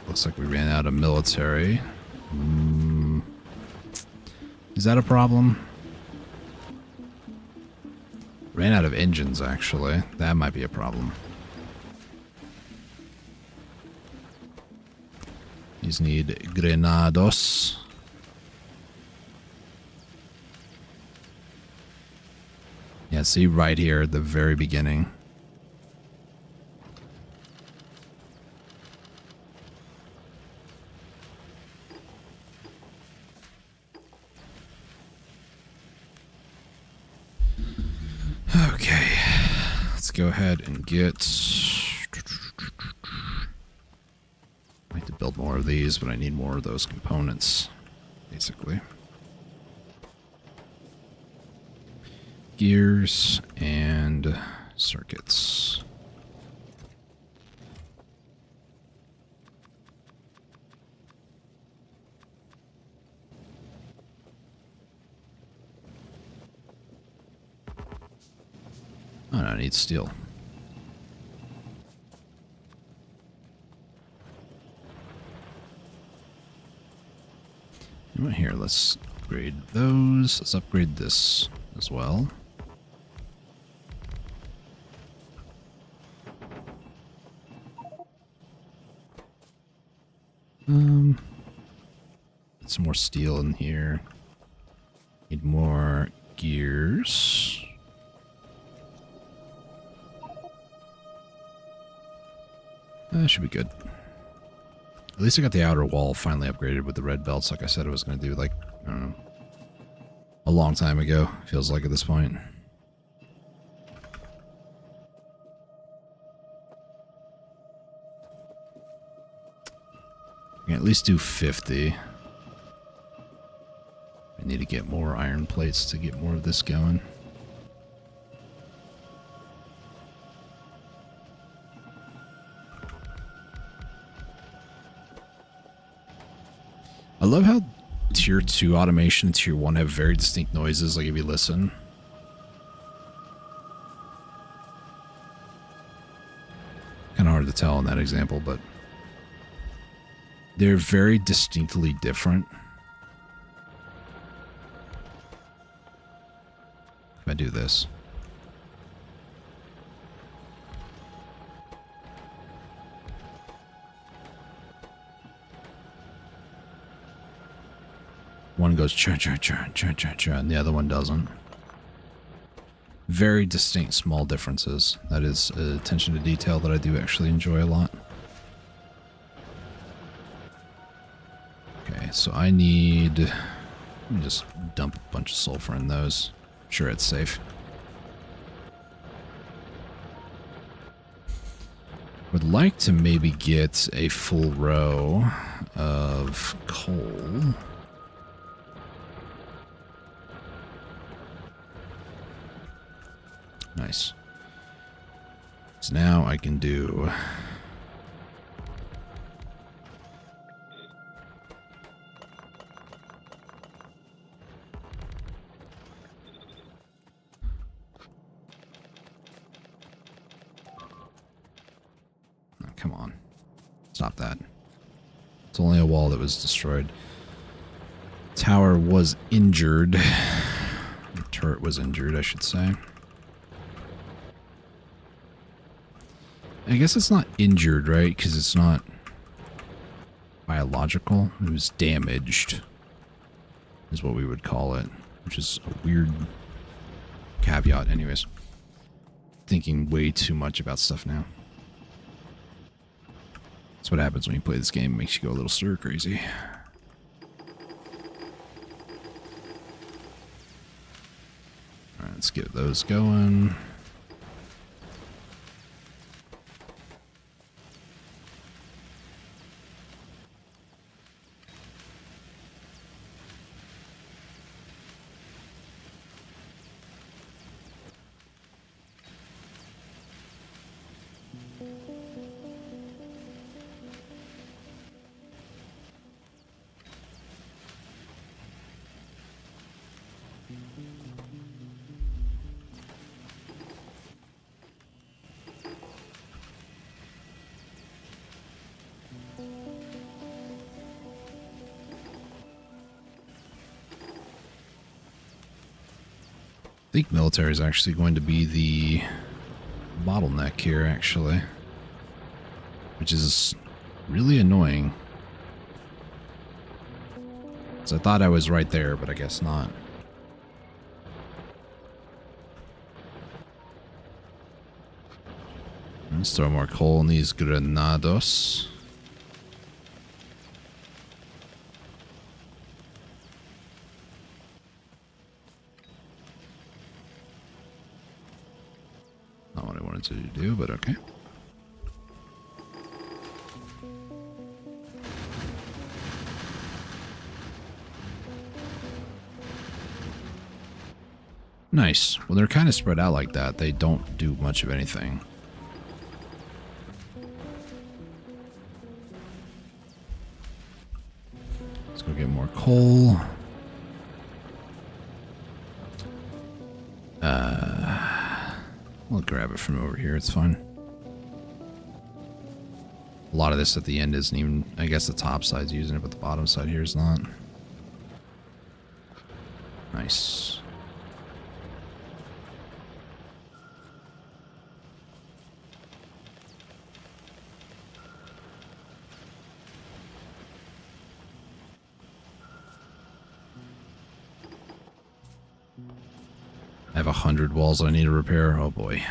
Looks like we ran out of military. Is that a problem? Ran out of engines, actually. That might be a problem. These need grenados. Yeah, see right here at the very beginning. Okay, let's go ahead and get... I like to build more of these, but I need more of those components, basically. Gears and circuits. Oh, no, I need steel. Right here, let's upgrade those. Let's upgrade this as well. Get some more steel in here. Need more gears. That should be good. At least I got the outer wall finally upgraded with the red belts like I said I was going to do, like, I don't know, a long time ago, feels like at this point. I can at least do 50. I need to get more iron plates to get more of this going. I love how tier 2 automation and tier 1 have very distinct noises, like if you listen. Kind of hard to tell in that example, but they're very distinctly different. If I do this. One goes churn, churn, churn, churn, churn, churn, and the other one doesn't. Very distinct small differences. That is attention to detail that I do actually enjoy a lot. Okay, so I need... Let me just dump a bunch of sulfur in those. I'm sure it's safe. Would like to maybe get a full row of coal. Nice. So now I can do... Oh, come on. Stop that. It's only a wall that was destroyed. Tower was injured. The turret was injured, I should say. I guess it's not injured, right? Because it's not biological. It was damaged, is what we would call it, which is a weird caveat. Anyways, thinking way too much about stuff now. That's what happens when you play this game. It makes you go a little stir crazy. All right, let's get those going. I think military is actually going to be the bottleneck here, actually, which is really annoying. So I thought I was right there, but I guess not. Let's throw more coal in these granados. Not what I wanted to do, but okay. Nice. Well, they're kind of spread out like that. They don't do much of anything. Let's go get more coal. We'll grab it from over here. It's fine. A lot of this at the end isn't even... I guess the top side's using it, but the bottom side here is not. Nice. have 100 walls I need to repair. Oh boy.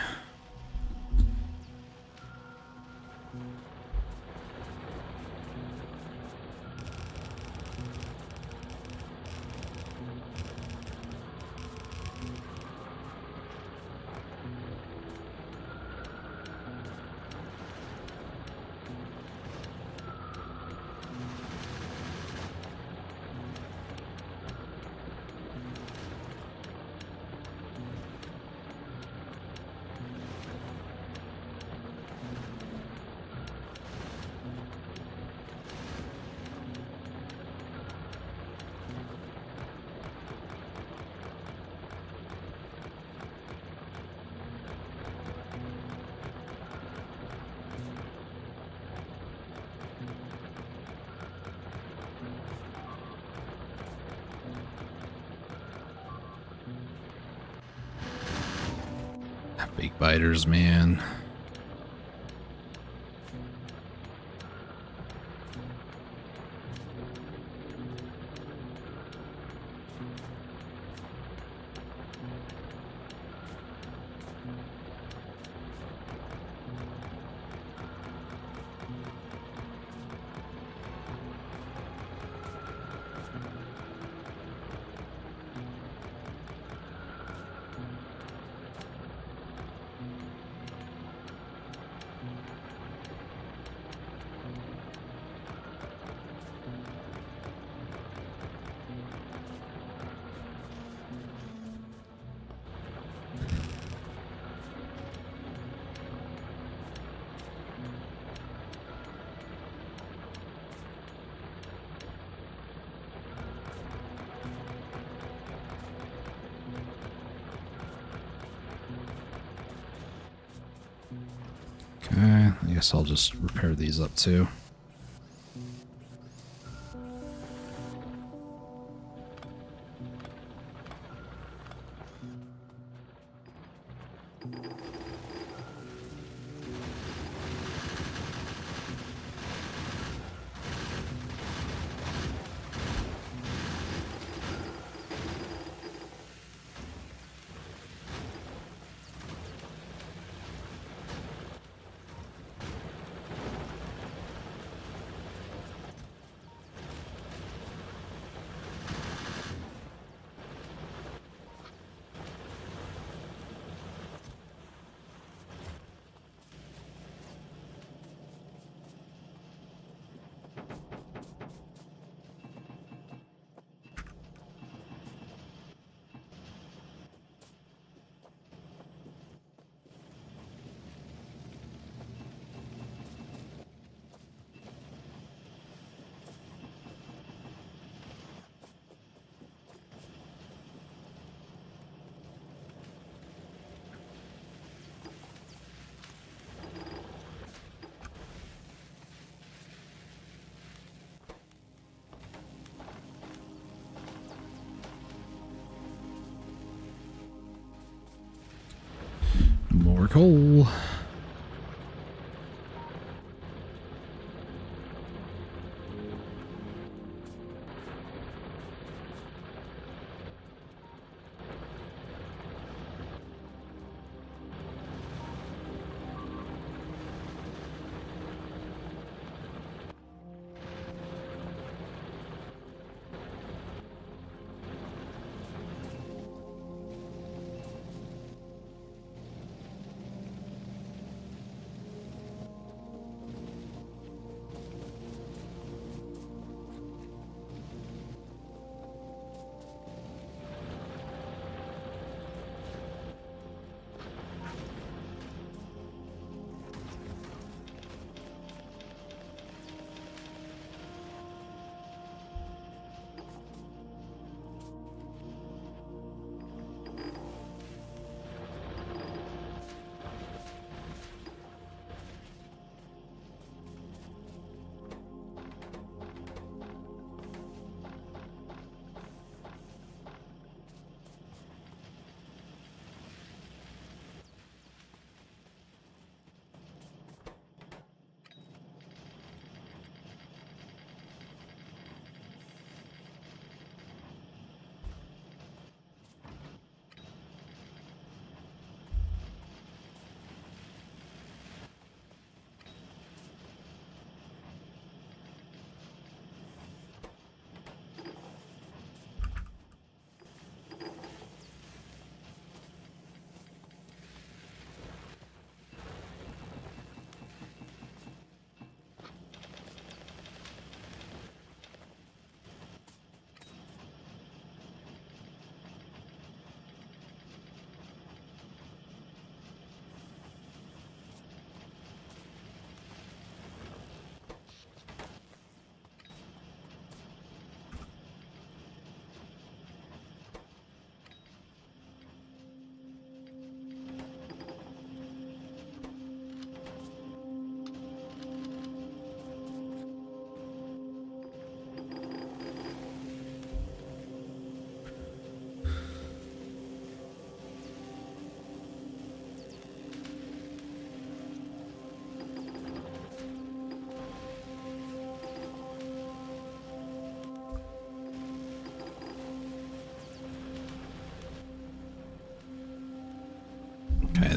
Big biters, man. Okay, I guess I'll just repair these up too. More coal.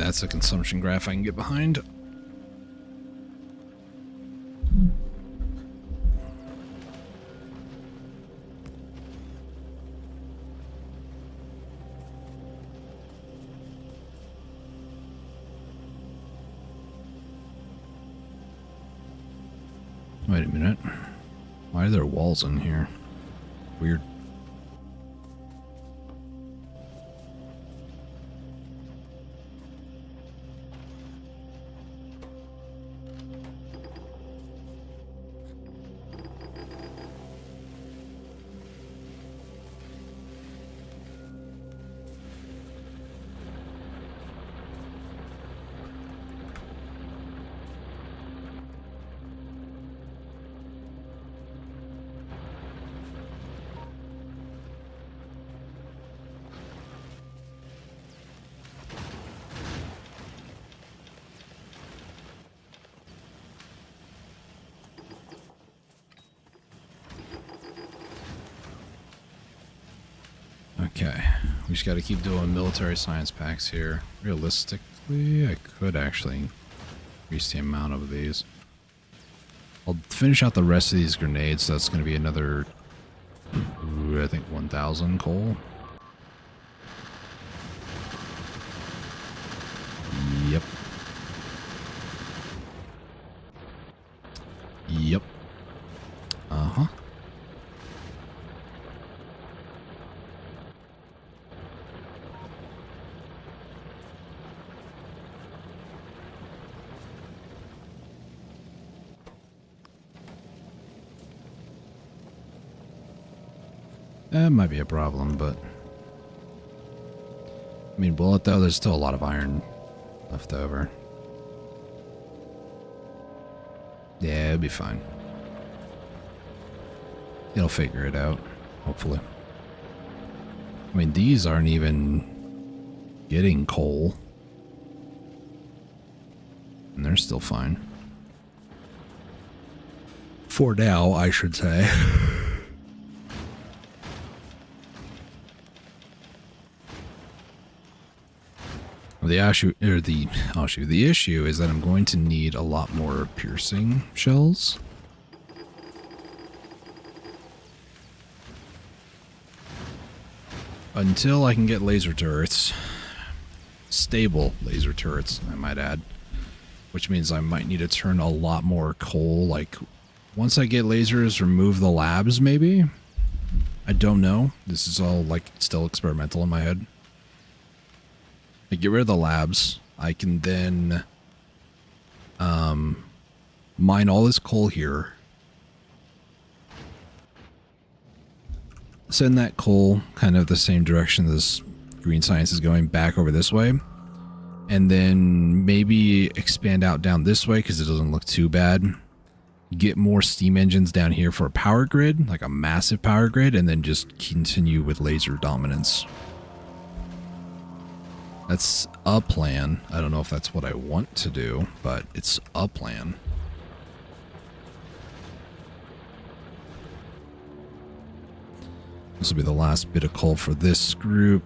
That's a consumption graph I can get behind. Wait a minute. Why are there walls in here? Weird. Okay, we just got to keep doing military science packs here. Realistically, I could actually increase the amount of these. I'll finish out the rest of these grenades, so that's going to be another, I think, 1,000 coal. Yep. Yep. Uh-huh. That might be a problem, but... I mean, bullet though, there's still a lot of iron left over. Yeah, it'll be fine. It'll figure it out, hopefully. I mean, these aren't even getting coal. And they're still fine. For now, I should say. The issue is that I'm going to need a lot more piercing shells. Until I can get laser turrets. Stable laser turrets, I might add. Which means I might need to turn a lot more coal. Like, once I get lasers, remove the labs, maybe? I don't know. This is all, like, still experimental in my head. I get rid of the labs. I can then mine all this coal here. Send that coal kind of the same direction this green science is going, back over this way. And then maybe expand out down this way because it doesn't look too bad. Get more steam engines down here for a power grid, like a massive power grid, and then just continue with laser dominance. That's a plan. I don't know if that's what I want to do, but it's a plan. This will be the last bit of coal for this group.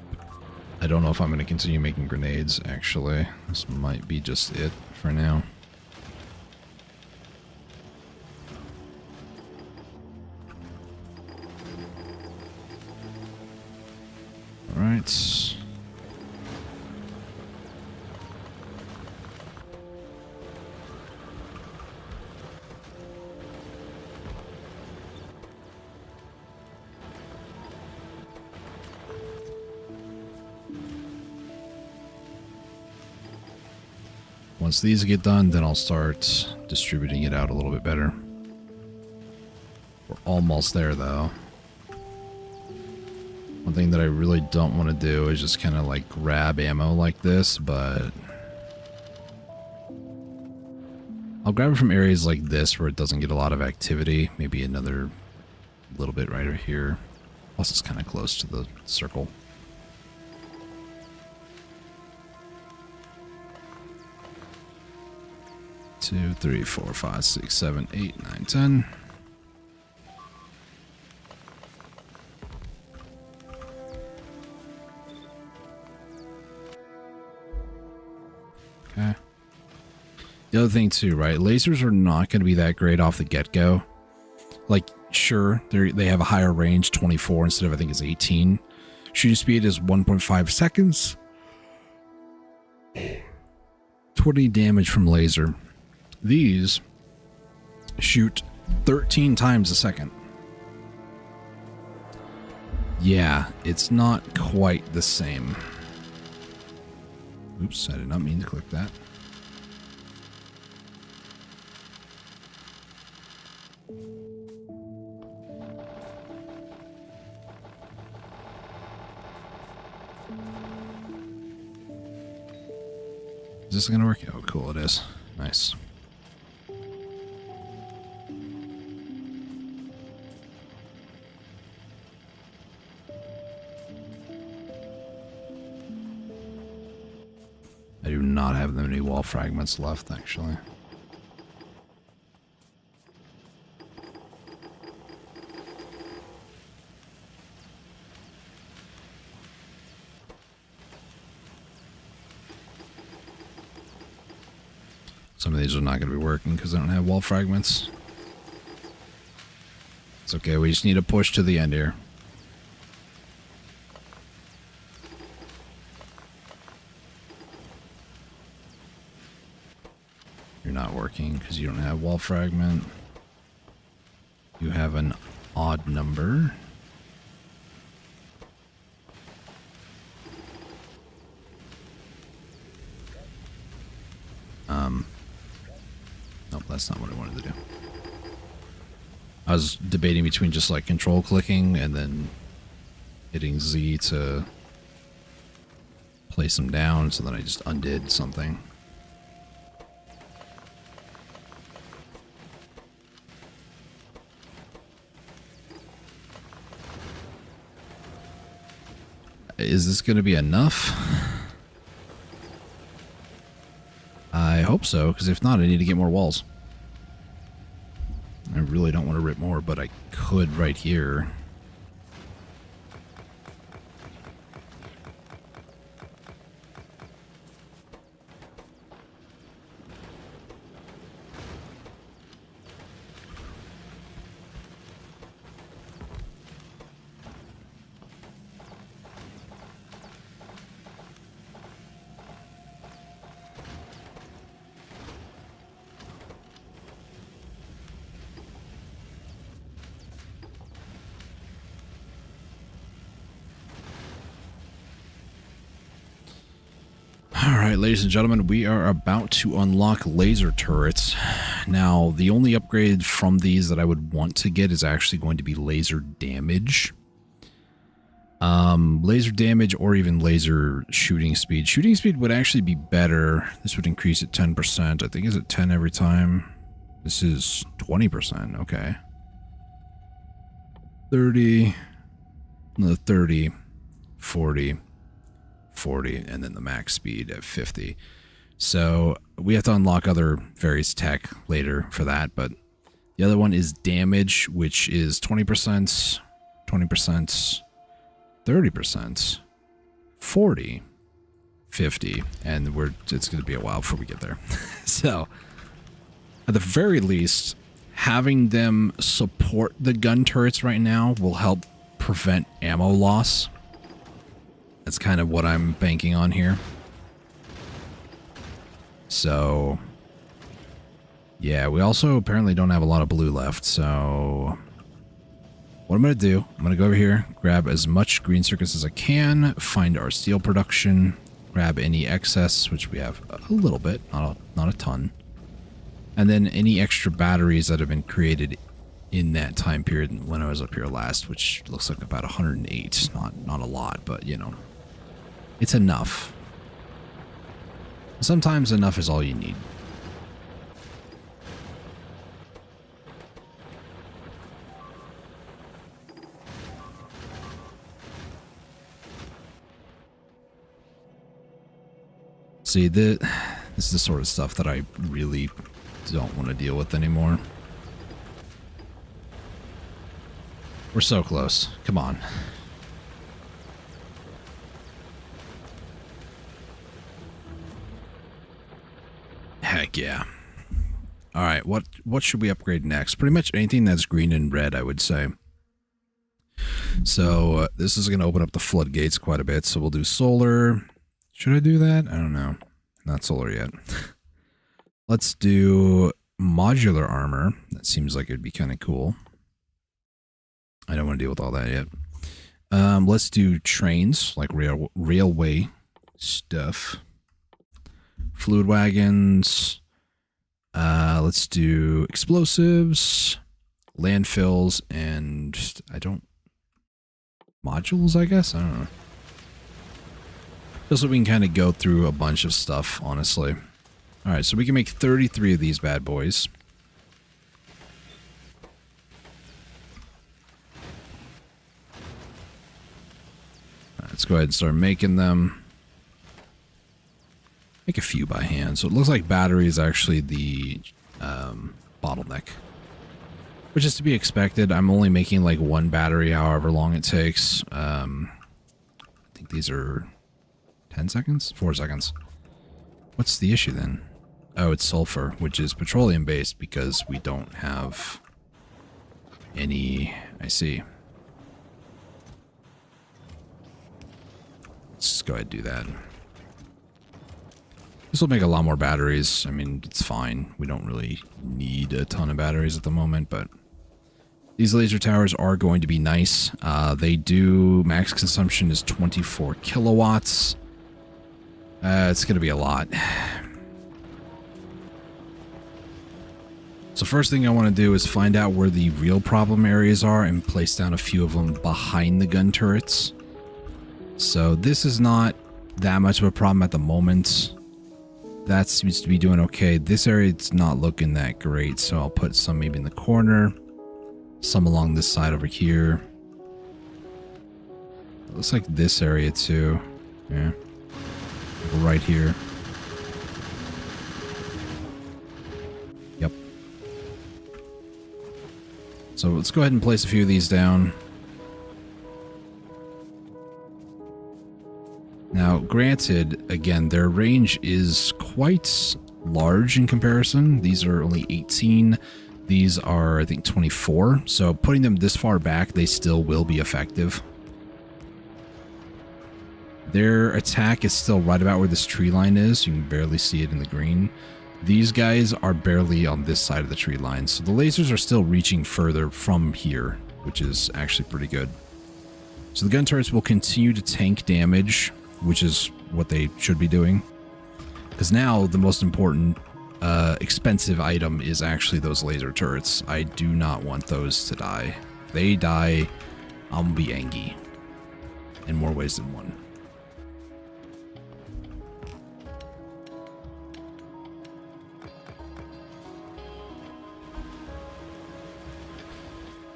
I don't know if I'm going to continue making grenades, actually. This might be just it for now. All right. Once these get done, then I'll start distributing it out a little bit better. We're almost there, though. One thing that I really don't want to do is just kind of like grab ammo like this, but I'll grab it from areas like this where it doesn't get a lot of activity. Maybe another little bit right over here. Plus it's kind of close to the circle. Two, three, four, five, six, seven, 8, 9, 10. The other thing too, right? Lasers are not going to be that great off the get-go. Like, sure, they have a higher range, 24 instead of, I think it's 18. Shooting speed is 1.5 seconds. 20 damage from laser. These shoot 13 times a second. Yeah, it's not quite the same. Oops, I did not mean to click that. Is this gonna work? Oh, cool, it is. Nice. I do not have that many wall fragments left, actually. Some of these are not going to be working because I don't have wall fragments. It's okay, we just need to push to the end here. You're not working because you don't have wall fragment. You have an odd number. Nope, that's not what I wanted to do. I was debating between just like control clicking and then hitting Z to place them down, so then I just undid something. Is this going to be enough? I hope so, because if not, I need to get more walls. I really don't want to rip more, but I could right here. Alright, ladies and gentlemen, we are about to unlock laser turrets. Now, the only upgrade from these that I would want to get is actually going to be laser damage. Laser damage or even laser shooting speed. Shooting speed would actually be better. This would increase it 10%. I think is it 10 every time? This is 20%. Okay. 30. No, 30. 40. 40, and then the max speed at 50. So we have to unlock other various tech later for that, but the other one is damage, which is 20%, 20%, 30%, 40, 50, and it's going to be a while before we get there. So at the very least, having them support the gun turrets right now will help prevent ammo loss. That's kind of what I'm banking on here. So, yeah, we also apparently don't have a lot of blue left, so what I'm going to do, I'm going to go over here, grab as much green circuits as I can, find our steel production, grab any excess, which we have a little bit, not a ton, and then any extra batteries that have been created in that time period when I was up here last, which looks like about 108, not a lot, but you know. It's enough. Sometimes enough is all you need. See, this is the sort of stuff that I really don't want to deal with anymore. We're so close. Come on. Heck yeah. All right, what should we upgrade next? Pretty much anything that's green and red, I would say. So this is going to open up the floodgates quite a bit. So we'll do solar. Should I do that? I don't know. Not solar yet. Let's do modular armor. That seems like it'd be kind of cool. I don't want to deal with all that yet. Let's do trains, like railway stuff. Fluid wagons. Let's do explosives, landfills, and modules, I guess? I don't know. Just so we can kind of go through a bunch of stuff, honestly. Alright, so we can make 33 of these bad boys. Let's go ahead and start making them. Make a few by hand. So it looks like battery is actually the bottleneck. Which is to be expected. I'm only making like one battery however long it takes. I think these are 10 seconds? 4 seconds. What's the issue then? Oh, it's sulfur, which is petroleum based because we don't have any... I see. Let's go ahead and do that. This will make a lot more batteries. I mean, it's fine. We don't really need a ton of batteries at the moment, but these laser towers are going to be nice. They do... max consumption is 24 kilowatts. It's going to be a lot. So first thing I want to do is find out where the real problem areas are and place down a few of them behind the gun turrets. So this is not that much of a problem at the moment. That seems to be doing okay. This area, it's not looking that great, so I'll put some maybe in the corner. Some along this side over here. It looks like this area too. Yeah. Right here. Yep. So let's go ahead and place a few of these down. Now, granted, again, their range is quite large in comparison. These are only 18. These are, I think, 24. So putting them this far back, they still will be effective. Their attack is still right about where this tree line is. You can barely see it in the green. These guys are barely on this side of the tree line. So the lasers are still reaching further from here, which is actually pretty good. So the gun turrets will continue to tank damage, which is what they should be doing. Because now the most important expensive item is actually those laser turrets. I do not want those to die. If they die, I'm gonna be angry. In more ways than one.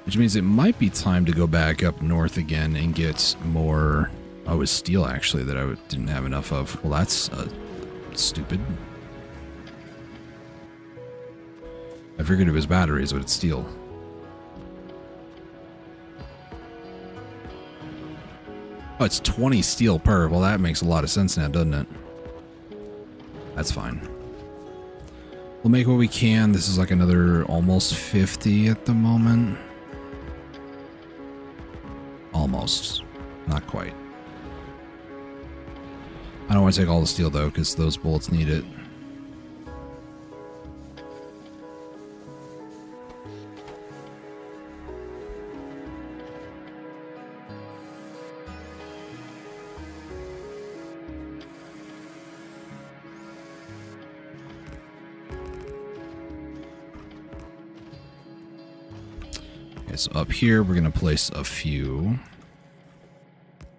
Which means it might be time to go back up north again and get more... Oh, it was steel, actually, that I didn't have enough of. Well, that's stupid. I figured it was batteries, but it's steel. Oh, it's 20 steel per. Well, that makes a lot of sense now, doesn't it? That's fine. We'll make what we can. This is like another almost 50 at the moment. Almost. Not quite. I don't want to take all the steel, though, because those bullets need it. Okay, so up here, we're going to place a few.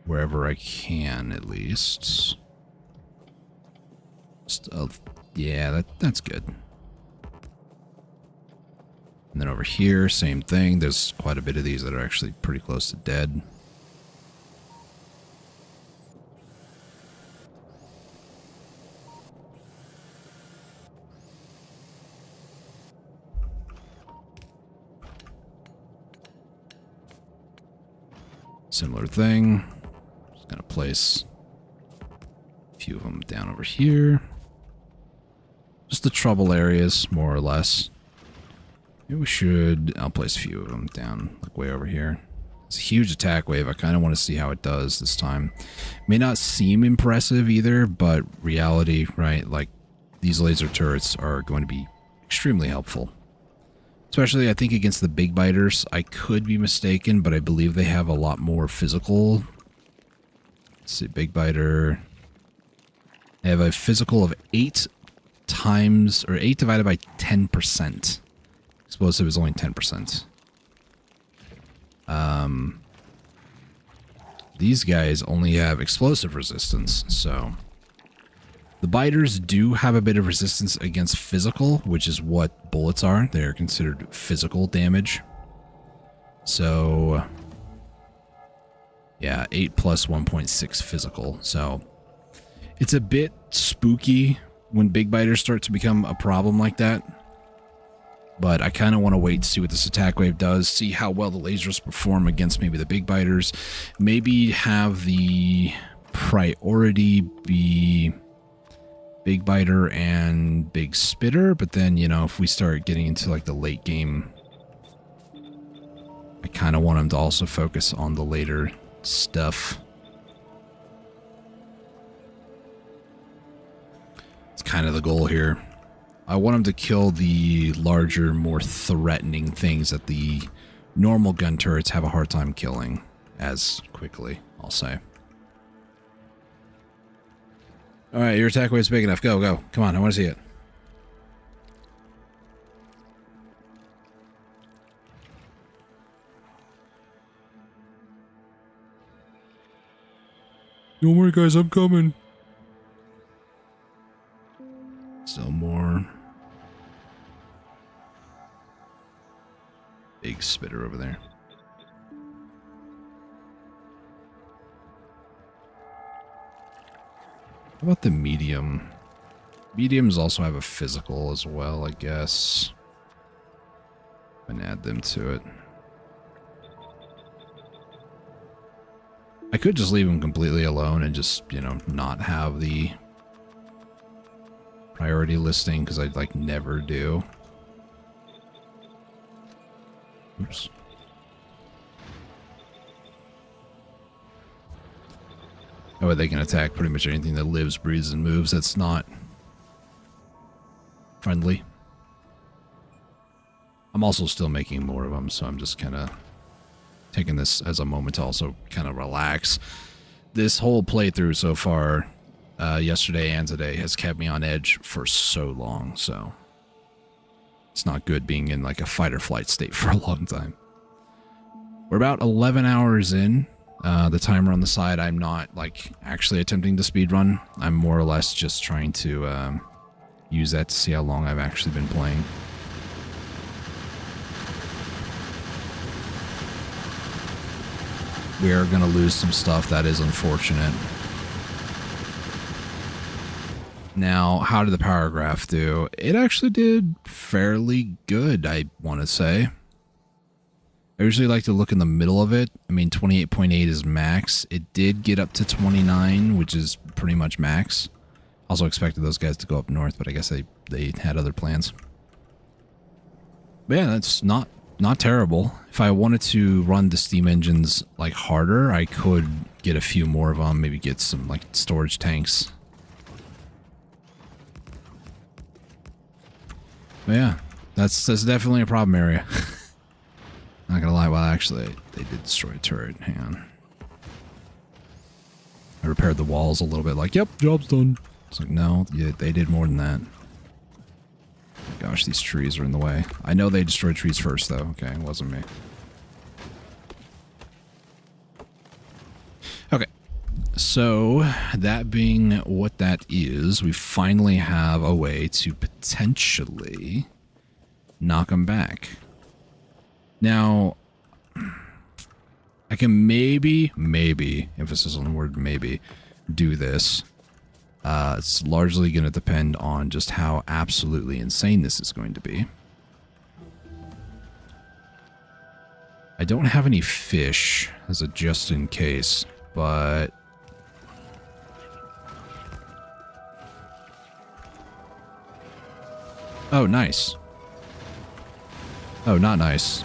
Wherever I can, at least. Yeah, that's good. And then over here, same thing. There's quite a bit of these that are actually pretty close to dead. Similar thing. Just gonna place a few of them down over here. just the trouble areas, more or less. Maybe we should... I'll place a few of them down, like way over here. It's a huge attack wave. I kind of want to see how it does this time. May not seem impressive either, but reality, right? Like, these laser turrets are going to be extremely helpful. Especially, I think, against the big biters. I could be mistaken, but I believe they have a lot more physical. Let's see, big biter. They have a physical of 8 times, or 8 divided by 10%. Explosive is only 10%. These guys only have explosive resistance, so... The biters do have a bit of resistance against physical, which is what bullets are. They're considered physical damage. So... yeah, 8 plus 1.6 physical, so... It's a bit spooky when big biters start to become a problem like that. But I kind of want to wait to see what this attack wave does, see how well the lasers perform against maybe the big biters. Maybe have the priority be big biter and big spitter, but then, you know, if we start getting into like the late game, I kind of want them to also focus on the later stuff. It's kind of the goal here. I want him to kill the larger, more threatening things that the normal gun turrets have a hard time killing as quickly, I'll say. Alright, your attack wave's big enough. Go, go. Come on, I want to see it. Don't worry, guys, I'm coming. Still more. Big spitter over there. How about the medium? Mediums also have a physical as well, I guess. And add them to it. I could just leave them completely alone and just, you know, not have the priority listing, because I like never do. Oops. Oh, they can attack pretty much anything that lives, breathes, and moves that's not friendly. I'm also still making more of them, so I'm just kind of taking this as a moment to also kind of relax. This whole playthrough so far, yesterday and today, has kept me on edge for so long, so it's not good being in like a fight or flight state for a long time. We're about 11 hours in. The timer on the side, I'm not like actually attempting to speedrun. I'm more or less just trying to use that to see how long I've actually been playing. We are going to lose some stuff. That is unfortunate. Now, how did the power graph do? It actually did fairly good, I want to say. I usually like to look in the middle of it. I mean, 28.8 is max. It did get up to 29, which is pretty much max. Also expected those guys to go up north, but I guess they had other plans. But yeah, that's not terrible. If I wanted to run the steam engines like harder, I could get a few more of them, maybe get some like storage tanks. But yeah, that's definitely a problem area. Not gonna lie, well actually they did destroy a turret. Hang on. I repaired the walls a little bit, like, yep, job's done. It's like, no, yeah, they did more than that. Gosh, these trees are in the way. I know they destroyed trees first, though. Okay, it wasn't me. Okay. So, that being what that is, we finally have a way to potentially knock them back. Now, I can maybe, emphasis on the word maybe, do this. It's largely going to depend on just how absolutely insane this is going to be. I don't have any fish as a just in case, but Oh, nice. Oh, not nice.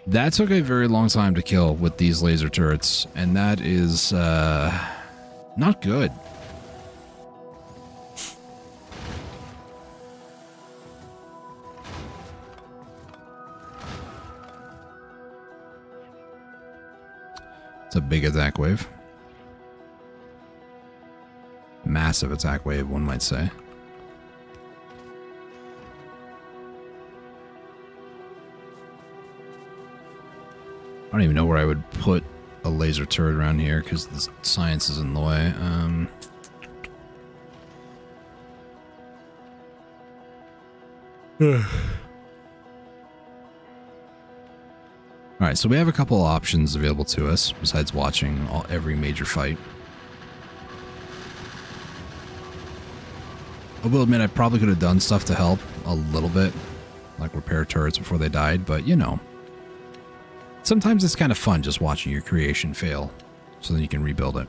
That took a very long time to kill with these laser turrets, and that is not good. It's a big attack wave. Massive attack wave, one might say. I don't even know where I would put a laser turret around here because the science is in the way. Alright, so we have a couple of options available to us besides watching every major fight. I will admit I probably could have done stuff to help a little bit, like repair turrets before they died, but you know. Sometimes it's kind of fun just watching your creation fail, so then you can rebuild it.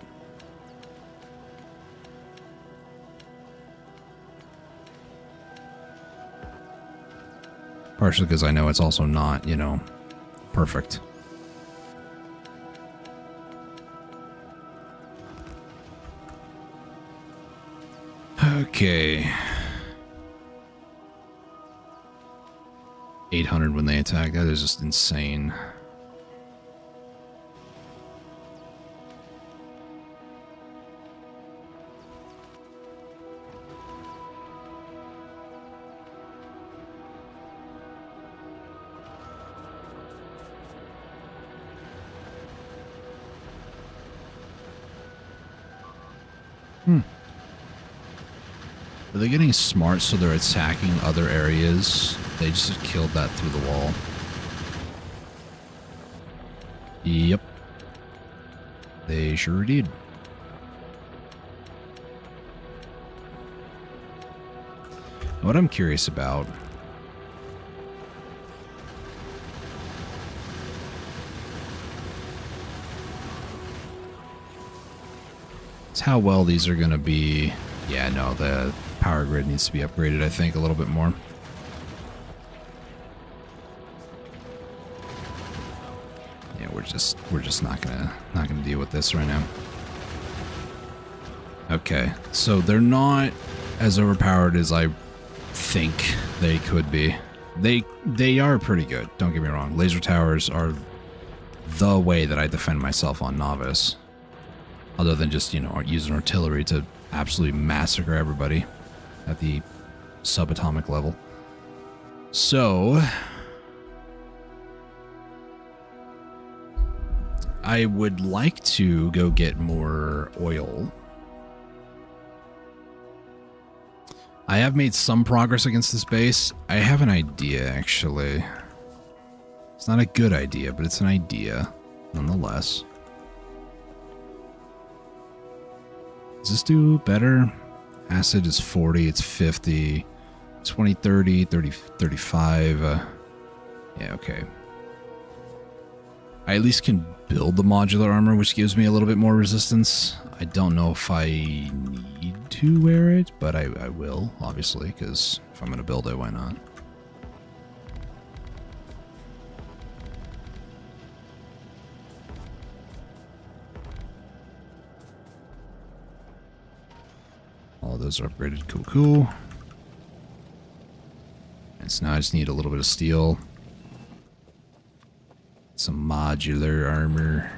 Partially because I know it's also not, you know, perfect. Okay. 800 when they attack, that is just insane. Are they getting smart so they're attacking other areas? They just killed that through the wall. Yep. They sure did. What I'm curious about is how well these are going to be. Yeah, no, the power grid needs to be upgraded, I think, a little bit more. Yeah, we're just not gonna deal with this right now. Okay, so they're not as overpowered as I think they could be. They are pretty good, don't get me wrong. Laser towers are the way that I defend myself on novice. Other than just, you know, using artillery to absolutely massacre everybody at the subatomic level. So I would like to go get more oil. I have made some progress against this base. I have an idea, actually. It's not a good idea, but it's an idea nonetheless. Does this do better? Acid is 40, it's 50, 20, 30, 30, 35. Yeah, okay. I at least can build the modular armor, which gives me a little bit more resistance. I don't know if I need to wear it, but I will, obviously, because if I'm going to build it, why not? All those are upgraded. Cool, cool. And so now I just need a little bit of steel. Some modular armor.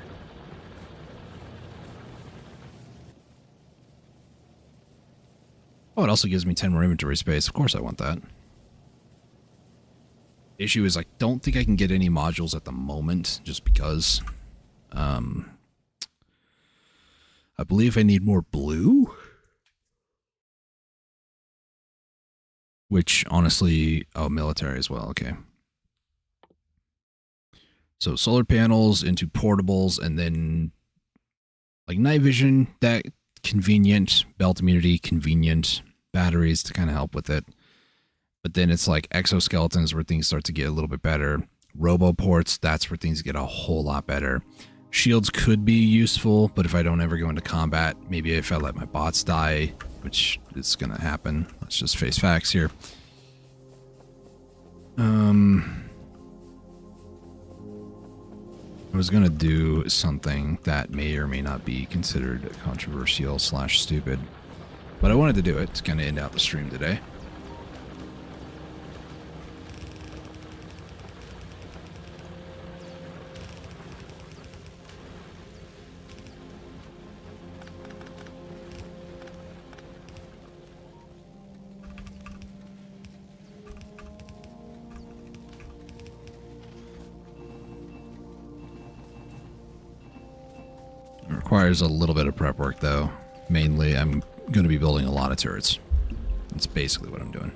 Oh, it also gives me 10 more inventory space. Of course I want that. The issue is I don't think I can get any modules at the moment, just because. I believe I need more blue. Which, honestly, oh, military as well, okay. So solar panels into portables, and then like night vision, that convenient, belt immunity, convenient, batteries to kind of help with it. But then it's like exoskeletons where things start to get a little bit better. Roboports, that's where things get a whole lot better. Shields could be useful, but if I don't ever go into combat, maybe if I let my bots die, which is going to happen. Let's just face facts here. I was going to do something that may or may not be considered controversial / stupid, but I wanted to do it to kind of end out the stream today. Requires a little bit of prep work, though. Mainly, I'm going to be building a lot of turrets. That's basically what I'm doing.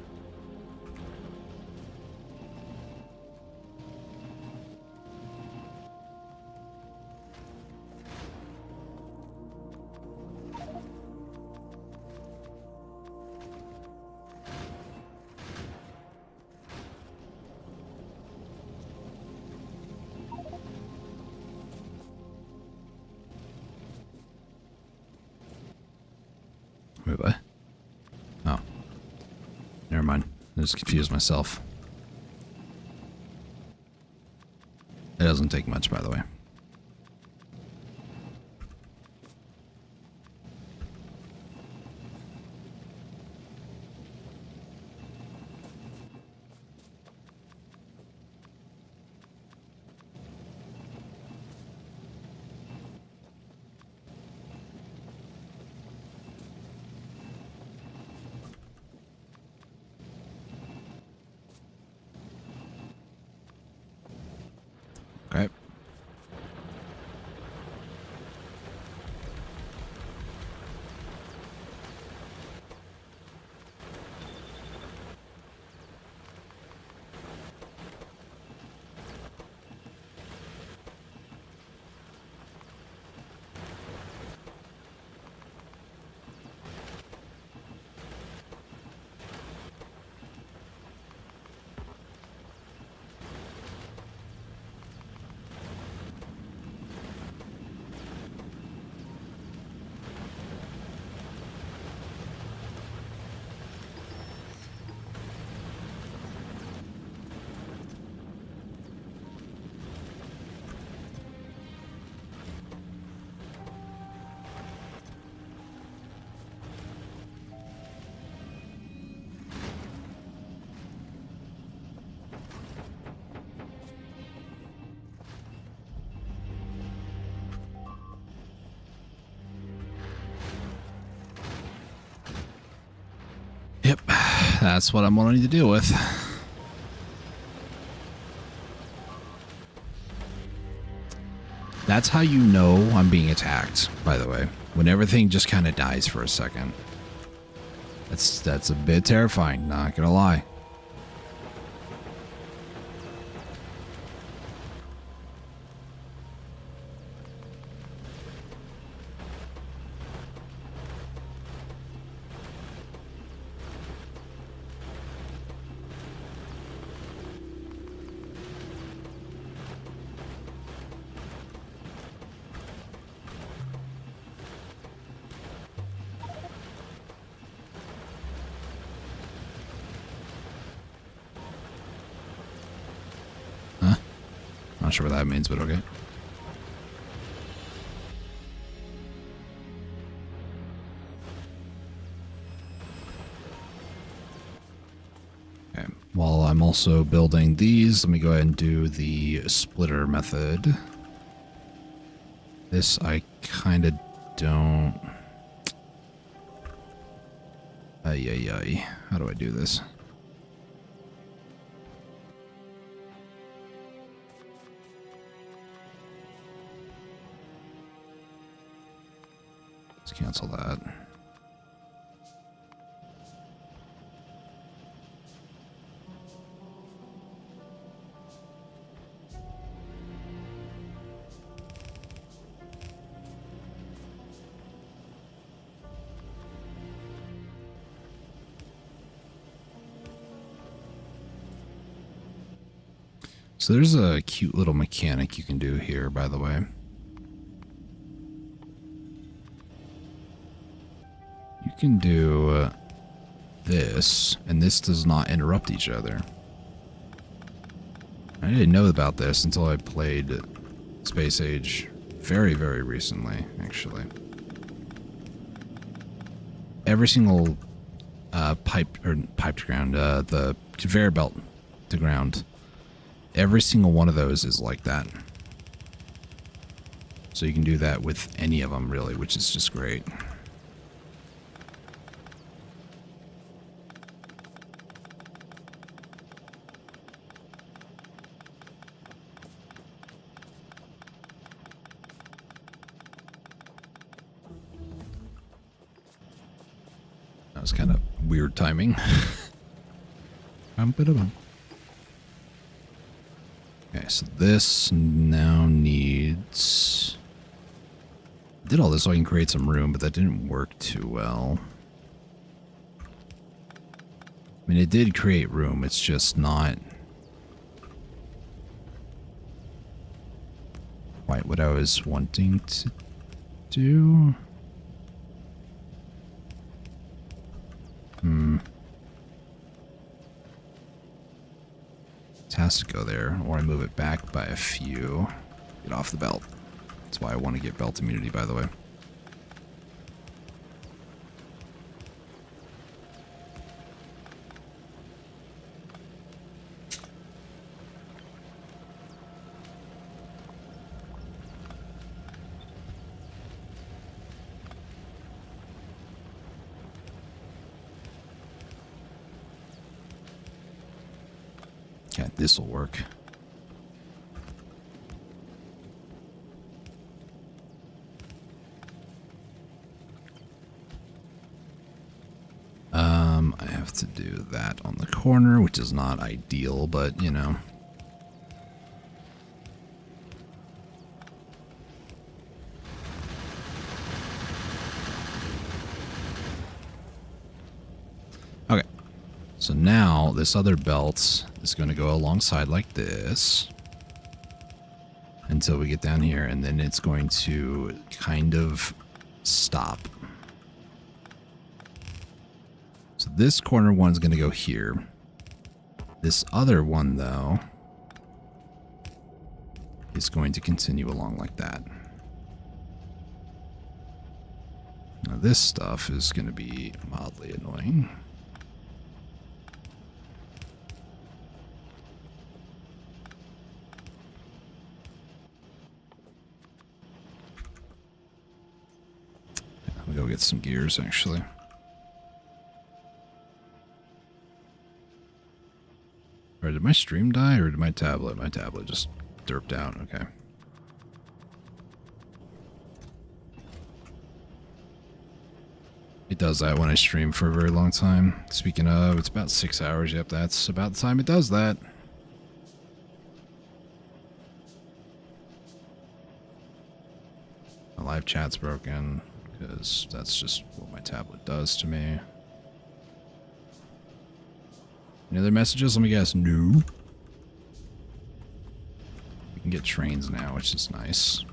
Wait, what? Oh. Never mind. I just confused myself. It doesn't take much, by the way. Okay. Yep, that's what I'm wanting to deal with. That's how you know I'm being attacked, by the way. When everything just kind of dies for a second. That's a bit terrifying, not gonna lie. Not sure what that means, but okay. Okay. While I'm also building these, let me go ahead and do the splitter method. This I kind of don't... Ay. How do I do this? Let's cancel that. So there's a cute little mechanic you can do here, by the way. You can do this, and this does not interrupt each other. I didn't know about this until I played Space Age very, very recently, actually. Every single pipe to ground, the conveyor belt to ground, every single one of those is like that. So you can do that with any of them, really, which is just great. That was kind of weird timing. Okay, so this now needs... I did all this so I can create some room, but that didn't work too well. I mean, it did create room, it's just not quite what I was wanting to do. It has to go there, or I move it back by a few. Get off the belt. That's why I want to get belt immunity, by the way. Okay, this'll work. I have to do that on the corner, which is not ideal, but, you know. Okay. So now this other belt is going to go alongside like this until we get down here, and then it's going to kind of stop. So this corner one's going to go here. This other one, though, is going to continue along like that. Now this stuff is going to be mildly annoying. I'll go get some gears, actually. Or did my stream die, or did my tablet? My tablet just derped out. Okay. It does that when I stream for a very long time. Speaking of, it's about 6 hours. Yep, that's about the time it does that. My live chat's broken, because that's just what my tablet does to me. Any other messages? Let me guess. No. We can get trains now, which is nice.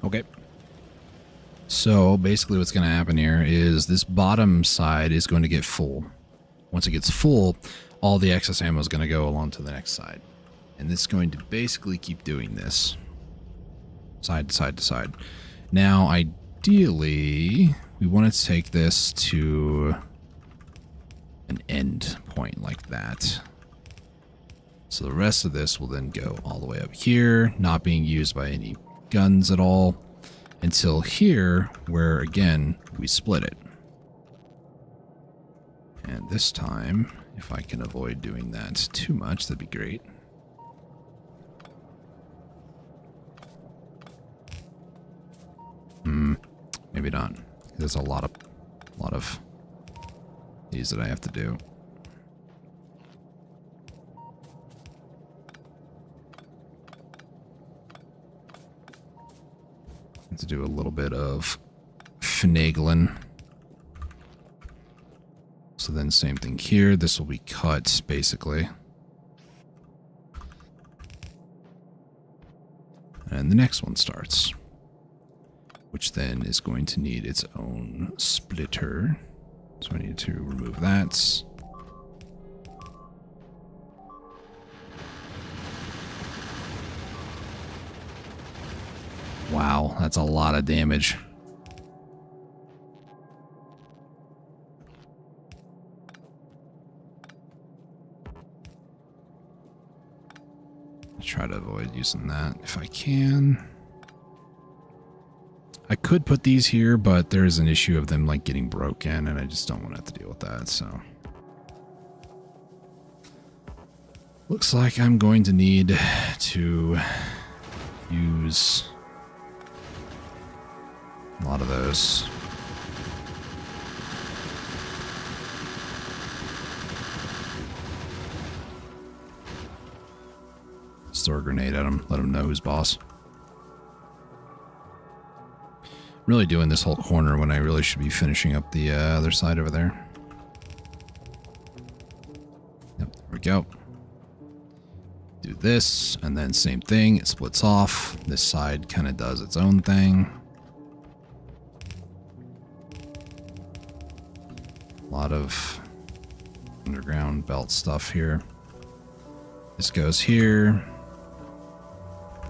Okay. So basically what's going to happen here is this bottom side is going to get full. Once it gets full, all the excess ammo is going to go along to the next side. And this is going to basically keep doing this. Side to side to side. Now, ideally, we want to take this to an end point like that. So the rest of this will then go all the way up here, not being used by any guns at all, until here, where, again, we split it. And this time, if I can avoid doing that too much, that'd be great. Maybe not. There's a lot of these that I have to do. I have to do a little bit of finagling. So then same thing here. This will be cut, basically. And the next one starts. Which then is going to need its own splitter. So I need to remove that. Wow, that's a lot of damage. I'll try to avoid using that if I can. I could put these here, but there is an issue of them like getting broken, and I just don't want to have to deal with that, so. Looks like I'm going to need to use a lot of those. Just throw a grenade at him, let him know who's boss. I'm really doing this whole corner when I really should be finishing up the other side over there. Yep, there we go. Do this, and then same thing, it splits off. This side kind of does its own thing. A lot of underground belt stuff here. This goes here.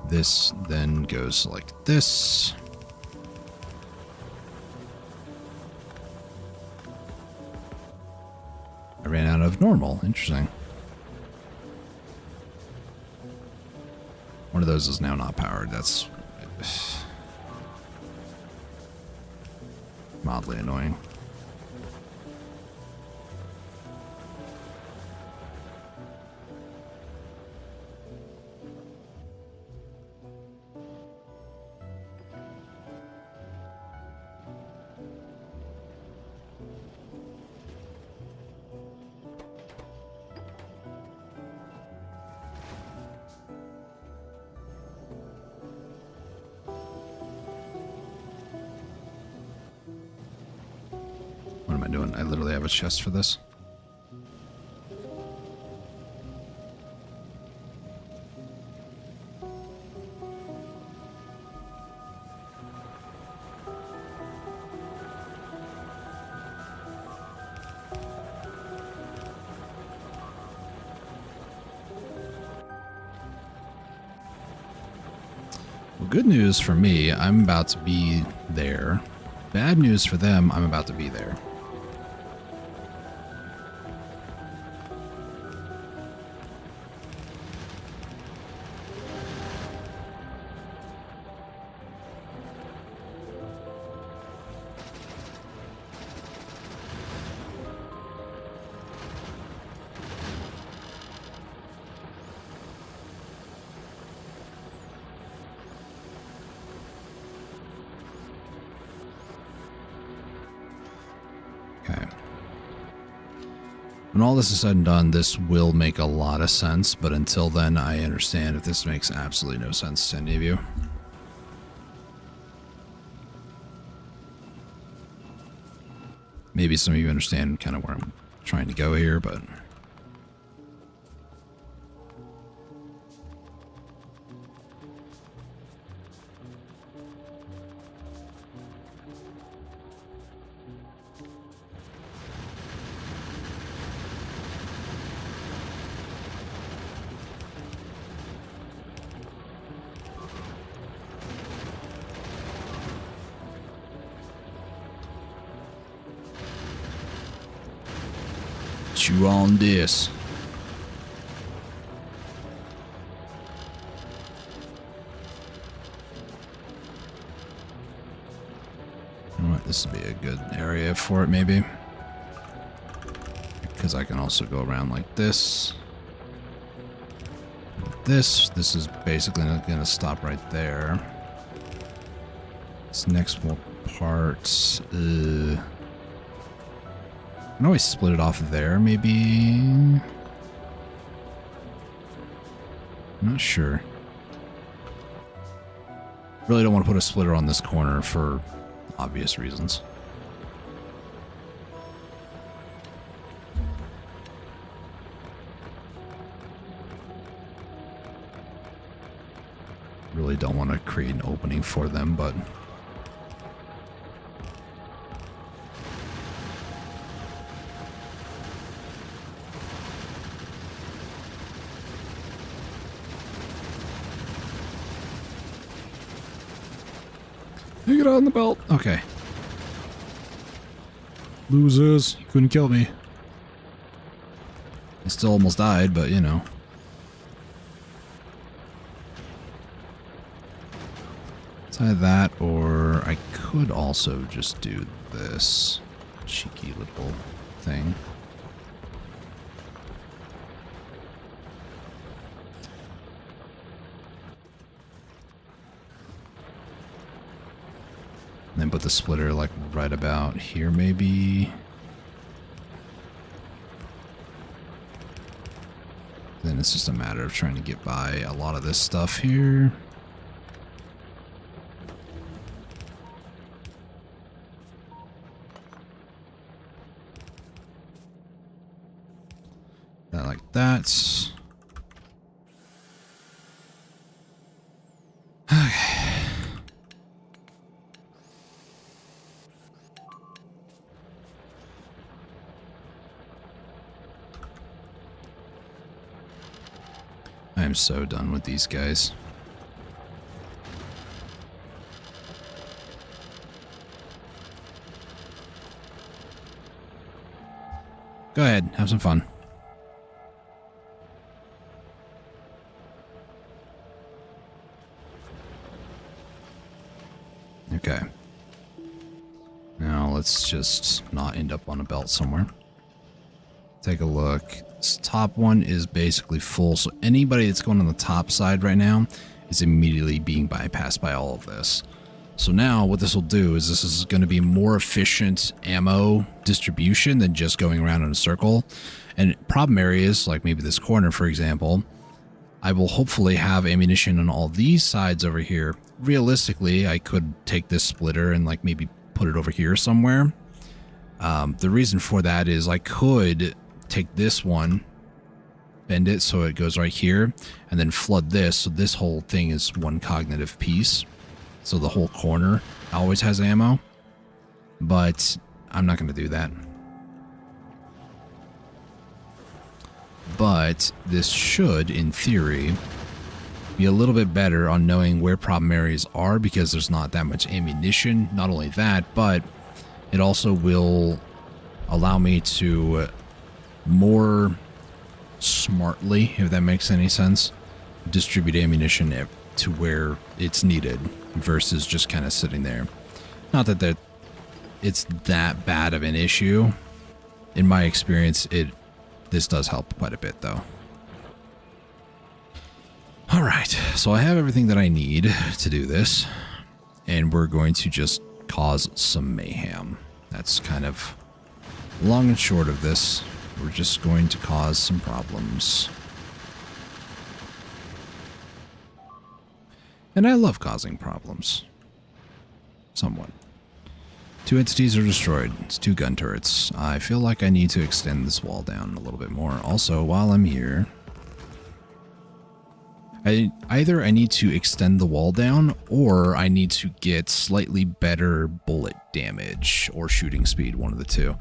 This then goes like this. I ran out of normal. Interesting. One of those is now not powered. That's mildly annoying. What am I doing? I literally have a chest for this. Well, good news for me, I'm about to be there. Bad news for them, I'm about to be there. Okay. When all this is said and done, this will make a lot of sense, but until then, I understand if this makes absolutely no sense to any of you. Maybe some of you understand kind of where I'm trying to go here, but... chew on this. You know what? This would be a good area for it, maybe. Because I can also go around like this. This is basically not going to stop right there. This next part, I can always split it off of there, maybe. I'm not sure. Really don't want to put a splitter on this corner for obvious reasons. Really don't want to create an opening for them, but you get on the belt. Okay. Losers. You couldn't kill me. I still almost died, but you know. It's either that, or I could also just do this cheeky little thing. And then put the splitter like right about here maybe. Then it's just a matter of trying to get by a lot of this stuff here. That like that. Okay. I am so done with these guys. Go ahead, have some fun. Okay. Now let's just not end up on a belt somewhere. Take a look. This top one is basically full, so anybody that's going on the top side right now is immediately being bypassed by all of this. So now what this will do is this is going to be more efficient ammo distribution than just going around in a circle. And problem areas, like maybe this corner, for example, I will hopefully have ammunition on all these sides over here. Realistically, I could take this splitter and like maybe put it over here somewhere. The reason for that is I could take this one, bend it so it goes right here, and then flood this, so this whole thing is one cognitive piece. So the whole corner always has ammo. But I'm not going to do that. But this should, in theory, be a little bit better on knowing where problem areas are because there's not that much ammunition. Not only that, but it also will allow me to more smartly, if that makes any sense, distribute ammunition to where it's needed versus just kind of sitting there. Not that it's that bad of an issue. In my experience, this does help quite a bit though. All right, so I have everything that I need to do this, and we're going to just cause some mayhem. That's kind of long and short of this. We're just going to cause some problems. And I love causing problems. Somewhat. 2 entities are destroyed. It's 2 gun turrets. I feel like I need to extend this wall down a little bit more. Also, while I'm here, either I need to extend the wall down, or I need to get slightly better bullet damage or shooting speed, one of the two.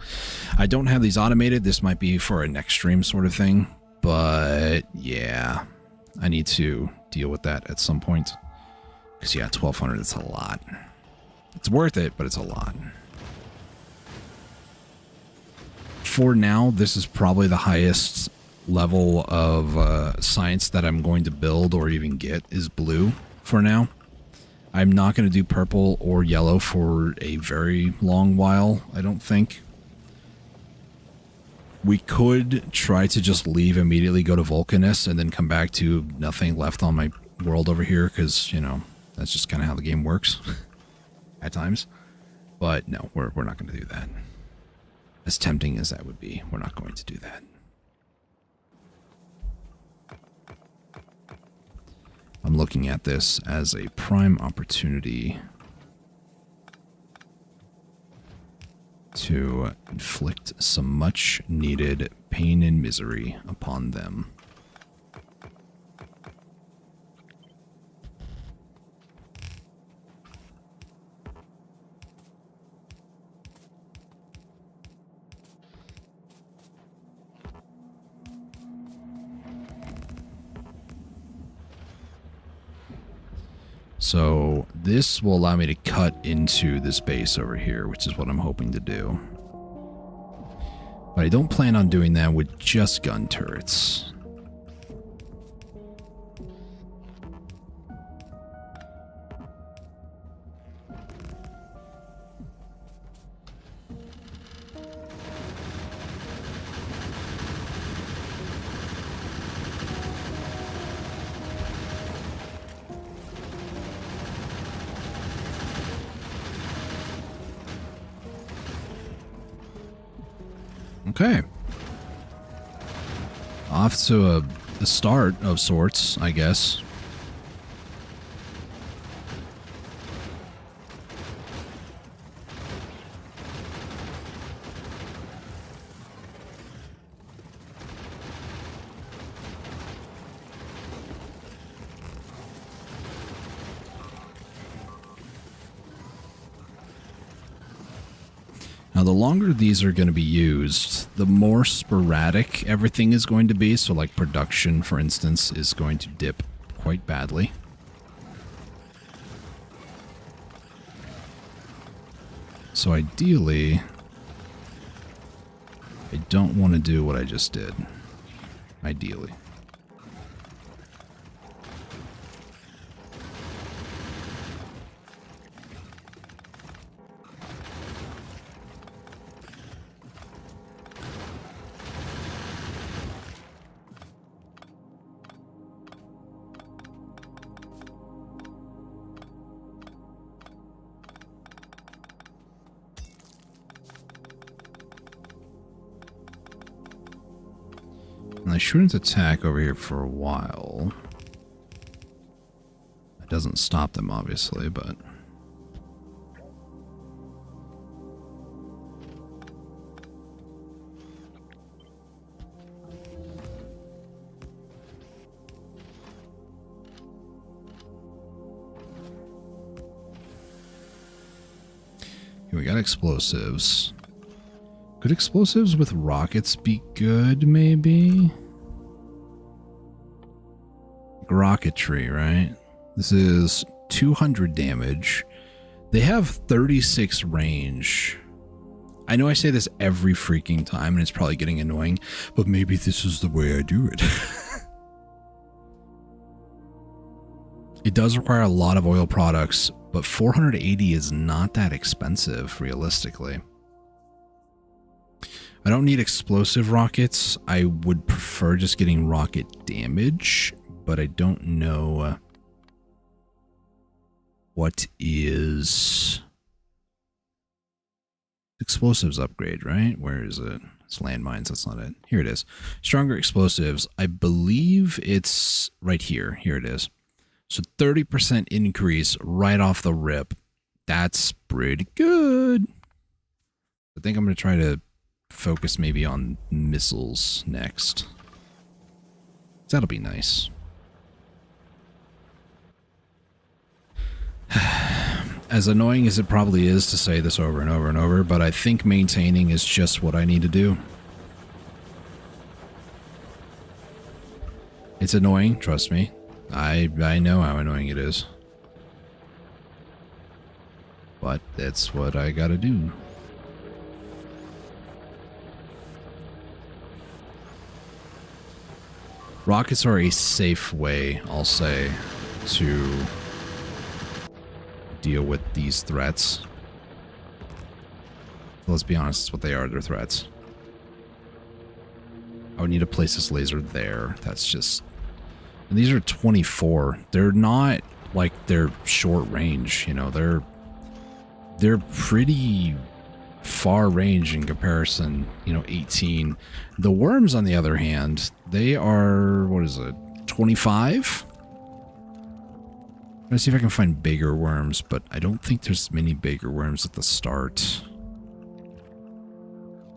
I don't have these automated. This might be for a next stream sort of thing, but yeah, I need to deal with that at some point. Because yeah, 1200, it's a lot. It's worth it, but it's a lot. For now, this is probably the highest level of science that I'm going to build or even get is blue for now. I'm not going to do purple or yellow for a very long while, I don't think. We could try to just leave immediately, go to Vulcanus, and then come back to nothing left on my world over here, because, you know, that's just kind of how the game works at times. But no, we're not going to do that. As tempting as that would be, we're not going to do that. I'm looking at this as a prime opportunity to inflict some much needed pain and misery upon them. So this will allow me to cut into this base over here, which is what I'm hoping to do. But I don't plan on doing that with just gun turrets. Okay. Off to a start of sorts, I guess. Now, the longer these are going to be used, the more sporadic everything is going to be. So, like production, for instance, is going to dip quite badly. So, ideally, I don't want to do what I just did. Ideally. And I shouldn't attack over here for a while. It doesn't stop them, obviously, but... Here we got explosives. Could explosives with rockets be good, maybe? Rocketry, right? This is 200 damage. They have 36 range. I know I say this every freaking time, and it's probably getting annoying, but maybe this is the way I do it. It does require a lot of oil products, but 480 is not that expensive, realistically. I don't need explosive rockets. I would prefer just getting rocket damage, but I don't know what is explosives upgrade, right? Where is it? It's landmines. That's not it. Here it is. Stronger explosives. I believe it's right here. Here it is. So 30% increase right off the rip. That's pretty good. I think I'm going to try to focus maybe on missiles next. That'll be nice. As annoying as it probably is to say this over and over and over, but I think maintaining is just what I need to do. It's annoying, trust me. I know how annoying it is. But that's what I gotta do. Rockets are a safe way, I'll say, to deal with these threats. Let's be honest, it's what they are, they're threats. I would need to place this laser there. That's just... And these are 24. They're not like they're short range, you know, they're pretty far range in comparison, you know, 18. The worms, on the other hand, they are, what is it, 25? I'm gonna see if I can find bigger worms, but I don't think there's many bigger worms at the start.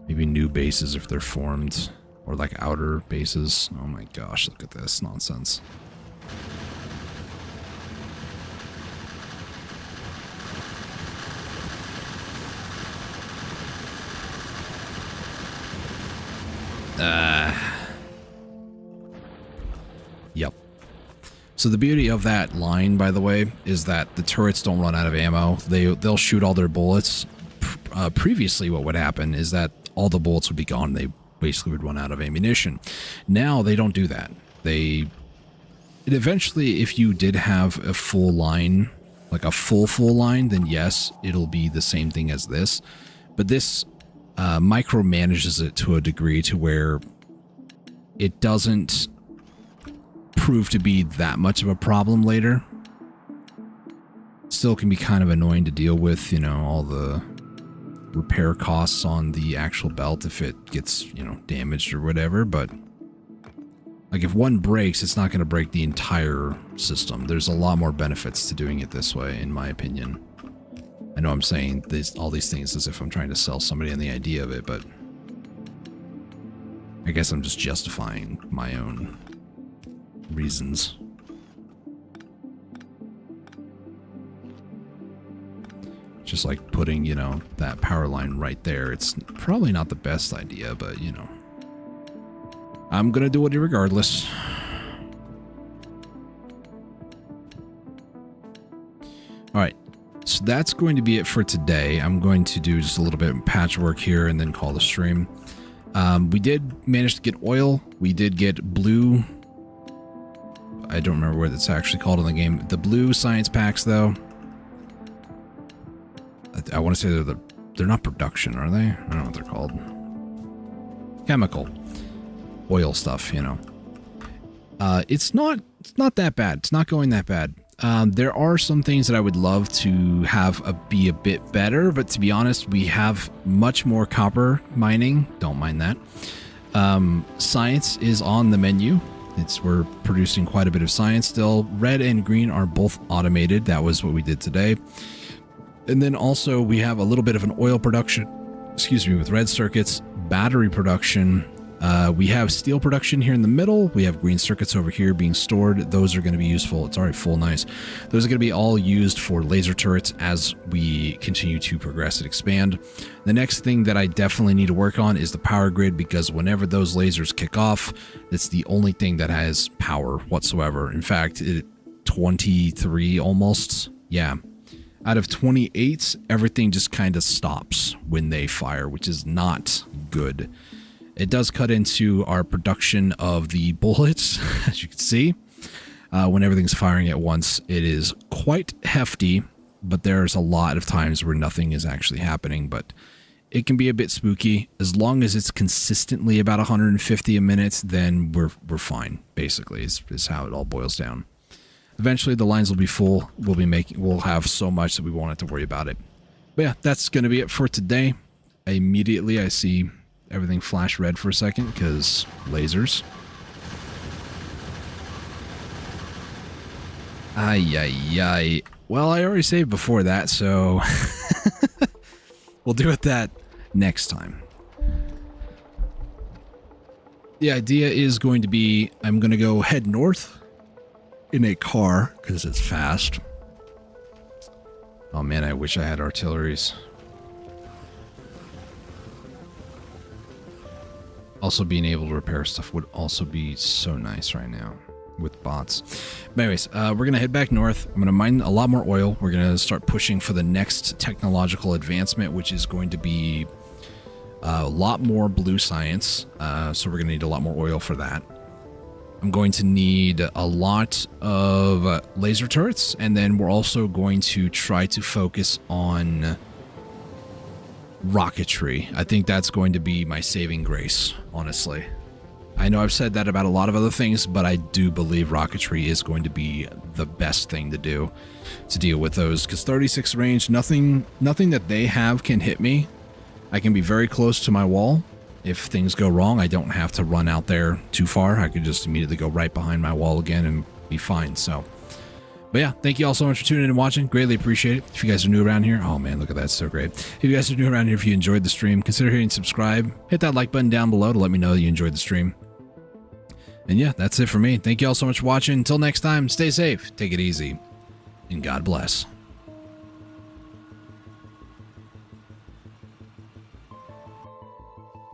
Maybe new bases if they're formed. Or like outer bases. Oh my gosh, look at this nonsense. Yep. So the beauty of that line, by the way, is that the turrets don't run out of ammo. They'll shoot all their bullets. Previously, what would happen is that all the bullets would be gone. They basically would run out of ammunition. Now they don't do that. Eventually, if you did have a full line, like a full line, then yes, it'll be the same thing as this. But this micromanages it to a degree to where it doesn't prove to be that much of a problem later. Still can be kind of annoying to deal with, you know, all the repair costs on the actual belt if it gets, you know, damaged or whatever, but like if one breaks, it's not going to break the entire system. There's a lot more benefits to doing it this way, in my opinion. I know I'm saying all these things as if I'm trying to sell somebody on the idea of it, but I guess I'm just justifying my own reasons. Just like putting, you know, that power line right there. It's probably not the best idea, but, you know, I'm gonna do it regardless. Alright, so that's going to be it for today. I'm going to do just a little bit of patchwork here and then call the stream. We did manage to get oil. We did get blue. I don't remember what it's actually called in the game. The blue science packs, though. I want to say they're not production, are they? I don't know what they're called. Chemical. Oil stuff, you know. It's not that bad. It's not going that bad. There are some things that I would love to have be a bit better, but to be honest, we have much more copper mining. Don't mind that. Science is on the menu. We're producing quite a bit of science still. Red and green are both automated. That was what we did today. And then also we have a little bit of an oil production, with red circuits, battery production. We have steel production here in the middle. We have green circuits over here being stored. Those are going to be useful. It's already full, nice. Those are going to be all used for laser turrets as we continue to progress and expand. The next thing that I definitely need to work on is the power grid, because whenever those lasers kick off, it's the only thing that has power whatsoever. In fact, 23 almost. Yeah. Out of 28, everything just kind of stops when they fire, which is not good. It does cut into our production of the bullets, as you can see. When everything's firing at once, it is quite hefty, but there's a lot of times where nothing is actually happening, but it can be a bit spooky. As long as it's consistently about 150 a minute, then we're fine, basically, is how it all boils down. Eventually, the lines will be full. We'll have so much that we won't have to worry about it. But yeah, that's going to be it for today. Immediately, I see everything flash red for a second because lasers. Ay. Well, I already saved before that, so we'll do it that next time. The idea is going to be I'm going to go head north in a car because it's fast. Oh man, I wish I had artilleries. Also, being able to repair stuff would also be so nice right now with bots. But anyways, we're going to head back north. I'm going to mine a lot more oil. We're going to start pushing for the next technological advancement, which is going to be a lot more blue science. So we're going to need a lot more oil for that. I'm going to need a lot of laser turrets, and then we're also going to try to focus on rocketry. I think that's going to be my saving grace, honestly. I know I've said that about a lot of other things, but I do believe rocketry is going to be the best thing to do to deal with those, because 36 range, nothing that they have can hit me. I can be very close to my wall. If things go wrong, I don't have to run out there too far. I could just immediately go right behind my wall again and be fine. So, But yeah, thank you all so much for tuning in and watching. Greatly appreciate it. If you guys are new around here, oh man, look at that, so great. If you guys are new around here, if you enjoyed the stream, consider hitting subscribe. Hit that like button down below to let me know that you enjoyed the stream. And yeah, that's it for me. Thank you all so much for watching. Until next time, stay safe, take it easy, and God bless.